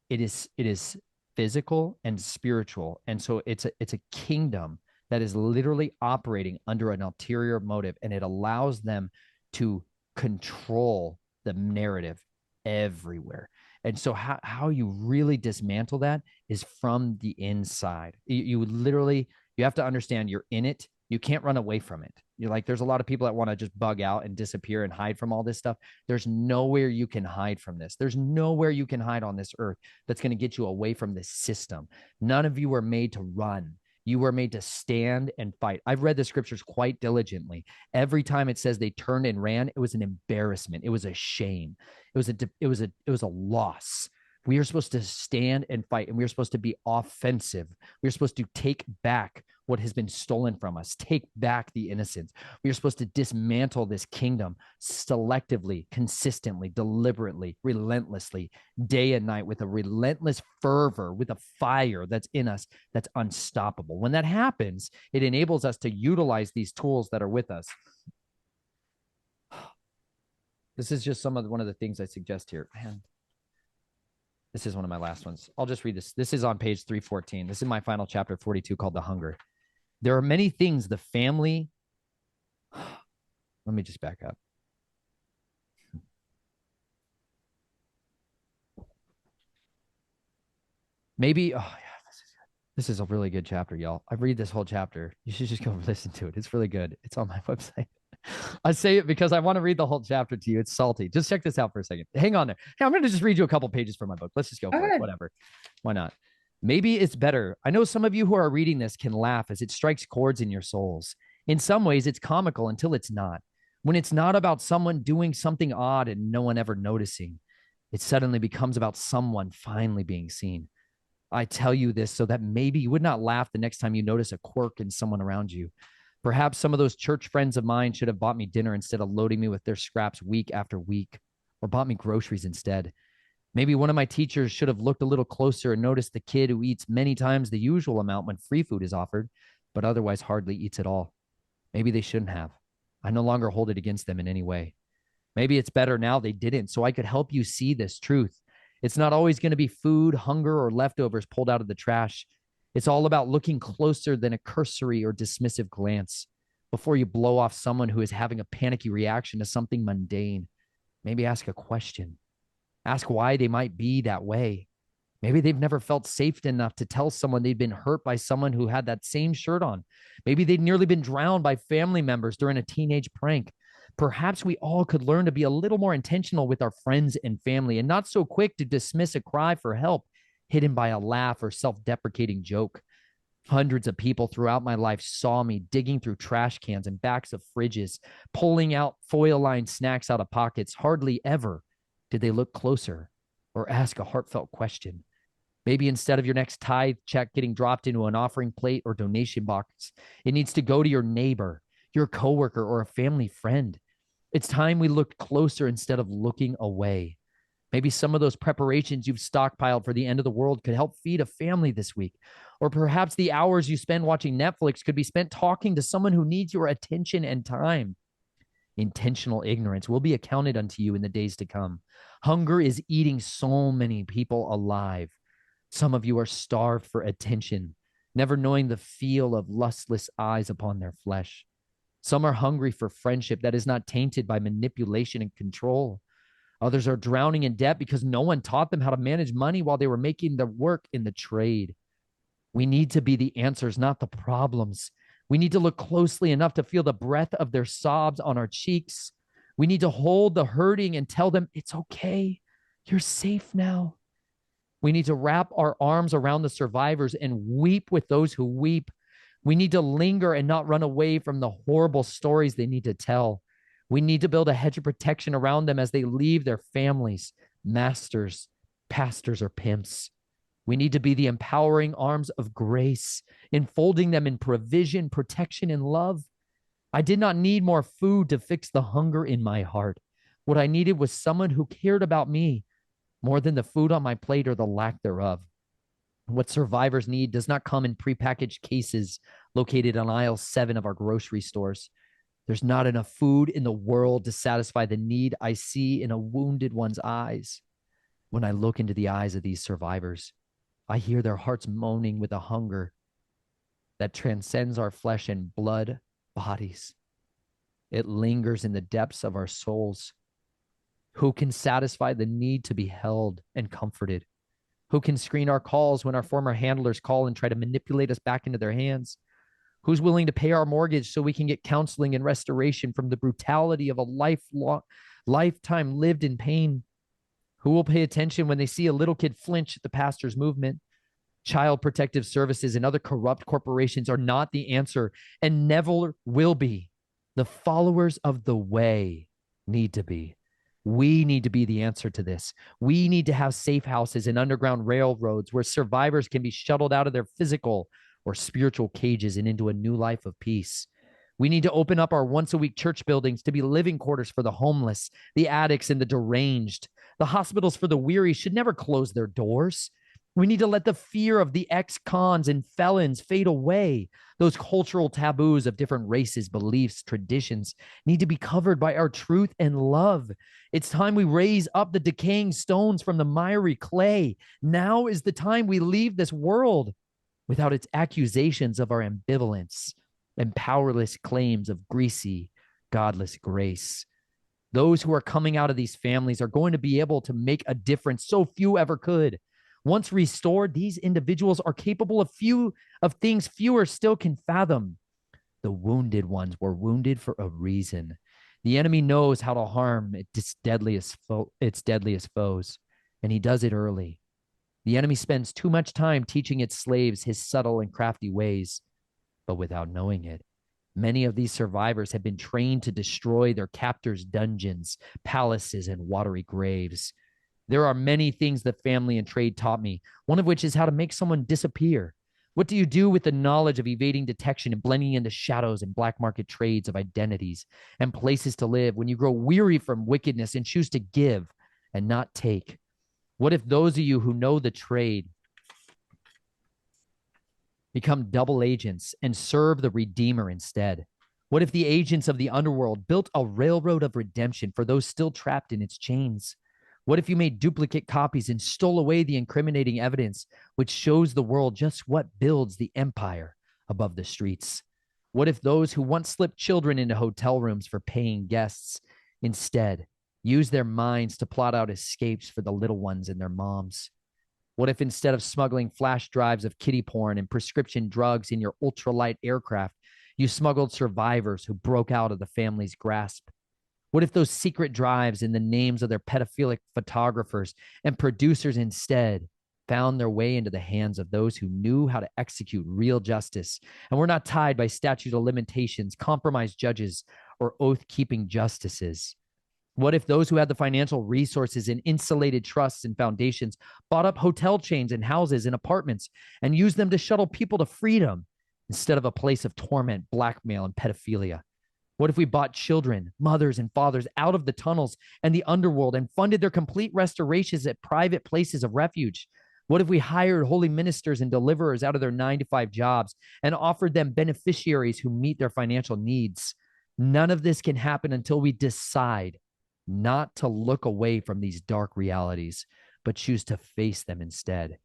it is physical and spiritual. And so it's a kingdom that is literally operating under an ulterior motive, and it allows them to control the narrative everywhere. And so how you really dismantle that is from the inside. You literally, you have to understand you're in it. You can't run away from it. You're like, there's a lot of people that want to just bug out and disappear and hide from all this stuff. There's nowhere you can hide from this. There's nowhere you can hide on this earth that's going to get you away from this system. None of you were made to run. You were made to stand and fight. I've read the scriptures quite diligently. Every time it says they turned and ran, it was an embarrassment. It was a shame. It was a loss. We are supposed to stand and fight, and we are supposed to be offensive. We are supposed to take back what has been stolen from us, take back the innocence. We are supposed to dismantle this kingdom selectively, consistently, deliberately, relentlessly, day and night, with a relentless fervor, with a fire that's in us that's unstoppable. When that happens, it enables us to utilize these tools that are with us. This is just one of the things I suggest here. Man, this is one of my last ones. I'll just read this. This is on page 314. This is my final chapter 42 called The Hunger. There are many things the family. Let me just back up. Maybe, oh yeah, this is good. This is a really good chapter, y'all. I read this whole chapter. You should just go listen to it. It's really good. It's on my website. I say it because I want to read the whole chapter to you. It's salty. Just check this out for a second. Hang on there. Hey, I'm going to just read you a couple pages from my book. Let's just go for it. Okay. Whatever. Why not? Maybe it's better. I know some of you who are reading this can laugh as it strikes chords in your souls. In some ways, it's comical until it's not. When it's not about someone doing something odd and no one ever noticing, it suddenly becomes about someone finally being seen. I tell you this so that maybe you would not laugh the next time you notice a quirk in someone around you. Perhaps some of those church friends of mine should have bought me dinner instead of loading me with their scraps week after week, or bought me groceries instead. Maybe one of my teachers should have looked a little closer and noticed the kid who eats many times the usual amount when free food is offered, but otherwise hardly eats at all. Maybe they shouldn't have. I no longer hold it against them in any way. Maybe it's better now they didn't, so I could help you see this truth. It's not always going to be food, hunger, or leftovers pulled out of the trash. It's all about looking closer than a cursory or dismissive glance. Before you blow off someone who is having a panicky reaction to something mundane, maybe ask a question. Ask why they might be that way. Maybe they've never felt safe enough to tell someone they'd been hurt by someone who had that same shirt on. Maybe they'd nearly been drowned by family members during a teenage prank. Perhaps we all could learn to be a little more intentional with our friends and family and not so quick to dismiss a cry for help hidden by a laugh or self-deprecating joke. Hundreds of people throughout my life saw me digging through trash cans and backs of fridges, pulling out foil-lined snacks out of pockets. Hardly ever did they look closer or ask a heartfelt question. Maybe instead of your next tithe check getting dropped into an offering plate or donation box, it needs to go to your neighbor, your coworker, or a family friend. It's time we looked closer instead of looking away. Maybe some of those preparations you've stockpiled for the end of the world could help feed a family this week. Or perhaps the hours you spend watching Netflix could be spent talking to someone who needs your attention and time. Intentional ignorance will be accounted unto you in the days to come. Hunger is eating so many people alive. Some of you are starved for attention, never knowing the feel of lustless eyes upon their flesh. Some are hungry for friendship that is not tainted by manipulation and control. Others are drowning in debt because no one taught them how to manage money while they were making their work in the trade. We need to be the answers, not the problems. We need to look closely enough to feel the breath of their sobs on our cheeks. We need to hold the hurting and tell them, it's okay. You're safe now. We need to wrap our arms around the survivors and weep with those who weep. We need to linger and not run away from the horrible stories they need to tell. We need to build a hedge of protection around them as they leave their families, masters, pastors, or pimps. We need to be the empowering arms of grace, enfolding them in provision, protection, and love. I did not need more food to fix the hunger in my heart. What I needed was someone who cared about me more than the food on my plate or the lack thereof. What survivors need does not come in prepackaged cases located on aisle 7 of our grocery stores. There's not enough food in the world to satisfy the need I see in a wounded one's eyes. When I look into the eyes of these survivors, I hear their hearts moaning with a hunger that transcends our flesh and blood bodies. It lingers in the depths of our souls. Who can satisfy the need to be held and comforted? Who can screen our calls when our former handlers call and try to manipulate us back into their hands? Who's willing to pay our mortgage so we can get counseling and restoration from the brutality of a lifetime lived in pain? Who will pay attention when they see a little kid flinch at the pastor's movement? Child Protective Services and other corrupt corporations are not the answer and never will be. The followers of the way need to be. We need to be the answer to this. We need to have safe houses and underground railroads where survivors can be shuttled out of their physical or spiritual cages and into a new life of peace. We need to open up our once-a-week church buildings to be living quarters for the homeless, the addicts, and the deranged. The hospitals for the weary should never close their doors. We need to let the fear of the ex-cons and felons fade away. Those cultural taboos of different races, beliefs, traditions need to be covered by our truth and love. It's time we raise up the decaying stones from the miry clay. Now is the time we leave this world without its accusations of our ambivalence and powerless claims of greasy, godless grace. Those who are coming out of these families are going to be able to make a difference so few ever could. Once restored, these individuals are capable of things fewer still can fathom. The wounded ones were wounded for a reason. The enemy knows how to harm its deadliest foes, and he does it early. The enemy spends too much time teaching its slaves his subtle and crafty ways, but without knowing it. Many of these survivors have been trained to destroy their captors' dungeons, palaces, and watery graves. There are many things that family and trade taught me, one of which is how to make someone disappear. What do you do with the knowledge of evading detection and blending into shadows and black market trades of identities and places to live when you grow weary from wickedness and choose to give and not take? What if those of you who know the trade become double agents and serve the Redeemer instead? What if the agents of the underworld built a railroad of redemption for those still trapped in its chains? What if you made duplicate copies and stole away the incriminating evidence, which shows the world just what builds the empire above the streets? What if those who once slipped children into hotel rooms for paying guests instead use their minds to plot out escapes for the little ones and their moms? What if instead of smuggling flash drives of kiddie porn and prescription drugs in your ultralight aircraft, you smuggled survivors who broke out of the family's grasp? What if those secret drives in the names of their pedophilic photographers and producers instead found their way into the hands of those who knew how to execute real justice and were not tied by statute of limitations, compromised judges, or oath-keeping justices? What if those who had the financial resources and insulated trusts and foundations bought up hotel chains and houses and apartments and used them to shuttle people to freedom instead of a place of torment, blackmail, and pedophilia? What if we bought children, mothers, and fathers out of the tunnels and the underworld and funded their complete restorations at private places of refuge? What if we hired holy ministers and deliverers out of their 9-to-5 jobs and offered them beneficiaries who meet their financial needs? None of this can happen until we decide not to look away from these dark realities, but choose to face them instead.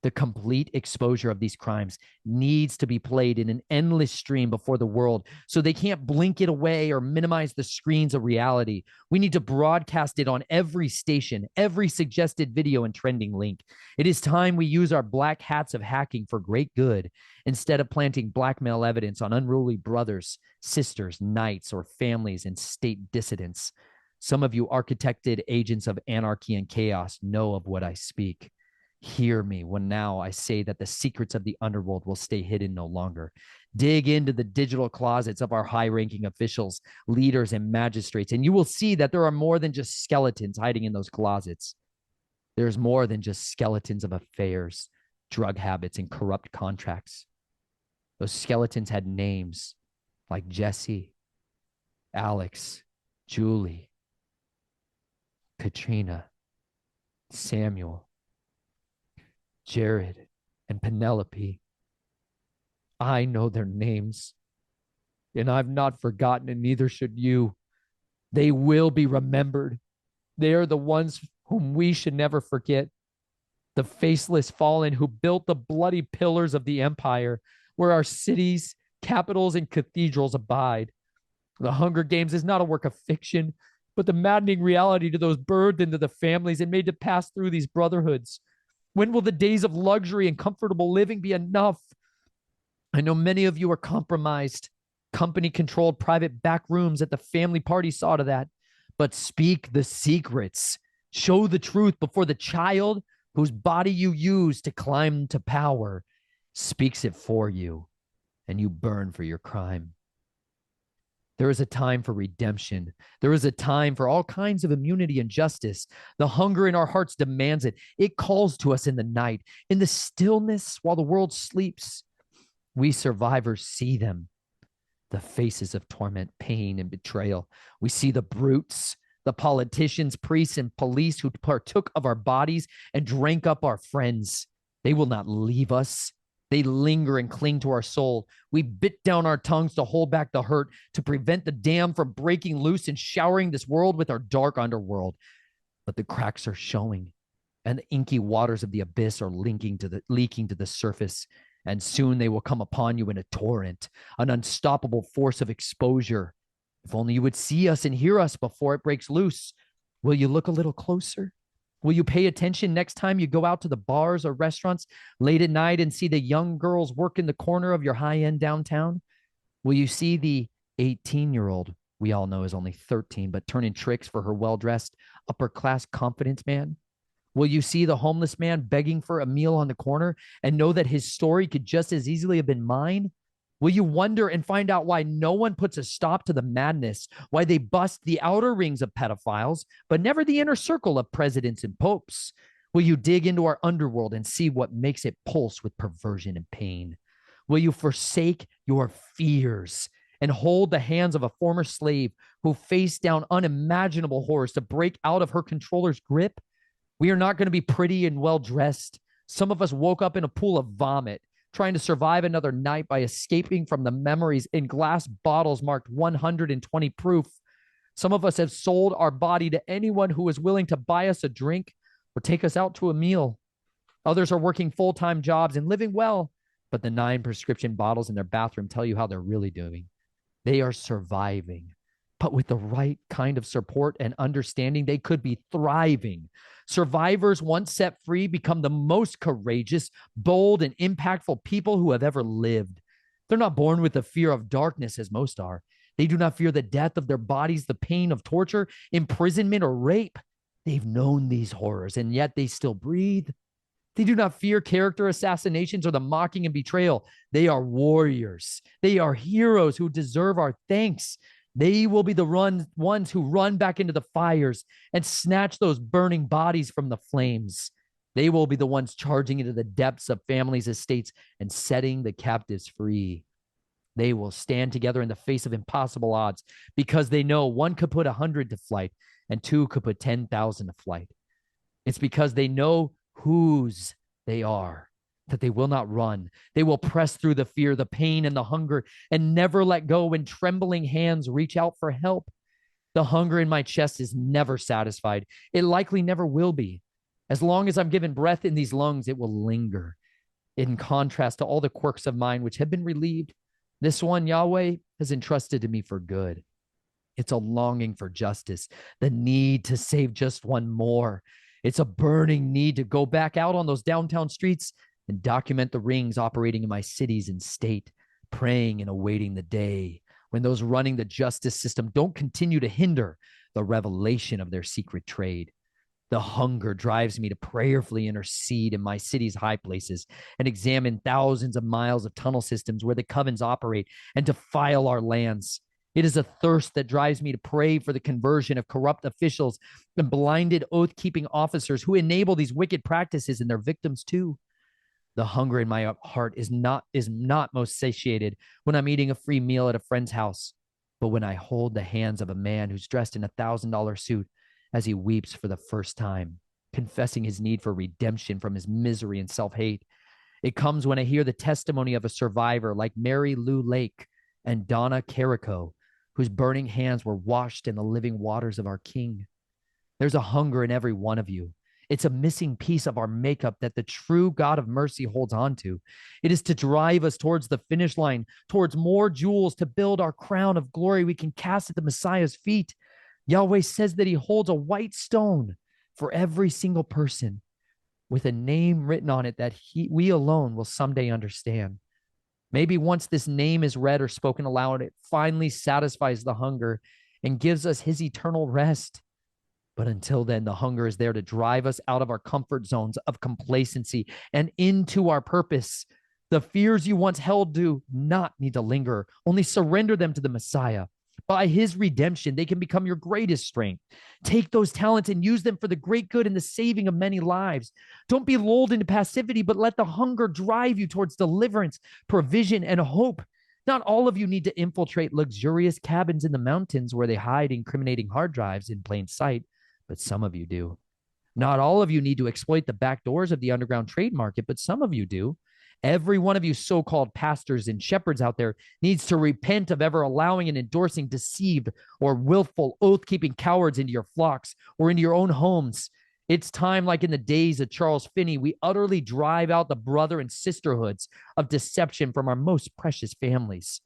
The complete exposure of these crimes needs to be played in an endless stream before the world so they can't blink it away or minimize the screens of reality. We need to broadcast it on every station, every suggested video and trending link. It is time we use our black hats of hacking for great good instead of planting blackmail evidence on unruly brothers, sisters, knights, or families and state dissidents. Some of you architected agents of anarchy and chaos know of what I speak. Hear me when now I say that the secrets of the underworld will stay hidden no longer. Dig into the digital closets of our high-ranking officials, leaders, and magistrates, and you will see that there are more than just skeletons hiding in those closets. There's more than just skeletons of affairs, drug habits, and corrupt contracts. Those skeletons had names like Jesse, Alex, Julie, Katrina, Samuel, Jared, and Penelope. I know their names, and I've not forgotten, and neither should you. They will be remembered. They are the ones whom we should never forget. The faceless fallen who built the bloody pillars of the empire where our cities, capitals, and cathedrals abide. The Hunger Games is not a work of fiction, but the maddening reality to those birthed into the families and made to pass through these brotherhoods. When will the days of luxury and comfortable living be enough? I know many of you are compromised. Company-controlled private back rooms at the family party saw to that. But speak the secrets. Show the truth before the child whose body you use to climb to power speaks it for you, and you burn for your crime. There is a time for redemption. There is a time for all kinds of immunity and justice. The hunger in our hearts demands it. It calls to us in the night, in the stillness while the world sleeps. We survivors see them, the faces of torment, pain, and betrayal. We see the brutes, the politicians, priests, and police who partook of our bodies and drank up our friends. They will not leave us. They linger and cling to our soul. We bit down our tongues to hold back the hurt, to prevent the dam from breaking loose and showering this world with our dark underworld. But the cracks are showing, and the inky waters of the abyss are leaking to the surface. And soon they will come upon you in a torrent, an unstoppable force of exposure. If only you would see us and hear us before it breaks loose. Will you look a little closer? Will you pay attention next time you go out to the bars or restaurants late at night and see the young girls work in the corner of your high-end downtown? Will you see the 18-year-old we all know is only 13, but turning tricks for her well-dressed upper-class confidence man? Will you see the homeless man begging for a meal on the corner and know that his story could just as easily have been mine? Will you wonder and find out why no one puts a stop to the madness, why they bust the outer rings of pedophiles, but never the inner circle of presidents and popes? Will you dig into our underworld and see what makes it pulse with perversion and pain? Will you forsake your fears and hold the hands of a former slave who faced down unimaginable horrors to break out of her controller's grip? We are not going to be pretty and well-dressed. Some of us woke up in a pool of vomit, trying to survive another night by escaping from the memories in glass bottles marked 120 proof. Some of us have sold our body to anyone who is willing to buy us a drink or take us out to a meal. Others are working full-time jobs and living well, but the 9 prescription bottles in their bathroom tell you how they're really doing. They are surviving, but with the right kind of support and understanding, they could be thriving. Survivors, once set free, become the most courageous, bold, and impactful people who have ever lived. They're not born with the fear of darkness as most are. They do not fear the death of their bodies, the pain of torture, imprisonment, or rape. They've known these horrors, and yet they still breathe. They do not fear character assassinations or the mocking and betrayal. They are warriors. They are heroes who deserve our thanks. They will be the ones who run back into the fires and snatch those burning bodies from the flames. They will be the ones charging into the depths of families' estates and setting the captives free. They will stand together in the face of impossible odds because they know one could put 100 to flight and 2 could put 10,000 to flight. It's because they know whose they are that they will not run. They will press through the fear, the pain, and the hunger and never let go when trembling hands reach out for help. The hunger in my chest is never satisfied. It likely never will be. As long as I'm given breath in these lungs, it will linger. In contrast to all the quirks of mine which have been relieved, this one Yahweh has entrusted to me for good. It's a longing for justice, the need to save just one more. It's a burning need to go back out on those downtown streets and document the rings operating in my cities and state, praying and awaiting the day when those running the justice system don't continue to hinder the revelation of their secret trade. The hunger drives me to prayerfully intercede in my city's high places and examine thousands of miles of tunnel systems where the covens operate and to file our lands. It is a thirst that drives me to pray for the conversion of corrupt officials and blinded oath-keeping officers who enable these wicked practices and their victims too. The hunger in my heart is not most satiated when I'm eating a free meal at a friend's house, but when I hold the hands of a man who's dressed in a $1,000 suit as he weeps for the first time, confessing his need for redemption from his misery and self-hate. It comes when I hear the testimony of a survivor like Mary Lou Lake and Donna Carrico, whose burning hands were washed in the living waters of our King. There's a hunger in every one of you. It's a missing piece of our makeup that the true God of mercy holds on to. It is to drive us towards the finish line, towards more jewels to build our crown of glory we can cast at the Messiah's feet. Yahweh says that he holds a white stone for every single person with a name written on it that we alone will someday understand. Maybe once this name is read or spoken aloud, it finally satisfies the hunger and gives us his eternal rest. But until then, the hunger is there to drive us out of our comfort zones of complacency and into our purpose. The fears you once held do not need to linger. Only surrender them to the Messiah. By his redemption, they can become your greatest strength. Take those talents and use them for the great good and the saving of many lives. Don't be lulled into passivity, but let the hunger drive you towards deliverance, provision, and hope. Not all of you need to infiltrate luxurious cabins in the mountains where they hide incriminating hard drives in plain sight, but some of you do. Not all of you need to exploit the back doors of the underground trade market, but some of you do. Every one of you so-called pastors and shepherds out there needs to repent of ever allowing and endorsing deceived or willful oath-keeping cowards into your flocks or into your own homes. It's time, like in the days of Charles Finney, we utterly drive out the brother and sisterhoods of deception from our most precious families.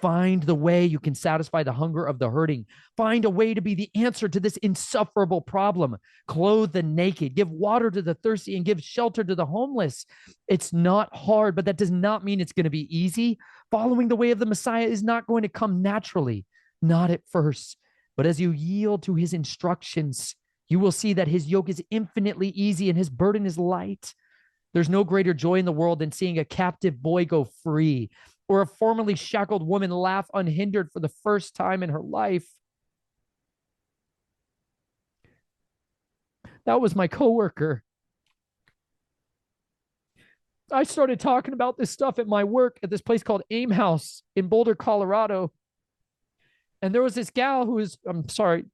Find the way you can satisfy the hunger of the hurting. Find a way to be the answer to this insufferable problem. Clothe the naked, give water to the thirsty, and give shelter to the homeless. It's not hard, but that does not mean it's going to be easy. Following the way of the Messiah is not going to come naturally, not at first. But as you yield to his instructions, you will see that his yoke is infinitely easy and his burden is light. There's no greater joy in the world than seeing a captive boy go free, or a formerly shackled woman laugh unhindered for the first time in her life. That was my coworker. I started talking about this stuff at my work at this place called Aim House in Boulder, Colorado. And there was this gal who was, I'm sorry,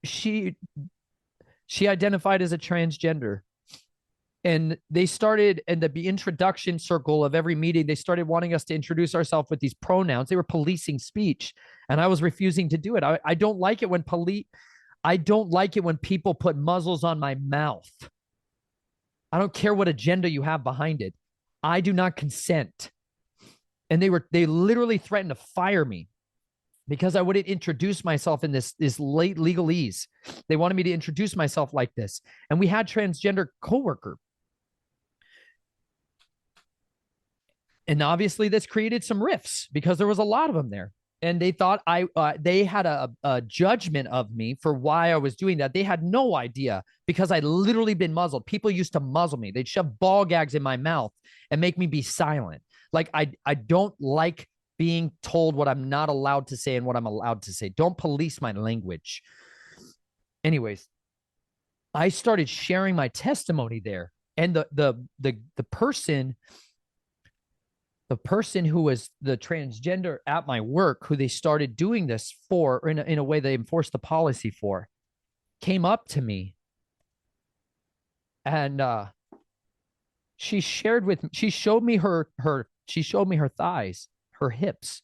she identified as a transgender. And they started in the introduction circle of every meeting, they started wanting us to introduce ourselves with these pronouns. They were policing speech, and I was refusing to do it. I don't like it when people put muzzles on my mouth. I don't care what agenda you have behind it. I do not consent. And they literally threatened to fire me because I wouldn't introduce myself in this late legalese. They wanted me to introduce myself like this. And we had transgender coworker. And obviously this created some rifts because there was a lot of them there. And they thought they had a judgment of me for why I was doing that. They had no idea because I'd literally been muzzled. People used to muzzle me. They'd shove ball gags in my mouth and make me be silent. Like I don't like being told what I'm not allowed to say and what I'm allowed to say. Don't police my language. Anyways, I started sharing my testimony there. And the person who was the transgender at my work, who they started doing this for, or in a way they enforced the policy for, came up to me and she showed me her thighs, her hips.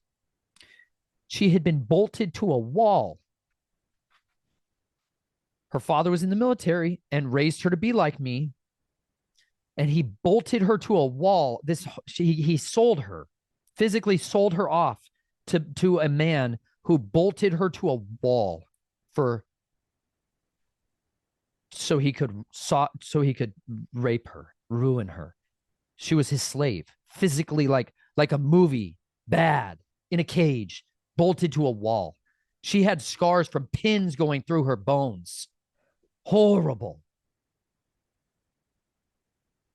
She had been bolted to a wall. Her father was in the military and raised her to be like me. And he bolted her to a wall. He sold her, physically sold her off to a man who bolted her to a wall so he could rape her, ruin her. She was his slave, physically like a movie, bad, in a cage, bolted to a wall. She had scars from pins going through her bones. Horrible.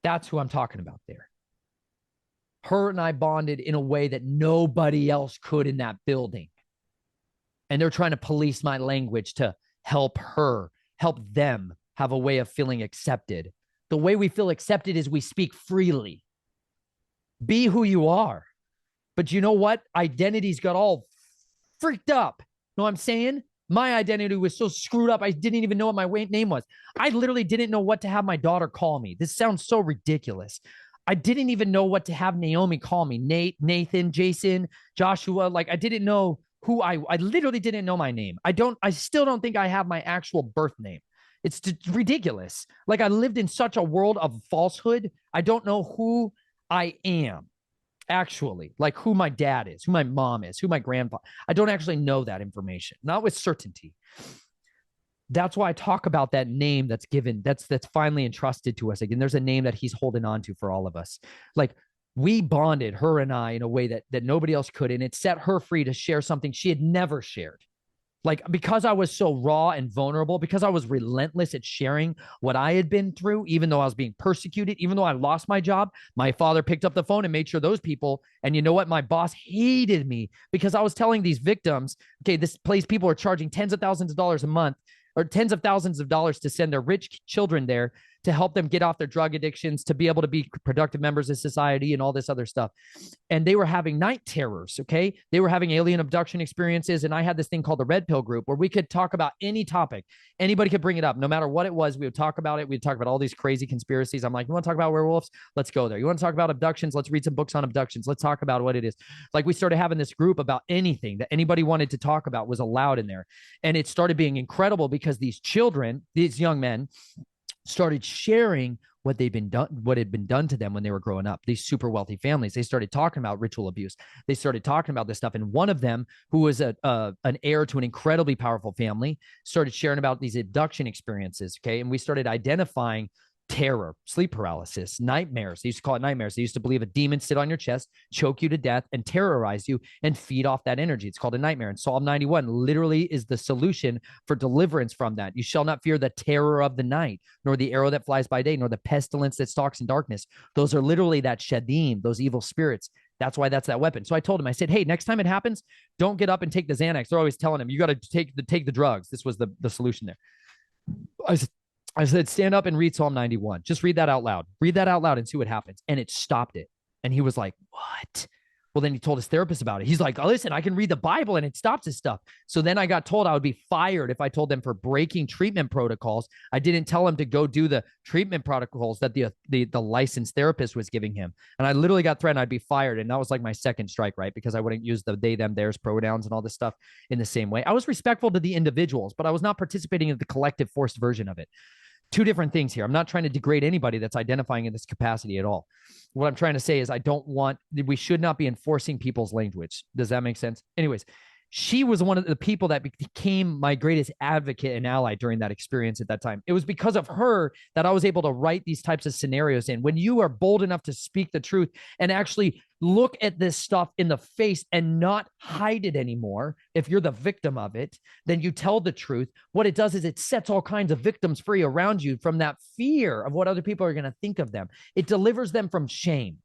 That's who I'm talking about there. Her and I bonded in a way that nobody else could in that building. And they're trying to police my language to help them have a way of feeling accepted. The way we feel accepted is we speak freely. Be who you are. But you know what? Identity's got all freaked up. Know what I'm saying? My identity was so screwed up, I didn't even know what my name was. I literally didn't know what to have my daughter call me. This sounds so ridiculous. I didn't even know what to have Naomi call me. Nate, Nathan, Jason, Joshua. Like I didn't know who I literally didn't know my name. I still don't think I have my actual birth name. It's ridiculous. Like I lived in such a world of falsehood. I don't know who I am. Actually, like who my dad is, who my mom is, who my grandpa. I don't actually know that information, not with certainty. That's why I talk about that name that's given, that's finally entrusted to us. Again, there's a name that he's holding on to for all of us. Like we bonded, her and I, in a way that nobody else could, and it set her free to share something she had never shared. Like, because I was so raw and vulnerable, because I was relentless at sharing what I had been through, even though I was being persecuted, even though I lost my job, my father picked up the phone and made sure those people, and you know what? My boss hated me because I was telling these victims, okay, this place, people are charging tens of thousands of dollars a month or tens of thousands of dollars to send their rich children there to help them get off their drug addictions, to be able to be productive members of society and all this other stuff. And they were having night terrors, okay? They were having alien abduction experiences. And I had this thing called the Red Pill Group where we could talk about any topic. Anybody could bring it up. No matter what it was, we would talk about it. We'd talk about all these crazy conspiracies. I'm like, you want to talk about werewolves? Let's go there. You want to talk about abductions? Let's read some books on abductions. Let's talk about what it is. Like we started having this group about anything that anybody wanted to talk about was allowed in there. And it started being incredible because these children, these young men, started sharing what had been done to them when they were growing up. These super wealthy families, they started talking about ritual abuse. They started talking about this stuff. And one of them, who was an heir to an incredibly powerful family, started sharing about these abduction experiences. Okay. And we started identifying terror, sleep paralysis, nightmares. They used to call it nightmares. They used to believe a demon sit on your chest, choke you to death, and terrorize you and feed off that energy. It's called a nightmare. And Psalm 91 literally is the solution for deliverance from that. You shall not fear the terror of the night, nor the arrow that flies by day, nor the pestilence that stalks in darkness. Those are literally that shadim, those evil spirits. That's why that's that weapon. So I told him, I said, hey, next time it happens, don't get up and take the Xanax. They're always telling him, you got to take the drugs. This was the solution there. I said, stand up and read Psalm 91. Just read that out loud. Read that out loud and see what happens. And it stopped it. And he was like, what? Well, then he told his therapist about it. He's like, oh, listen, I can read the Bible and it stops this stuff. So then I got told I would be fired if I told them for breaking treatment protocols. I didn't tell him to go do the treatment protocols that the licensed therapist was giving him. And I literally got threatened I'd be fired. And that was like my second strike, right? Because I wouldn't use the they, them, theirs pronouns and all this stuff in the same way. I was respectful to the individuals, but I was not participating in the collective forced version of it. Two different things here. I'm not trying to degrade anybody that's identifying in this capacity at all. What I'm trying to say is we should not be enforcing people's language. Does that make sense? Anyways, she was one of the people that became my greatest advocate and ally during that experience at that time. It was because of her that I was able to write these types of scenarios in. When you are bold enough to speak the truth and actually look at this stuff in the face and not hide it anymore, if you're the victim of it, then you tell the truth. What it does is it sets all kinds of victims free around you from that fear of what other people are going to think of them. It delivers them from shame.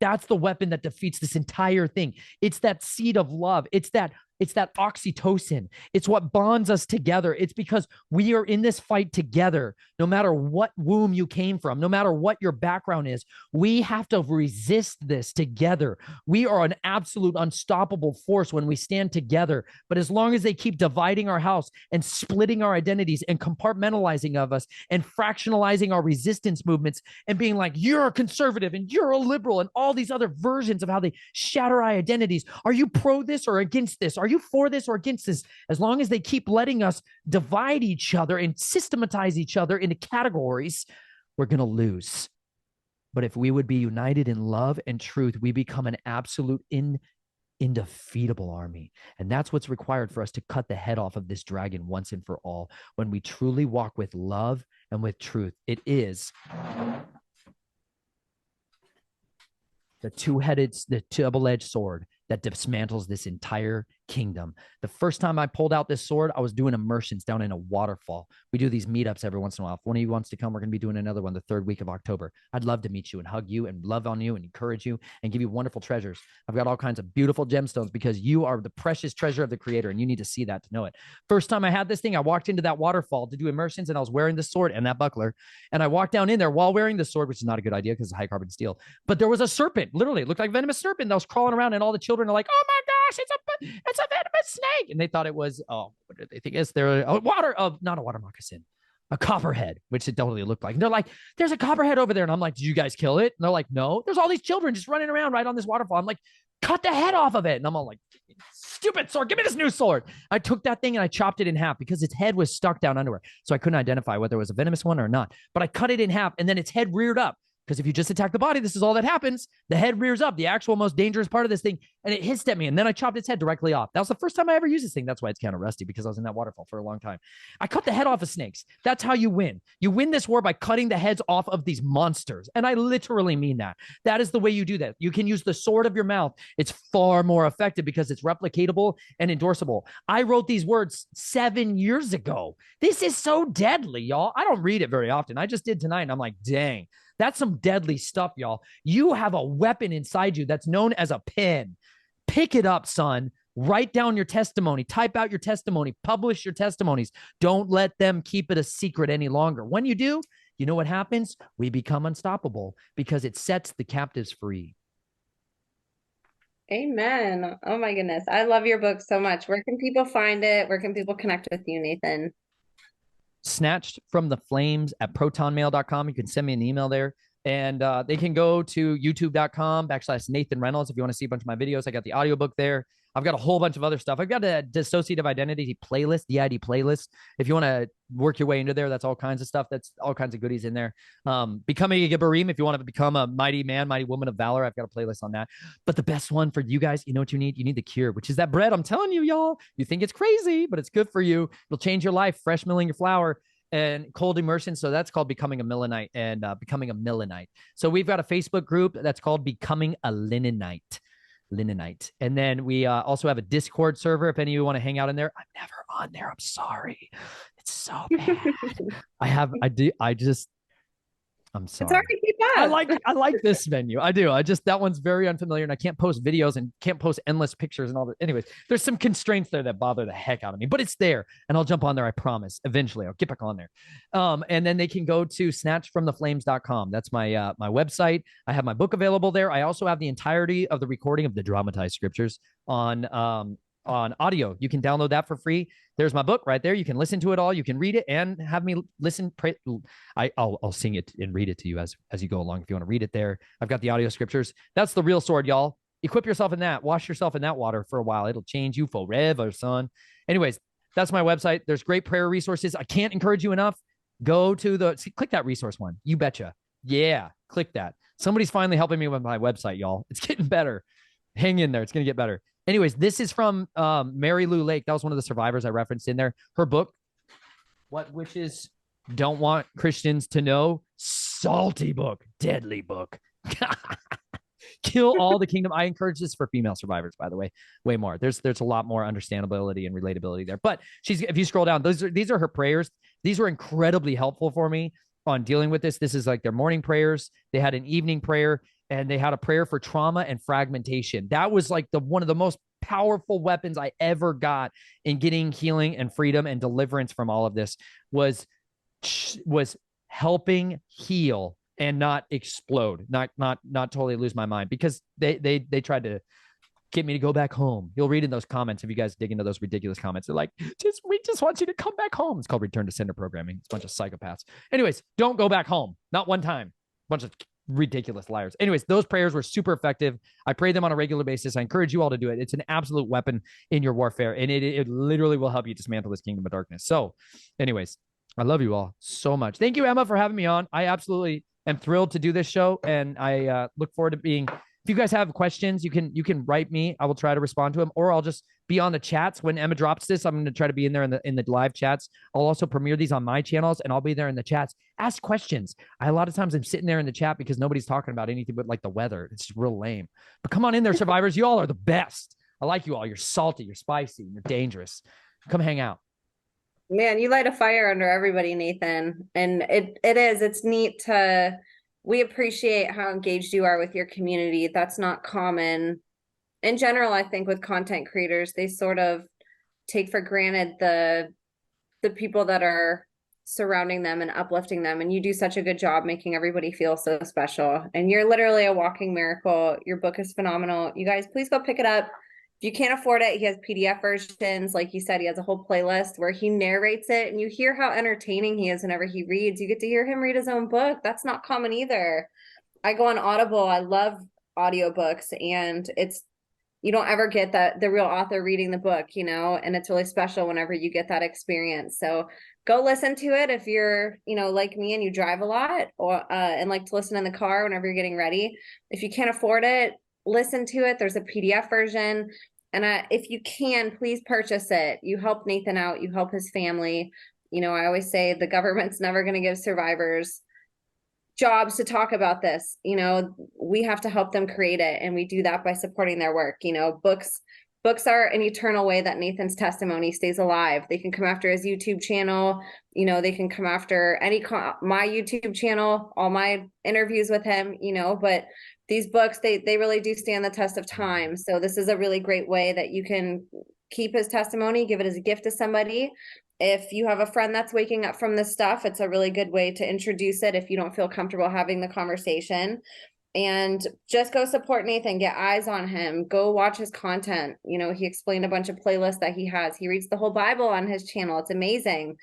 That's the weapon that defeats this entire thing. It's that seed of love. It's that oxytocin. It's what bonds us together. It's because we are in this fight together. No matter what womb you came from, no matter what your background is, we have to resist this together. We are an absolute unstoppable force when we stand together. But as long as they keep dividing our house and splitting our identities and compartmentalizing of us and fractionalizing our resistance movements and being like, you're a conservative and you're a liberal and all these other versions of how they shatter our identities. Are you pro this or against this? Are you for this or against this? As long as they keep letting us divide each other and systematize each other into categories, we're going to lose. But if we would be united in love and truth, we become an absolute indefeatable army. And that's what's required for us to cut the head off of this dragon once and for all. When we truly walk with love and with truth, it is the double-edged sword that dismantles this entire kingdom. The first time I pulled out this sword, I was doing immersions down in a waterfall. We do these meetups every once in a while. If one of you wants to come, we're going to be doing another one the third week of October. I'd love to meet you and hug you and love on you and encourage you and give you wonderful treasures. I've got all kinds of beautiful gemstones because you are the precious treasure of the Creator, and you need to see that to know it. First time I had this thing, I walked into that waterfall to do immersions, and I was wearing the sword and that buckler. And I walked down in there while wearing the sword, which is not a good idea because it's high carbon steel. But there was a serpent, literally, it looked like a venomous serpent that was crawling around, and all the children are like, oh my gosh, it's a venomous snake. And they thought it was, what did they think? They're not a water moccasin, a copperhead, which it totally looked like. And they're like, there's a copperhead over there. And I'm like, did you guys kill it? And they're like, no, there's all these children just running around right on this waterfall. I'm like, cut the head off of it. And I'm all like, stupid sword, give me this new sword. I took that thing and I chopped it in half because its head was stuck down underwear. So I couldn't identify whether it was a venomous one or not. But I cut it in half, and then its head reared up. Because if you just attack the body, this is all that happens. The head rears up, the actual most dangerous part of this thing, and it hissed at me. And then I chopped its head directly off. That was the first time I ever used this thing. That's why it's kind of rusty, because I was in that waterfall for a long time. I cut the head off of snakes. That's how you win. You win this war by cutting the heads off of these monsters. And I literally mean that. That is the way you do that. You can use the sword of your mouth. It's far more effective because it's replicatable and endorsable. I wrote these words 7 years ago. This is so deadly, y'all. I don't read it very often. I just did tonight, and I'm like, dang. That's some deadly stuff, y'all. You have a weapon inside you that's known as a pen. Pick it up, son. Write down your testimony. Type out your testimony. Publish your testimonies. Don't let them keep it a secret any longer. When you do, you know what happens? We become unstoppable because it sets the captives free. Amen. Oh my goodness. I love your book so much. Where can people find it? Where can people connect with you, Nathan? Snatched from the Flames at protonmail.com. You can send me an email there. And they can go to youtube.com/Nathan Reynolds if you want to see a bunch of my videos. I got the audiobook there. I've got a whole bunch of other stuff. I've got a dissociative identity playlist, DID playlist. If you want to work your way into there, that's all kinds of stuff. That's all kinds of goodies in there. Becoming a Gibberim, if you want to become a mighty man, mighty woman of valor, I've got a playlist on that. But the best one for you guys, you know what you need? You need the cure, which is that bread. I'm telling you, y'all, you think it's crazy, but it's good for you. It'll change your life. Fresh milling your flour and cold immersion. So that's called Becoming a Millenite and Becoming a Millenite. So we've got a Facebook group that's called Becoming a Linenite. And then we also have a Discord server. If any of you want to hang out in there, I'm never on there. I'm sorry. It's so bad. I'm sorry. It's hard to keep up. I like this menu. I do. That one's very unfamiliar, and I can't post videos and can't post endless pictures and all that. Anyways, there's some constraints there that bother the heck out of me, but it's there, and I'll jump on there. I promise. Eventually, I'll get back on there. And then they can go to snatchfromtheflames.com. That's my my website. I have my book available there. I also have the entirety of the recording of the dramatized scriptures on audio. You can download that for free. There's my book right there. You can listen to it all. You can read it and have me listen. I'll sing it and read it to you as you go along. If you want to read it there, I've got the audio scriptures. That's the real sword, y'all. Equip yourself in that. Wash yourself in that water for a while. It'll change you forever, son. Anyways, that's my website. There's great prayer resources. I can't encourage you enough. Go to click that resource one. You betcha. Yeah, click that. Somebody's finally helping me with my website, y'all. It's getting better. Hang in there. It's going to get better. Anyways, this is from Mary Lou Lake. That was one of the survivors I referenced in there. Her book, What Witches Don't Want Christians to Know. Salty book. Deadly book. Kill all the kingdom. I encourage this for female survivors, by the way, way more. There's a lot more understandability and relatability there. But if you scroll down, these are her prayers. These were incredibly helpful for me on dealing with this. This is like their morning prayers. They had an evening prayer, and they had a prayer for trauma and fragmentation. That was like one of the most powerful weapons I ever got in getting healing and freedom and deliverance from all of this was helping heal and not explode, not totally lose my mind, because they tried to get me to go back home. You'll read in those comments if you guys dig into those ridiculous comments. They're like, we just want you to come back home. It's called return to sender programming. It's a bunch of psychopaths. Anyways, don't go back home. Not one time. Bunch of ridiculous liars. Anyways, those prayers were super effective. I pray them on a regular basis. I encourage you all to do it. It's an absolute weapon in your warfare, and it literally will help you dismantle this kingdom of darkness. So anyways, I love you all so much. Thank you, Emma, for having me on. I absolutely am thrilled to do this show, and I look forward to being. If you guys have questions, you can write me. I will try to respond to them, or I'll just be on the chats when Emma drops this. I'm going to try to be in there in the live chats. I'll also premiere these on my channels, and I'll be there in the chats. Ask questions. A lot of times I'm sitting there in the chat because nobody's talking about anything but like the weather. It's just real lame. But come on in there, survivors. You all are the best. I like you all. You're salty. You're spicy. You're dangerous. Come hang out. Man, you light a fire under everybody, Nathan. And it's neat to. We appreciate how engaged you are with your community. That's not common. In general, I think with content creators, they sort of take for granted the people that are surrounding them and uplifting them. And you do such a good job making everybody feel so special. And you're literally a walking miracle. Your book is phenomenal. You guys, please go pick it up. If you can't afford it, he has PDF versions. Like you said, he has a whole playlist where he narrates it, and you hear how entertaining he is whenever he reads. You get to hear him read his own book. That's not common either. I go on Audible. I love audiobooks, and you don't ever get the real author reading the book, and it's really special whenever you get that experience. So go listen to it if you're, like me and you drive a lot, or and like to listen in the car whenever you're getting ready. If you can't afford it, listen to it. There's a PDF version. And if you can, please purchase it. You help Nathan out. You help his family. I always say the government's never going to give survivors jobs to talk about this. We have to help them create it. And we do that by supporting their work. Books are an eternal way that Nathan's testimony stays alive. They can come after his YouTube channel. They can come after my YouTube channel, all my interviews with him, but these books, they really do stand the test of time. So this is a really great way that you can keep his testimony, give it as a gift to somebody. If you have a friend that's waking up from this stuff, it's a really good way to introduce it if you don't feel comfortable having the conversation. And just go support Nathan, get eyes on him, go watch his content. He explained a bunch of playlists that he has. He reads the whole Bible on his channel. It's amazing.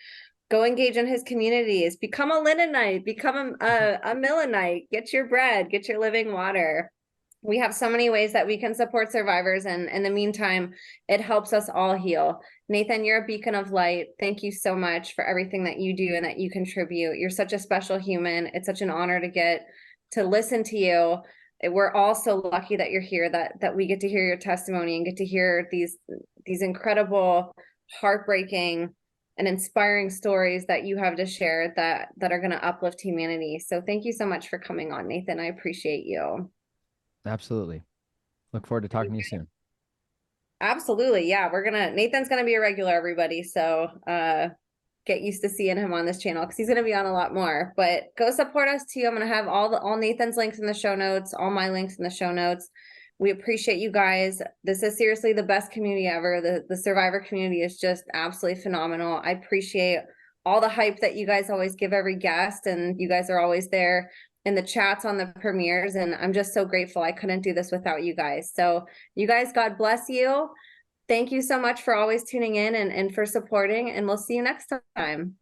Go engage in his communities, become a Linenite, become a Millenite, get your bread, get your living water. We have so many ways that we can support survivors, and in the meantime, it helps us all heal. Nathan, you're a beacon of light. Thank you so much for everything that you do and that you contribute. You're such a special human. It's such an honor to get to listen to you. We're all so lucky that you're here, that we get to hear your testimony and get to hear these incredible, heartbreaking, and inspiring stories that you have to share that are going to uplift humanity. So thank you so much for coming on, Nathan. I appreciate you. Absolutely. Look forward to talking to you soon. Absolutely. Yeah, Nathan's gonna be a regular, everybody. So get used to seeing him on this channel because he's gonna be on a lot more. But go support us too. I'm gonna have all Nathan's links in the show notes, all my links in the show notes. We appreciate you guys. This is seriously the best community ever. The survivor community is just absolutely phenomenal. I appreciate all the hype that you guys always give every guest, and you guys are always there in the chats on the premieres, and I'm just so grateful. I couldn't do this without you guys. So you guys, God bless you. Thank you so much for always tuning in and for supporting, and we'll see you next time.